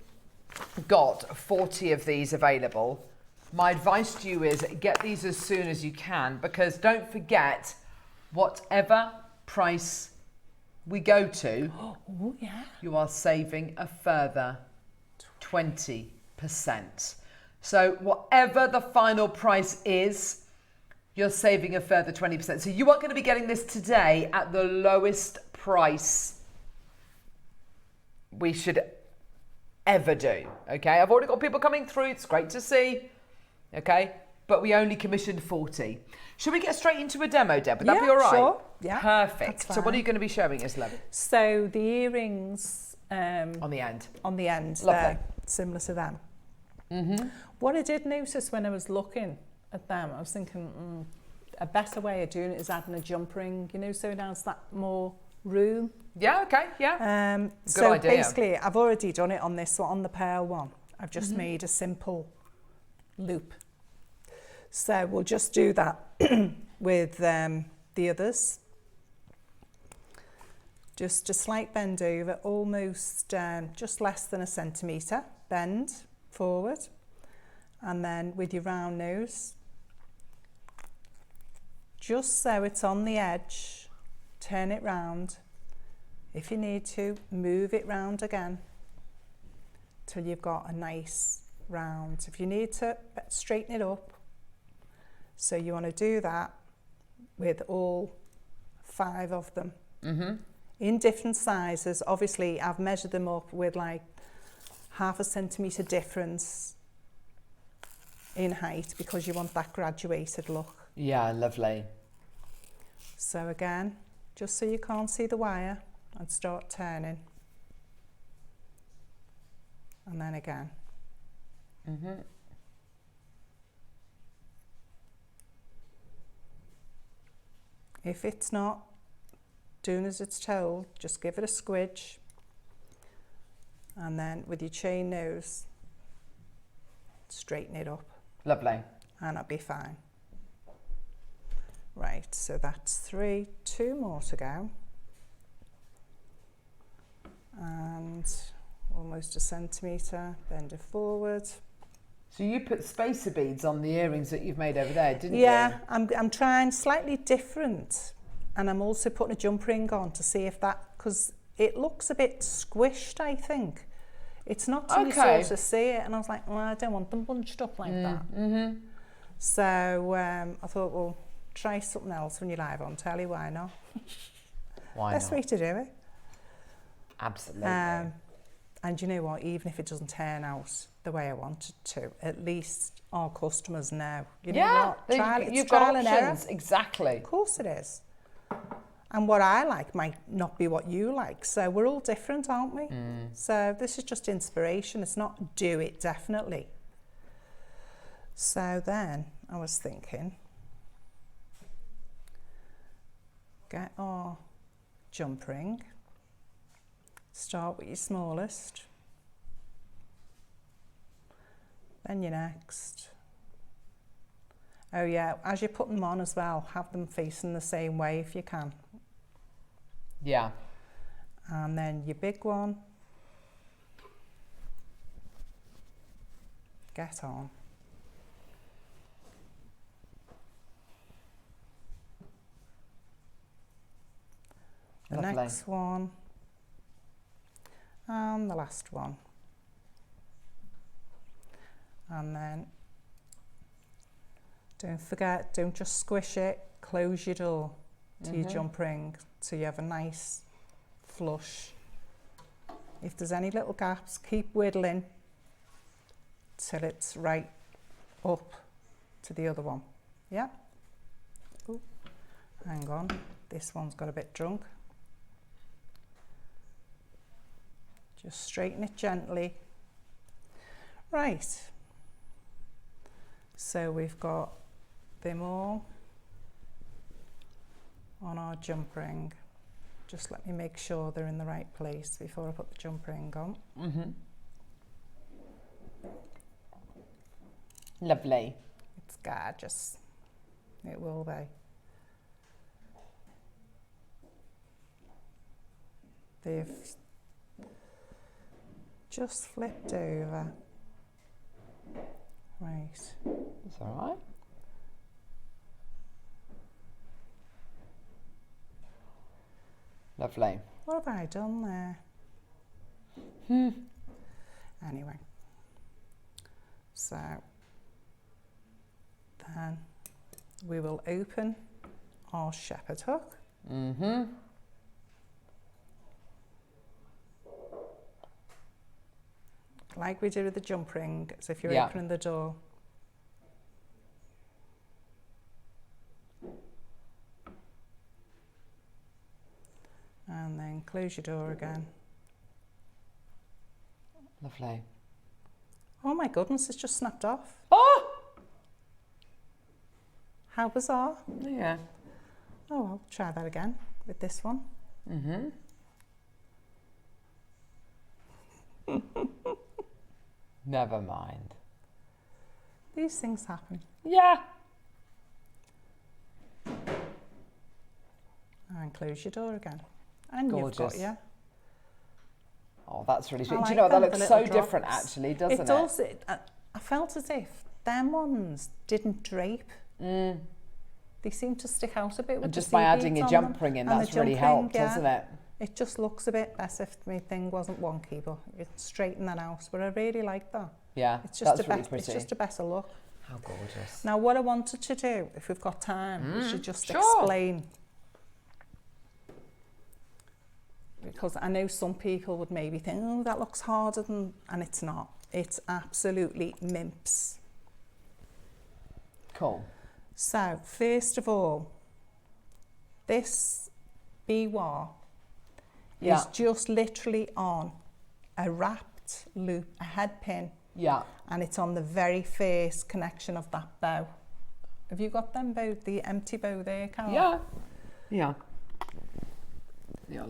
got 40 of these available. My advice to you is get these as soon as you can, because don't forget, whatever price we go to, you are saving a further 20%. So whatever the final price is, you're saving a further 20%. So you are going to be getting this today at the lowest price we should ever do. Okay, I've already got people coming through. It's great to see. Okay, but we only commissioned 40. Should we get straight into a demo, Deb? Would that be all right? Sure. Yeah, perfect. So what are you going to be showing us, love? So the earrings on the end. On the end, lovely, similar to them. Mm-hmm. What I did notice when I was looking at them, I was thinking a better way of doing it is adding a jump ring, you know, so it has that more room. Yeah, okay, yeah. So idea. basically, I've already done it on this one, on the pearl one. I've just made a simple loop. So we'll just do that with the others. Just a slight bend over, almost just less than a centimetre bend forward. And then with your round nose, just so it's on the edge, turn it round. If you need to, move it round again till you've got a nice round. If you need to straighten it up, so you want to do that with all 5 of them. In different sizes. Obviously, I've measured them up with like ½ centimetre difference in height because you want that graduated look. Yeah, lovely. So again, just so you can't see the wire, and start turning. And then again. If it's not doing as it's told, just give it a squidge, and then with your chain nose, straighten it up. Lovely. And it'll be fine. Right, so that's 3, 2 more to go. And almost a centimetre, bend it forward. So you put spacer beads on the earrings that you've made over there, didn't you? Yeah, I'm trying slightly different. And I'm also putting a jump ring on to see if that, because it looks a bit squished, I think. It's not till you sort of see it. And I was like, well, I don't want them bunched up like that. So I thought, well, try something else when you're live on telly, why not? Why Best not? way to do it. Absolutely. And you know what, even if it doesn't turn out the way I want it to, at least our customers know. You know what? You've got options. Exactly. Of course it is. And what I like might not be what you like. So we're all different, aren't we? So this is just inspiration. It's not do it, definitely. So then I was thinking, get our jump ring. Start with your smallest. Then your next. Oh yeah, as you're putting them on as well, have them facing the same way if you can. Yeah. And then your big one. Get on. The Lovely. next one. And the last one. And then don't forget, don't just squish it, close your door to your jump ring so you have a nice flush. If there's any little gaps, keep whittling till it's right up to the other one. Yeah? Ooh, hang on, this one's got a bit drunk. Just straighten it gently. Right. So we've got them all on our jump ring. Just let me make sure they're in the right place before I put the jump ring on. Lovely. It's gorgeous. It will be. They've just flipped over. Right. That's all right. Lovely. What have I done there? Anyway. So then we will open our shepherd hook. Like we did with the jump ring, as if you're opening the door. And then close your door again. Lovely. Oh my goodness, it's just snapped off. Oh! How bizarre. Yeah. Oh, I'll try that again with this one. Never mind. These things happen. Yeah. And close your door again. And Gorgeous. you've got your... Oh, that's really sweet. I Do you know what? like That them, looks the so little different, drops. actually, doesn't it? It does. I felt as if them ones didn't drape. They seem to stick out a bit with And just the by sea adding beads your on jump them. ring in, And that's the really jump ring, helped, hasn't it? It just looks a bit better if my thing wasn't wonky, but it's straighten that out. But I really like that. Yeah, It's just that's really pretty. It's just a better look. How gorgeous. Now, what I wanted to do, if we've got time, is to just sure. explain. Because I know some people would maybe think, oh, that looks harder than, and it's not. It's absolutely mimps. Cool. So, first of all, this biwa is just literally on a wrapped loop, a head pin. Yeah. And it's on the very first connection of that bow. Have you got them bow, the empty bow there, Carol? Yeah. Yeah.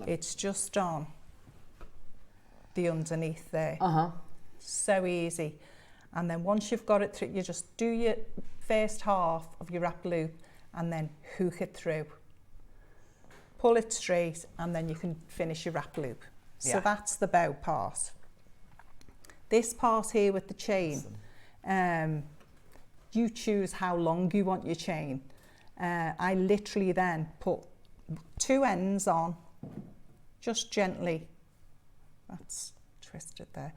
It's just on the underneath there. Uh-huh. So easy. And then once you've got it through, you just do your first half of your wrap loop and then hook it through. Pull it straight and then you can finish your wrap loop. So that's the bow part. This part here with the chain, you choose how long you want your chain. I literally then put 2 ends on, just gently, that's twisted there,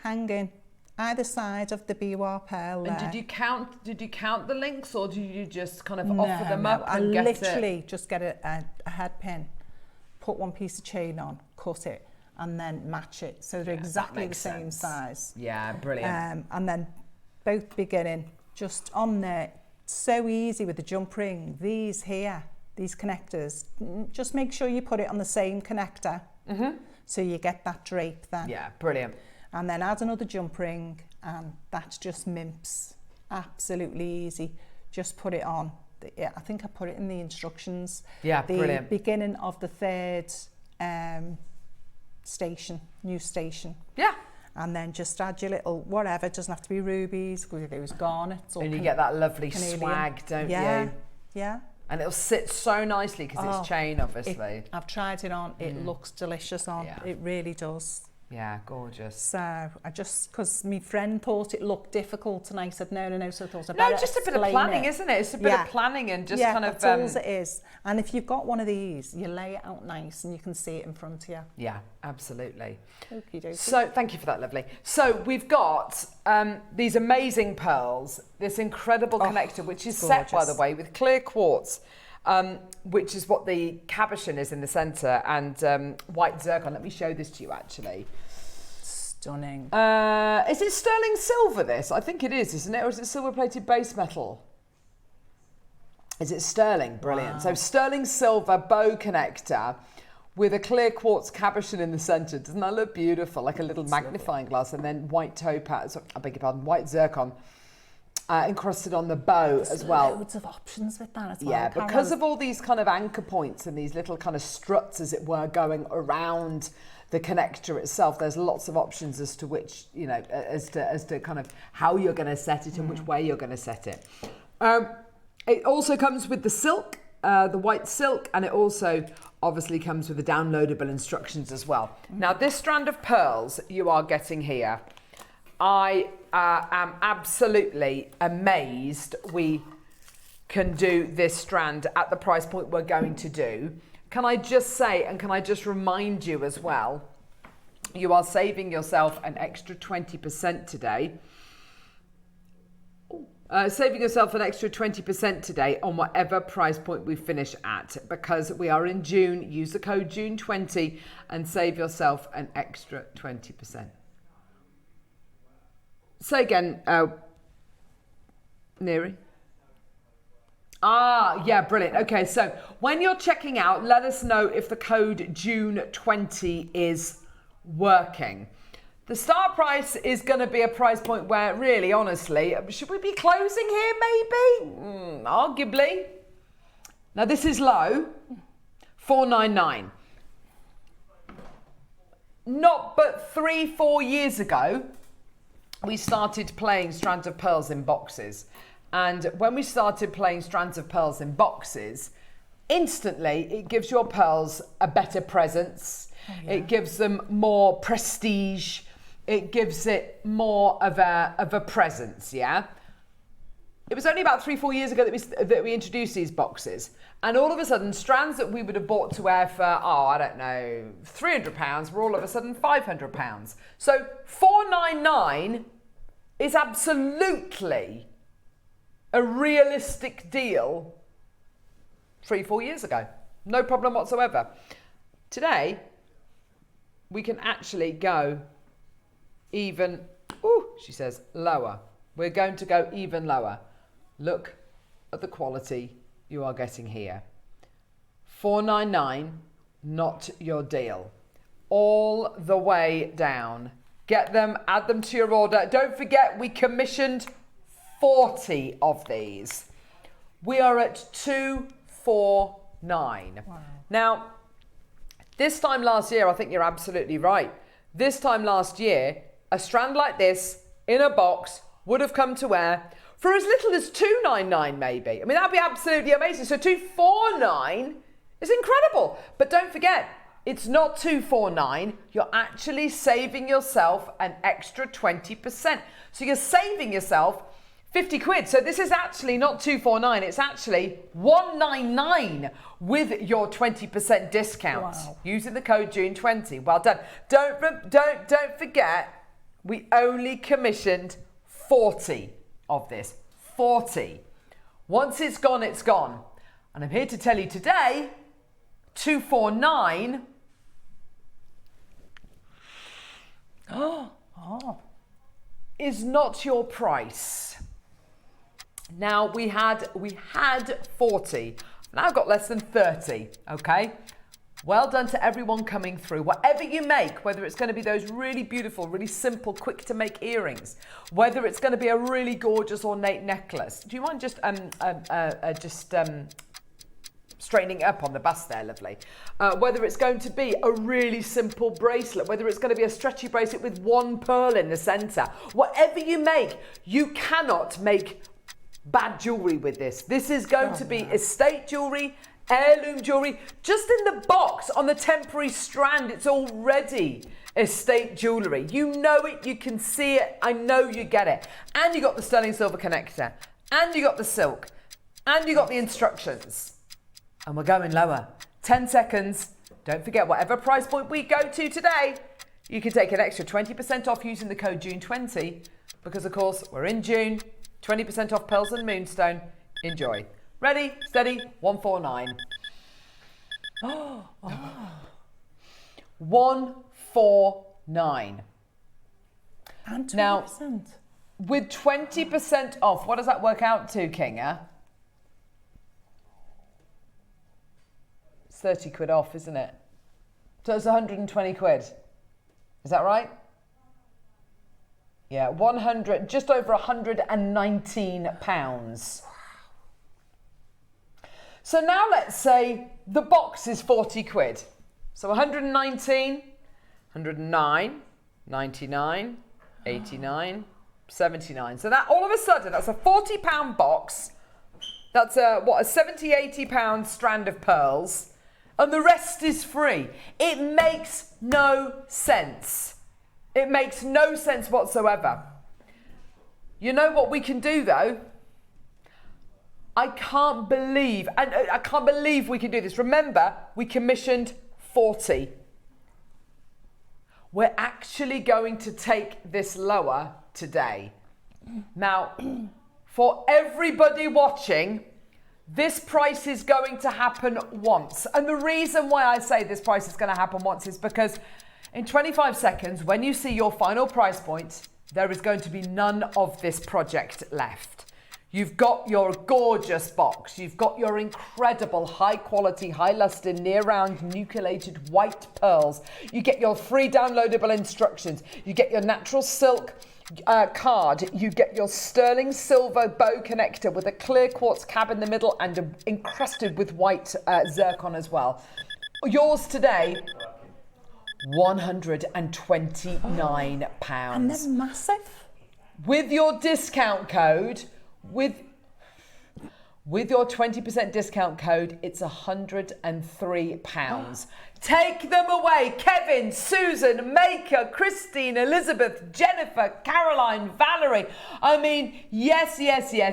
hanging either side of the biwa pearl there. And did you count the links, or did you just kind of offer them up and I get literally just get a head pin, put 1 piece of chain on, cut it, and then match it so they're exactly the same size. Yeah, brilliant. And then both beginning just on there. So easy with the jump ring. These here, these connectors, just make sure you put it on the same connector so you get that drape then. Yeah, brilliant. And then add another jump ring, and that's just mimps. Absolutely easy. Just put it on. Yeah, I think I put it in the instructions. Yeah, the brilliant. Beginning of the 3rd station, new station. Yeah. And then just add your little whatever. It doesn't have to be rubies. We could use garnets. Or And you get that lovely Canadian swag, don't yeah, you? Yeah. And it'll sit so nicely because it's chain, obviously. I've tried it on. It looks delicious on. Yeah. It really does. Yeah, gorgeous. So I just, because my friend thought it looked difficult, and I said no. So I thought I better No, just a bit of planning, isn't it? It's a bit of planning and just kind of. That's all it is. And if you've got one of these, you lay it out nice and you can see it in front of you. Yeah, absolutely. Okie dokie. So thank you for that, lovely. So we've got these amazing pearls, this incredible connector, which is set, by the way, with clear quartz. Which is what the cabochon is in the centre, and white zircon. Let me show this to you, actually. Stunning. Is it sterling silver, this? I think it is, isn't it? Or is it silver-plated base metal? Is it sterling? Brilliant. Wow. So sterling silver bow connector with a clear quartz cabochon in the centre. Doesn't that look beautiful? Like a little magnifying glass, and then white topaz, I beg your pardon, white zircon. Encrusted on the bow as well. Loads of options with that as well. Yeah, because of all these kind of anchor points and these little kind of struts, as it were, going around the connector itself, there's lots of options as to which, you know, as to kind of how you're going to set it and which way you're going to set it. It also comes with the silk, the white silk, and it also obviously comes with the downloadable instructions as well. Now, this strand of pearls you are getting here, I am absolutely amazed we can do this strand at the price point we're going to do. Can I just say, and can I just remind you as well, you are saving yourself an extra 20% today. Saving yourself an extra 20% today on whatever price point we finish at, because we are in June. Use the code June20 and save yourself an extra 20%. Say again, Neri. Yeah, brilliant. Okay, so when you're checking out, let us know if the code June20 is working. The start price is going to be a price point where, really, honestly, should we be closing here, maybe? Arguably. Now, this is low, $499. not but 3-4 years ago, we started playing strands of pearls in boxes. And when we started playing strands of pearls in boxes, instantly it gives your pearls a better presence. Oh, yeah. It gives them more prestige. It gives it more of a presence, yeah? It was only about 3-4 years ago that we introduced these boxes. And all of a sudden, strands that we would have bought to wear for, I don't know, £300 were all of a sudden £500. So £499 is absolutely a realistic deal 3-4 years ago. No problem whatsoever. Today, we can actually go even, she says, lower. We're going to go even lower. Look at the quality you are getting here. $499, not your deal. All the way down. Get them, add them to your order. Don't forget, we commissioned 40 of these. We are at $249. Wow. Now, this time last year, I think you're absolutely right. This time last year, a strand like this in a box would have come to wear for as little as $299 maybe. I mean, that'd be absolutely amazing. So $249 is incredible. But don't forget, it's not $249. You're actually saving yourself an extra 20%. So you're saving yourself 50 quid. So this is actually not $249. It's actually $199 with your 20% discount. Wow. Using the code June20. Well done. Don't forget, we only commissioned 40 of this. 40. Once it's gone, it's gone. And I'm here to tell you today, $249 is not your price. Now we had 40. Now I've got less than 30, okay? Well done to everyone coming through. Whatever you make, whether it's going to be those really beautiful, really simple, quick to make earrings, whether it's going to be a really gorgeous ornate necklace. Do you mind just straightening up on the bust there, lovely? Whether it's going to be a really simple bracelet, whether it's going to be a stretchy bracelet with one pearl in the center, whatever you make, you cannot make bad jewelry with this. This is going to be estate jewelry, heirloom jewelry. Just in the box on the temporary strand, it's already estate jewelry. You know it, you can see it, I know you get it. And you got the sterling silver connector, and you got the silk, and you got the instructions. And we're going lower. 10 seconds. Don't forget, whatever price point we go to today, you can take an extra 20% off using the code June20, because of course we're in June. 20% off pearls and moonstone. Enjoy. Ready, steady, 149. 149. And 20%. Now, with 20% off, what does that work out to, Kinga? It's 30 quid off, isn't it? So it's 120 quid. Is that right? Yeah, just over 119 pounds. So now let's say the box is 40 quid. So 119, 109, 99, 89, 79. So that all of a sudden, that's a £40 box. That's a 70, 80 pound strand of pearls. And the rest is free. It makes no sense. It makes no sense whatsoever. You know what we can do though? I can't believe we can do this. Remember, we commissioned 40. We're actually going to take this lower today. Now, for everybody watching, this price is going to happen once. And the reason why I say this price is going to happen once is because in 25 seconds, when you see your final price point, there is going to be none of this project left. You've got your gorgeous box. You've got your incredible high quality, high luster, near round nucleated white pearls. You get your free downloadable instructions. You get your natural silk card. You get your sterling silver bow connector with a clear quartz cab in the middle and encrusted with white zircon as well. Yours today, £129. And they're massive. With your discount code, with your 20% discount code, it's £103. Take them away. Kevin, Susan, Maker, Christine, Elizabeth, Jennifer, Caroline, Valerie. I mean, yes,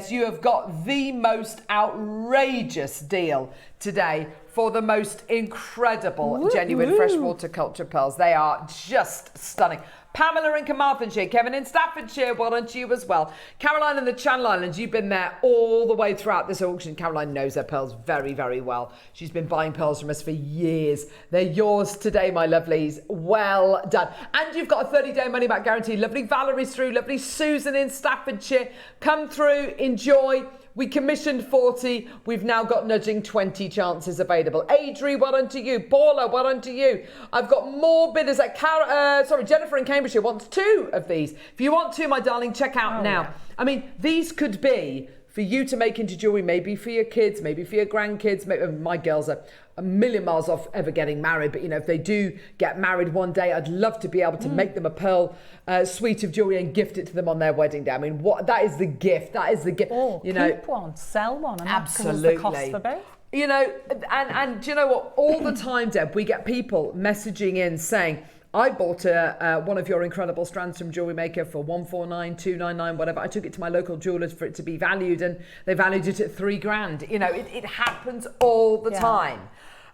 you have got the most outrageous deal today for the most incredible genuine freshwater culture pearls. They are just stunning. Pamela in Carmarthenshire, Kevin in Staffordshire, well done to you as well. Caroline in the Channel Islands, you've been there all the way throughout this auction. Caroline knows her pearls very, very well. She's been buying pearls from us for years. They're yours today, my lovelies. Well done. And you've got a 30-day money-back guarantee. Lovely Valerie's through, lovely Susan in Staffordshire. Come through, enjoy. We commissioned 40. We've now got nudging 20 chances available. Adri, well done to you. Paula, well done to you. I've got more bidders at Jennifer in Cambridgeshire wants 2 of these. If you want 2, my darling, check out now. Yeah. I mean, these could be for you to make into jewellery, maybe for your kids, maybe for your grandkids. Maybe, my girls are a million miles off ever getting married, but you know, if they do get married one day, I'd love to be able to make them a pearl suite of jewellery and gift it to them on their wedding day. I mean, that is the gift. That is the gift. Or keep one, sell one, and absolutely. That covers the cost for both. You know, and do you know what? All the time, Deb, we get people messaging in saying, I bought one of your incredible strands from Jewellery Maker for $149, $299, whatever. I took it to my local jewellers for it to be valued, and they valued it at $3,000. You know, it happens all the time.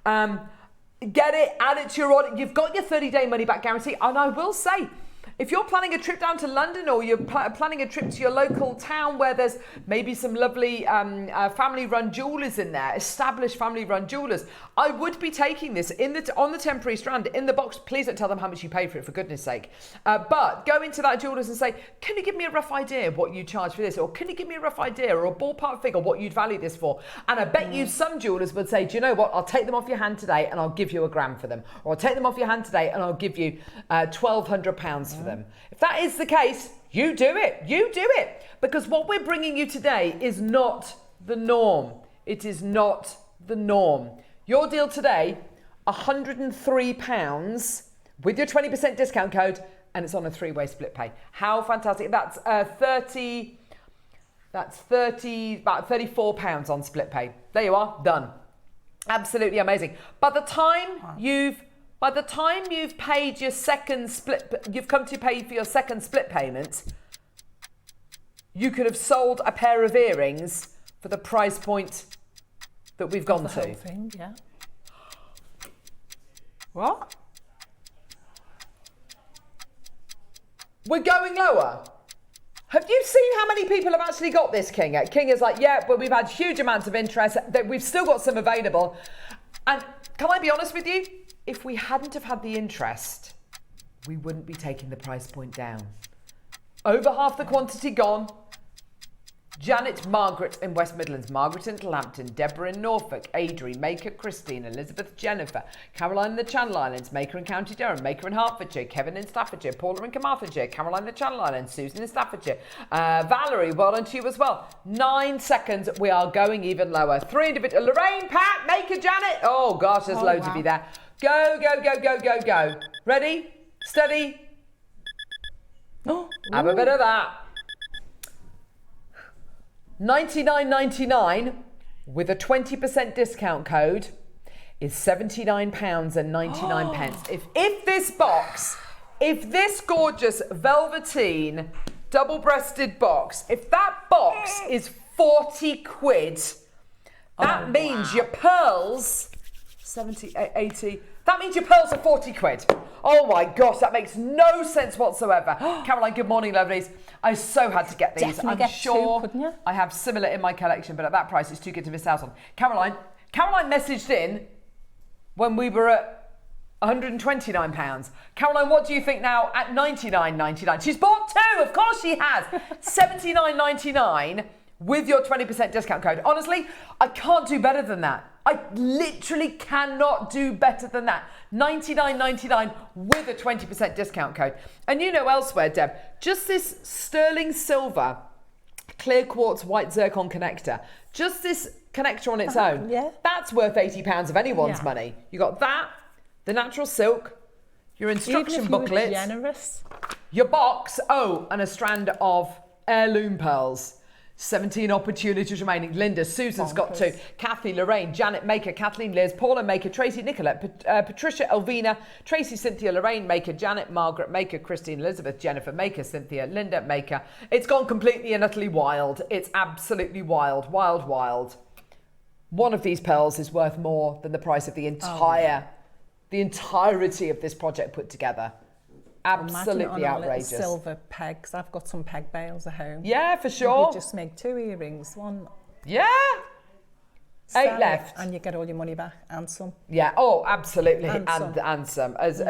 Get it, add it to your order. You've got your 30-day money-back guarantee, and I will say, if you're planning a trip down to London, or you're planning a trip to your local town where there's maybe some lovely family-run jewellers in there, established family-run jewellers, I would be taking this on the temporary strand in the box. Please don't tell them how much you paid for it, for goodness sake. But go into that jeweller's and say, can you give me a rough idea of what you charge for this? Or can you give me a rough idea or a ballpark figure what you'd value this for? And I bet you some jewellers would say, do you know what? I'll take them off your hand today and I'll give you £1,000 for them. Or I'll take them off your hand today and I'll give you £1,200 for them. If that is the case, you do it. You do it. Because what we're bringing you today is not the norm. It is not the norm. Your deal today, £103 with your 20% discount code, and it's on a 3-way split pay. How fantastic. That's about £34 on split pay. There you are, done. Absolutely amazing. By the time you've paid your second split, you've come to pay for your second split payment, you could have sold a pair of earrings for the price point that we've gone to. Whole thing, yeah. What? We're going lower. Have you seen how many people have actually got this, King? King is like, yeah, but we've had huge amounts of interest, that we've still got some available. And can I be honest with you? If we hadn't have had the interest, we wouldn't be taking the price point down. Over half the quantity gone. Janet, Margaret in West Midlands, Margaret in Lambton, Deborah in Norfolk, Adri, Maker, Christine, Elizabeth, Jennifer, Caroline in the Channel Islands, Maker in County Durham, Maker in Hertfordshire, Kevin in Staffordshire, Paula in Carmarthenshire, Caroline in the Channel Islands, Susan in Staffordshire, Valerie, well done to you as well. 9 seconds, we are going even lower. 3 individual, Lorraine, Pat, Maker, Janet. Oh gosh, there's loads of you there. Go, go, go, go, go, go. Ready? Steady. Have a bit of that. $99.99 with a 20% discount code is £79.99. If this box, if this gorgeous velveteen double-breasted box, if that box is 40 quid, that means your pearls, 70, 80, that means your pearls are 40 quid. Oh my gosh, that makes no sense whatsoever. Caroline, good morning, lovelies. I so had to get these. Definitely I'm get sure 2, couldn't you? I have similar in my collection, but at that price, it's too good to miss out on. Caroline messaged in when we were at £129. Caroline, what do you think now at $99.99? She's bought 2, of course she has. $79.99 with your 20% discount code. Honestly, I can't do better than that. I literally cannot do better than that. $99.99 with a 20% discount code. And you know elsewhere, Deb, just this sterling silver clear quartz white zircon connector, just this connector on its own, that's worth £80 of anyone's money. You got that, the natural silk, your instruction Even if booklet, you were generous. your box, and a strand of heirloom pearls. 17 opportunities remaining. Linda, Susan's got 2. Kathy, Lorraine, Janet Maker, Kathleen, Liz, Paula Maker, Tracy, Nicolette, Patricia, Elvina, Tracy, Cynthia, Lorraine Maker, Janet, Margaret Maker, Christine, Elizabeth, Jennifer Maker, Cynthia, Linda Maker. It's gone completely and utterly wild. It's absolutely wild, wild, wild. One of these pearls is worth more than the price of the entirety of this project put together. Absolutely outrageous. Silver pegs. I've got some peg bales at home. Yeah, for sure. You just make 2 earrings, one. Yeah. 8 left. And you get all your money back and some. Yeah, absolutely. And some. As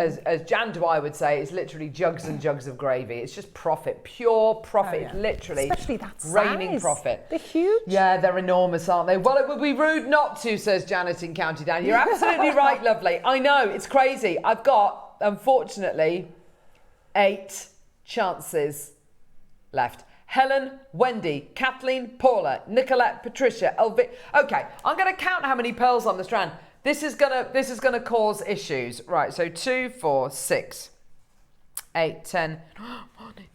Jan Dwyer would say, it's literally jugs and jugs of gravy. It's just profit, pure profit. It's literally especially that raining size. profit. They're huge. Yeah, they're enormous, aren't they? Well, it would be rude not to, says Janet in County Down. You're absolutely right, lovely. I know, it's crazy. I've got, unfortunately, 8 chances left. Helen, Wendy, Kathleen, Paula, Nicolette, Patricia, Elvi. Okay, I'm going to count how many pearls on the strand. This is gonna cause issues. Right, so 2, 4, 6, 8, 10,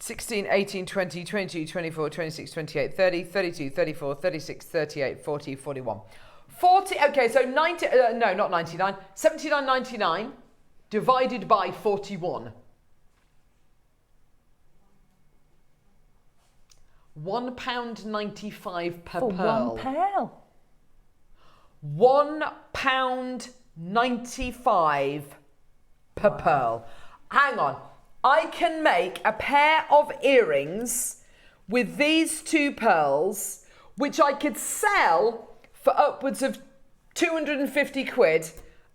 16, 18, 20, 22, 24, 26, 28, 30, 32, 34, 36, 38, 40, 41. 40, okay, so 90, no, not 99, 79.99 divided by 41. £1.95 per for pearl. 1 pearl. £1.95 per pearl. Hang on. I can make a pair of earrings with these 2 pearls, which I could sell for upwards of 250 quid.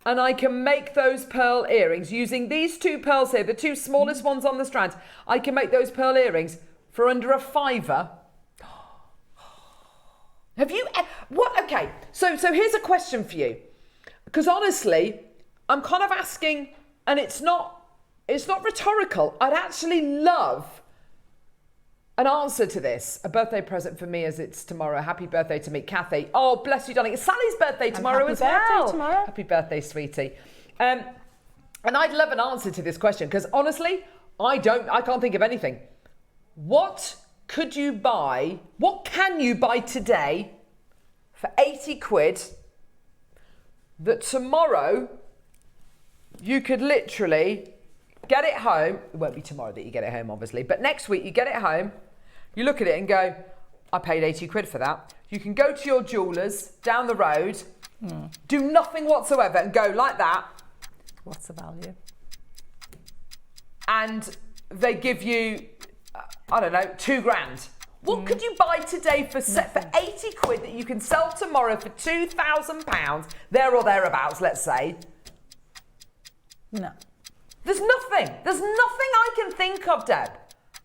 And I can make those pearl earrings using these 2 pearls here, the 2 smallest ones on the strand. I can make those pearl earrings for under a £5. Have you, what, okay, so here's a question for you. Because honestly, I'm kind of asking, and it's not rhetorical. I'd actually love an answer to this. A birthday present for me as it's tomorrow. Happy birthday to me, Kathy. Oh, bless you, darling. It's Sally's birthday tomorrow as well. Happy birthday tomorrow. Happy birthday, sweetie. And I'd love an answer to this question, because honestly, I can't think of anything. What can you buy today for 80 quid that tomorrow you could literally get it home? It won't be tomorrow that you get it home, obviously, but next week you get it home, you look at it and go, I paid 80 quid for that. You can go to your jewellers down the road, do nothing whatsoever and go like that. What's the value? And they give you, I don't know, 2 grand. What could you buy today for 80 quid that you can sell tomorrow for £2,000, there or thereabouts, let's say? No. There's nothing. There's nothing I can think of, Deb.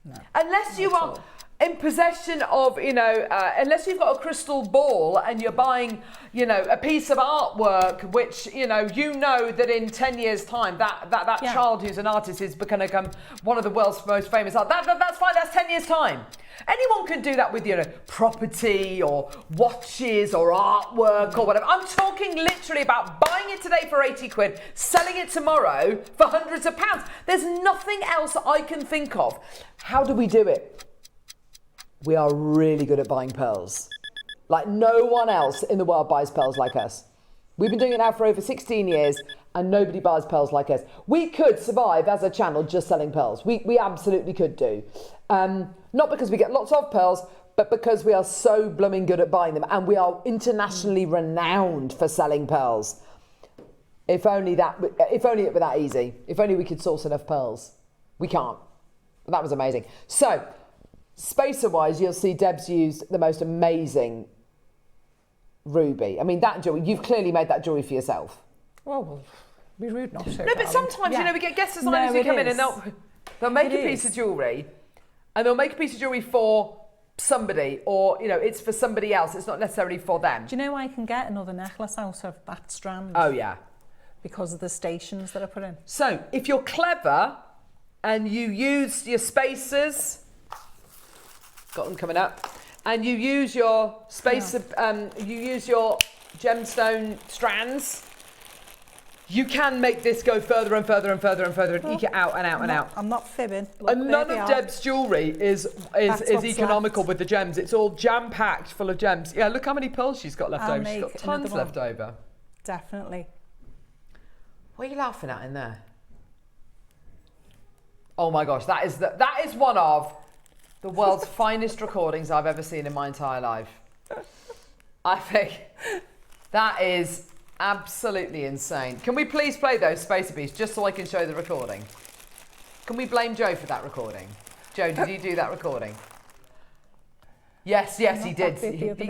No. Unless you are in possession of, unless you've got a crystal ball and you're buying, a piece of artwork, which, that in 10 years' time, that child who's an artist is going to become one of the world's most famous art. That's fine. That's 10 years' time. Anyone can do that with, property or watches or artwork or whatever. I'm talking literally about buying it today for 80 quid, selling it tomorrow for hundreds of pounds. There's nothing else I can think of. How do we do it? We are really good at buying pearls. Like no one else in the world buys pearls like us. We've been doing it now for over 16 years and nobody buys pearls like us. We could survive as a channel just selling pearls. We absolutely could do. Not because we get lots of pearls, but because we are so blooming good at buying them and we are internationally renowned for selling pearls. If only it were that easy. If only we could source enough pearls. We can't. That was amazing. So, spacer-wise, you'll see Deb's used the most amazing ruby. I mean, that jewelry, you've clearly made that jewelry for yourself. Well, be rude not to. No, but sometimes, we get guest designers who come in and they'll make a piece of jewelry and they'll make a piece of jewelry for somebody or, it's for somebody else. It's not necessarily for them. Do you know I can get another necklace out of that strand? Oh, yeah. Because of the stations that I put in. So, if you're clever and you use your spacers, got them coming up, and you use your you use your gemstone strands, You can make this go further and further and further and further and eke it out and out and out. I'm not fibbing. Look, and none of Deb's jewellery is economical left. with the gems. It's all jam-packed full of gems. Yeah, look how many pearls she's got left over. She's got tons left over. Definitely. What are you laughing at in there? Oh my gosh, that is one of the world's finest recordings I've ever seen in my entire life. I think that is absolutely insane. Can we please play those spacer beats just so I can show the recording? Can we blame Joe for that recording? Joe, did you do that recording? Yes, he did.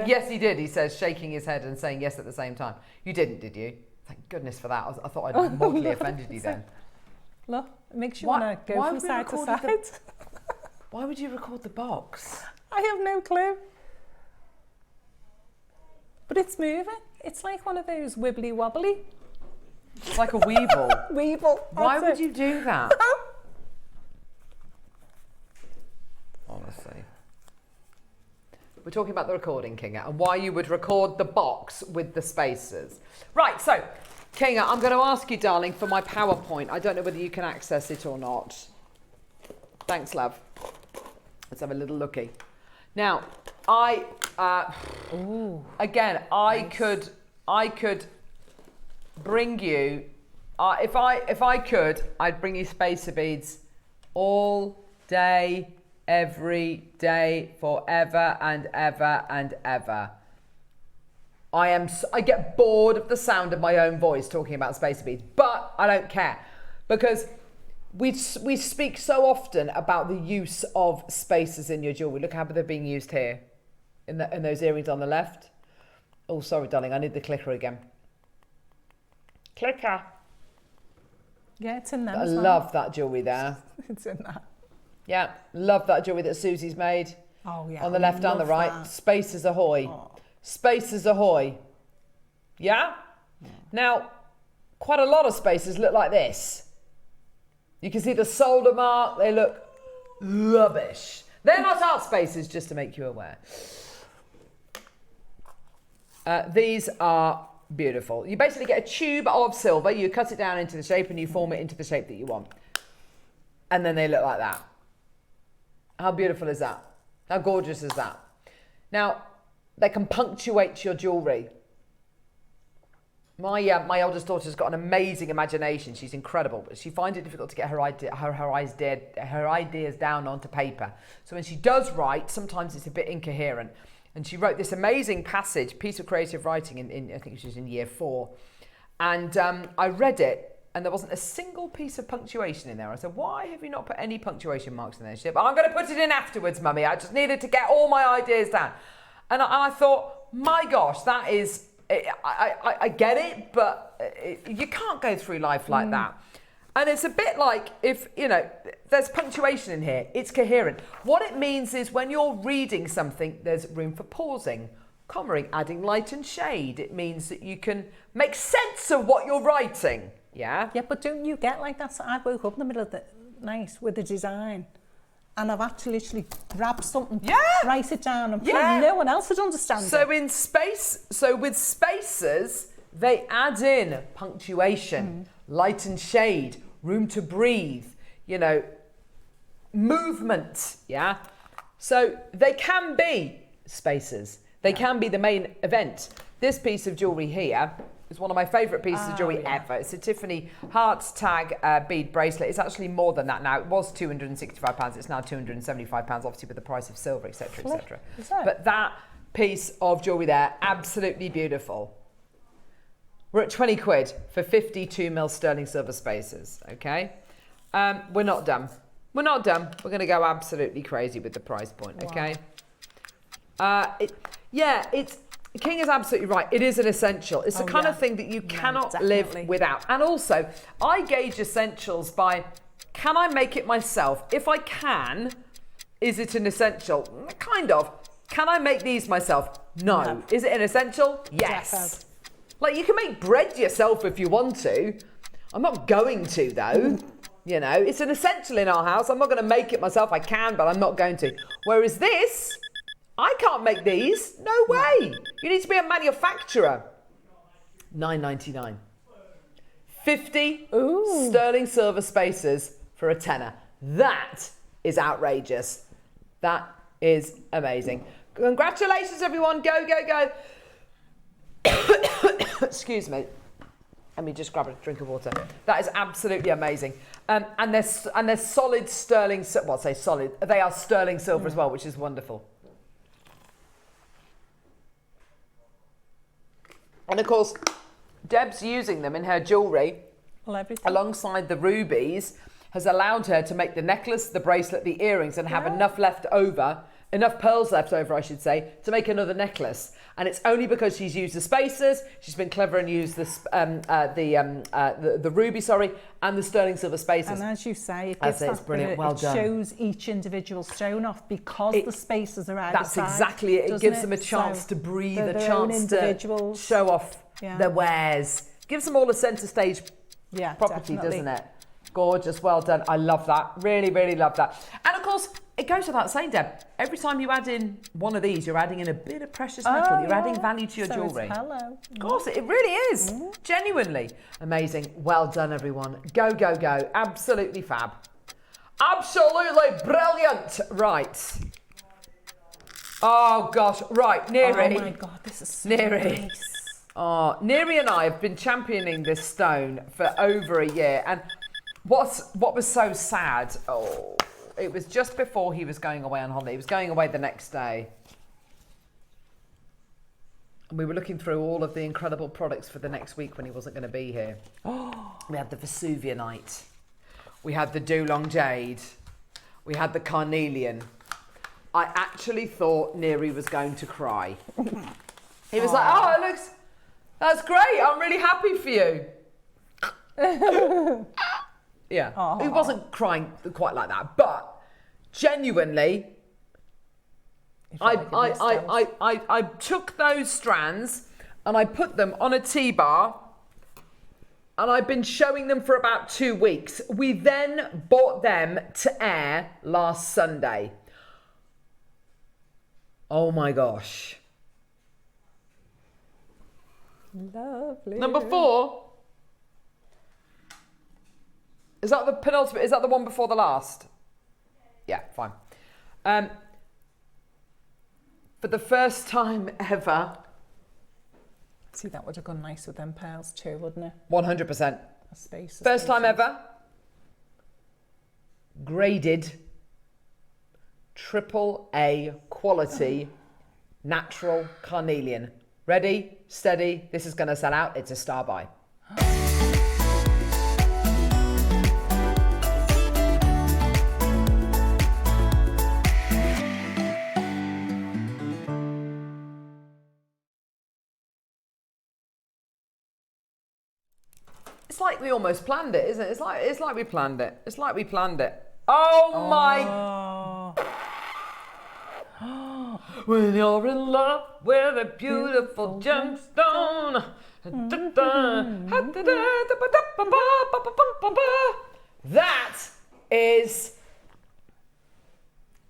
Yes, he did. He says, shaking his head and saying yes at the same time. You didn't, did you? Thank goodness for that. I thought I'd mortally offended you then. Look, it makes you want to go from side to side. Why would you record the box? I have no clue. But it's moving. It's like one of those wibbly wobbly. It's like a weevil. Weevil. Why would you do that? Honestly. We're talking about the recording, Kinga, and why you would record the box with the spacers. Right, so, Kinga, I'm going to ask you, darling, for my PowerPoint. I don't know whether you can access it or not. Thanks, love. Let's have a little looky. Now, I could bring you, if I could, I'd bring you spacer beads all day, every day, forever and ever and ever. I get bored of the sound of my own voice talking about spacer beads, but I don't care because we speak so often about the use of spacers in your jewellery. Look how they're being used here in those earrings on the left. Oh, sorry, darling, I need the clicker again. Clicker. Yeah, it's in there. I love that jewellery there. It's in there. Yeah, love that jewellery that Susie's made. Oh, yeah. On the left and the right. That. Spacers ahoy. Oh. Spacers ahoy. Yeah? Now, quite a lot of spacers look like this. You can see the solder mark. They look rubbish. They're not art spacers, just to make you aware. These are beautiful. You basically get a tube of silver. You cut it down into the shape and you form it into the shape that you want. And then they look like that. How beautiful is that? How gorgeous is that? Now, they can punctuate your jewellery. My oldest daughter's got an amazing imagination. She's incredible, but she finds it difficult to get her ideas down onto paper. So when she does write, sometimes it's a bit incoherent. And she wrote this amazing piece of creative writing in I think she was in year 4. And I read it, and there wasn't a single piece of punctuation in there. I said, why have you not put any punctuation marks in there? She said, I'm going to put it in afterwards, Mummy. I just needed to get all my ideas down. And I thought, my gosh, that is... I get it, but you can't go through life like that. And it's a bit like if, there's punctuation in here, it's coherent. What it means is when you're reading something, there's room for pausing, commaing, adding light and shade. It means that you can make sense of what you're writing. Yeah? Yeah, but don't you get like that? So I woke up in the middle of the night with the design. And I've actually literally grabbed something, write it down, and no one else would understand it. So with spacers, they add in punctuation, light and shade, room to breathe, movement, yeah? So they can be spacers. They can be the main event. This piece of jewellery here is one of my favourite pieces of jewellery ever. It's a Tiffany Hearts tag bead bracelet. It's actually more than that now. It was £265. It's now £275, obviously with the price of silver, etc., etc. But that piece of jewellery there, absolutely beautiful. We're at 20 quid for 52mm sterling silver spacers, okay? We're not done. We're not done. We're going to go absolutely crazy with the price point, okay? King is absolutely right. It is an essential. It's the kind of thing that you cannot live without. And also, I gauge essentials by, can I make it myself? If I can, is it an essential? Kind of. Can I make these myself? No. Is it an essential? Yes. Like, you can make bread yourself if you want to. I'm not going to, though. It's an essential in our house. I'm not going to make it myself. I can, but I'm not going to. Whereas this... I can't make these. No way. You need to be a manufacturer. £9.99. 50 sterling silver spacers for a tenner. That is outrageous. That is amazing. Congratulations, everyone. Go, go, go. Excuse me. Let me just grab a drink of water. That is absolutely amazing. And they're solid sterling, well, I say solid. They are sterling silver as well, which is wonderful. And of course, Deb's using them in her jewellery alongside the rubies has allowed her to make the necklace, the bracelet, the earrings and have enough pearls left over, I should say, to make another necklace. And it's only because she's used the spacers, she's been clever and used the ruby, and the sterling silver spacers. And as you say, it gives it's brilliant. Well done. Shows each individual stone off because the spacers are out. That's exactly it. It gives them a chance to breathe, a chance to show off their wares. Gives them all a centre stage property, doesn't it? Gorgeous, well done. I love that. Really, really love that. And of course, it goes without saying, Deb, every time you add in one of these, you're adding in a bit of precious metal. You're adding value to your jewellery. Of course, it really is. Genuinely. Amazing. Well done, everyone. Go, go, go. Absolutely fab. Absolutely brilliant. Right. Oh, gosh. Right, Neri. Oh, my God, this is so Neri. nice. Oh, Neri and I have been championing this stone for over a year. And what was so sad, it was just before he was going away on holiday. He was going away the next day. And we were looking through all of the incredible products for the next week when he wasn't going to be here. We had the Vesuvianite. We had the Dulong Jade. We had the Carnelian. I actually thought Neri was going to cry. He was like, that's great. I'm really happy for you. Yeah, he wasn't crying quite like that, but genuinely, I took those strands and I put them on a T-bar and I've been showing them for about 2 weeks. We then bought them to air last Sunday. Oh my gosh. Lovely. Number 4. Is that the penultimate? Is that the one before the last? Yeah, fine. For the first time ever. See, that would have gone nice with them pearls too, wouldn't it? 100%. Space. First time ever. Graded. AAA quality. Natural carnelian. Ready, steady. This is going to sell out. It's a star buy. It's like we almost planned it, isn't it? It's like we planned it. It's like we planned it. Oh my! When you're in love with a beautiful gemstone. That is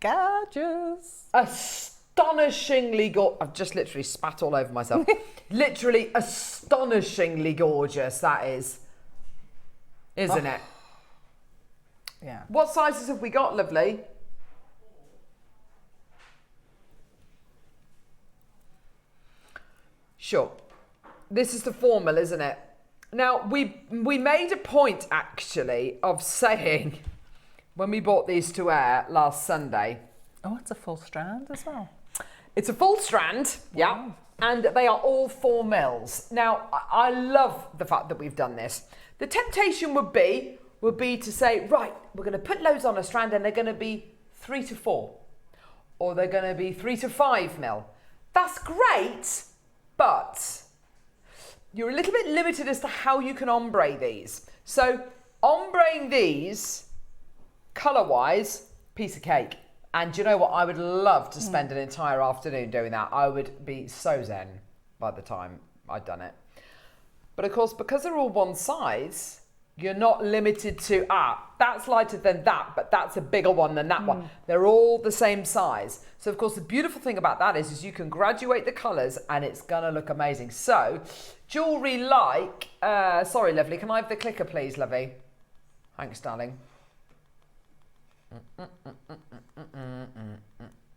gorgeous. Astonishingly gorgeous. I've just literally spat all over myself. Literally astonishingly gorgeous, that is. Isn't it? Yeah. What sizes have we got, lovely? Sure. This is the formal, isn't it? Now, we made a point, actually, of saying, when we bought these to air last Sunday... Oh, it's a full strand as well. It's a full strand, yeah. And they are all 4 mils. Now, I love the fact that we've done this. The temptation would be to say, right, we're going to put loads on a strand and they're going to be 3 to 4. Or they're going to be 3 to 5 mil. That's great, but you're a little bit limited as to how you can ombre these. So, ombreing these, colour-wise, piece of cake. And do you know what? I would love to spend an entire afternoon doing that. I would be so zen by the time I'd done it. But of course, because they're all one size, You're not limited to, that's lighter than that, but that's a bigger one than that one. They're all the same size. So, of course, the beautiful thing about that is you can graduate the colours and it's going to look amazing. So, jewellery like... sorry, lovely. Can I have the clicker, please, lovey? Thanks, darling.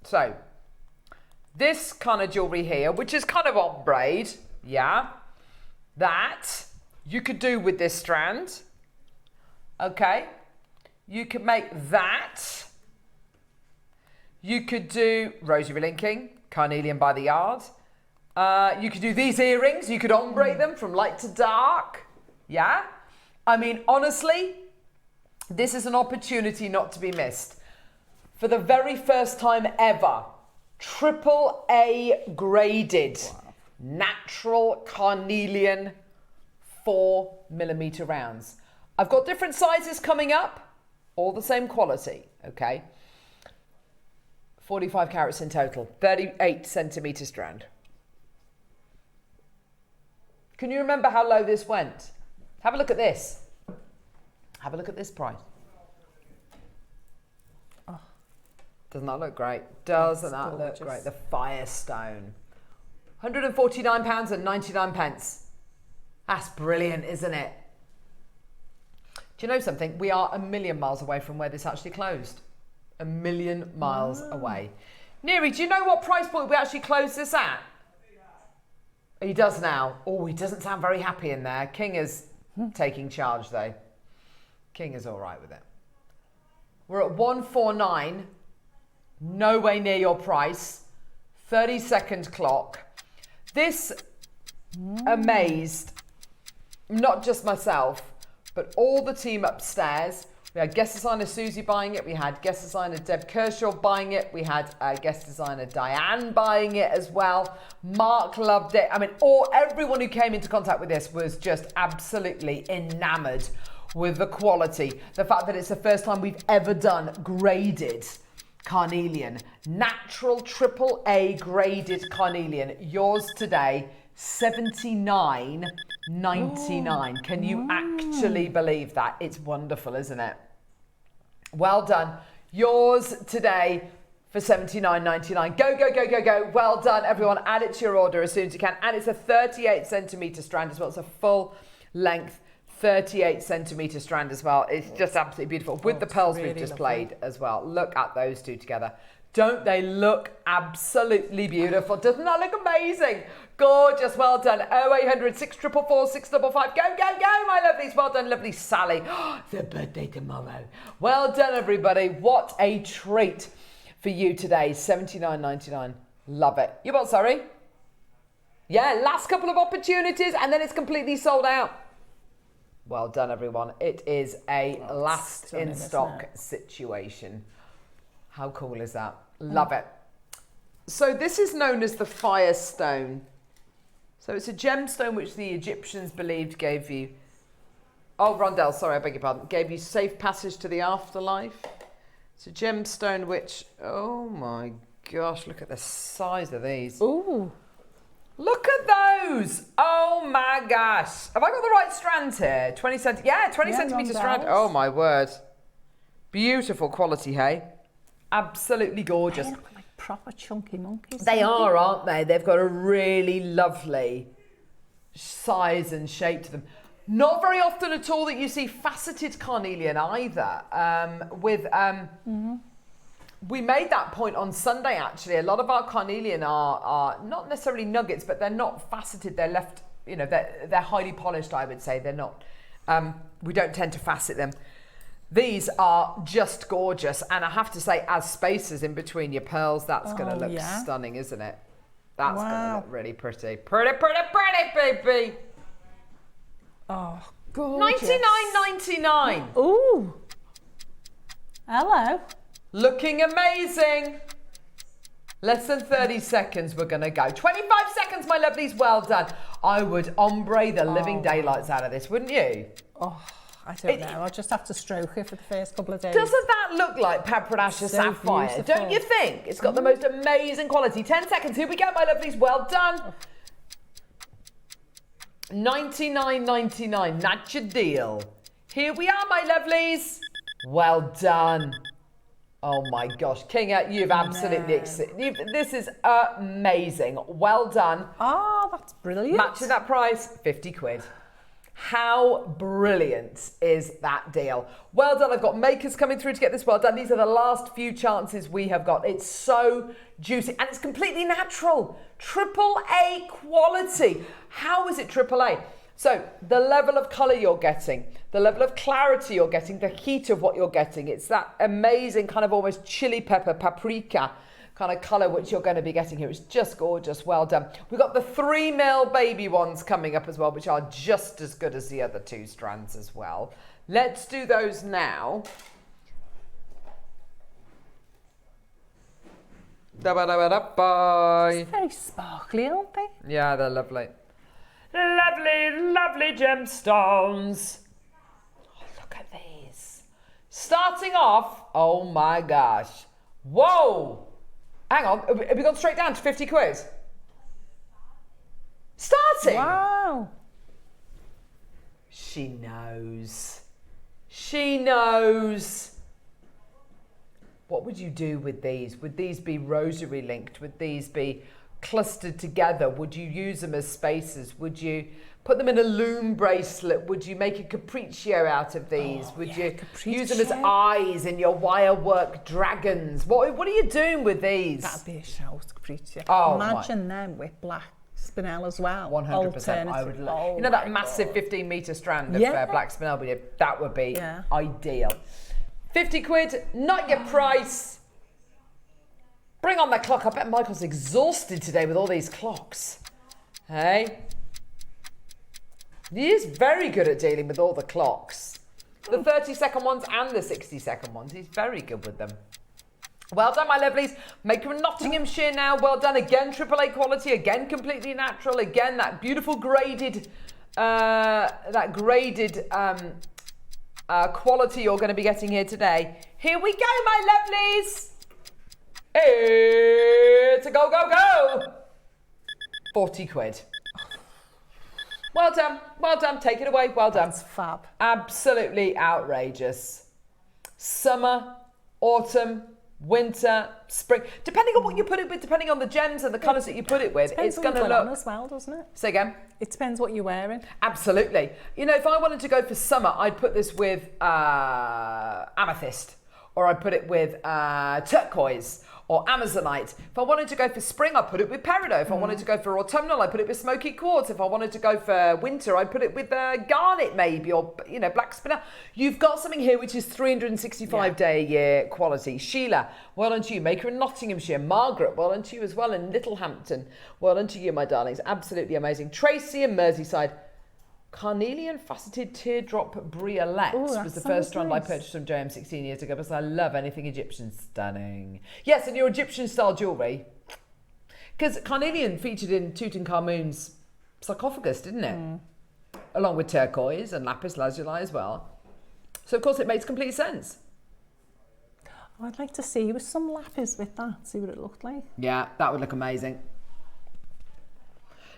So, this kind of jewellery here, which is kind of ombre, yeah, that you could do with this strand. Okay, you could make that. You could do rosary linking, carnelian by the yard. You could do these earrings. You could ombre them from light to dark. Yeah, I mean, honestly, this is an opportunity not to be missed. For the very first time ever, AAA graded natural carnelian 4mm rounds. I've got different sizes coming up, all the same quality, okay? 45 carats in total, 38 centimetre strand. Can you remember how low this went? Have a look at this. Have a look at this price. Oh, doesn't that look great? Doesn't that look great? The Firestone. £149.99. That's brilliant, isn't it? Do you know something? We are 1,000,000 miles away from where this actually closed. 1,000,000 miles away. Neri, do you know what price point we actually closed this at? He does now. Oh, he doesn't sound very happy in there. King is taking charge though. King is all right with it. We're at 149. No way near your price. 30-second clock. This amazed not just myself, but all the team upstairs. We had guest designer Susie buying it. We had guest designer Deb Kershaw buying it. We had guest designer Diane buying it as well. Mark loved it. I mean, everyone who came into contact with this was just absolutely enamored with the quality. The fact that it's the first time we've ever done graded carnelian. Natural AAA graded carnelian. Yours today, $79.99. Can you actually believe that? It's wonderful, isn't it? Well done. Yours today for $79.99. Go, go, go, go, go. Well done, everyone. Add it to your order as soon as you can. And it's a 38 centimetre strand as well. It's a full length 38 centimetre strand as well. It's just absolutely beautiful. With the pearls really we've just played as well. Look at those two together. Don't they look absolutely beautiful? Doesn't that look amazing? Gorgeous, well done. 0800 644 655. Go, go, go, my lovelies. Well done, lovely Sally. Their birthday tomorrow. Well done, everybody. What a treat for you today. $79.99. Love it. You what, sorry? Yeah, last couple of opportunities and then it's completely sold out. Well done, everyone. It is a last in stock situation. How cool is that? Love it. So this is known as the Firestone. So it's a gemstone which the Egyptians believed gave you... Oh, Rondell, sorry, I beg your pardon. Gave you safe passage to the afterlife. It's a gemstone which... Oh my gosh, look at the size of these. Ooh. Look at those. Oh my gosh. Have I got the right strands here? 20 centimetre strand. Oh my word. Beautiful quality, hey? Absolutely gorgeous. They look like proper chunky monkeys. They are, aren't they? They've got a really lovely size and shape to them. Not very often at all that you see faceted carnelian either. We made that point on Sunday, actually. A lot of our carnelian are not necessarily nuggets, but they're not faceted. They're left, you know, they're highly polished, I would say. They're not, we don't tend to facet them. These are just gorgeous. And I have to say, as spaces in between your pearls, that's going to look stunning, isn't it? That's going to look really pretty. Pretty, pretty, pretty, baby. Oh, gorgeous. $99.99. Ooh. Hello. Looking amazing. Less than 30 seconds we're going to go. 25 seconds, my lovelies. Well done. I would ombre the living daylights out of this, wouldn't you? Oh, I don't know. I'll just have to stroke it for the first couple of days. Doesn't that look like Paprasha Sapphire? Beautiful. Don't you think? It's got the most amazing quality. 10 seconds. Here we go, my lovelies. Well done. $99.99. That's your deal. Here we are, my lovelies. Well done. Oh my gosh, Kinga, you've absolutely this is amazing. Well done. Oh, that's brilliant. Matching that price, 50 quid. How brilliant is that deal? Well done. I've got makers coming through to get this well done. These are the last few chances we have got. It's so juicy and it's completely natural. AAA quality. How is it AAA? So the level of colour you're getting, the level of clarity you're getting, the heat of what you're getting. It's that amazing kind of almost chili pepper, paprika kind of colour which you're going to be getting here. It's just gorgeous. Well done. We've got the 3mm baby ones coming up as well, which are just as good as the other 2 strands as well. Let's do those now. Bye. It's very sparkly, aren't they? Yeah, they're lovely. Lovely, lovely gemstones. Oh, look at these. Starting off, oh my gosh. Whoa. Hang on, have we gone straight down to 50 quid? Starting? Wow. She knows. She knows. What would you do with these? Would these be rosary linked? Would these be clustered together? Would you use them as spacers? Would you put them in a loom bracelet? Would you make a capriccio out of these? Would you use them as eyes in your wire work dragons? What are you doing with these? That'd be a shout, capriccio. Oh, imagine them with black spinel as well. 100%. I would love. You know that massive 15-metre strand of black spinel we did? That would be ideal. 50 quid, not your price. Bring on the clock. I bet Michael's exhausted today with all these clocks. Hey? He is very good at dealing with all the clocks. The 30-second ones and the 60-second ones. He's very good with them. Well done, my lovelies. Maker in Nottinghamshire now. Well done. Again, AAA quality. Again, completely natural. Again, that beautiful graded, quality you're going to be getting here today. Here we go, my lovelies. It's a go, go, go. 40 quid. Well done. Well done. Take it away. Well done. That's fab. Absolutely outrageous. Summer, autumn, winter, spring. Depending on what you put it with, depending on the gems and the colours that you put it with, it's going to look... as well, doesn't it? Say again? It depends what you're wearing. Absolutely. You know, if I wanted to go for summer, I'd put this with amethyst, or I'd put it with turquoise, or amazonite. If I wanted to go for spring, I'd put it with peridot. If I wanted to go for autumnal, I'd put it with smoky quartz. If I wanted to go for winter, I'd put it with garnet maybe, or, you know, black spinel. You've got something here which is 365-day-a-year quality. Sheila, well done to you. Maker in Nottinghamshire. Margaret, well done to you as well in Littlehampton. Well done to you, my darlings. Absolutely amazing. Tracy in Merseyside. Carnelian faceted teardrop briolette was the first strand I purchased from JM 16 years ago, because I love anything Egyptian. Stunning. Yes, and your Egyptian style jewellery. Because carnelian featured in Tutankhamun's sarcophagus, didn't it? Along with turquoise and lapis lazuli as well. So of course it makes complete sense. I'd like to see with some lapis with that, see what it looked like. Yeah, that would look amazing.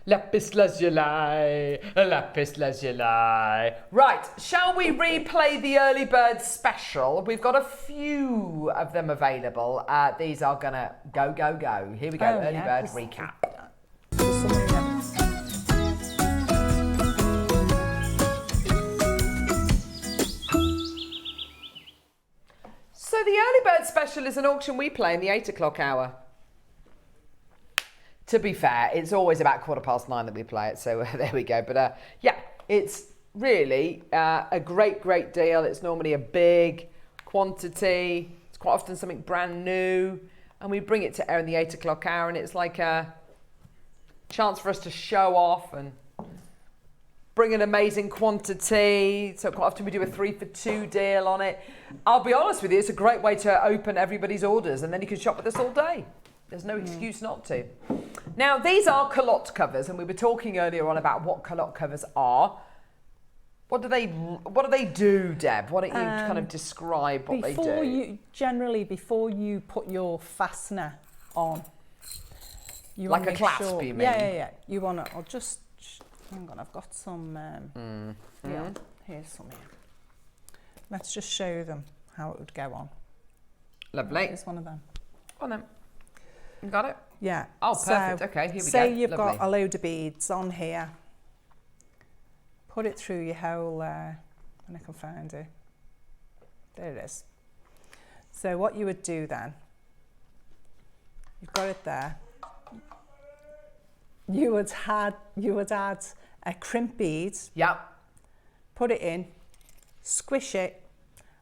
Lapis lazuli, lapis lazuli. Right, shall we replay the early bird special? We've got a few of them available. These are gonna go, go, go. Here we go, early bird recap. So the early bird special is an auction we play in the 8 o'clock hour. To be fair, it's always about 9:15 that we play it, so there we go. But yeah, it's really a great, great deal. It's normally a big quantity. It's quite often something brand new. And we bring it to air in the 8 o'clock hour, and it's like a chance for us to show off and bring an amazing quantity. So quite often we do a 3 for 2 deal on it. I'll be honest with you, it's a great way to open everybody's orders, and then you can shop with us all day. There's no excuse not to. Now, these are calotte covers, and we were talking earlier on about what calotte covers are. What do they do, Deb? Why don't you kind of describe what they do? Before you put your fastener on, you like a clasp, sure, you mean? Yeah. You want to, hang on, I've got some, here's some here. Let's just show them how it would go on. Lovely. Here's one of them. On then. You got it? Yeah. Oh, perfect. Okay, here we go. Say you've Lovely. got a load of beads on here. Put it through your hole there, and I can find it. There it is. So what you would do then, you've got it there. You would add a crimp bead. Yep. Put it in, squish it,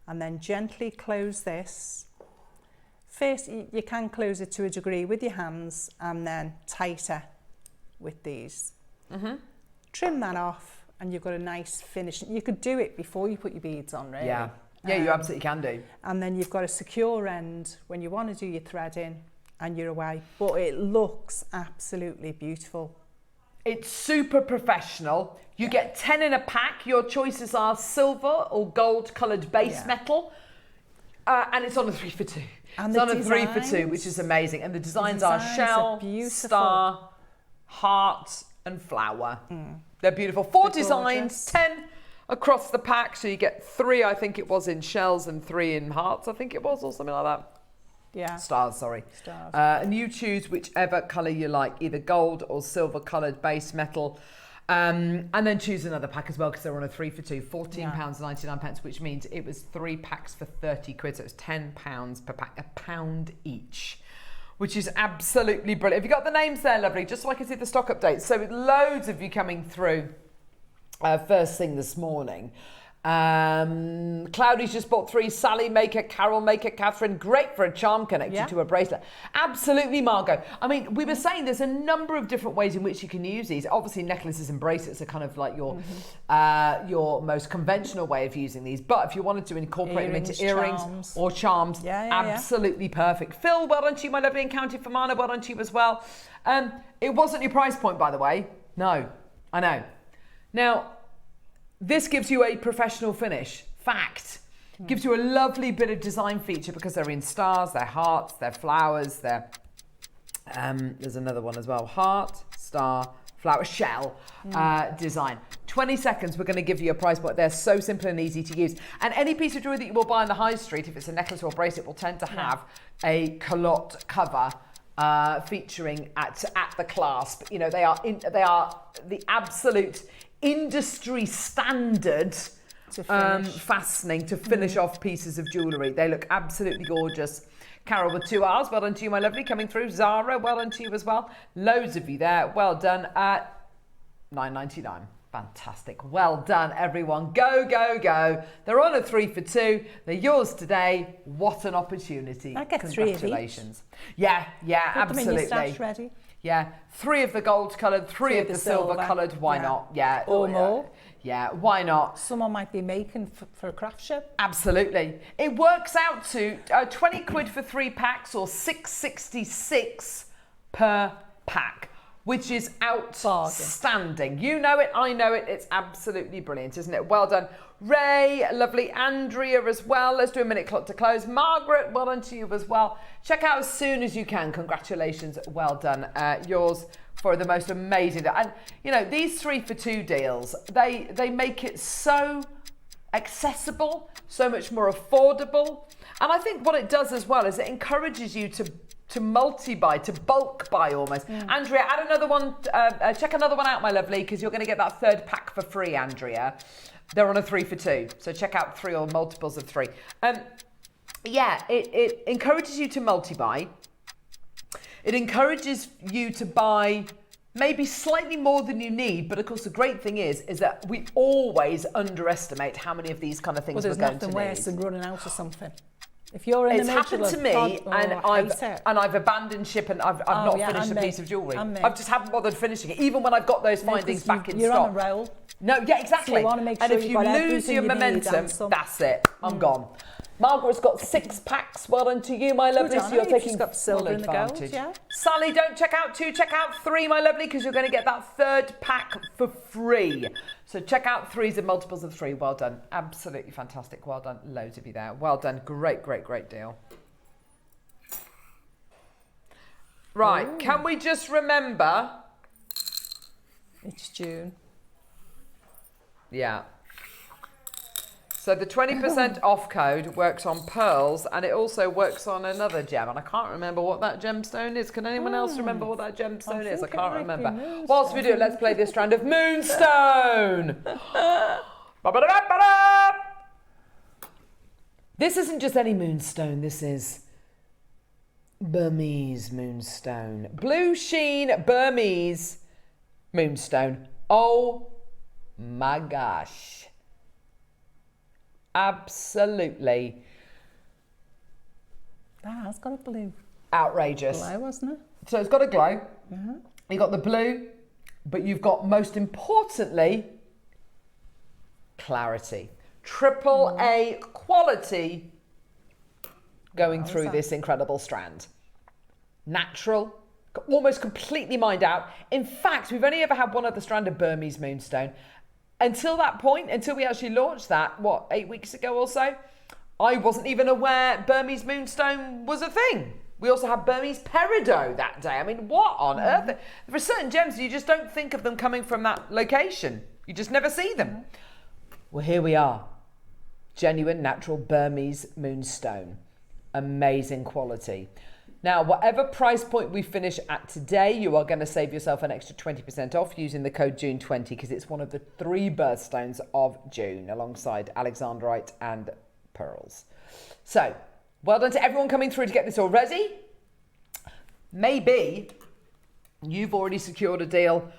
and then gently close this. First, you can close it to a degree with your hands, and then tighter with these. Trim that off, and you've got a nice finish. You could do it before you put your beads on, really. Yeah. Yeah, you absolutely can do. And then you've got a secure end when you want to do your threading, and you're away. But it looks absolutely beautiful. It's super professional. You get 10 in a pack. Your choices are silver or gold coloured base metal. And it's on a 3 for 2. And it's on a 3 for 2, which is amazing. And the designs are shell, star, heart, and flower. They're beautiful. 4 designs, 10 across the pack. So you get 3, I think it was, in shells and 3 in hearts, I think it was, or something like that. Yeah. Stars, sorry. Stars. And you choose whichever colour you like, either gold or silver coloured base metal. And then choose another pack as well, because they're on a 3 for 2, £14.99, which means it was 3 packs for 30 quid. So it's £10 per pack, £1 each, which is absolutely brilliant. Have you got the names there, lovely? Just so I can see the stock updates. So loads of you coming through first thing this morning. Cloudy's just bought 3. Sally Maker, Carol Maker, Catherine. Great for a charm connected to a bracelet. Absolutely, Margot. I mean, we were saying there's a number of different ways in which you can use these. Obviously, necklaces and bracelets are kind of like your most conventional way of using these. But if you wanted to incorporate them into earrings or charms, absolutely perfect. Phil, well done to you, my lovely, in County Fermanagh. Well done to you as well. It wasn't your price point, by the way. No, I know. Now, this gives you a professional finish. Fact. Gives you a lovely bit of design feature because they're in stars, they're hearts, they're flowers, they're... there's another one as well. Heart, star, flower, shell design. 20 seconds, we're going to give you a price point. They're so simple and easy to use. And any piece of jewellery that you will buy on the high street, if it's a necklace or a bracelet, will tend to have a calotte cover featuring at the clasp. You know, they are the absolute industry standard fastening to finish off pieces of jewellery. They look absolutely gorgeous. Carol with 2 R's, well done to you, my lovely, coming through. Zara, well done to you as well. Loads of you there, well done at £9.99. Fantastic, well done everyone. Go, go, go. They're on a 3 for 2. They're yours today. What an opportunity. I get 3 of each. Congratulations. Yeah, Put absolutely. them in your stash ready. Yeah, 3 of the gold coloured, 3 of the silver coloured. Why not? Yeah. Or more. Yeah, why not? Someone might be making for a craft show. Absolutely. It works out to 20 quid for 3 packs or $6.66 per pack, which is outstanding. You know it, I know it. It's absolutely brilliant, isn't it? Well done. Ray, lovely. Andrea as well. Let's do a minute clock to close. Margaret, well done to you as well. Check out as soon as you can. Congratulations. Well done. Yours for the most amazing. And, you know, these 3 for 2 deals, they make it so accessible, so much more affordable. And I think what it does as well is it encourages you to multi-buy, to bulk buy almost. Andrea, add another one, check another one out, my lovely, because you're going to get that 3rd pack for free, Andrea. They're on a 3 for 2, so check out 3 or multiples of 3. Yeah, it encourages you to multi-buy. It encourages you to buy maybe slightly more than you need, but of course the great thing is that we always underestimate how many of these kind of things we're going to need. Well, there's nothing worse than running out of something. If you're in it's happened to me, and I've abandoned ship, and I've not finished a piece of jewellery. I just haven't bothered finishing it, even when I've got those findings back in stock. You're on a roll. No, yeah, exactly. So you want to make sure and if you lose your momentum, that's it. I'm gone. Margaret's got 6 packs. Well done to you, my lovely. So you're taking got silver in the gold, yeah. Sally, don't check out 2, check out 3, my lovely, because you're going to get that 3rd pack for free. So check out 3s and multiples of 3. Well done. Absolutely fantastic. Well done. Loads of you there. Well done. Great, great, great deal. Right. Can we just remember? It's June. Yeah. So the 20% off code works on pearls, and it also works on another gem, and I can't remember what that gemstone is. Can anyone else remember what that gemstone is? I can't remember. Whilst we do it, let's play this strand of Moonstone. This isn't just any moonstone, this is Burmese moonstone. Blue sheen Burmese moonstone. Oh my gosh. Absolutely. That has got a blue. Outrageous. Glow, wasn't it? So it's got a glow. You've got the blue, but you've got, most importantly, clarity. Triple A quality going through this incredible strand. Natural, almost completely mined out. In fact, we've only ever had one other strand of Burmese moonstone. Until that point, until we actually launched that, what, 8 weeks ago or so, I wasn't even aware Burmese moonstone was a thing. We also had Burmese peridot that day. I mean, what on earth? There are certain gems, you just don't think of them coming from that location. You just never see them. Well, here we are. Genuine, natural Burmese moonstone. Amazing quality. Now, whatever price point we finish at today, you are going to save yourself an extra 20% off using the code June20, because it's one of the 3 birthstones of June, alongside Alexandrite and pearls. So, well done to everyone coming through to get this already. Maybe you've already secured a deal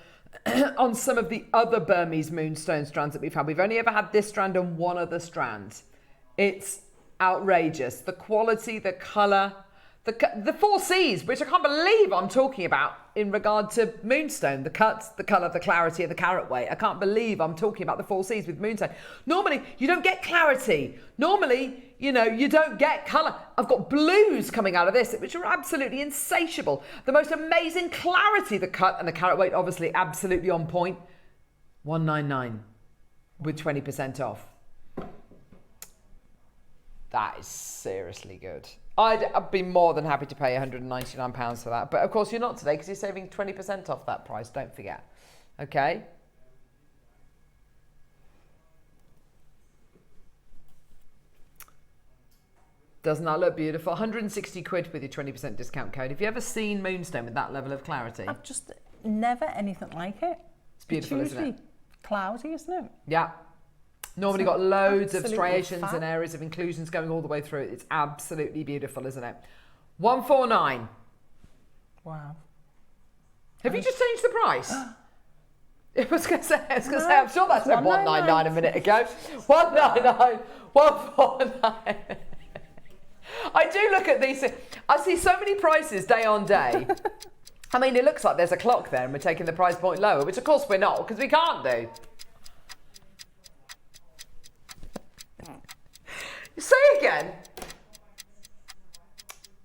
on some of the other Burmese moonstone strands that we've had. We've only ever had this strand and one other strand. It's outrageous. The quality, the colour, the 4 C's, which I can't believe I'm talking about in regard to moonstone. The cut, the colour, the clarity, and the carat weight. I can't believe I'm talking about the 4 C's with moonstone. Normally, you don't get clarity. Normally, you know, you don't get colour. I've got blues coming out of this, which are absolutely insatiable. The most amazing clarity, the cut and the carat weight, obviously absolutely on point. $199 with 20% off. That is seriously good. I'd be more than happy to pay £199 for that. But of course you're not today, because you're saving 20% off that price. Don't forget. Okay? Doesn't that look beautiful? 160 quid with your 20% discount code. Have you ever seen moonstone with that level of clarity? I've just never anything like it. It's beautiful, it's usually isn't it? Cloudy, isn't it? Yeah. Normally got loads of striations and areas of inclusions going all the way through it. It's absolutely beautiful, isn't it? 149. Wow. Have you just changed the price? I was going to say, I'm sure that said 199 a minute ago. 199, 149. I do look at these. I see so many prices day on day. I mean, it looks like there's a clock there and we're taking the price point lower, which of course we're not, because we can't do. Say again.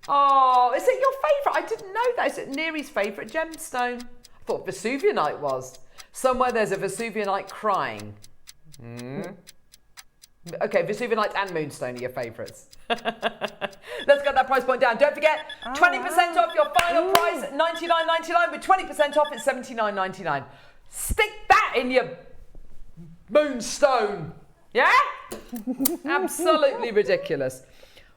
Oh, is it your favourite? I didn't know that. Is it Neri's favourite gemstone? I thought Vesuvianite was. Somewhere there's a Vesuvianite crying. Okay, Vesuvianite and Moonstone are your favourites. Let's get that price point down. Don't forget, 20% off your final price at $99.99. With 20% off, it's $79.99. Stick that in your Moonstone. Yeah? Absolutely ridiculous.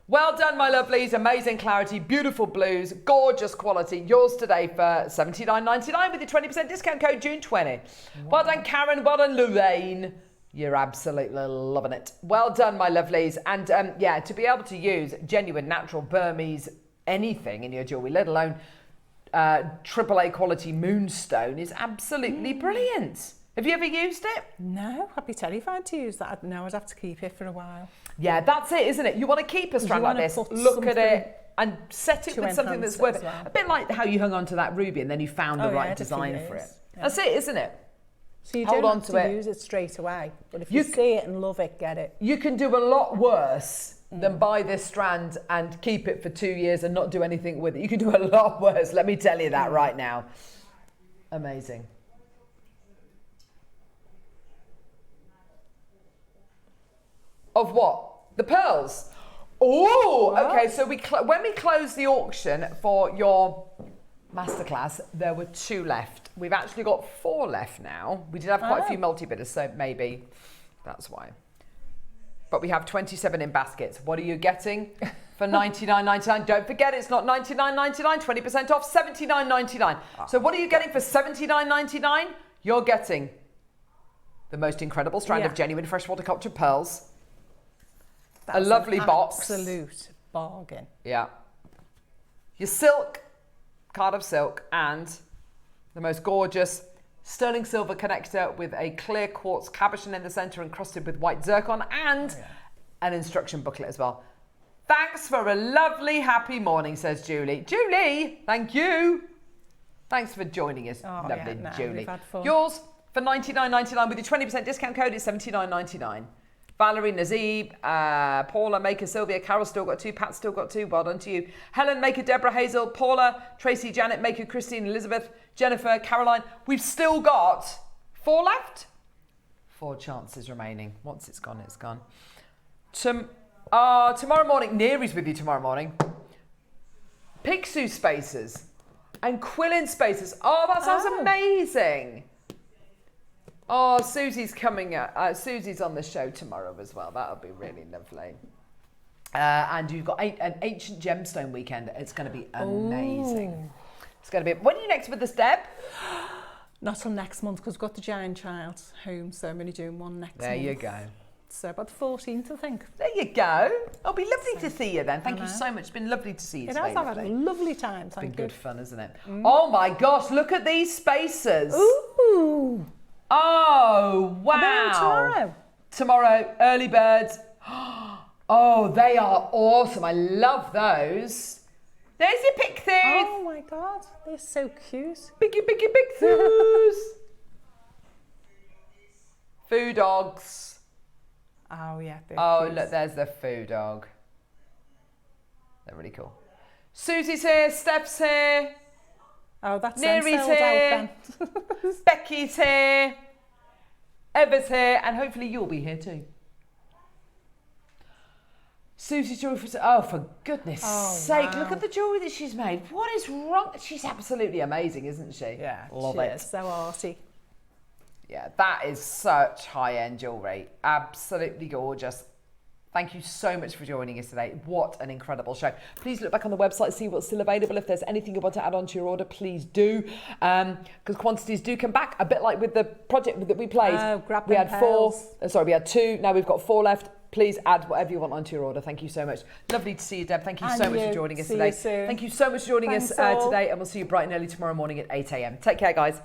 Well done, my lovelies. Amazing clarity, beautiful blues, gorgeous quality. Yours today for $79.99 with your 20% discount code June20. Well done, Karen. Well done, Lorraine. You're absolutely loving it. Well done, my lovelies. And yeah, to be able to use genuine, natural Burmese anything in your jewellery, let alone AAA quality moonstone, is absolutely brilliant. Have you ever used it? No, I'd be terrified to use that. No, I'd have to keep it for a while. Yeah, that's it, isn't it? You want to keep a strand like this, look at it and set it with something that's worth it. Well. A bit like how you hung on to that ruby and then you found the right design for it. Yeah. That's it, isn't it? So you don't have to use it straight away, but if you see it and love it, get it. You can do a lot worse than buy this strand and keep it for 2 years and not do anything with it. You can do a lot worse, let me tell you that right now. Amazing. Of what? The pearls. Oh, okay. So when we closed the auction for your masterclass, there were 2 left. We've actually got 4 left now. We did have quite a few multi-bidders, so maybe that's why. but we have 27 in baskets. What are you getting for $99.99? Don't forget, it's not $99.99, 20% off, $79.99. So what are you getting for $79.99? You're getting the most incredible strand of genuine freshwater cultured pearls. That's a lovely box. Absolute bargain. Yeah. Your silk, card of silk, and the most gorgeous sterling silver connector with a clear quartz cabochon in the centre encrusted with white zircon, and an instruction booklet as well. Thanks for a lovely, happy morning, says Julie. Julie, thank you. Thanks for joining us, lovely Julie. We've had fun. Yours for $99.99 with your 20% discount code is $79.99. Valerie, Nazib, Paula, Maker, Sylvia, Carol still got 2, Pat still got 2, well done to you. Helen, Maker, Deborah, Hazel, Paula, Tracy, Janet, Maker, Christine, Elizabeth, Jennifer, Caroline. We've still got 4 left. 4 chances remaining. Once it's gone, it's gone. Tomorrow morning, Neary's with you tomorrow morning. Picsou Spaces and Quillin Spaces. Oh, that sounds amazing. Oh, Susie's coming. Susie's on the show tomorrow as well. That'll be really lovely. And you've got an ancient gemstone weekend. It's going to be amazing. Ooh. It's going to be. When are you next with us, Deb? Not till next month because we've got the giant child home, so I'm only doing one next month. There you go. So about the 14th, I think. There you go. It'll be lovely to see you then. Thank you so much. It's been lovely to see you today. It has. I've had a lovely time. It's been good fun, isn't it? Mm. Oh my gosh! Look at these spaces. Ooh. Oh, wow. Tomorrow, early birds. Oh, they are awesome. I love those. There's your pixies. Oh, my God. They're so cute. Biggie pixies. Foo dogs. Oh, yeah. Oh, look, there's the foo dog. They're really cool. Susie's here. Steph's here. Oh, that's Neary's here. Becky's here. Eva's here. And hopefully you'll be here too. Susie's jewellery for... Oh, for goodness sake. Wow. Look at the jewellery that she's made. What is wrong? She's absolutely amazing, isn't she? Yeah, Love it. Is so arty. Yeah, that is such high-end jewellery. Absolutely gorgeous. Thank you so much for joining us today. What an incredible show. Please look back on the website, see what's still available. If there's anything you want to add on to your order, please do. Because quantities do come back, a bit like with the project that we played. Oh, grab we had pearls. we had 2, now we've got 4 left. Please add whatever you want onto your order. Thank you so much. Lovely to see you, Deb. Thank you so much for joining us today. See you soon. Thank you so much for joining us today, and we'll see you bright and early tomorrow morning at 8 a.m. Take care, guys.